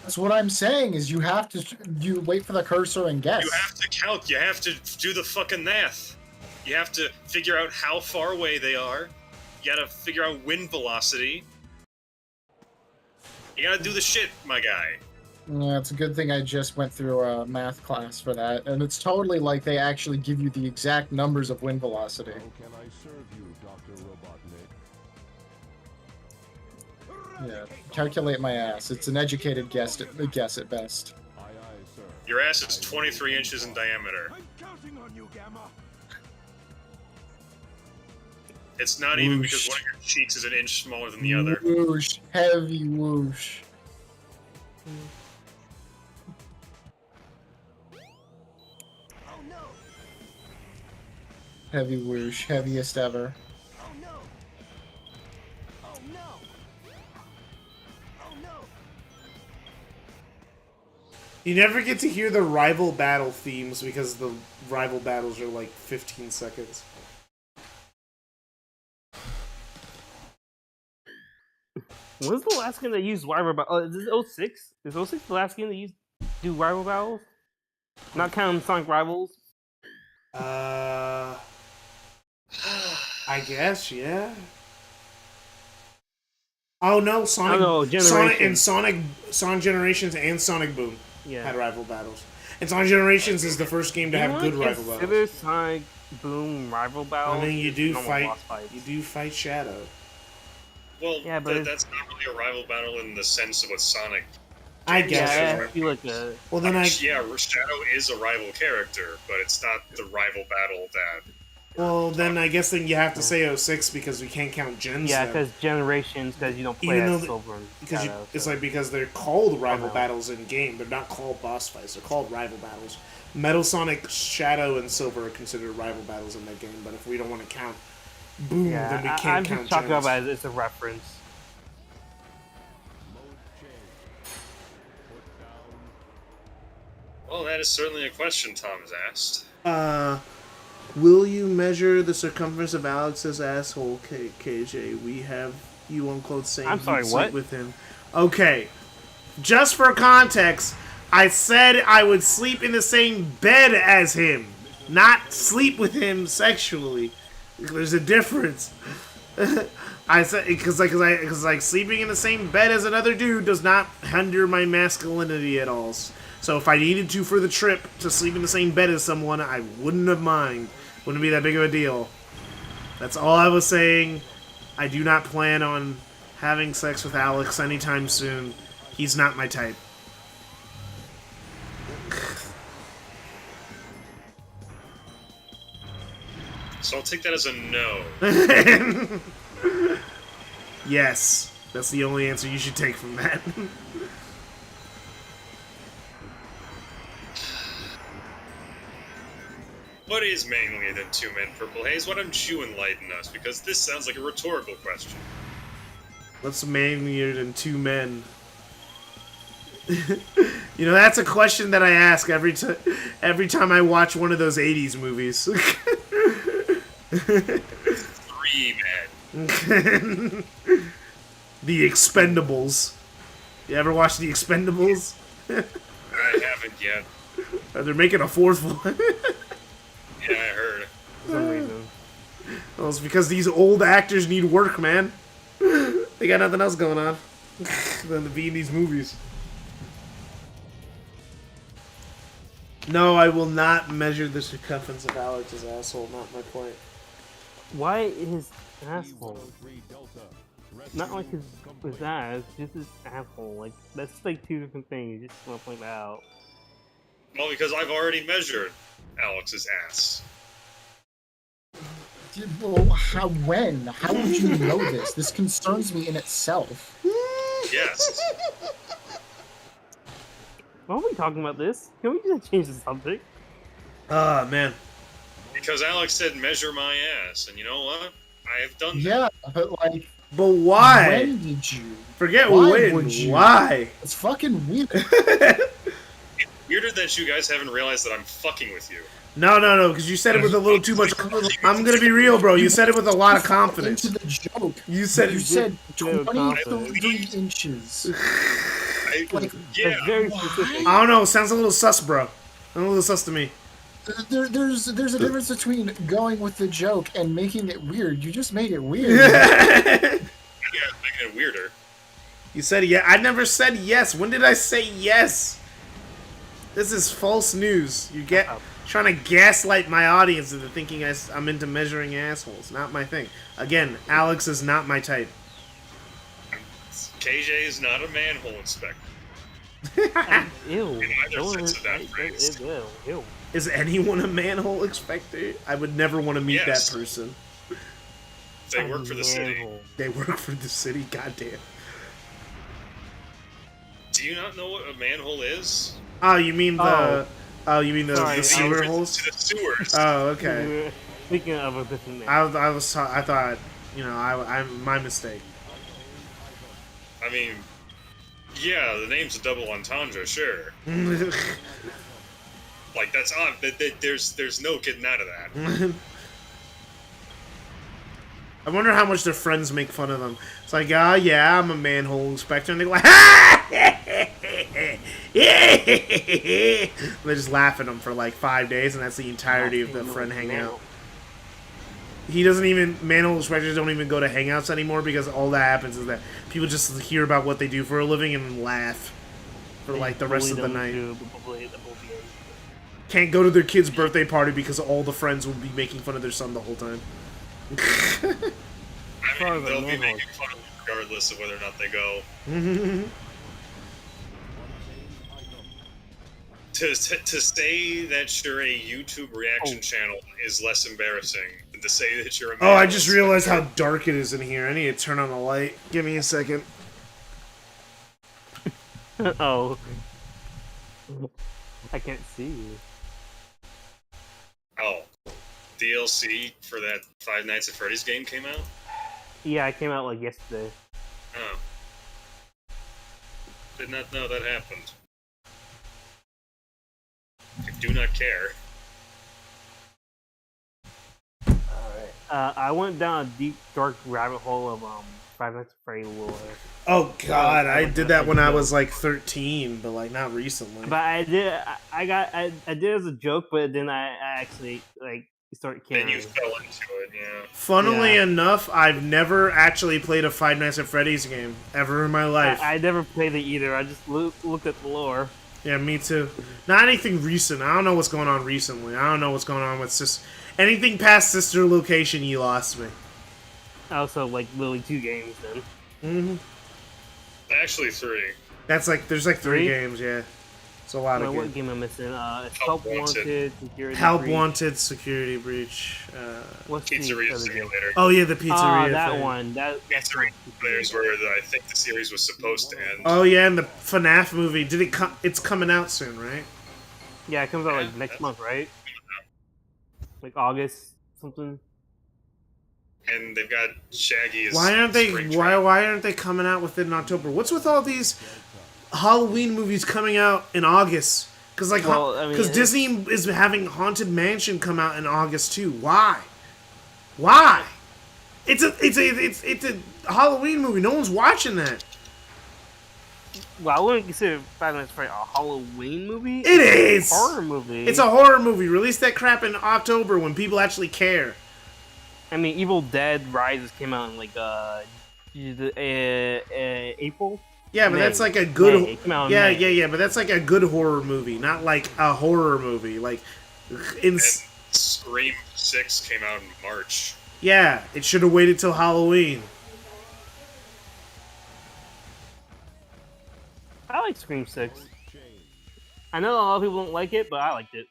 That's what I'm saying. Is you have to wait for the cursor and guess. You have to count. You have to do the fucking math. You have to figure out how far away they are. You gotta figure out wind velocity. You gotta do the shit, my guy. Yeah, it's a good thing I just went through a math class for that, and it's totally like they actually give you the exact numbers of wind velocity. How can I serve you, Dr. Robotnik? Yeah, calculate my ass. It's an educated guess at best. Aye, aye, sir. Your ass is 23 inches in diameter. I'm counting on you, Gamma. It's not even because one of your cheeks is an inch smaller than the other. Whoosh, heavy whoosh. Oh no! Heavy whoosh, heaviest ever. Oh no! Oh no! Oh no! You never get to hear the rival battle themes because the rival battles are like 15 seconds. When's the last game that used rival battle? Oh, is this 06? Is 06 the last game that used do rival battles? Not counting Sonic Rivals? I guess, yeah. Oh no, Sonic, Oh, no, Sonic Generations and Sonic Boom Yeah. had rival battles. And Sonic Generations is the first game to have good rival battles. Consider Sonic Boom rival battles? I mean, you do normal fight. boss fights. You do fight Shadow. Well, Yeah, but that's not really a rival battle in the sense of what Sonic. I guess. Yeah, I feel like Well, then Yeah, Shadow is a rival character, but it's not the rival battle that. Well, then I guess then you have to say 06 because we can't count gens. Yeah, then. because Generations, because you don't play Even though as the- Silver and because Shadow, it's so. like because they're called rival no. battles in game. They're not called boss fights. They're called rival battles. Metal Sonic, Shadow, and Silver are considered rival battles in that game. But if we don't want to count Boom, Yeah, then we can't I'm count just talking gens. about it as it's a reference. Well, that is certainly a question Tom has asked. Will you measure the circumference of Alex's asshole, KJ? We have you on clothes saying I'm sorry, you'd sleep what? with him. Okay, just for context, I said I would sleep in the same bed as him, not sleep with him sexually. There's a difference. I said because like sleeping in the same bed as another dude does not hinder my masculinity at all. So if I needed to for the trip to sleep in the same bed as someone, I wouldn't have mind. Wouldn't be that big of a deal. That's all I was saying. I do not plan on having sex with Alex anytime soon. He's not my type. So I'll take that as a no. Yes, that's the only answer you should take from that. What is manlier than two men, Purple Haze? Why don't you enlighten us? Because this sounds like a rhetorical question. What's manlier than two men? You know, that's a question that I ask every time I watch one of those 80s movies. 3 men. The Expendables. You ever watch The Expendables? I haven't yet. They're making a 4th one. Yeah, I heard. For some reason. Well, it's because these old actors need work, man. They got nothing else going on than to be in these movies. No, I will not measure the circumference of Alex's asshole. Not my point. Why his asshole? Not like his ass, just his asshole. Like, that's like two different things. You just want to point that out. Well, because I've already measured Alex's ass. Well, when? How would you know this? This concerns me in itself. Yes. Why are we talking about this? Can we just change the subject? Ah, man. Because Alex said measure my ass, and you know what? I have done that. Yeah, but like, But why? when did you? Forget Why when. would you? Why? It's fucking weird. Weirder that you guys haven't realized that I'm fucking with you. No, because you said it with a little too much. I'm gonna be real, bro. You said it with a lot of confidence. Into the joke. You said You it. said Very 23 inches. Like, Yeah. That's very specific. I don't know. Sounds a little sus, bro. A little sus to me. there's a difference between going with the joke and making it weird. You just made it weird. Yeah, making it weirder. You said yeah. I never said yes. When did I say yes? This is false news. You get trying to gaslight my audience into thinking I'm into measuring assholes. Not my thing. Again, Alex is not my type. KJ is not a manhole inspector. Ew. In either sense of that phrase. Ew. Is anyone a manhole inspector? I would never want to meet Yes. that person. They work for the city. They work for the city. Goddamn. Do you not know what a manhole is? Oh, you mean the? Oh, you mean the Sorry, sewer holes? To the sewers. Oh, okay. We were speaking of a different name. I thought, you know, I'm my mistake. I mean, yeah, the name's a double entendre, sure. Like, that's odd. There's no getting out of that. I wonder how much their friends make fun of them. It's like, oh yeah, I'm a manhole inspector, and they go like, ha! They just laugh at them for like 5 days, and that's the entirety of the friend hangout. He doesn't even, manhole inspectors don't even go to hangouts anymore because all that happens is that people just hear about what they do for a living and laugh for like the rest of the night. Can't go to their kid's birthday party because all the friends will be making fun of their son the whole time. I mean, they'll be making fun of them regardless of whether or not they go. To say that you're a YouTube reaction channel is less embarrassing than to say that you're a Oh, I just realized how dark it is in here. I need to turn on the light. Give me a second. Oh. I can't see you. Oh. DLC for that Five Nights at Freddy's game came out? Yeah, it came out like yesterday. Oh. Did not know that happened. I do not care. I went down a deep, dark rabbit hole of Five Nights at Freddy lore. Oh god, I did that when I was like 13, but like not recently. But I did it as a joke, but then I actually like started caring. Then you fell into it, yeah. Funnily enough, I've never actually played a Five Nights at Freddy's game ever in my life. I never played it either. I just looked at the lore. Yeah, me too. Not anything recent. I don't know what's going on recently. I don't know what's going on with anything past Sister Location. You lost me. Also, like literally 2 games then. Actually 3. That's like there's like 3 games. Yeah, it's a lot of games. What game am I missing? It's Help Wanted, Security Help Breach. Wanted, Security Breach. What's Pizzeria the Simulator. Oh yeah, the Pizzeria. that thing. one. That's Pizzeria Simulator is where I think the series was supposed to end. Oh yeah, and the FNAF movie. Did it come? It's coming out soon, right? Yeah, it comes out like next month, right? Like August something. And they've got Shaggy as Why aren't they? Springtrap. Why aren't they coming out with it in October? What's with all these Halloween movies coming out in August? Because like, Disney is having Haunted Mansion come out in August too. Why? Why? It's a Halloween movie. No one's watching that. Well, I wouldn't consider Five Nights at Freddy's a Halloween movie. It is a horror movie. It's a horror movie. Release that crap in October when people actually care. I mean, Evil Dead Rises came out in like April. Yeah, but May. that's like a good. May. It came out in May. Yeah. But that's like a good horror movie, not like a horror movie. Like, And Scream 6 came out in March. Yeah, it should have waited till Halloween. I like Scream 6. I know a lot of people don't like it, but I liked it.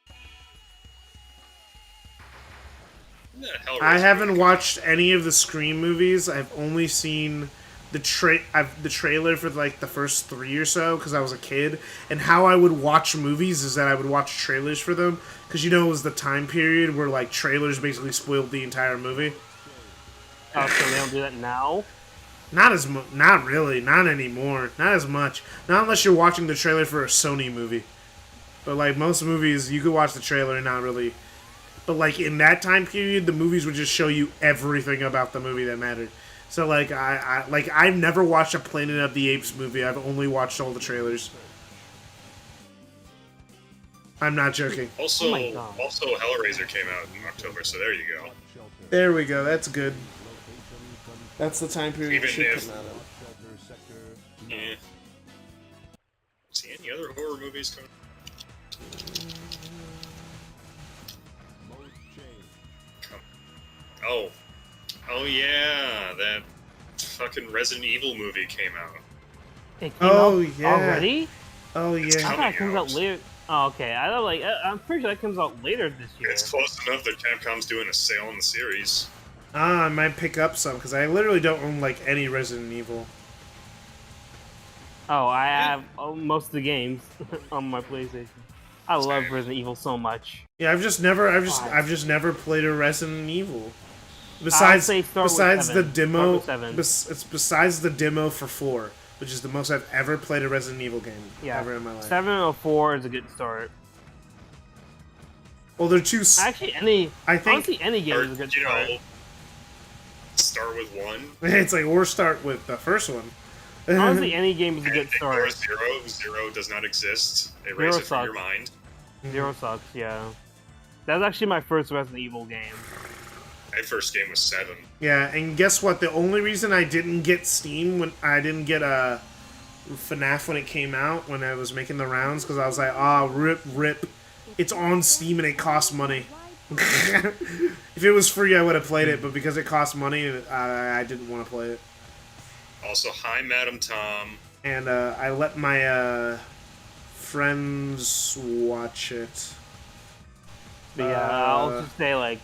I haven't watched any of the Scream movies. I've only seen the trailer for like the first 3 or so because I was a kid. And how I would watch movies is that I would watch trailers for them because it was the time period where like trailers basically spoiled the entire movie. Oh, so they don't do that now? Not really. Not anymore. Not as much. Not unless you're watching the trailer for a Sony movie. But like most movies, you could watch the trailer and not really. But like in that time period, the movies would just show you everything about the movie that mattered. So like I've never watched a Planet of the Apes movie. I've only watched all the trailers. I'm not joking. Also, Hellraiser came out in October, so there you go. There we go. That's good. That's the time period Even shit if- come out of. Yeah. See any other horror movies coming? Oh yeah, that fucking Resident Evil movie came out. It came Oh, out yeah. already? Oh I yeah. thought it comes out later. Oh, okay. I'm pretty sure that comes out later this year. It's close enough that Capcom's doing a sale on the series. I might pick up some because I literally don't own like any Resident Evil. Oh, I have most of the games on my PlayStation. I love Resident Evil so much. Yeah, I've just never played a Resident Evil. I'll Besides say start with the 7. demo, Start with 7. it's besides the demo for 4, which is the most I've ever played a Resident Evil game ever in my life. 7 or 4 is a good start. Well, they're two. Actually, honestly, any game is a good start. Start with 1. It's like or start with the first one. Honestly, any game is a good Ignore start. 0. 0 does not exist. Erase it from your sucks. mind. 0 sucks, yeah. That was actually my first Resident Evil game. My first game was 7. Yeah, and guess what? The only reason I didn't get Steam when I didn't get FNAF when it came out, when I was making the rounds, because I was like, rip. It's on Steam and it costs money. If it was free, I would have played it, but because it cost money, I didn't want to play it. Also, hi, Madam Tom. And I let my friends watch it. But yeah, I'll just say, like,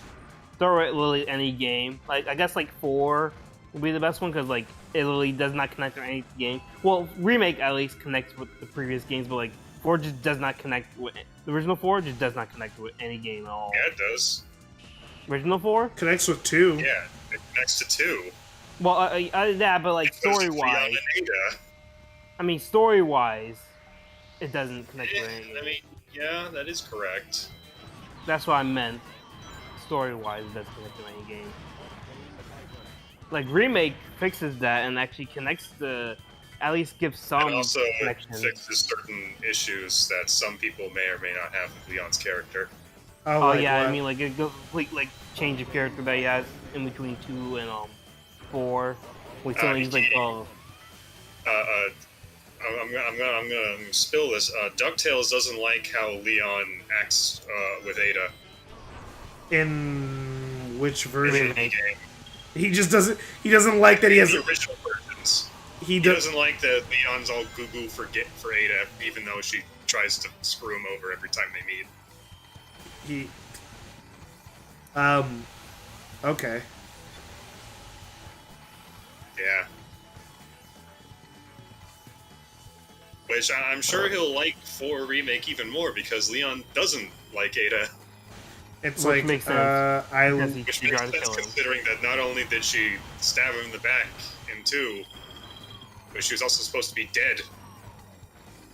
throw it literally any game. Like, I guess, like, 4 would be the best one, because, like, it literally does not connect to any game. Well, Remake at least connects with the previous games, but, like, 4 just does not connect with... The original 4 just does not connect with any game at all. Yeah, it does. Original 4? Connects with 2. Yeah, it connects to 2. Well, yeah, but, like, story-wise... I mean, story-wise, it doesn't connect with any. I mean, yeah, that is correct. That's what I meant. Story-wise, it doesn't connect to any game. Like, Remake fixes that and actually connects the... At least gives some And also connections. fixes certain issues that some people may or may not have with Leon's character. Oh, Oh like yeah, what? I mean, like, a complete, like, change of character that he has in between 2 and 4. Which suddenly he's like, oh... I'm gonna spill this. DuckTales doesn't like how Leon acts with Ada. In which version? Game. He just doesn't. He doesn't like that he has. The original versions. He doesn't like that Leon's all goo-goo for Ada, even though she tries to screw him over every time they meet. He. Okay. Yeah. Which I'm sure he'll like 4 Remake even more, because Leon doesn't like Ada. It's Which like makes sense. Which makes sense considering that not only did she stab him in the back in 2, but she was also supposed to be dead.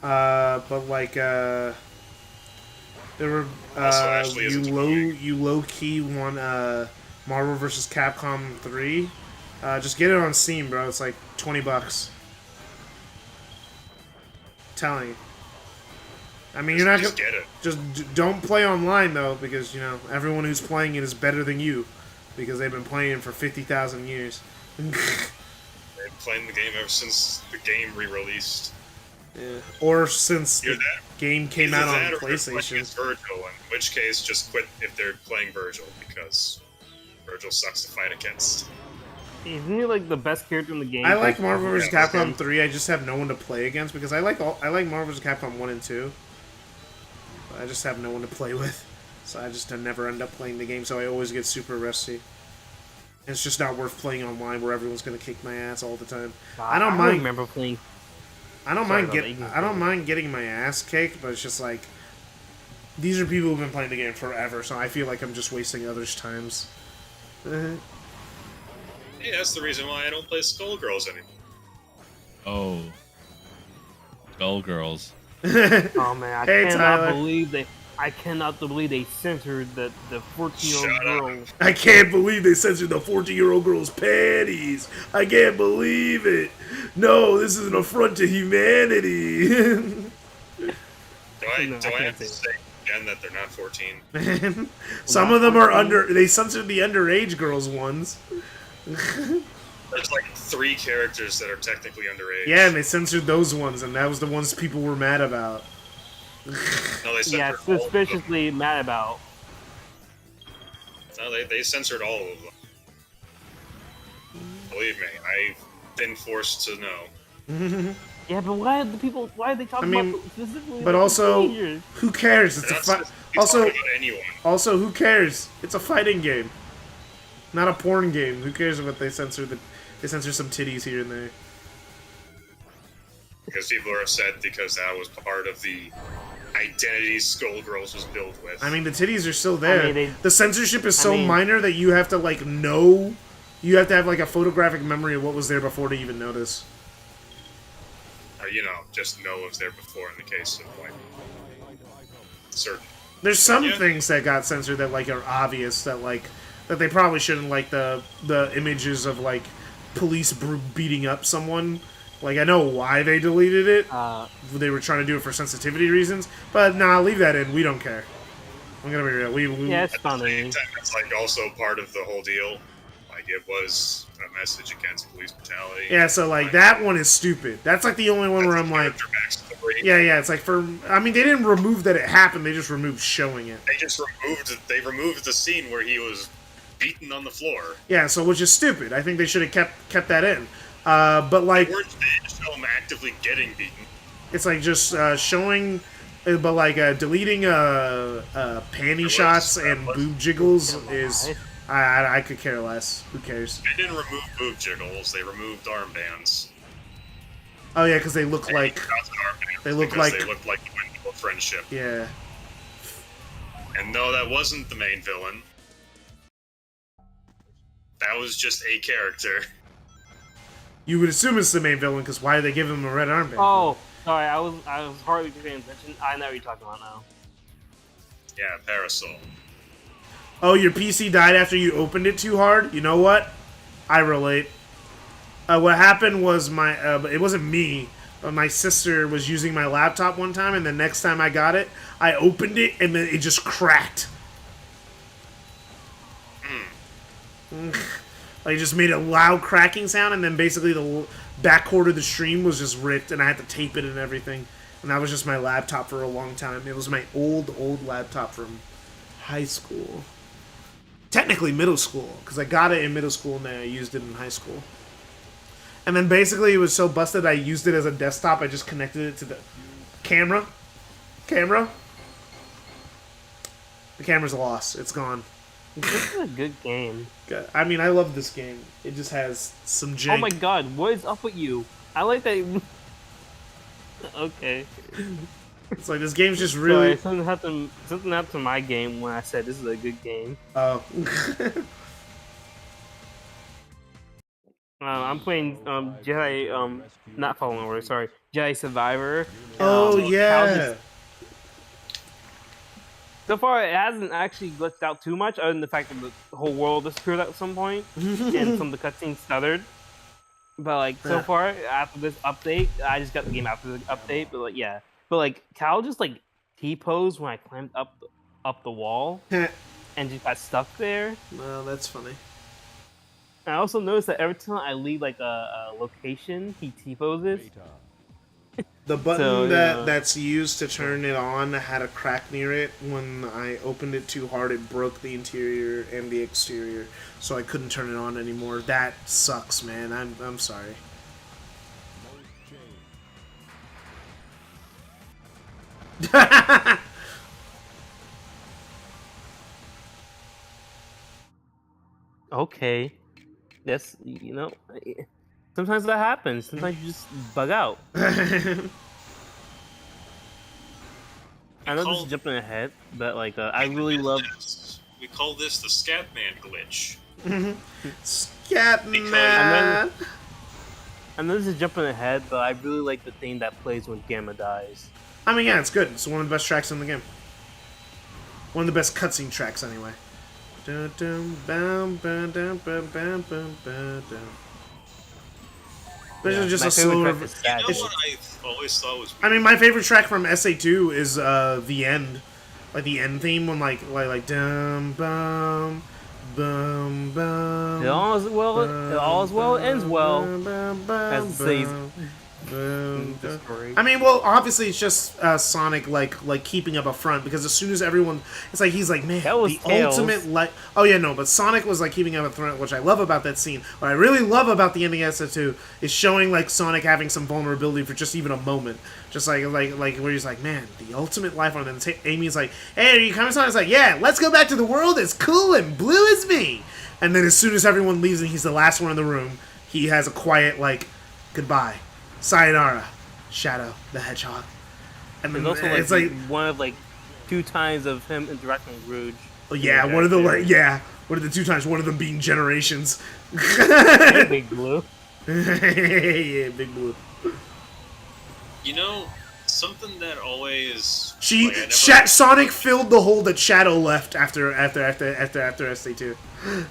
But like, there were you low key won Marvel vs. Capcom 3. Just get it on Steam, bro. It's like $20. Telling you. I mean, you're not just gonna get it. just don't play online though, because you know everyone who's playing it is better than you, because they've been playing it for 50,000 years. They've been playing the game ever since the game re-released. Yeah. Or since the Either game came Either out on that or they're playing PlayStation. as Virgil, in which case just quit if they're playing Virgil, because Virgil sucks to fight against. Isn't he like the best character in the game? I like Marvel vs. Yeah, Capcom 3. I just have no one to play against because I like Marvel vs. Capcom 1 and 2. But I just have no one to play with, so I just never end up playing the game. So I always get super rusty. And it's just not worth playing online where everyone's gonna kick my ass all the time. I don't mind. remember playing. I don't mind getting my ass kicked, but it's just like these are people who've been playing the game forever, so I feel like I'm just wasting others' times. Hey, that's the reason why I don't play Skullgirls anymore. Oh. Skullgirls. Oh man, I Hey, cannot Tyler. believe they. I cannot believe they censored the 14-year-old girl. I can't believe they censored the 14-year-old girl's panties. I can't believe it. No, this is an affront to humanity. Do I No, I have can't to say say again that they're not 14? Some of them are under. They censored the underage girls ones. There's like 3 characters that are technically underage. Yeah, and they censored those ones, and that was the ones people were mad about. No, they censored Yeah, all of them. suspiciously mad about. No, they censored all of them. Believe me, I've been forced to know. Yeah, but why are the people? Why are they talking about specifically? But like, also, teenagers? who cares? It's a That's fight. just- Also, talking about anyone. also, who cares? It's a fighting game, not a porn game. Who cares what they censor? They censor some titties here and there. Because people are upset because that was part of the identity Skullgirls was built with. I mean, the titties are still there. I mean, the censorship is so minor that you have to like know. You have to have like a photographic memory of what was there before to even notice. Or, you know, just know it was there before in the case of, like, certain... There's some Yeah. things that got censored that like are obvious that like that they probably shouldn't, like the images of like police beating up someone. Like, I know why they deleted it. They were trying to do it for sensitivity reasons. But nah, leave that in. We don't care. I'm gonna be real. We Yeah, it's At the funny. same time, it's, like, also part of the whole deal. Like, it was a message against police brutality. yeah. So like that one is stupid. That's like the only one where I'm like, yeah. It's like for. I mean, they didn't remove that it happened. They just removed showing it. They just removed the scene where he was beaten on the floor. Yeah. So which is stupid. I think they should have kept that in. But like, They didn't show him actively getting beaten. it's like just showing, but like deleting panty shots and boob jiggles is. I could care less. Who cares? They didn't remove boob jiggles. They removed armbands. Oh yeah, because they look like They look like the window of friendship. Yeah. And no, that wasn't the main villain. That was just a character. You would assume it's the main villain, because why did they give him a red armband? Oh, sorry, I was hardly paying attention. I know what you're talking about now. Yeah, Parasol. Oh, your PC died after you opened it too hard? You know what? I relate. What happened was it wasn't me, but my sister was using my laptop one time, and the next time I got it, I opened it, and then it just cracked. Like, it just made a loud cracking sound, and then basically the back quarter of the stream was just ripped, and I had to tape it and everything. And that was just my laptop for a long time. It was my old laptop from high school. Technically middle school, because I got it in middle school and then I used it in high school. And then basically it was so busted I used it as a desktop. I just connected it to the camera. The camera's lost. It's gone. This is a good game. I mean, I love this game. It just has some jank. Oh my god, what is up with you? I like that. Okay. It's like this game's just really. Sorry, something happened to my game when I said this is a good game. Oh. I'm playing Jedi, not Fallen Order, sorry, Jedi Survivor. Oh yeah. So far, it hasn't actually glitched out too much, other than the fact that the whole world disappeared at some point, and some of the cutscenes stuttered. But like so far, after this update, I just got the game after the update. But like yeah, but like Cal just like T-posed when I climbed up the wall, and just got stuck there. Well, that's funny. I also noticed that every time I leave like a location, he T-poses. The button So, yeah. that's used to turn it on had a crack near it. When I opened it too hard, it broke the interior and the exterior, so I couldn't turn it on anymore. That sucks, man. I'm sorry. Okay, that's sometimes that happens. Sometimes you just bug out. I know this is jumping ahead, but like I really love. We call this the Scatman glitch. Scatman. And this is jumping ahead, but I really like the thing that plays when Gamma dies. I mean, yeah, it's good. It's one of the best tracks in the game. One of the best cutscene tracks, anyway. Dun, dun, bam, bam, bam, bam, bam, bam, bam, bam. This is just a slower. You know what I always thought was weird? I mean, my favorite track from SA2 is the end, like the end theme when like dum bum bum bum. It all is well ends well. As it says. I mean, well, obviously it's just Sonic like keeping up a front, because as soon as everyone, it's like he's like, man, the Tails. ultimate oh yeah, no, but Sonic was like keeping up a front, which I love about that scene. What I really love about the ending of SO2 is showing like Sonic having some vulnerability for just even a moment, just like where he's like, man, the ultimate life on it. And Amy's like, hey, are you coming? Sonic's like, yeah, let's go back to the world as cool and blue as me. And then as soon as everyone leaves and he's the last one in the room, he has a quiet like, goodbye. Sayonara, Shadow the Hedgehog. And then There's also it's like one of like 2 times of him interacting with Rouge. oh yeah, one of the one of the 2 times, one of them being Generations. Big Blue. Yeah, Big Blue. You know, something that always Sonic filled the hole that Shadow left after SA2.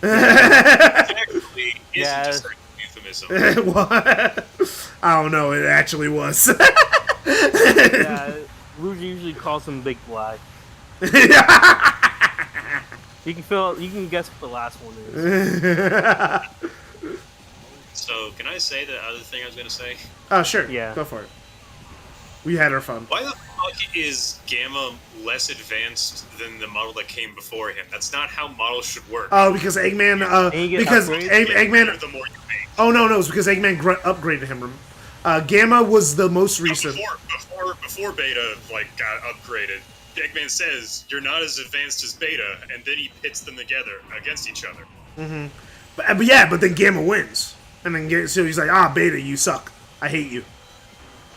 actually isn't just like euphemism. What? I don't know. It actually was. Yeah, Rouge usually calls him Big Black. You can guess what the last one is. So, can I say the other thing I was gonna say? Oh sure. Yeah. Go for it. We had our fun. Why the fuck is Gamma less advanced than the model that came before him? That's not how models should work. Oh, because Eggman. Because Eggman. The more you make. Oh no, it's because Eggman upgraded him. Gamma was the most recent. Before Beta got upgraded, Eggman says you're not as advanced as Beta, and then he pits them together against each other. Mm-hmm. But then Gamma wins, and then so he's like, Beta, you suck. I hate you.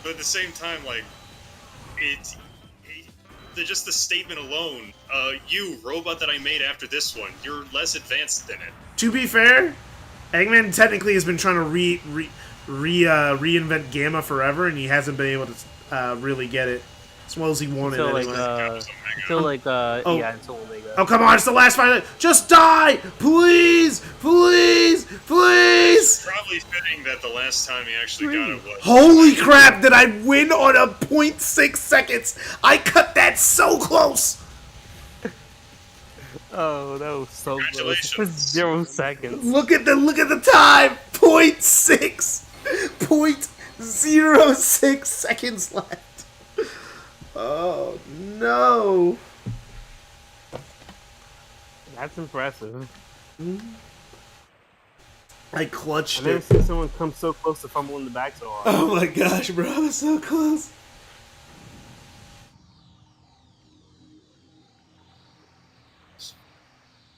But at the same time, just the statement alone, you, robot that I made after this one, you're less advanced than it. To be fair, Eggman technically has been trying to reinvent Gamma forever, and he hasn't been able to really get it as well as he wanted. Until anyway. until Omega. Oh come on! It's the last fight. Just die, please, please, please. It's probably fitting that the last time he actually got it was. Holy crap! Did I win on a 0.6 seconds? I cut that so close. Oh, that was so close. It was 0 seconds. Look at the time. 0.6. 0.06 seconds left. Oh no. That's impressive. I clutched I've never it. seen someone come so close to fumble in the back so hard. Oh my gosh, bro, I was so close.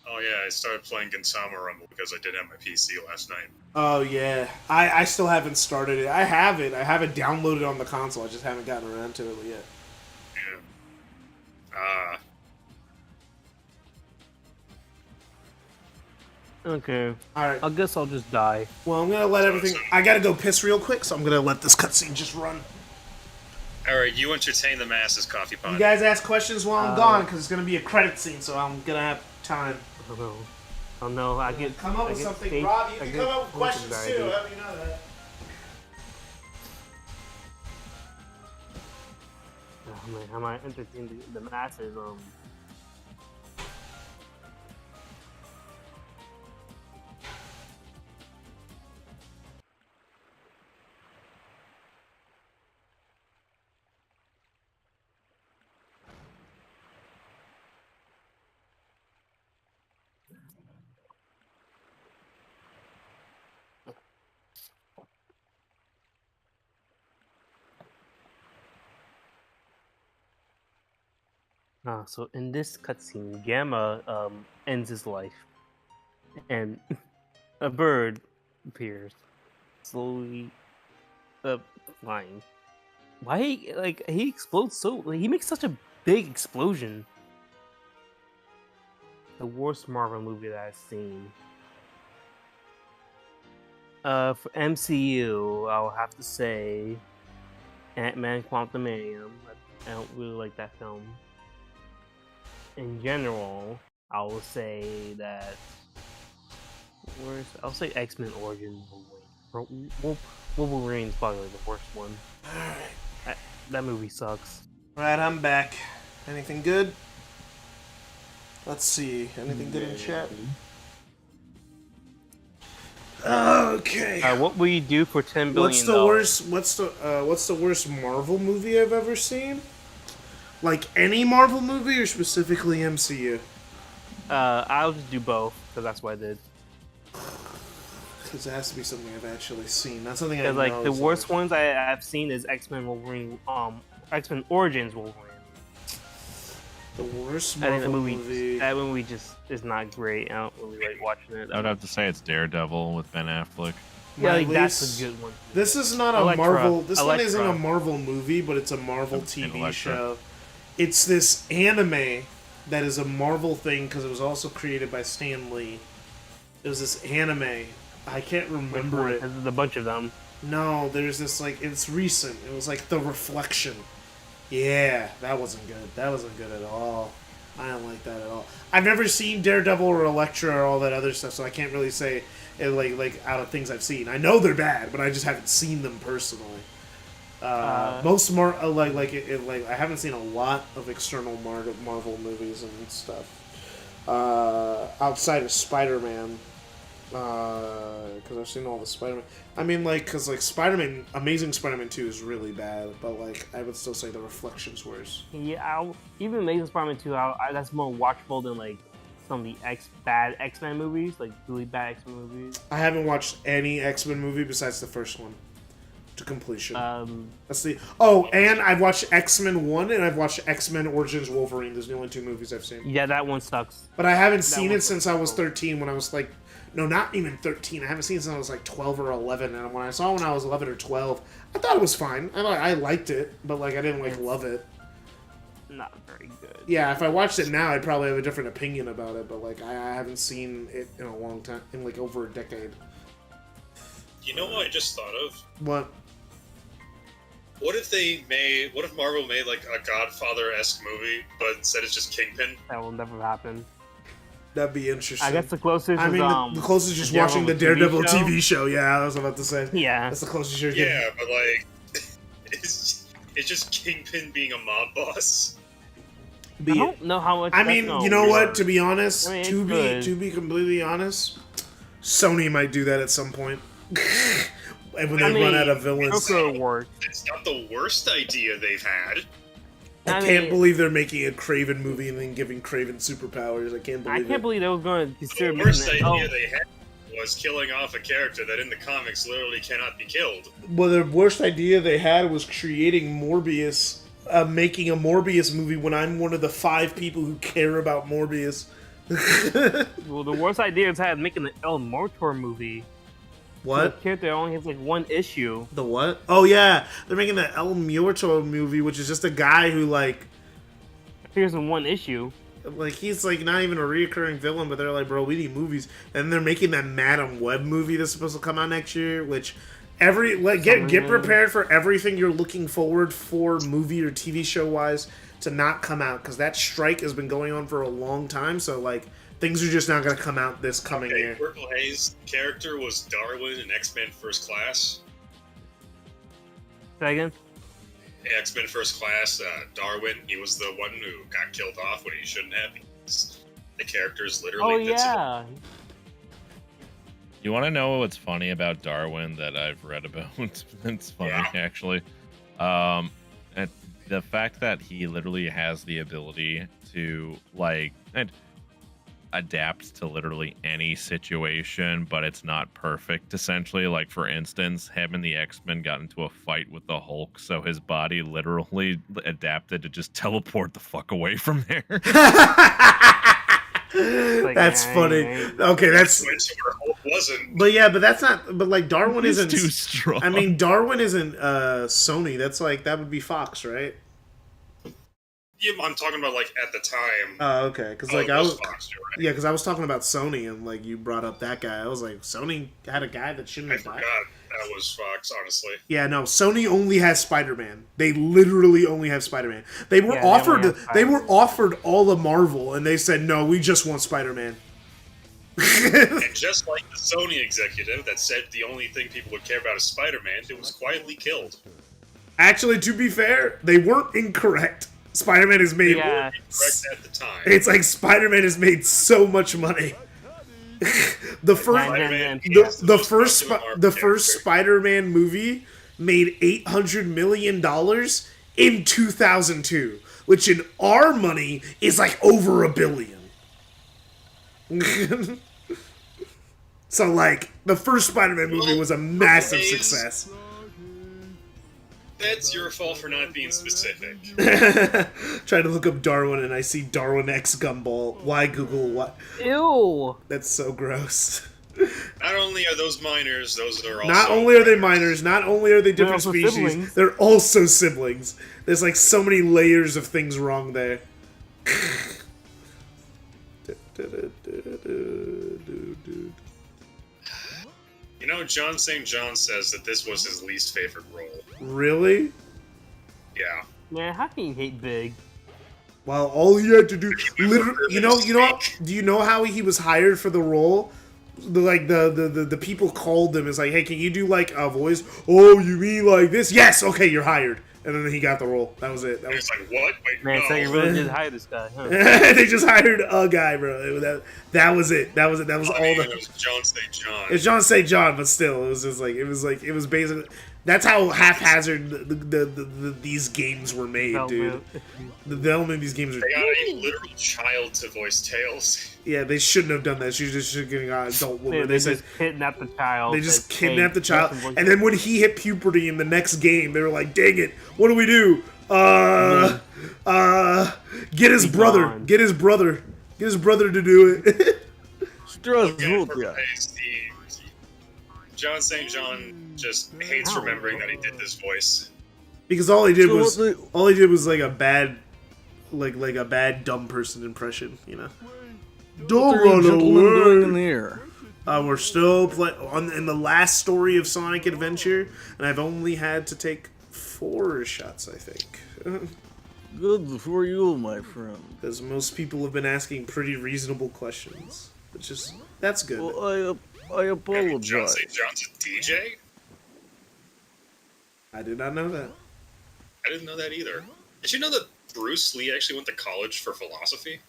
Oh yeah, I started playing Gensama Rumble because I didn't have my PC last night. Oh yeah, I still haven't started it. I have it downloaded on the console. I just haven't gotten around to it yet. Yeah. Okay. Alright. I guess I'll just die. Well, I'm gonna let everything. I gotta go piss real quick, so I'm gonna let this cutscene just run. Alright, you entertain the masses, Coffee Pot. You guys ask questions while I'm gone, because it's gonna be a credit scene, so I'm gonna have time. Oh no, I get. Come up with something, Rob. You can come up with questions too. Let me know that. Oh man, I might entertain the masses. So in this cutscene, Gamma ends his life, and a bird appears, slowly flying. Why? He explodes so. He makes such a big explosion. The worst Marvel movie that I've seen. For MCU, I'll have to say Ant-Man Quantumanium. I don't really like that film. In general, I will say that. I'll say X-Men Origins Wolverine. Wolverine's probably the worst one. Alright. That movie sucks. Alright, I'm back. Anything good? Let's see. Anything good in chat? Okay. What will you do for $10 billion? What's the worst Marvel movie I've ever seen? Like any Marvel movie or specifically MCU? I'll just do both because that's what I did. Because it has to be something I've actually seen, not something I know. Like the worst ones I've seen is X-Men Wolverine, X-Men Origins Wolverine. The worst Marvel movie. That movie just is not great. I don't really like watching it. I would have to say it's Daredevil with Ben Affleck. Yeah, like that's a good one. This is not a Marvel. This one isn't a Marvel movie, but it's a Marvel TV show. It's this anime that is a Marvel thing because it was also created by Stan Lee. It was this anime. I can't remember it. There's a bunch of them. No, there's this like it's recent. It was like The Reflection. Yeah, that wasn't good. That wasn't good at all. I don't like that at all. I've never seen Daredevil or Elektra or all that other stuff, so I can't really say it, like out of things I've seen. I know they're bad, but I just haven't seen them personally. Most I haven't seen a lot of external Marvel movies and stuff outside of Spider-Man. Because I've seen all the Spider-Man. I mean, because Spider-Man, Amazing Spider-Man 2 is really bad, but I would still say The Reflection's worse. Yeah, even Amazing Spider-Man 2, that's more watchable than some of the bad X-Men movies, like really bad X-Men movies. I haven't watched any X-Men movie besides the first one to completion. That's the and I've watched X-Men 1 and I've watched X-Men Origins Wolverine. Those are the only two movies I've seen. Yeah, that one sucks. But I haven't seen it since I was 13 when I was no, not even 13. I haven't seen it since I was 12 or 11. And when I saw it when I was 11 or 12, I thought it was fine. I liked it, but I didn't love it. Not very good. Yeah, if I watched it now, I'd probably have a different opinion about it. But I haven't seen it in a long time, in over a decade. You know what I just thought of? What? What if Marvel made a Godfather-esque movie, but instead it's just Kingpin? That will never happen. That'd be interesting. I guess the closest is the closest is just watching the Daredevil TV show. Yeah, I was about to say. Yeah. That's the closest you're getting. Yeah, but it's just Kingpin being a mob boss. I don't know how much. I mean, you know what? To be honest, to be completely honest, Sony might do that at some point. When they run out of villains. It's not the worst idea they've had. I can't believe they're making a Kraven movie and then giving Kraven superpowers. I can't believe they were going to consider the worst idea they had was killing off a character that in the comics literally cannot be killed. Well, the worst idea they had was creating Morbius, making a Morbius movie when I'm one of the 5 people who care about Morbius. Well, the worst idea is making an El Mortor movie. What? The character only has 1 issue. The what? Oh yeah, they're making the El Muerto movie, which is just a guy who appears in 1 issue. He's not even a reoccurring villain, but they're bro, we need movies, and they're making that Madam Web movie that's supposed to come out next year. Which get prepared for everything you're looking forward for, movie or TV show wise, to not come out because that strike has been going on for a long time. So things are just not going to come out this coming year. Purple Haze' character was Darwin in X-Men First Class. Say again? X-Men First Class, Darwin, he was the one who got killed off when he shouldn't have. The character is literally yeah. You want to know what's funny about Darwin that I've read about? It's funny, actually. The fact that he literally has the ability to, adapt to literally any situation, but it's not perfect, essentially. For instance, him and the X-Men got into a fight with the Hulk, so his body literally adapted to just teleport the fuck away from there. That's funny. Okay, that's... Hulk wasn't. But yeah, but that's not... But Darwin isn't... too strong. I mean, Darwin isn't Sony. That's that would be Fox, right? Yeah, I'm talking about like at the time. Oh, okay. Because Oh, like it I was was, Fox, you're right. yeah, because I was talking about Sony, and like you brought up that guy. I was like, Sony had a guy that shouldn't I have died. forgot that was Fox, honestly. Yeah, no. Sony only has Spider-Man. They literally only have Spider-Man. They were Yeah, they only offered. have They Spider-Man. were offered all of Marvel, and they said no. We just want Spider-Man. And just like the Sony executive that said the only thing people would care about is Spider-Man, it was quietly killed. Actually, to be fair, they weren't incorrect. Spider-Man has made. Yeah. Correct at the time. It's like Spider-Man has made so much money. the first, Spider-Man the- is the most first, popular Marvel the first character. Spider-Man movie made $800 million in 2002, which in our money is like over $1 billion. So like the first Spider-Man movie was a massive Days. success. That's your fault for not being specific. Trying to look up Darwin and I see Darwin X Gumball. Why Google what? Ew. That's so gross. Not only are those minors, those are also... Not only are they minors, not only are they different also species, siblings. they're also siblings. There's like so many layers of things wrong there. You know, John St. John says that this was his least favorite role. Really? Yeah. Man, how can you hate Big? Well, all he had to do, literally, you know, do you know how he was hired for the role? The people called him. It's like, hey, can you do like a voice? Oh, you mean like this? Yes. Okay, you're hired. And then he got the role. That was it. That He was was like, what? Wait, Man, no. so you really did hire this guy, huh? they just hired a guy, bro. That was it. That was it. That was all It the. was John St. John. It's John St. John, but still, it was just like it was basically. That's how haphazard these games were made, dude. The development of these games are. They got a literal child to voice Tails. Yeah, they shouldn't have done that. She just should have getting an adult woman. Yeah, they said just kidnapped the child. they just said, kidnapped the "Hey, child, get some voice and then when he hit puberty in the next game, they were like, "Dang it, what do we do? Get his brother, gone. get his brother to do it." Again, for face, John St. John just hates remembering that he did this voice. Because all he did was like a bad, like a bad dumb person impression, you know. Don't run away. We're still in the last story of Sonic Adventure, and I've only had to take 4 shots, I think. Good for you, my friend. Because most people have been asking pretty reasonable questions, which is that's good. Well, I apologize. John St. John's a DJ? I did not know that. I didn't know that either. Did you know that Bruce Lee actually went to college for philosophy?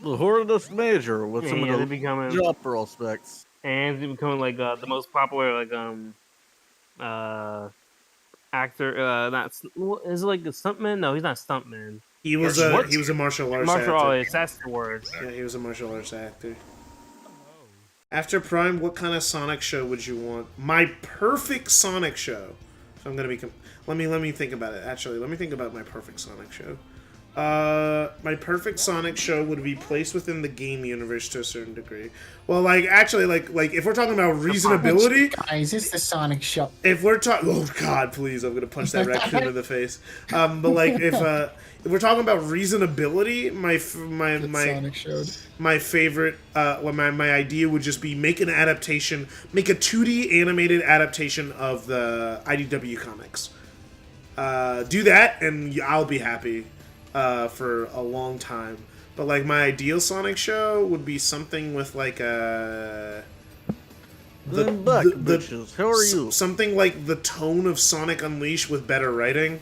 The Hornus Major with some they're of the becoming job prospects. and he's becoming like the most popular actor. Not is it like a stuntman? No, he's not a stuntman. He was a martial arts Martial actor. arts. That's the word. Yeah, he was a martial arts actor. After Prime, what kind of Sonic show would you want? My perfect Sonic show. So I'm gonna be. Let me think about it. Actually, let me think about my perfect Sonic show. My perfect Sonic show would be placed within the game universe to a certain degree. Well, like actually, like if we're talking about reasonability, Guys, it's the Sonic show. if we're talking, oh god, please, I'm gonna punch that raccoon in the face. But like if we're talking about reasonability, my Sonic showed. my favorite, my idea would just be make an adaptation, make a 2D animated adaptation of the IDW comics. Do that, and I'll be happy for a long time. But like my ideal Sonic show would be something with like a bitches. How are you? Something like the tone of Sonic Unleashed with better writing.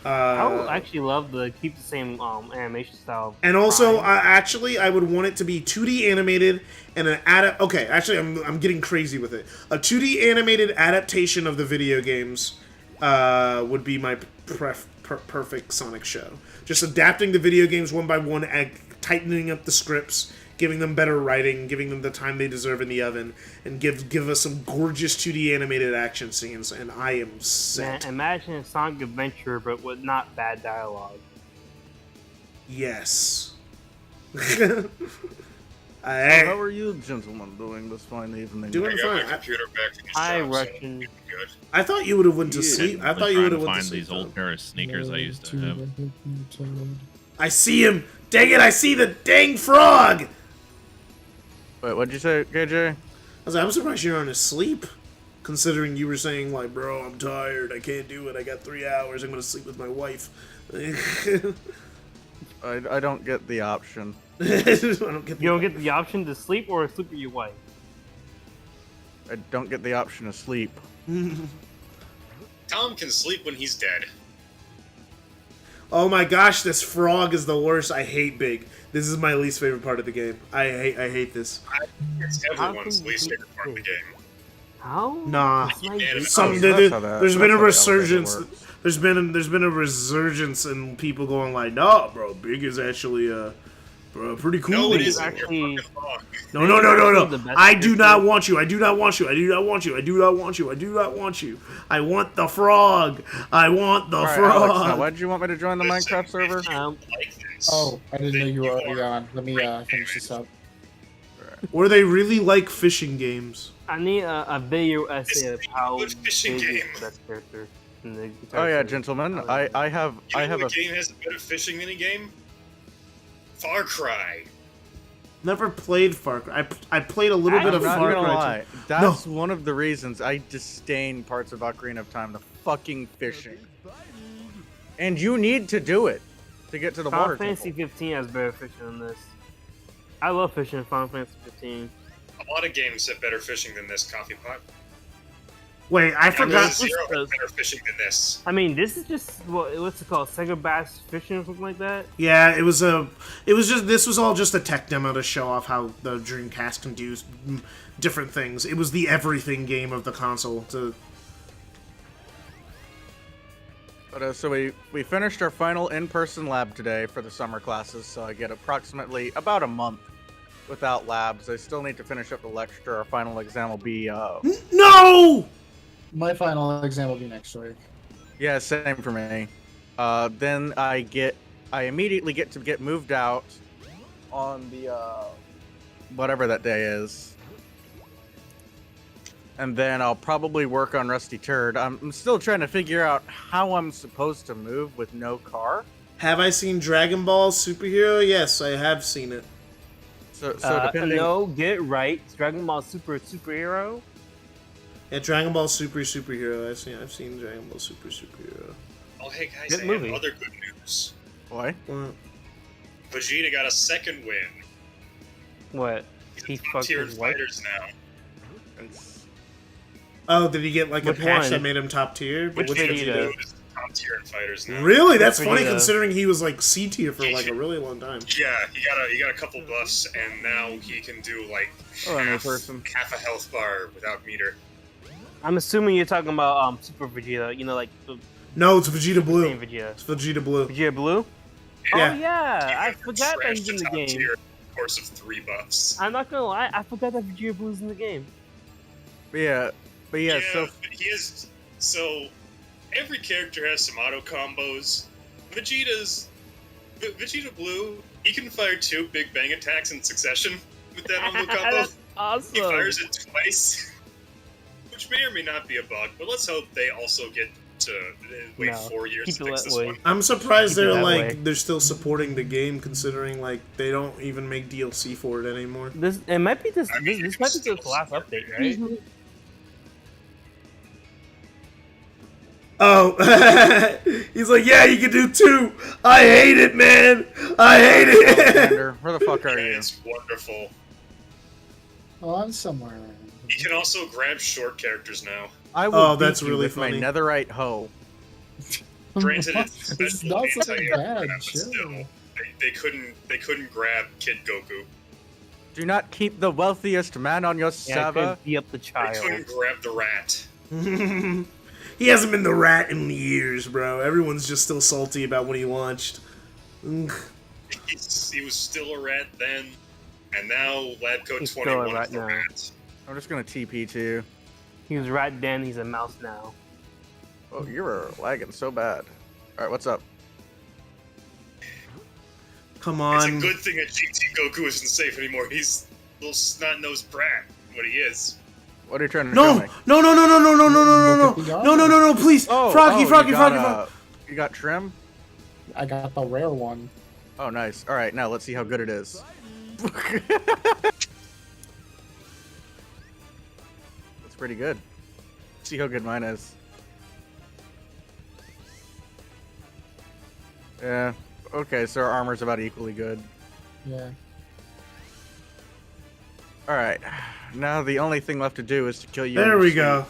I would actually love to keep the same animation style. And also, Prime. actually, I would want it to be 2D animated and an Okay, actually, I'm getting crazy with it. A 2D animated adaptation of the video games would be my perfect Sonic show. Just adapting the video games one by one, tightening up the scripts, giving them better writing, giving them the time they deserve in the oven, and give us some gorgeous 2D animated action scenes, and I am set. Man, imagine a Sonic Adventure, but with not bad dialogue. Yes. How are you gentlemen doing this fine evening? Doing I got my fine. computer back in the I shop, so reckon. good. I thought you would have went to Yeah. sleep. I I'm thought you would trying have to went to find sleep. these old pair of sneakers I used to have. I see him. Dang it! I see the dang frog. Wait, what'd you say, KJ? I was like, I'm surprised you're on asleep, considering you were saying like, bro, I'm tired. I can't do it. I got 3 hours. I'm gonna sleep with my wife. I don't get the option. I don't get You don't get the option to sleep or sleep with your wife. I don't get the option to sleep. Tom can sleep when he's dead. Oh my gosh, this frog is the worst. I hate Big. This is my least favorite part of the game. I hate this. It's everyone's least favorite part of the game. How? Nah. Unanimous. There's been a that's how the elevator resurgence. works. There's been a resurgence in people going like, nah, bro, Big is actually bro, pretty cool. No, it Big is isn't. You're actually- fucking wrong. No. The best I do character. not want you. I do not want you. I do not want you. I do not want you. I do not want you. I want the frog. I want the Alright, frog. Alex, now why'd you want me to join the Minecraft server? Like this, Oh, I didn't know you were then already are on. Let me finish this up. Or they really like fishing games. I need a video essay of It's a how good fishing Big is game. the best character in the Oh yeah, entire gentlemen, series. I have You know a what game has a better fishing minigame? Far Cry. Never played Far Cry. I played a little bit I'm of not Far gonna Cry. lie. too. That's one of the reasons I disdain parts of Ocarina of Time, the fucking fishing. And you need to do it to get to the Final water Fantasy temple. 15 has better fishing than this. I love fishing in Final Fantasy 15. A lot of games have better fishing than this, Coffee Pot. Wait, I forgot. Zero has better fishing than this. I mean, this is just what's it called, Sega Bass fishing or something like that. Yeah, this was all just a tech demo to show off how the Dreamcast can do different things. It was the everything game of the console. But so we finished our final in-person lab today for the summer classes, so I get approximately about a month without labs. I still need to finish up the lecture. Our final exam will be No! My final exam will be next week. yeah, same for me. Then I immediately get to get moved out on the whatever that day is. And then I'll probably work on Rusty Turd. I'm still trying to figure out how I'm supposed to move with no car. Have I seen Dragon Ball Superhero? Yes, I have seen it. So depending. No, get it right. It's Dragon Ball Superhero. Yeah, Dragon Ball Superhero. I've seen Dragon Ball Superhero. Oh, hey guys, Good I movie. have other good news. Why? What? Vegeta got a second win. What? He Top fucked tier his wife. fighters now. Oh, did he get like Which a patch one? that made him top tier? Which Vegeta? Vegeta? Is top tier in fighters now. Really? That's Which funny Vegeta? considering he was like C tier for like a really long time. Yeah, he got a couple buffs, and now he can do like Oh, new person. half a health bar without meter. I'm assuming you're talking about Super Vegeta. You know, like the No, it's Vegeta Blue. same Vegeta. It's Vegeta Blue. Vegeta Blue. Yeah. Oh yeah, He I went from forgot that trash he's in to the top game. tier in the course of 3 buffs. I'm not gonna lie, I forgot that Vegeta Blue's in the game. But yeah, so but he is so. Every character has some auto combos. Vegeta Blue, he can fire 2 Big Bang attacks in succession with that on combo. That's awesome. He fires it twice, which may or may not be a bug, but let's hope they also get to wait No, 4 years keep to it fix that this way. one. I'm surprised Keep it they're that like way. they're still supporting the game considering like they don't even make DLC for it anymore. This it might be this. I mean, This you might can be the still last support update, it. right? Oh, he's like, yeah, you can do 2. I hate it, man. I hate it. Alexander, where the fuck are Yeah, you? it's wonderful. Oh, I'm somewhere around. You can also grab short characters now. I will Oh, beat that's you really with funny. my netherite hoe. Granted, it's It's special not so anti-air bad, crap, but chill. still, they couldn't grab Kid Goku. Do not keep the wealthiest man on your Yeah, server. could be up the They child. couldn't grab the rat. He hasn't been the rat in years, bro. Everyone's just still salty about when he launched. Ugh. He was still a rat then, and now Lab Coat He's still a 21 rat is the now. rat. I'm just gonna TP too. He was rat then. He's a mouse now. Oh, you're lagging so bad. All right, what's up? Come It's a on. good thing that GT Goku isn't safe anymore. He's a little snot-nosed brat, what he is. What are you trying to No! show me? No, no, no, no, no, no, no, no, no, no, no, no, no, please! Froggy, Froggy, Froggy, Froggy! You got trim? I got the rare one. Oh, nice. All right, now let's see how good it is. That's pretty good. See how good mine is. Yeah. Okay, so our armor's about equally good. Yeah. All right. Now the only thing left to do is to kill you. There we go.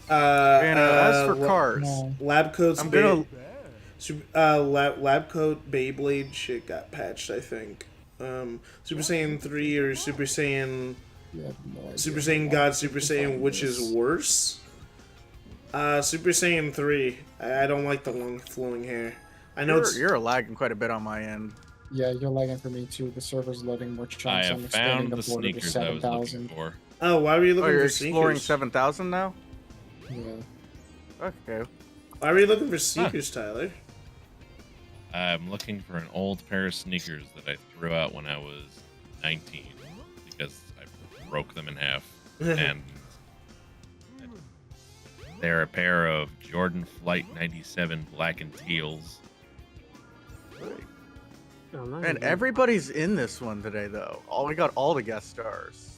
As for cars, lab coats. I'm gonna. Lab coat Beyblade shit got patched, I think. Super Saiyan 3 or Super Saiyan. Super Saiyan God, Super Saiyan, which is worse? Super Saiyan 3. I don't like the long flowing hair. I know you're lagging quite a bit on my end. Yeah, you're lagging for me too. The server's loading more chunks. I I'm have expanding found the the border to sneakers I was looking 7,000. for. Oh, why were you looking you're for exploring sneakers? 7,000 now? Yeah. Okay. Why were you looking for sneakers, Tyler? I'm looking for an old pair of sneakers that I threw out when I was 19 because I broke them in half. And they're a pair of Jordan Flight 97 black and teals. And everybody's in this one today, though. We got all the guest stars.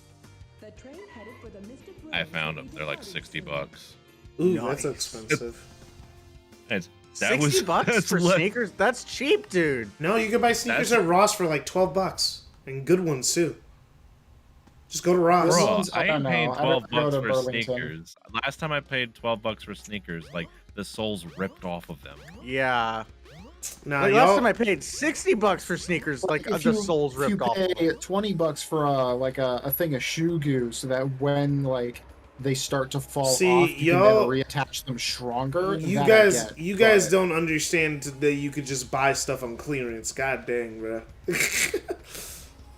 I found them. They're like $60. Ooh, Nice. that's expensive. That 60 bucks for sneakers? That's cheap, dude. No, you can buy sneakers at Ross for like $12, and good ones too. Just go to Ross. Bro, ones, I I ain't don't paying know. I $12 don't go to for Burlington. sneakers. Last time I paid $12 for sneakers, like the soles ripped off of them. Yeah. Nah, Like last time I paid $60 for sneakers, like the soles ripped off. If you pay $20 for like a thing of shoe goo, so that when like they start to fall off, you can then reattach them stronger. You that I guys, get, you guys but- don't understand that you could just buy stuff on clearance. God dang, bro.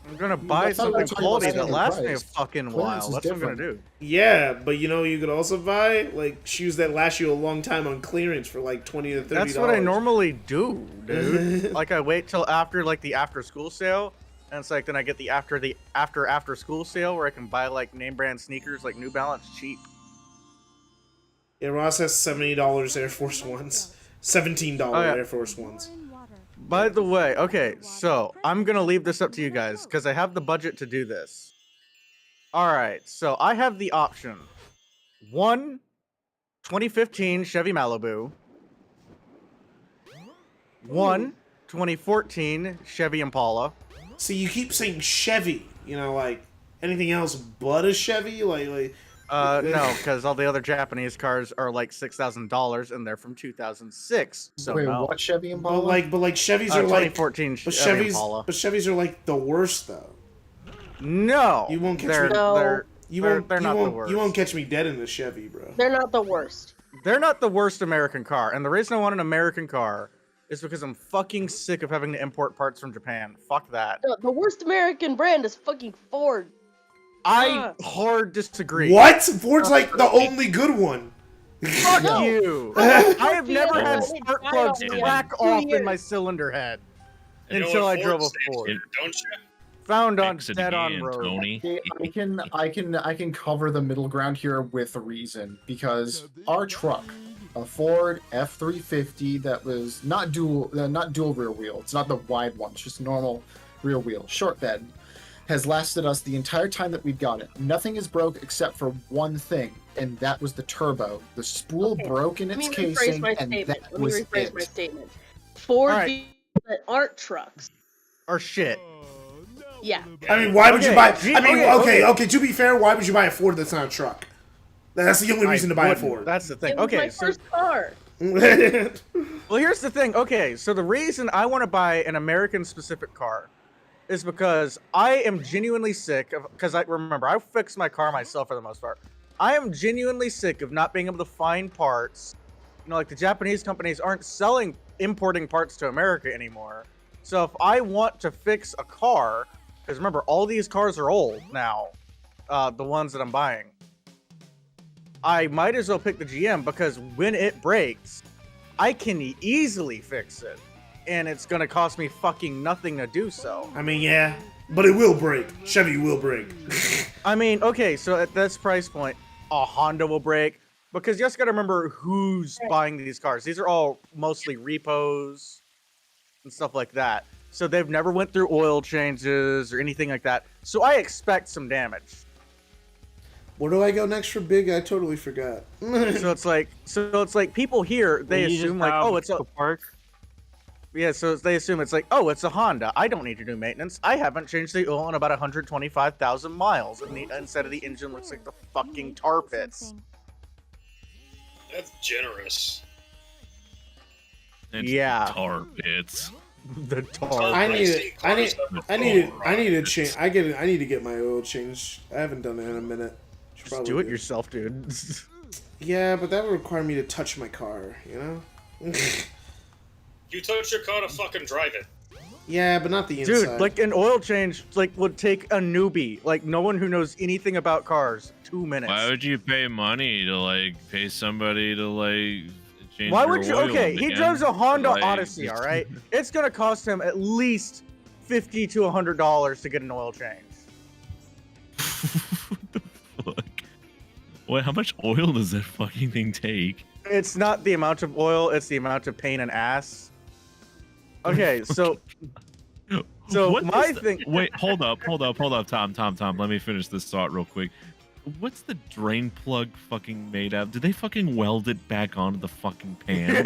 I'm gonna buy That's not what something I'm talking quality about that lasts me a price. fucking Clearance while. is That's what I'm gonna different. do. Yeah, but you know you could also buy like shoes that last you a long time on clearance for like $20 to $30. That's what I normally do, dude. Like I wait till after like the after school sale, and it's like then I get the after school sale where I can buy like name brand sneakers like New Balance cheap. Yeah, Ross has $70 Air Force Ones, $17 yeah. Air Force Ones. By the way, okay, so I'm gonna leave this up to you guys because I have the budget to do this. Alright, so I have the option. 1 2015 Chevy Malibu. 1 2014 Chevy Impala. See, you keep saying Chevy, you know, like anything else but a Chevy, like. No, because all the other Japanese cars are like $6,000 and they're from 2006. So Wait, no. what Chevy Impala? But like Chevys are like 2014 but Chevy Chevys, Impala. but Chevys are like the worst though. No, You won't catch they're, me. They're, You they're, won't. they're you not won't, the worst. You won't catch me dead in the Chevy, bro. They're not the worst. They're not the worst American car, and the reason I want an American car is because I'm fucking sick of having to import parts from Japan. Fuck that. The worst American brand is fucking Ford. I hard disagree. What? Ford's like the only good one. Fuck No. you. I I have never had It spark died plugs on me crack in 2 off in years. my cylinder head You know until what I drove a Ford stands Ford. for, don't you? Found on Fix it dead on again, road. Tony. Okay, I can cover the middle ground here with a reason because our truck, a Ford F350 that was not dual rear wheel. It's not the wide one. It's just normal rear wheel, short bed, has lasted us the entire time that we've got it. Nothing is broke except for one thing, and that was the turbo. The spool broke in its casing, and that was it. my statement. Ford All right. vehicles that aren't trucks. Or shit. Yeah. I mean, why would you Okay, buy? G- I mean, okay. okay. To be fair, why would you buy a Ford that's not a truck? That's the only reason to buy a wouldn't. Ford. That's the thing. It was Okay, my so first car. well, here's the thing. Okay, so the reason I want to buy an American-specific car is because I am genuinely sick of. Because I remember I fix my car myself for the most part. I am genuinely sick of not being able to find parts. You know, like the Japanese companies aren't importing parts to America anymore. So if I want to fix a car, because remember all these cars are old now, the ones that I'm buying. I might as well pick the GM because when it breaks, I can easily fix it, and it's gonna cost me fucking nothing to do so. I mean, yeah, but it will break. Chevy will break. I mean, okay, so at this price point, a Honda will break, because you just gotta remember who's buying these cars. These are all mostly repos and stuff like that. So they've never went through oil changes or anything like that. So I expect some damage. Where do I go next for big? I totally forgot. so it's like people here, they assume like, oh, it's a park. Yeah, so they assume it's like, oh, it's a Honda. I don't need to do maintenance. I haven't changed the oil in about 125,000 miles, and instead of the engine looks like the fucking tar pits. That's generous. It's Yeah. tar pits. The tar. I need to change. I need to get my oil changed. I haven't done it in a minute. Just do it yourself, dude. Yeah, but that would require me to touch my car, you know? You touch your car to fucking drive it. Yeah, but not the inside. Dude, like an oil change would take a newbie, like no one who knows anything about cars, 2 minutes. Why would you pay money to pay somebody to change Why your would you? oil Okay, he again? drives a Honda Odyssey. All right, it's gonna cost him at least $50 to $100 to get an oil change. Wait, how much oil does that fucking thing take? It's not the amount of oil; it's the amount of pain and ass. Okay, so What my is the- thing. Wait, hold up, Tom. Let me finish this thought real quick. What's the drain plug fucking made of? Did they fucking weld it back onto the fucking pan?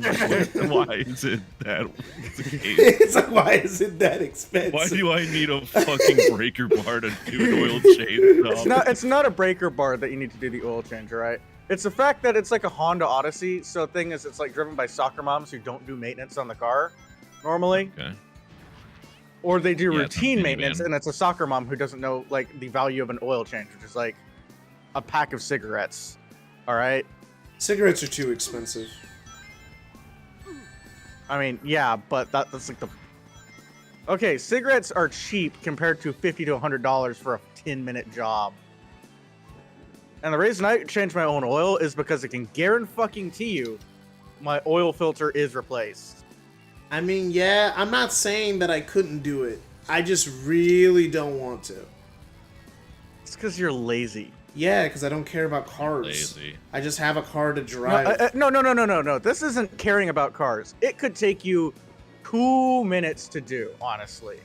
Why is it that? It's like, why is it that expensive? Why do I need a fucking breaker bar to do an oil change? It's not a breaker bar that you need to do the oil change, right? It's the fact that it's like a Honda Odyssey. So the thing is, it's like driven by soccer moms who don't do maintenance on the car normally. Okay. Or they do Yeah, it's a routine minivan. maintenance, and it's a soccer mom who doesn't know the value of an oil change, which is like a pack of cigarettes. All right. Cigarettes are too expensive. I mean, yeah, but that's like the. Okay, cigarettes are cheap compared to $50 to $100 for a 10-minute job. And the reason I change my own oil is because I can guarantee you, my oil filter is replaced. I mean, yeah, I'm not saying that I couldn't do it. I just really don't want to. It's because you're lazy. Yeah, because I don't care about cars. Lazy. I just have a car to drive. No. This isn't caring about cars. It could take you 2 minutes to do, honestly.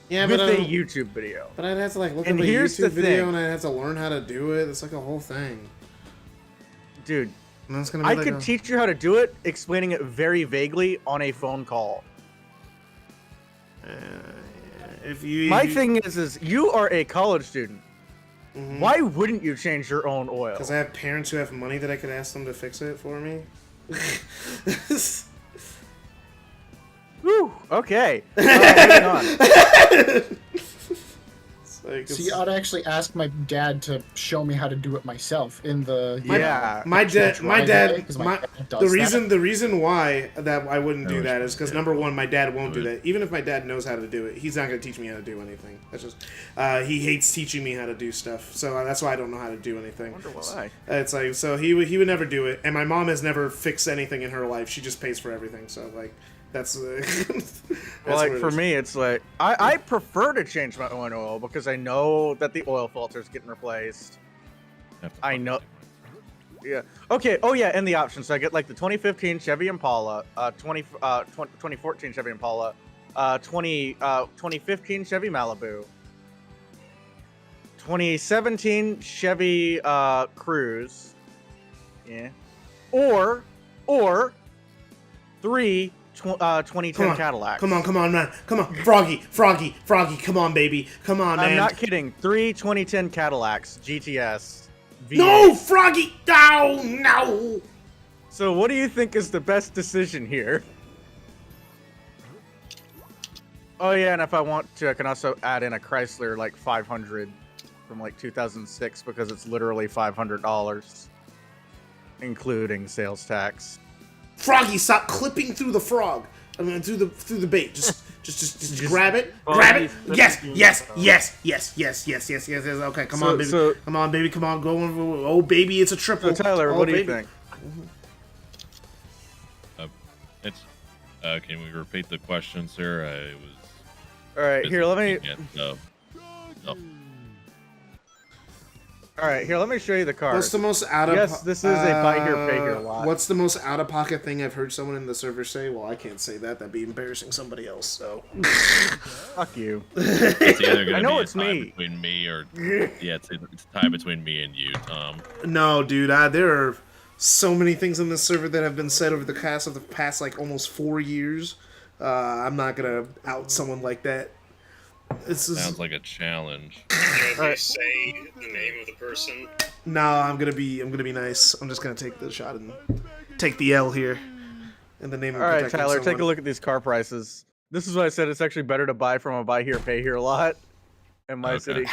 Yeah, with but a YouTube video. But I'd have to look And at the here's YouTube the video thing. and I'd have to learn how to do it. It's like a whole thing. Dude, And that's gonna be I like could teach you how to do it, explaining it very vaguely on a phone call. My thing is you are a college student. Mhm. Why wouldn't you change your own oil? Because I have parents who have money that I could ask them to fix it for me. Whew, okay. Moving on. So you ought to actually ask my dad to show me how to do it myself in the my dad does that. the reason why that I wouldn't do was that is because number one, my dad won't do that. Even if my dad knows how to do it, he's not going to teach me how to do anything. That's just he hates teaching me how to do stuff, so that's why I don't know how to do anything. I wonder why. It's like, so he would never do it, and my mom has never fixed anything in her life. She just pays for everything. So like that's that's Well, what like it for is. me, it's like I prefer to change my own oil because I know that the oil filter is getting replaced. I know. Yeah. Okay. Oh yeah, and the options. So I get like the 2015 Chevy Impala, 2014 Chevy Impala, 2015 Chevy Malibu, 2017 Chevy Cruze. Yeah. Or 2010 Cadillac. Come on, man. Come on. Froggy. Come on, baby. Come on, man. I'm not kidding. 2010 Cadillacs GTS. V8. No, Froggy. No. So what do you think is the best decision here? Oh yeah, and if I want to, I can also add in a Chrysler like 500 from like 2006 because it's literally $500, including sales tax. Froggy, stop clipping through the frog. I mean, through the bait. Just grab it. Grab it. Yes. Okay, come on, baby. Come on, baby. Come on, go on. Oh, baby, it's a triple. So Tyler, oh, what do you baby. think? Can we repeat the question, sir? I was. All right, here, let me. All right, here, let me show you the card. What's the most out of? Yes, this is a buy here, pay here lot. What's the most out of pocket thing I've heard someone in the server say? Well, I can't say that. That'd be embarrassing somebody else. So. Fuck you. It's either gonna I know be it's a tie me. between me or it's a tie between me and you, Tom. No, dude. There are so many things in this server that have been said over the past like almost 4 years. I'm not gonna out someone like that. Sounds like a challenge. Can they say the name of the person? No, I'm gonna be nice. I'm just gonna take the shot and take the L here. In the name of All right, protecting Tyler, take someone. a look at these car prices. This is why I said it's actually better to buy from a buy here, pay here lot in my city.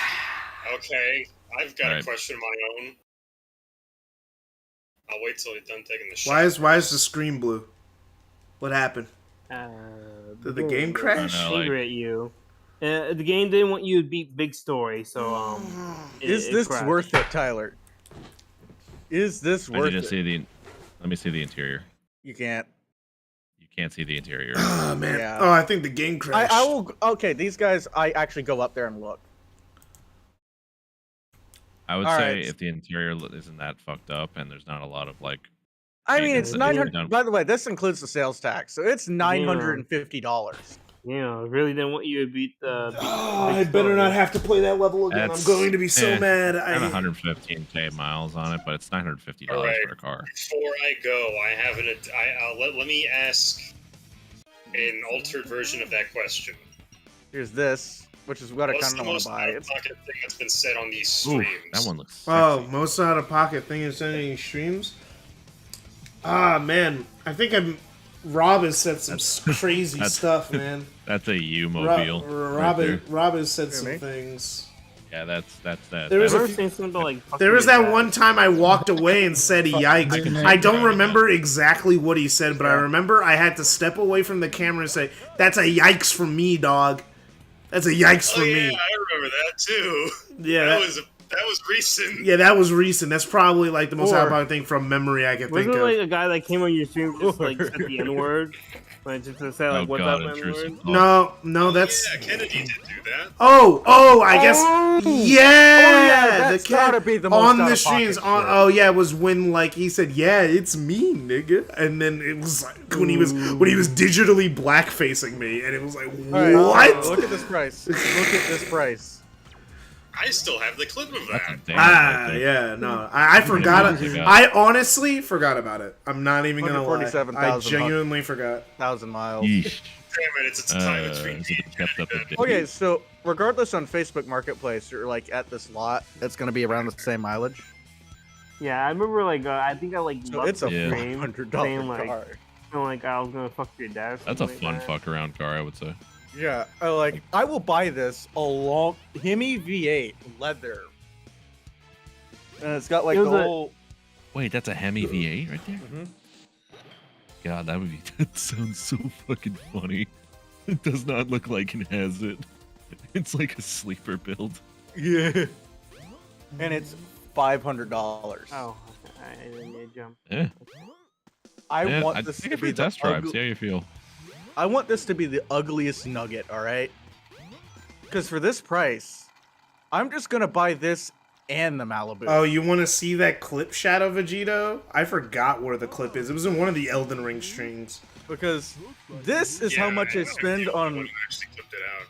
Okay, I've got a Right. question of my own. I'll wait till you're done taking the shot. Why is the screen blue? What happened? Did the game crash? Angry at you. The game didn't want you to beat Big Story, so Is this crashed. worth it, Tyler? Is this I worth need to it? see the. Let me see the interior. You can't. You can't see the interior. Oh man. Yeah. Oh, I think the game crashed. I will. Okay, these guys, I actually go up there and look. I would All say right. if the interior isn't that fucked up and there's not a lot of like. I mean, maintenance it's that needs to be 900. done. By the way, this includes the sales tax, so it's $950. Yeah, I really didn't want you to beat the. I better not have to play that level again. That's- I'm going to be so mad. I have 115k miles on it, but it's $950 Alright. for a car. Before I go, I have let me ask an altered version of that question. Here's this, which is what I What's kind the of want most to buy. It's out-of-pocket thing that's been said on these Ooh, streams? that one looks. Oh, most out of pocket thing is any streams. Ah man, I think Rob has said some crazy stuff, man. That's a U-mobile. Rob has said Hear some me? things. Yeah, that's that. There was I a was saying something about, like, There was fucking that one time I walked away and said yikes. I don't remember exactly what he said, but I remember I had to step away from the camera and say, "That's a yikes from me, dog. That's a yikes from Oh yeah, me." I remember that too. Yeah, that was recent. Yeah, that was recent. That's probably like the most Or- out thing from memory I can think Wasn't of. it like a guy that came on your stream just like said the N word? Like just to say like Oh, what's God, up N intrusive word? No, that's. Yeah, Kennedy did do that. I guess. Yeah, that's the cat gotta be the most on the out-of-pocket streams. shit. Yeah, it was when like he said, "Yeah, it's me, nigga," and then it was like when he was digitally black facing me, and it was like, All right, what? Look at this price. Look at this price. I still have the clip of that. Yeah, no, I forgot. I honestly forgot about it. I'm not even gonna lie. I 147,000 genuinely forgot. 1,000 miles. Damn it, it's a time between Okay, so regardless on Facebook Marketplace, you're like at this lot, it's gonna be around the same mileage. Yeah, I remember like I think I like So loved it's a the stream $400 saying like car. like I was gonna fuck your dad. or That's a something fun like that. fuck around car, I would say. Yeah, I will buy this along Hemi V8 leather, and it's got like It the was a- whole. Wait, that's a Hemi V8 right there. Mhm. God, that would be. That sounds so fucking funny. It does not look like it has it. It's like a sleeper build. Yeah, and it's $500. Oh, I didn't need to jump. Yeah. I Yeah, want I'd this take to it for be a the test drive. ugly- See how you feel. I want this to be the ugliest nugget, all right? Because for this price, I'm just gonna buy this and the Malibu. Oh, you want to see that clip shot of Vegito? I forgot where the clip is. It was in one of the Elden Ring streams. Because this is how much I spend on. Actually clipped it out.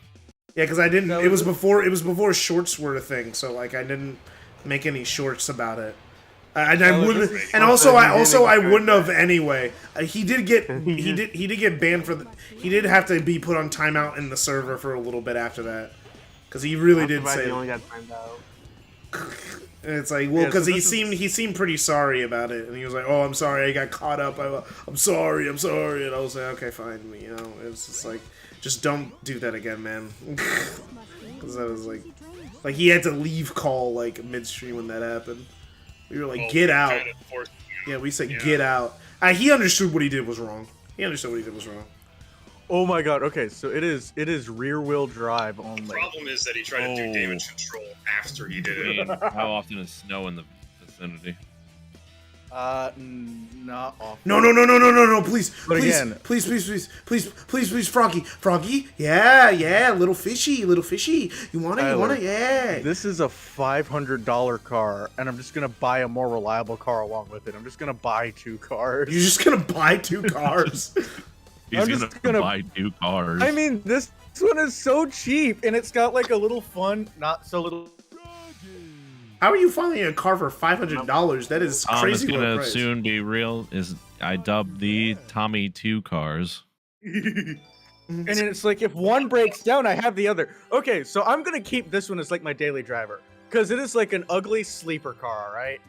Yeah, because I didn't. No, It was before shorts were a thing, so like I didn't make any shorts about it. I No, wouldn't, this is and also something I really wouldn't have anyway. He did get banned for the. He did have to be put on timeout in the server for a little bit after that, because he really I'm did surprised say. he only got timed out. And it's like, well, Yeah, because so he seemed pretty sorry about it, and he was like, "Oh, I'm sorry, I got caught up. I'm sorry, and I was like, "Okay, fine." You know, it's just like, just don't do that again, man. Because I was like he had to leave call like midstream when that happened. We were like, Well, "Get we out!" kind of forced Yeah, we said, Yeah. "Get out." He understood what he did was wrong. Oh my god, okay, so it is rear wheel drive only. The problem is that he tried to do damage control after he did I mean, it. how often is snow in the vicinity? Not off. No, please, But please, again- please, Froggy, yeah, little fishy, you want Tyler, it, yeah. This is a $500 car, and I'm just gonna buy a more reliable car along with it. I'm just gonna buy 2 cars. You're just gonna buy 2 cars? He's gonna buy 2 cars. I mean, this one is so cheap, and it's got like a little fun, not so little. How are you finding a car for $500? That is crazy. It's gonna price. soon be real. Is I dubbed the Tommy 2 cars. And it's like, if one breaks down, I have the other. Okay, so I'm gonna keep this one as like my daily driver, because it is like an ugly sleeper car, right?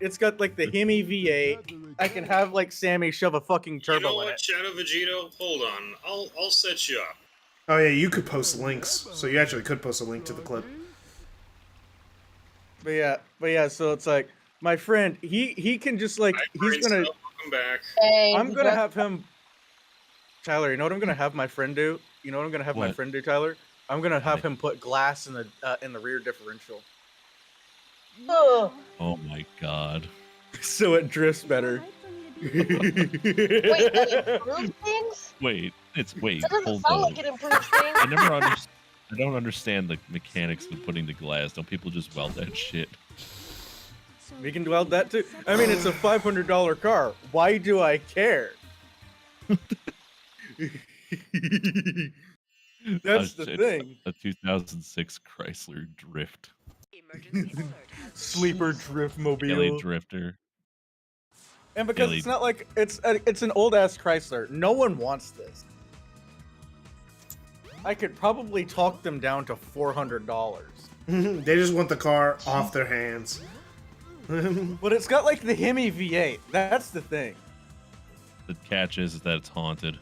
It's got like the Hemi V8. I can have like Sammy shove a fucking turbo You know in what, it. Shadow Vegito? Hold on, I'll set you up. Oh yeah, you could post links. So you actually could post a link to the clip. But yeah, so it's like my friend, he can just like he's gonna. Welcome back. I'm gonna have him. Tyler, you know what I'm gonna have my friend do? You know what I'm gonna have my What? friend do, Tyler? I'm gonna have him put glass in the rear differential, Oh, Oh my god. so it drifts better. wait, that improves things? Wait, That doesn't hold sound on. like it improves things. I don't understand the mechanics of putting the glass. Don't people just weld that shit? We can weld that too. I mean, it's a $500 car. Why do I care? That's the It's thing. A 2006 Chrysler Drift. Sleeper drift Daily mobile. drifter. And because Daily- it's not like it's an old ass Chrysler. No one wants this. I could probably talk them down to $400. They just want the car off their hands. But it's got like the Hemi V8. That's the thing. The catch is that it's haunted.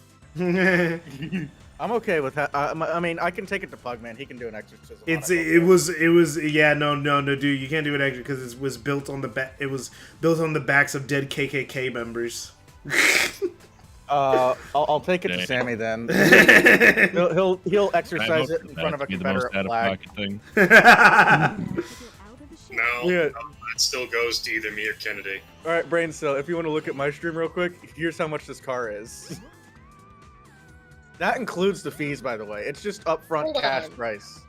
I'm okay with that. I mean, I can take it to Pugman. He can do an exorcism. on It was yeah, no, dude, you can't do it actually because it was built on the backs of dead KKK members. I'll take it to Sammy then. he'll exercise it in front of a Confederate flag. Thing. No, Yeah. that still goes to either me or Kennedy. All right, Braincell, if you want to look at my stream real quick, here's how much this car is. That includes the fees, by the way. It's just upfront Hold cash on. price.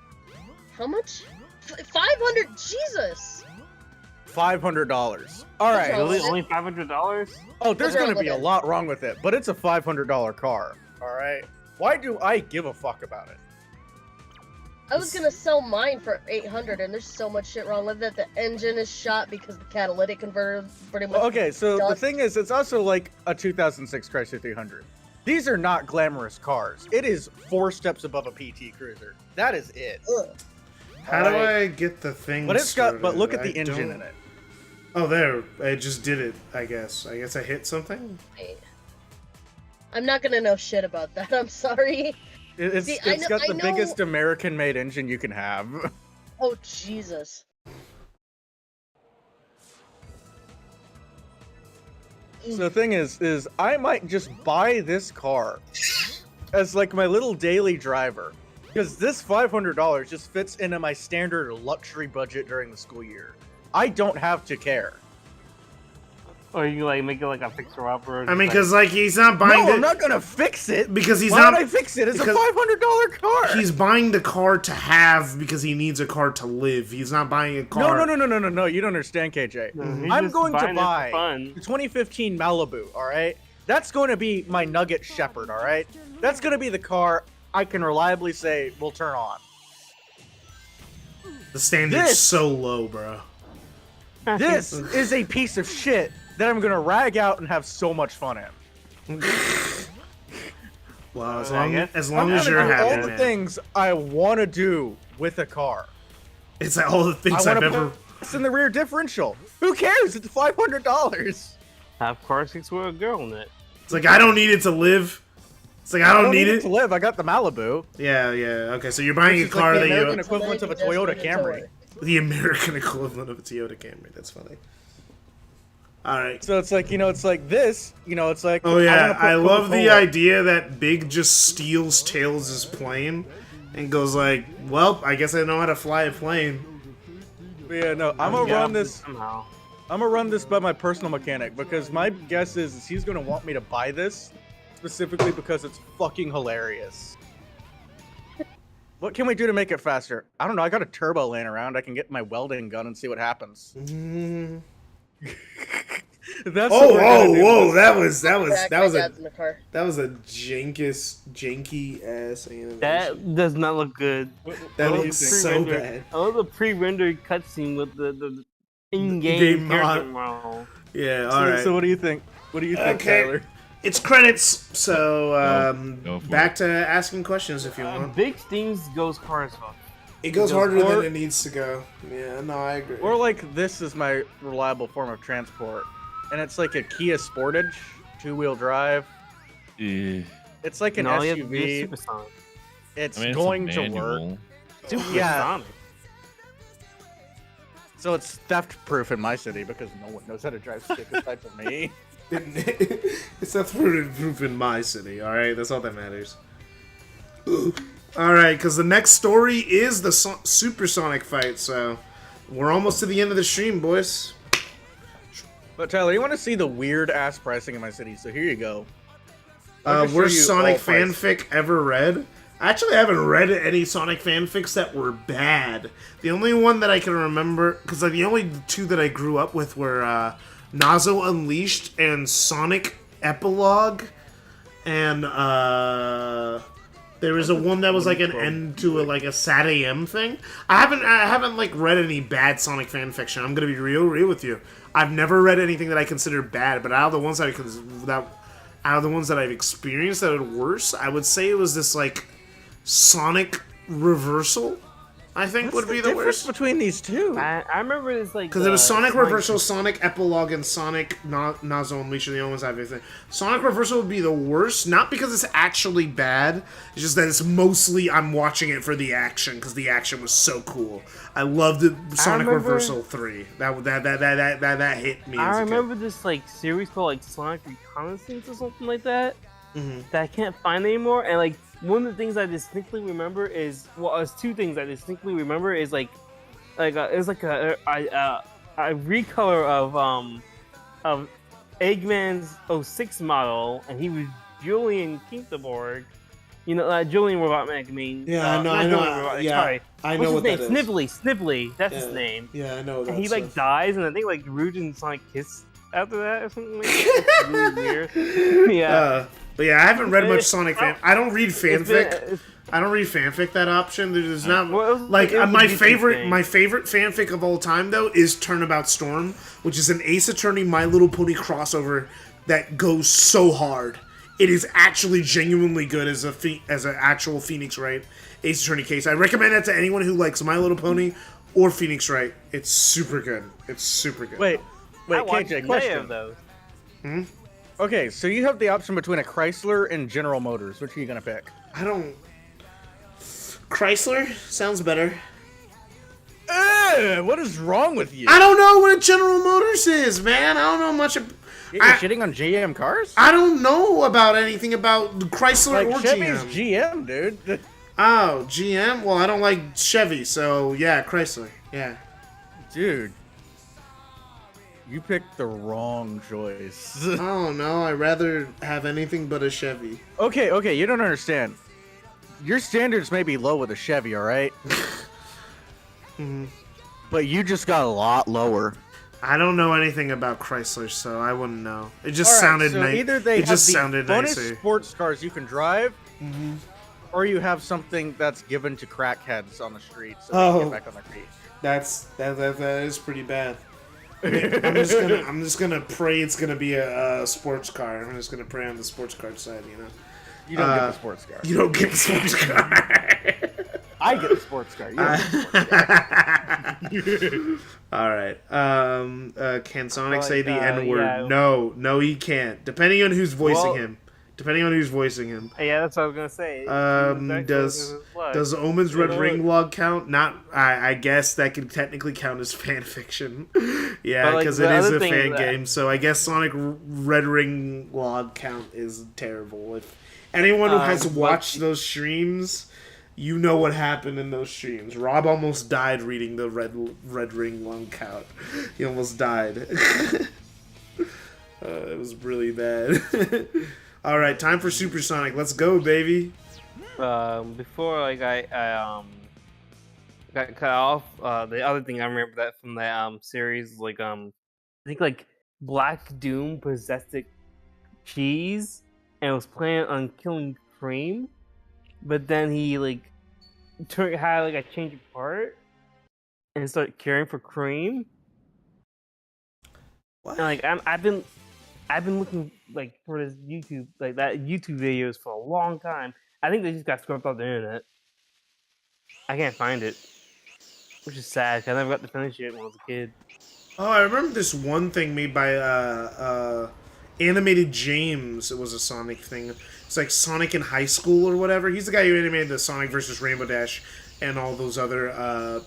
How much? 500. Jesus. $500. All right. Really? Only $500? Oh, there's What's wrong gonna be with a it? lot wrong with it, but it's a $500 car. All right. Why do I give a fuck about it? I was gonna sell mine for 800, and there's so much shit wrong with it. The engine is shot because the catalytic converter is pretty much. Well, okay, so the dust. thing is, it's also like a 2006 Chrysler 300. These are not glamorous cars. It is 4 steps above a PT Cruiser. That is it. Ugh. How do I get the thing? But it's got. But started? look at I the engine don't- in it. Oh, there. I just did it. I guess I hit something. I'm not gonna know shit about that. I'm sorry. It's See, I got know- the biggest American-made engine you can have. Oh Jesus. So the thing is I might just buy this car as like my little daily driver, because this $500 just fits into my standard luxury budget during the school year. I don't have to care. Or you like make it like a fixer-upper? I mean, because like he's not buying. No, it I'm not gonna fix it because he's Why not. would I fix it? It's a because $500 car. He's buying the car to have because he needs a car to live. He's not buying a car. No. You don't understand, KJ. he's I'm just going to buying it for buy fun. the 2015 Malibu. All right, that's going to be my Nugget Shepherd. All right, that's going to be the car I can reliably say will turn on. The standard's This- so low, bro. This is a piece of shit that I'm gonna rag out and have so much fun in. Well, as I long guess- as, I'm you're gonna do happy, all the man. things I want to do with a car. It's like all the things I I've want to ever. put this in the rear differential. Who cares? It's $500. Have car seats with a girl in it. It's like I don't need it to live. It's like I don't need it to live. I got the Malibu. Yeah. Okay, so you're buying Which a is car like the that American you. equivalent of a Toyota Camry. The American equivalent of a Toyota Camry. That's funny. All right. So it's like, it's like this, it's like. Oh yeah, wanna put I love the Coca-Cola. idea that Big just steals Tails' plane and goes like, "Well, I guess I know how to fly a plane." But yeah, no, I'm gonna run this. Somehow. I'm gonna run this by my personal mechanic because my guess is he's gonna want me to buy this specifically because it's fucking hilarious. What can we do to make it faster? I don't know. I got a turbo laying around. I can get my welding gun and see what happens. That's whoa! That was a janky ass animation. That does not look good. That looks so bad. I love the pre-rendered cutscene with the in-game character model. Yeah, all right. So what do you think? What do you think, Tyler? It's credits. So back to asking questions if you want. Big Steams goes hard as fuck. It goes harder than it needs to go. Yeah, no, I agree. Or like this is my reliable form of transport, and it's like a Kia Sportage, 2-wheel drive. It's like an SUV. It's going to work. Yeah. So it's theft proof in my city because no one knows how to drive stick aside from me. It's theft proof in my city. All right, that's all that matters. All right, because the next story is the supersonic fight. So we're almost to the end of the stream, boys. But Tyler, you want to see the weird ass pricing in my city? So here you go. Worst Sonic fanfic ever read? Actually, I haven't read any Sonic fanfics that were bad. The only one that I can remember, because the only two that I grew up with were Nazo Unleashed and Sonic Epilogue, and there was a one that was like an end to a Sad AM thing. I haven't like read any bad Sonic fanfiction. I'm gonna be real with you. I've never read anything that I consider bad, but out of the ones that I've experienced that are worse, I would say it was this like Sonic Reversal. I think would be the worst between these two. I remember this like because it was Sonic Reversal, Sonic Epilogue, and Sonic Nazo Unleashed are the only ones I've ever. Sonic Reversal would be the worst, not because it's actually bad. It's just that it's mostly I'm watching it for the action because the action was so cool. I loved it. Sonic Reversal 3. That hit me. I remember this like series called like Sonic Reconnaissance or something like that. That I can't find anymore, and like. One of the things I distinctly remember is there's two things I distinctly remember is it was like a recolor of Eggman's 06 model, and he was Julian Kinterborg. You know, Julian Robotnik. I mean, yeah, I know. Yeah, sorry. I know what that is. Snively. That's his name. Yeah, I know. And he like dies, and I think like Rouge and Sonic kiss after that or something like that. It's really weird. Yeah. But yeah, I haven't read much Sonic fan. I don't read fanfic. I don't read fanfic that option. There's not like my favorite fanfic of all time though is Turnabout Storm, which is an Ace Attorney My Little Pony crossover that goes so hard. It is actually genuinely good as an actual Phoenix Wright Ace Attorney case. I recommend that to anyone who likes My Little Pony or Phoenix Wright. It's super good. It's super good. Wait, KJ, question. Of those. Okay, so you have the option between a Chrysler and General Motors. Which are you gonna pick? Chrysler sounds better. What is wrong with you? I don't know what a General Motors is, man. I don't know much. You're shitting on GM cars? I don't know about anything about Chrysler or Chevy's GM. GM, dude. Oh, GM? Well, I don't like Chevy, so yeah, Chrysler. Yeah. Dude. You picked the wrong choice. Oh no, I'd rather have anything but a Chevy. Okay, you don't understand. Your standards may be low with a Chevy, alright? But you just got a lot lower. I don't know anything about Chrysler, so I wouldn't know. It just sounded nice. Either they have the bonus sports cars you can drive, or you have something that's given to crackheads on the street so they can get back on their feet. That is pretty bad. I'm just gonna pray it's gonna be a sports car. I'm just gonna pray on the sports car side, you know. You don't get the sports car. You don't get the sports car. I get the sports car. You don't get the sports car. All right. Can Sonic say the N-word? Yeah. No, he can't. Depending on who's voicing him. Yeah, that's what I was gonna say. Does Omen's Red Ring log count? Not. I guess that could technically count as fan fiction. Yeah, because it is a fan game. So I guess Sonic Red Ring log count is terrible. If anyone who has watched those streams You know what happened in those streams. Rob almost died reading the red ring lung count. He almost died. It was really bad. All right, time for Supersonic. Let's go, baby. Before like I got cut off, the other thing I remember that from that series, like I think like Black Doom possessed Cheese and was planning on killing Cream, but then he like had like a change of heart and started caring for Cream. What? And like I've been looking like for this YouTube like that YouTube videos for a long time. I think they just got scrubbed off the internet. I can't find it, which is sad because I never got to finish it when I was a kid. Oh, I remember this one thing made by Animated James. It was a Sonic thing. It's like Sonic in High School or whatever. He's the guy who animated the Sonic versus Rainbow Dash and all those other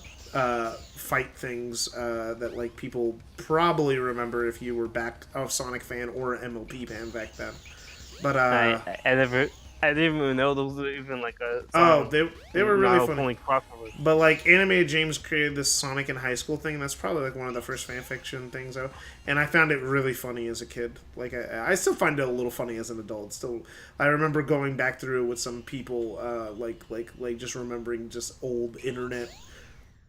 fight things that like people probably remember if you were back a Sonic fan or an MLP fan back then. But I didn't even know those were even like a. They were really funny. Crossovers. But like Animated James created this Sonic in High School thing. That's probably like one of the first fan fiction things out, and I found it really funny as a kid. Like I still find it a little funny as an adult. Still, I remember going back through with some people, like just remembering just old internet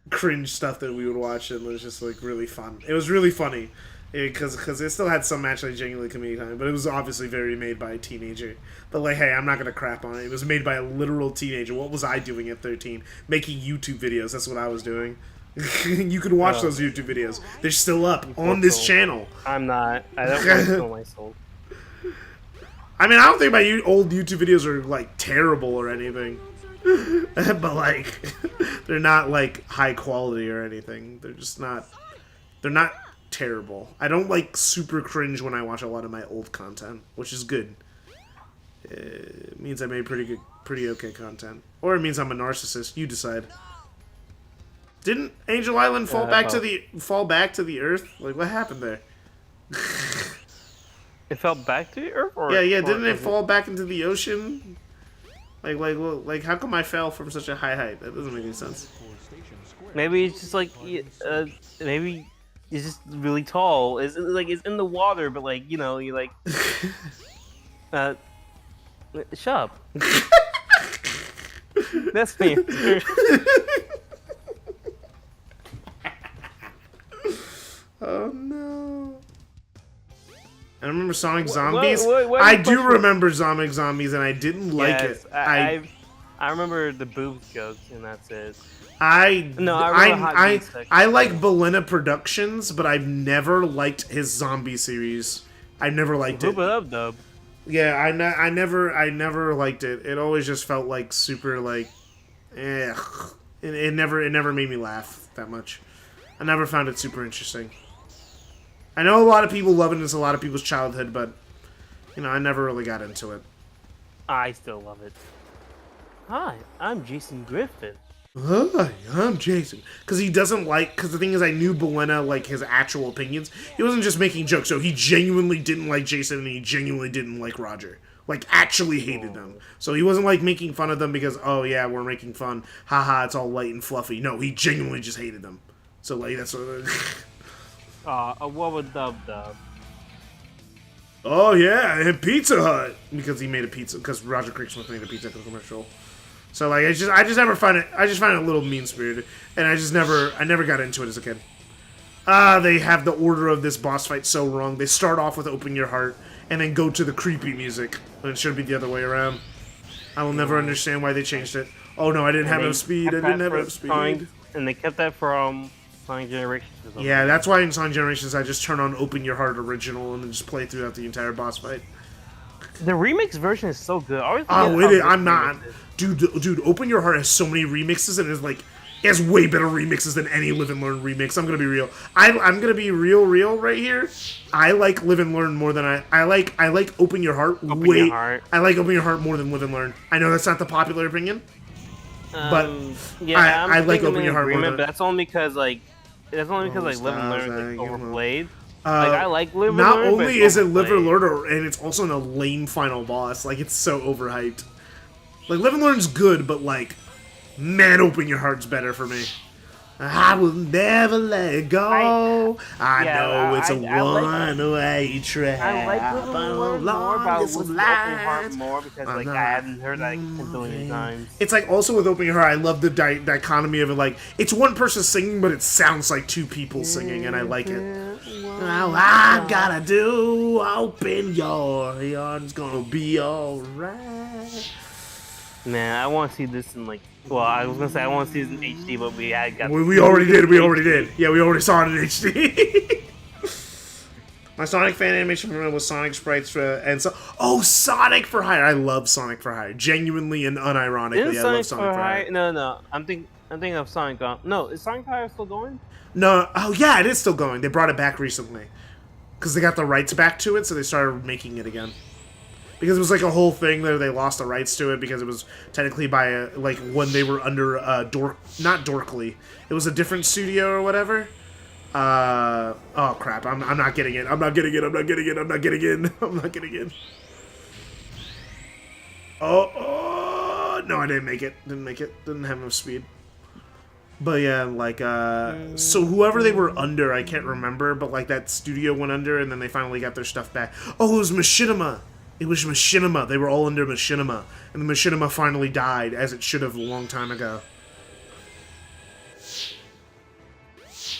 cringe stuff that we would watch, and it was just like really fun. It was really funny. Because it still had some actually genuinely comedic time, but it was obviously very made by a teenager. But like, hey, I'm not gonna crap on it. It was made by a literal teenager. What was I doing at 13? Making YouTube videos. That's what I was doing. You can watch those YouTube videos. They're still up on this channel. I'm not. I don't want to kill myself. I mean, I don't think my old YouTube videos are like terrible or anything, but like, they're not like high quality or anything. They're just not. They're not terrible. I don't like super cringe when I watch a lot of my old content, which is good. It means I made pretty okay content, or it means I'm a narcissist. You decide. Didn't Angel Island fall back to the Earth? Like, what happened there? It fell back to the Earth, or yeah. Didn't it fall back into the ocean? Like, how come I fell from such a high height? That doesn't make any sense. Maybe it's just like maybe. It's just really tall. It's like it's in the water, but like you like shut up. That's me. Oh no! I remember Sonic Zombies. I do remember Sonic Zombies, and I didn't like it. I remember the boobs jokes, and that's it. I like Belena Productions, but I've never liked his zombie series. I never liked it. Dub. Yeah, I never liked it. It always just felt like super like, It never made me laugh that much. I never found it super interesting. I know a lot of people love it. It's a lot of people's childhood, but I never really got into it. I still love it. Hi, I'm Jason Griffin. Hi, I'm Jason. Because he doesn't like... Because the thing is, I knew Belena, like, his actual opinions. He wasn't just making jokes. So he genuinely didn't like Jason, and he genuinely didn't like Roger. Like, actually hated them. So he wasn't, like, making fun of them because, oh, yeah, we're making fun. Haha, it's all light and fluffy. No, he genuinely just hated them. So, like, that's what... what would Dub? Oh, yeah, and Pizza Hut. Because he made a pizza... Because Roger Craig-Smith made a pizza commercial. So like I just never find it. I just find it a little mean spirited, and I never got into it as a kid. They have the order of this boss fight so wrong. They start off with Open Your Heart, and then go to the creepy music, when it should be the other way around. I will never understand why they changed it. Oh no, I didn't have enough speed. I didn't have enough speed. And they kept that from Sonic Generations. Yeah, that's why in Sonic Generations I just turn on Open Your Heart original and then just play throughout the entire boss fight. The remix version is so good. I'm not. Dude, Open Your Heart has so many remixes, and it has way better remixes than any Live and Learn remix. I'm gonna be real. I'm gonna be real right here. I like Live and Learn more than I like Open Your Heart. I like Open Your Heart more than Live and Learn. I know that's not the popular opinion, but yeah, I like Open Your Heart more than. But that's only because Live and Learn is overplayed. I like Live and Learn. Not only is it Live and Learn, and it's also in a lame final boss. Like, it's so overhyped. Like, Live and Learn's good, but like, Man, Open Your Heart's better for me. I will never let it go. I know it's a one-way trip. I like Little Word more, but I listen to Open Heart more because like I haven't heard that like 10 billion times. It's like also with Open Your Heart, I love the dichotomy of it. Like it's one person singing, but it sounds like two people singing, and I like it. All I gotta do, open your heart, it's gonna be alright. Man, I want to see this in like. Well, I was gonna say I want to see this in HD, but we got. We already did. We already did. Yeah, we already saw it in HD. My Sonic fan animation was Sonic sprites and so. Oh, Sonic for Hire! I love Sonic for Hire. Genuinely and unironically, I love Sonic for Hire. No. I'm thinking of Sonic. No, is Sonic for Hire still going? No. Oh yeah, it is still going. They brought it back recently because they got the rights back to it, so they started making it again. Because it was like a whole thing there, they lost the rights to it because it was technically by like when they were under not Dorkly. It was a different studio or whatever. Oh crap! I'm not getting it. I'm not getting it. I'm not getting it. I'm not getting in. I'm not getting in. Oh no! I didn't make it. Didn't make it. Didn't have enough speed. But yeah, like so whoever they were under, I can't remember. But like that studio went under, and then they finally got their stuff back. Oh, it was Machinima. It was Machinima. They were all under Machinima. And the Machinima finally died, as it should have a long time ago.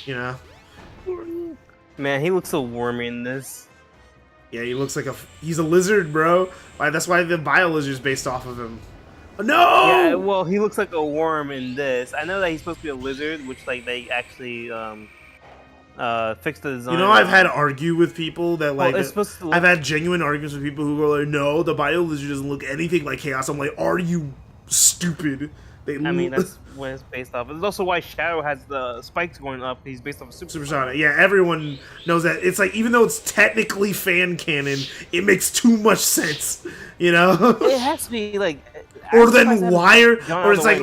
You know? Man, he looks so wormy in this. Yeah, he looks like he's a lizard, bro. That's why the Bio-Lizard's based off of him. Oh, no! Yeah, well, he looks like a worm in this. I know that he's supposed to be a lizard, which, like, they actually, fixed the design. You know, I've had to argue with people that like I've had genuine arguments with people who are like, no, the Bio-Lizard doesn't look anything like Chaos. I'm like, are you stupid? I mean, that's what it's based off. It's also why Shadow has the spikes going up. He's based off of Supersonic. Yeah, everyone knows that. It's like, even though it's technically fan canon, it makes too much sense. You know? It has to be like. Or then wire, or it's like,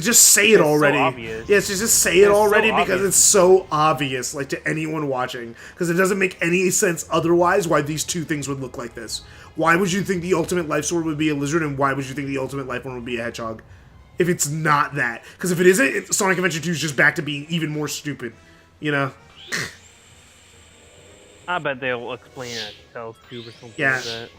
just say it already. So yeah, just say it already because it's so obvious, like to anyone watching, because it doesn't make any sense otherwise. Why these two things would look like this? Why would you think the Ultimate Life Sword would be a lizard, and why would you think the Ultimate Life One would be a hedgehog? If it's not that, because if it isn't, Sonic Adventure 2 is just back to being even more stupid. You know? I bet they'll explain it at Tales Cube or something Yeah. like that.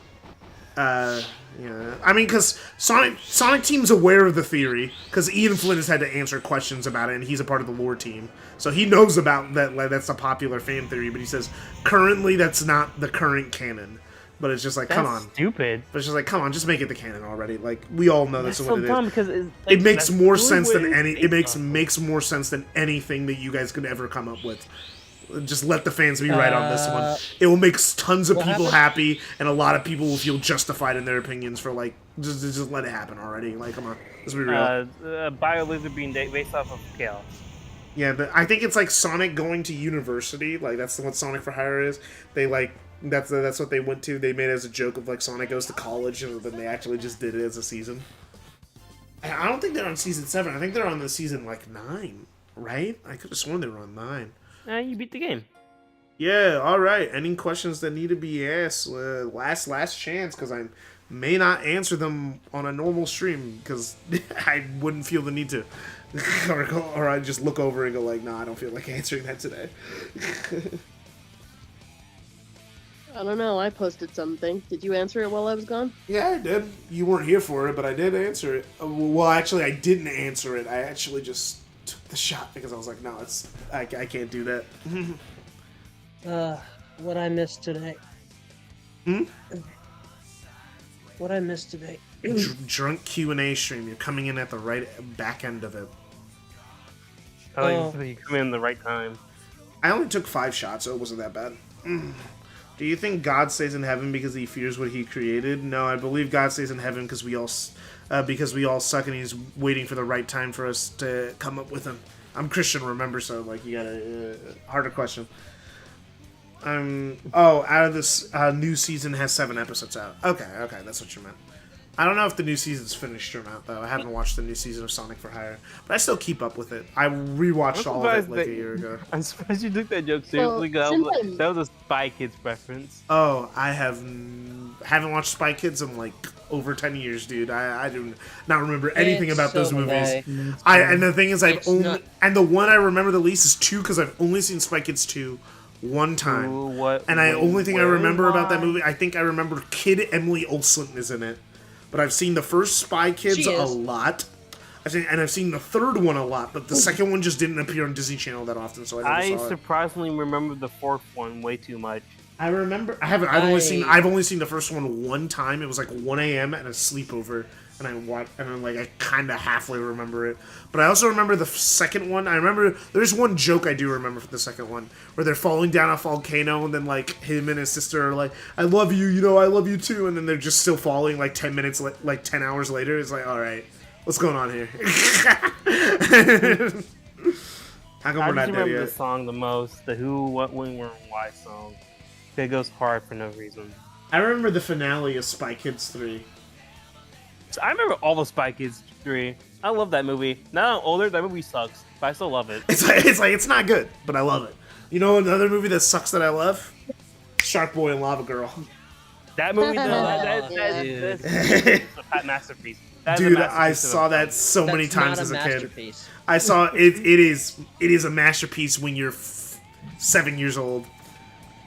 Yeah. I mean, because Sonic Team's aware of the theory, because Ian Flynn has had to answer questions about it, and he's a part of the lore team. So he knows about that, like, that's a popular fan theory, but he says, currently that's not the current canon. But it's just like, come on. Stupid. But it's just like, come on, just make it the canon already. Like, we all know that's what it is. Because it makes more sense than makes more sense than anything that you guys could ever come up with. Just let the fans be right on this one. It will make tons of people happy, and a lot of people will feel justified in their opinions for, like, just let it happen already. Like, come on, let's be real. Bio-Lizard being based off of Chaos. Yeah, but I think it's like Sonic going to university. Like, that's what Sonic for Hire is. They, like, that's what they went to. They made it as a joke of, like, Sonic goes to college, and then they actually just did it as a season. I don't think they're on season 7. I think they're on the season, like, 9, right? I could have sworn they were on 9. You beat the game. Yeah, alright. Any questions that need to be asked, last chance, because I may not answer them on a normal stream, because I wouldn't feel the need to. or I just look over and go like, nah, I don't feel like answering that today. I don't know, I posted something. Did you answer it while I was gone? Yeah, I did. You weren't here for it, but I did answer it. Well, actually, I didn't answer it. I actually just took the shot because I was like, no, I can't do that. What I missed today. What I missed today. Drunk Q&A stream. You're coming in at the right back end of it. You come in the right time. I only took 5 shots, so it wasn't that bad. Do you think God stays in heaven because he fears what he created? No, I believe God stays in heaven because we all suck and he's waiting for the right time for us to come up with him. I'm Christian, remember, so like you got a harder question. Out of this new season has 7 episodes out. Okay, that's what you meant. I don't know if the new season's finished or not, though. I haven't watched the new season of Sonic for Hire, but I still keep up with it. I rewatched all of it like a year ago. I'm surprised you took that joke seriously. That was a Spy Kids reference. Oh, I haven't watched Spy Kids in like over 10 years, dude. I do not remember anything about those so movies. gay. And the thing is, I've It's only not- and the one I remember the least is 2 because I've only seen Spy Kids 2 one time. Ooh, what? And I only thing I where, remember about that why? movie, I think I remember Kid Emily Olsen is in it. But I've seen the first Spy Kids She a is. lot. I've seen the third one a lot, but the second one just didn't appear on Disney Channel that often, so I never I saw it. surprisingly remember the fourth one way too much. I remember. I've only seen the first one one time. It was like 1 a.m. at a sleepover, and I kind of halfway remember it. But I also remember the second one. I remember there's one joke I do remember for the second one where they're falling down a volcano, and then like him and his sister are like, "I love you, I love you too," and then they're just still falling like 10 minutes, like 10 hours later. It's like, all right, what's going on here? How come I we're not just dead remember yet? the song the most, the Who, What, When, Where, and Why song. It goes hard for no reason. I remember the finale of Spy Kids 3. So I remember all the Spy Kids 3. I love that movie. Now I'm older, that movie sucks, but I still love it. It's not good, but I love it. You know another movie that sucks that I love? Shark Boy and Lava Girl. That movie, that's a masterpiece. That is a Dude, masterpiece I of a saw that so many That's times not a as a kid. masterpiece. I saw it. It is a masterpiece when you're 7 years old,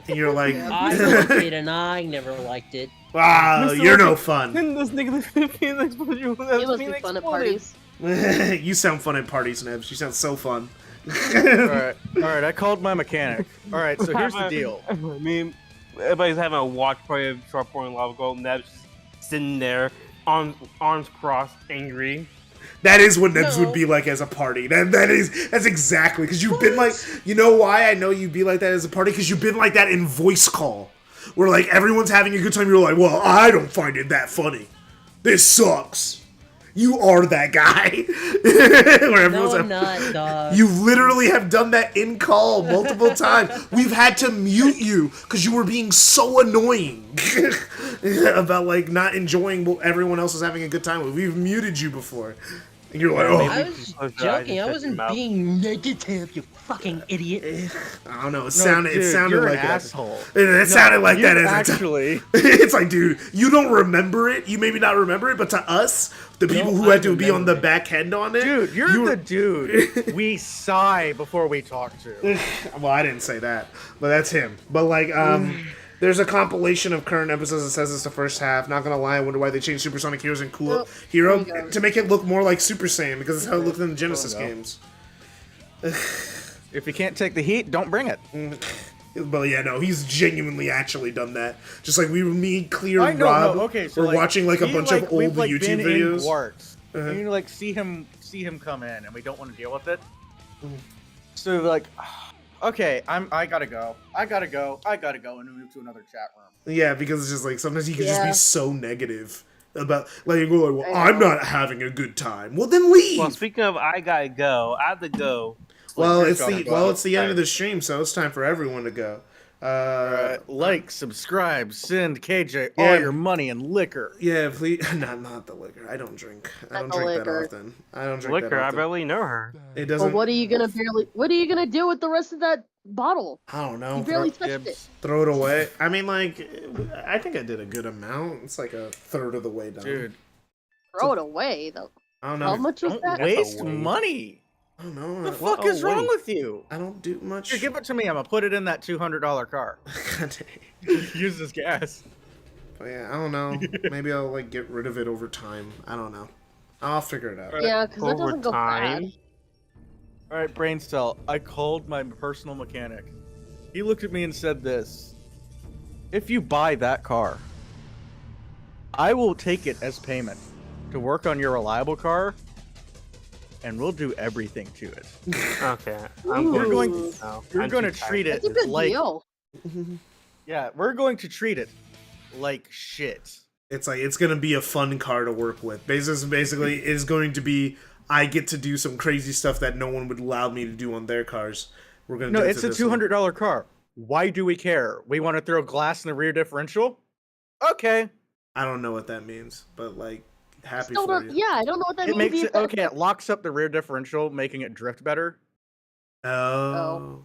and you're like, I liked it, and I never liked it. wow, you're no fun. This nigga, Phoenix explosion. It must be fun at parties. You sound fun at parties, Nebs. You sound so fun. Alright, I called my mechanic. Alright, so here's the deal. I mean, everybody's having a watch party of Sharp Boy and Lava Girl, and Neb's sitting there, arms crossed, angry. That is what Nebs would be like as a party. That's exactly because you've been like, you know why I know you'd be like that as a party because you've been like that in voice call, where like everyone's having a good time. You're like, well, I don't find it that funny. This sucks. You are that guy. Where everyone's No, I'm not, dog. You literally have done that in call multiple times. We've had to mute you because you were being so annoying about like not enjoying what everyone else is having a good time with. We've muted you before. And you're like, oh. I was joking. I wasn't being negative, you fucking idiot. I don't know. It sounded you're like an asshole. It sounded like you that. Actually, it's like, dude, you don't remember it. You maybe not remember it, but to us, the people who had to be on the back end on it, dude, you're the dude we sigh before we talk to. Well, I didn't say that, but that's him. But like, there's a compilation of current episodes that says it's the first half. Not gonna lie, I wonder why they changed Supersonic Heroes and Cool Hero to make it look more like Super Saiyan because it's how it looked in the Genesis games. If you can't take the heat, don't bring it. But yeah, no, he's genuinely actually done that. Just like me, Clear, I and know, Rob, no, okay, so we're watching like a bunch of old we've, like, YouTube been videos. In Gwarts, and you like see him come in, and we don't want to deal with it. So like, okay, I gotta go, and move to another chat room. Yeah, because it's just like sometimes he can just be so negative about like you go like, well, I'm not having a good time. Well, then leave. Well, speaking of, I gotta go. I have to go. Well, it's the end of the stream, so it's time for everyone to go. Like, subscribe, send KJ all your money and liquor. Yeah, please. Not the liquor. I don't drink. I don't drink that often. I don't drink Liquor, that I often. barely know her. It Well, doesn't. what are you gonna do with the rest of that bottle? I don't know. You barely touched it. Throw it away. I mean, like, I think I did a good amount. It's like a third of the way done. Dude, Throw it away though. I don't know. How much was that? Waste money. I don't know. What the fuck is wrong with you? I don't do much. Here, give it to me. I'm gonna put it in that $200 car. Use this gas. But yeah, I don't know. Maybe I'll like get rid of it over time. I don't know. I'll figure it out. Yeah, because that doesn't go bad. All right, brain cell. I called my personal mechanic. He looked at me and said this: if you buy that car, I will take it as payment to work on your reliable car, and we'll do everything to it. Okay, We're going to treat it That's a good like deal. yeah, we're going to treat it like shit. It's like it's gonna be a fun car to work with. Basically, it's going to be I get to do some crazy stuff that no one would allow me to do on their cars. We're gonna. No, do it it's to a this one. $200 car. Why do we care? We want to throw glass in the rear differential? Okay. I don't know what that means, but like, happy Still for don't, you. yeah, I don't know what that It means. makes it either. okay. It locks up the rear differential, making it drift better. Oh.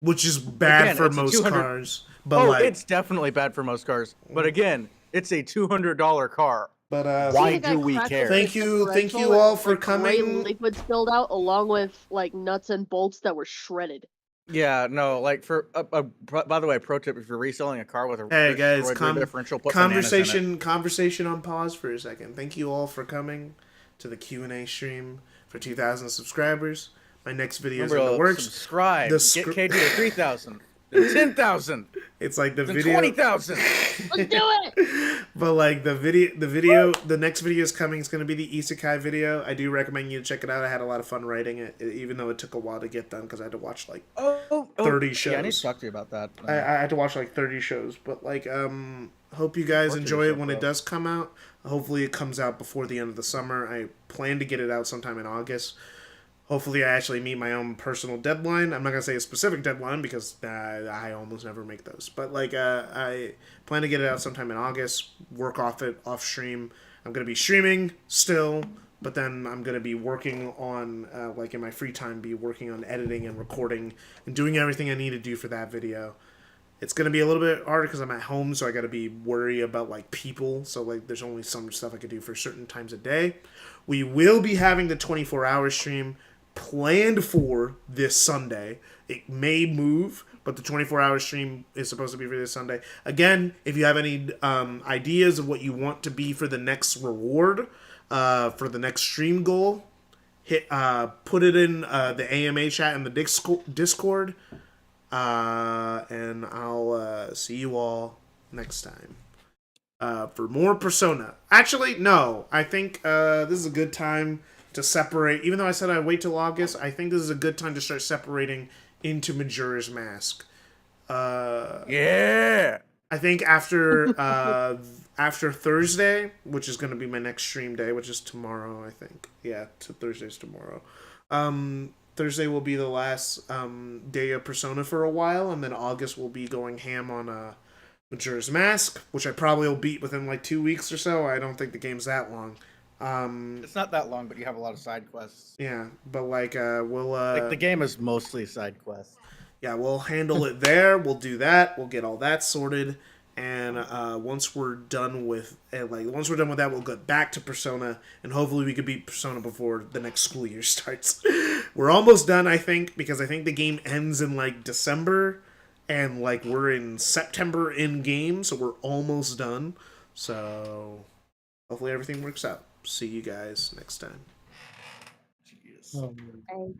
Which is bad Again, for it's a most 200 cars. But like, it's definitely bad for most cars. But again, It's a $200 car. But why See the guy do we crack care? Thank you differential all and, for like, gray coming. liquid spilled out, along with like nuts and bolts that were shredded. Yeah, no, like for by the way, pro tip: if you're reselling a car with a Hey guys, destroyed rear differential, put bananas in it. conversation on pause for a second. Thank you all for coming to the Q&A stream for 2,000 subscribers. My next video is in the works. Subscribe. Get KG to 3,000. 10,000. It's like the then video 20,000. Let's do it. But like the next video is coming. It's going to be the isekai video. I do recommend you check it out. I had a lot of fun writing it, even though it took a while to get done because I had to watch like 30 shows. Yeah, I need to talk to you about that. I had to watch like 30 shows, but like hope you guys enjoy it when it does come out. Hopefully it comes out before the end of the summer. I plan to get it out sometime in August. Hopefully I actually meet my own personal deadline. I'm not going to say a specific deadline because I almost never make those. But like I plan to get it out sometime in August, work off it, off stream. I'm going to be streaming still, but then I'm going to be working on, like in my free time, be working on editing and recording and doing everything I need to do for that video. It's going to be a little bit harder because I'm at home, so I got to be worried about like people. So like there's only some stuff I could do for certain times a day. We will be having the 24-hour stream planned for this Sunday. It may move, but the 24-hour stream is supposed to be for this Sunday. Again, if you have any ideas of what you want to be for the next reward, for the next stream goal, put it in the AMA chat in the Discord, and I'll see you all next time for more Persona. Actually, no, I think this is a good time to separate. Even though I said I'd wait till August, I think this is a good time to start separating into Majora's Mask. Yeah. I think after after Thursday, which is going to be my next stream day, which is tomorrow, I think. Yeah, Thursday's tomorrow. Thursday will be the last day of Persona for a while, and then August will be going ham on Majora's Mask, which I probably will beat within like 2 weeks or so. I don't think the game's that long. It's not that long, but you have a lot of side quests. Yeah, but like we'll like the game is mostly side quests. Yeah, we'll handle it there. We'll do that. We'll get all that sorted, and once we're done with that, we'll get back to Persona, and hopefully we could beat Persona before the next school year starts. We're almost done, I think, because I think the game ends in like December, and like we're in September in game, so we're almost done. So hopefully everything works out. See you guys next time. Jeez. Bye.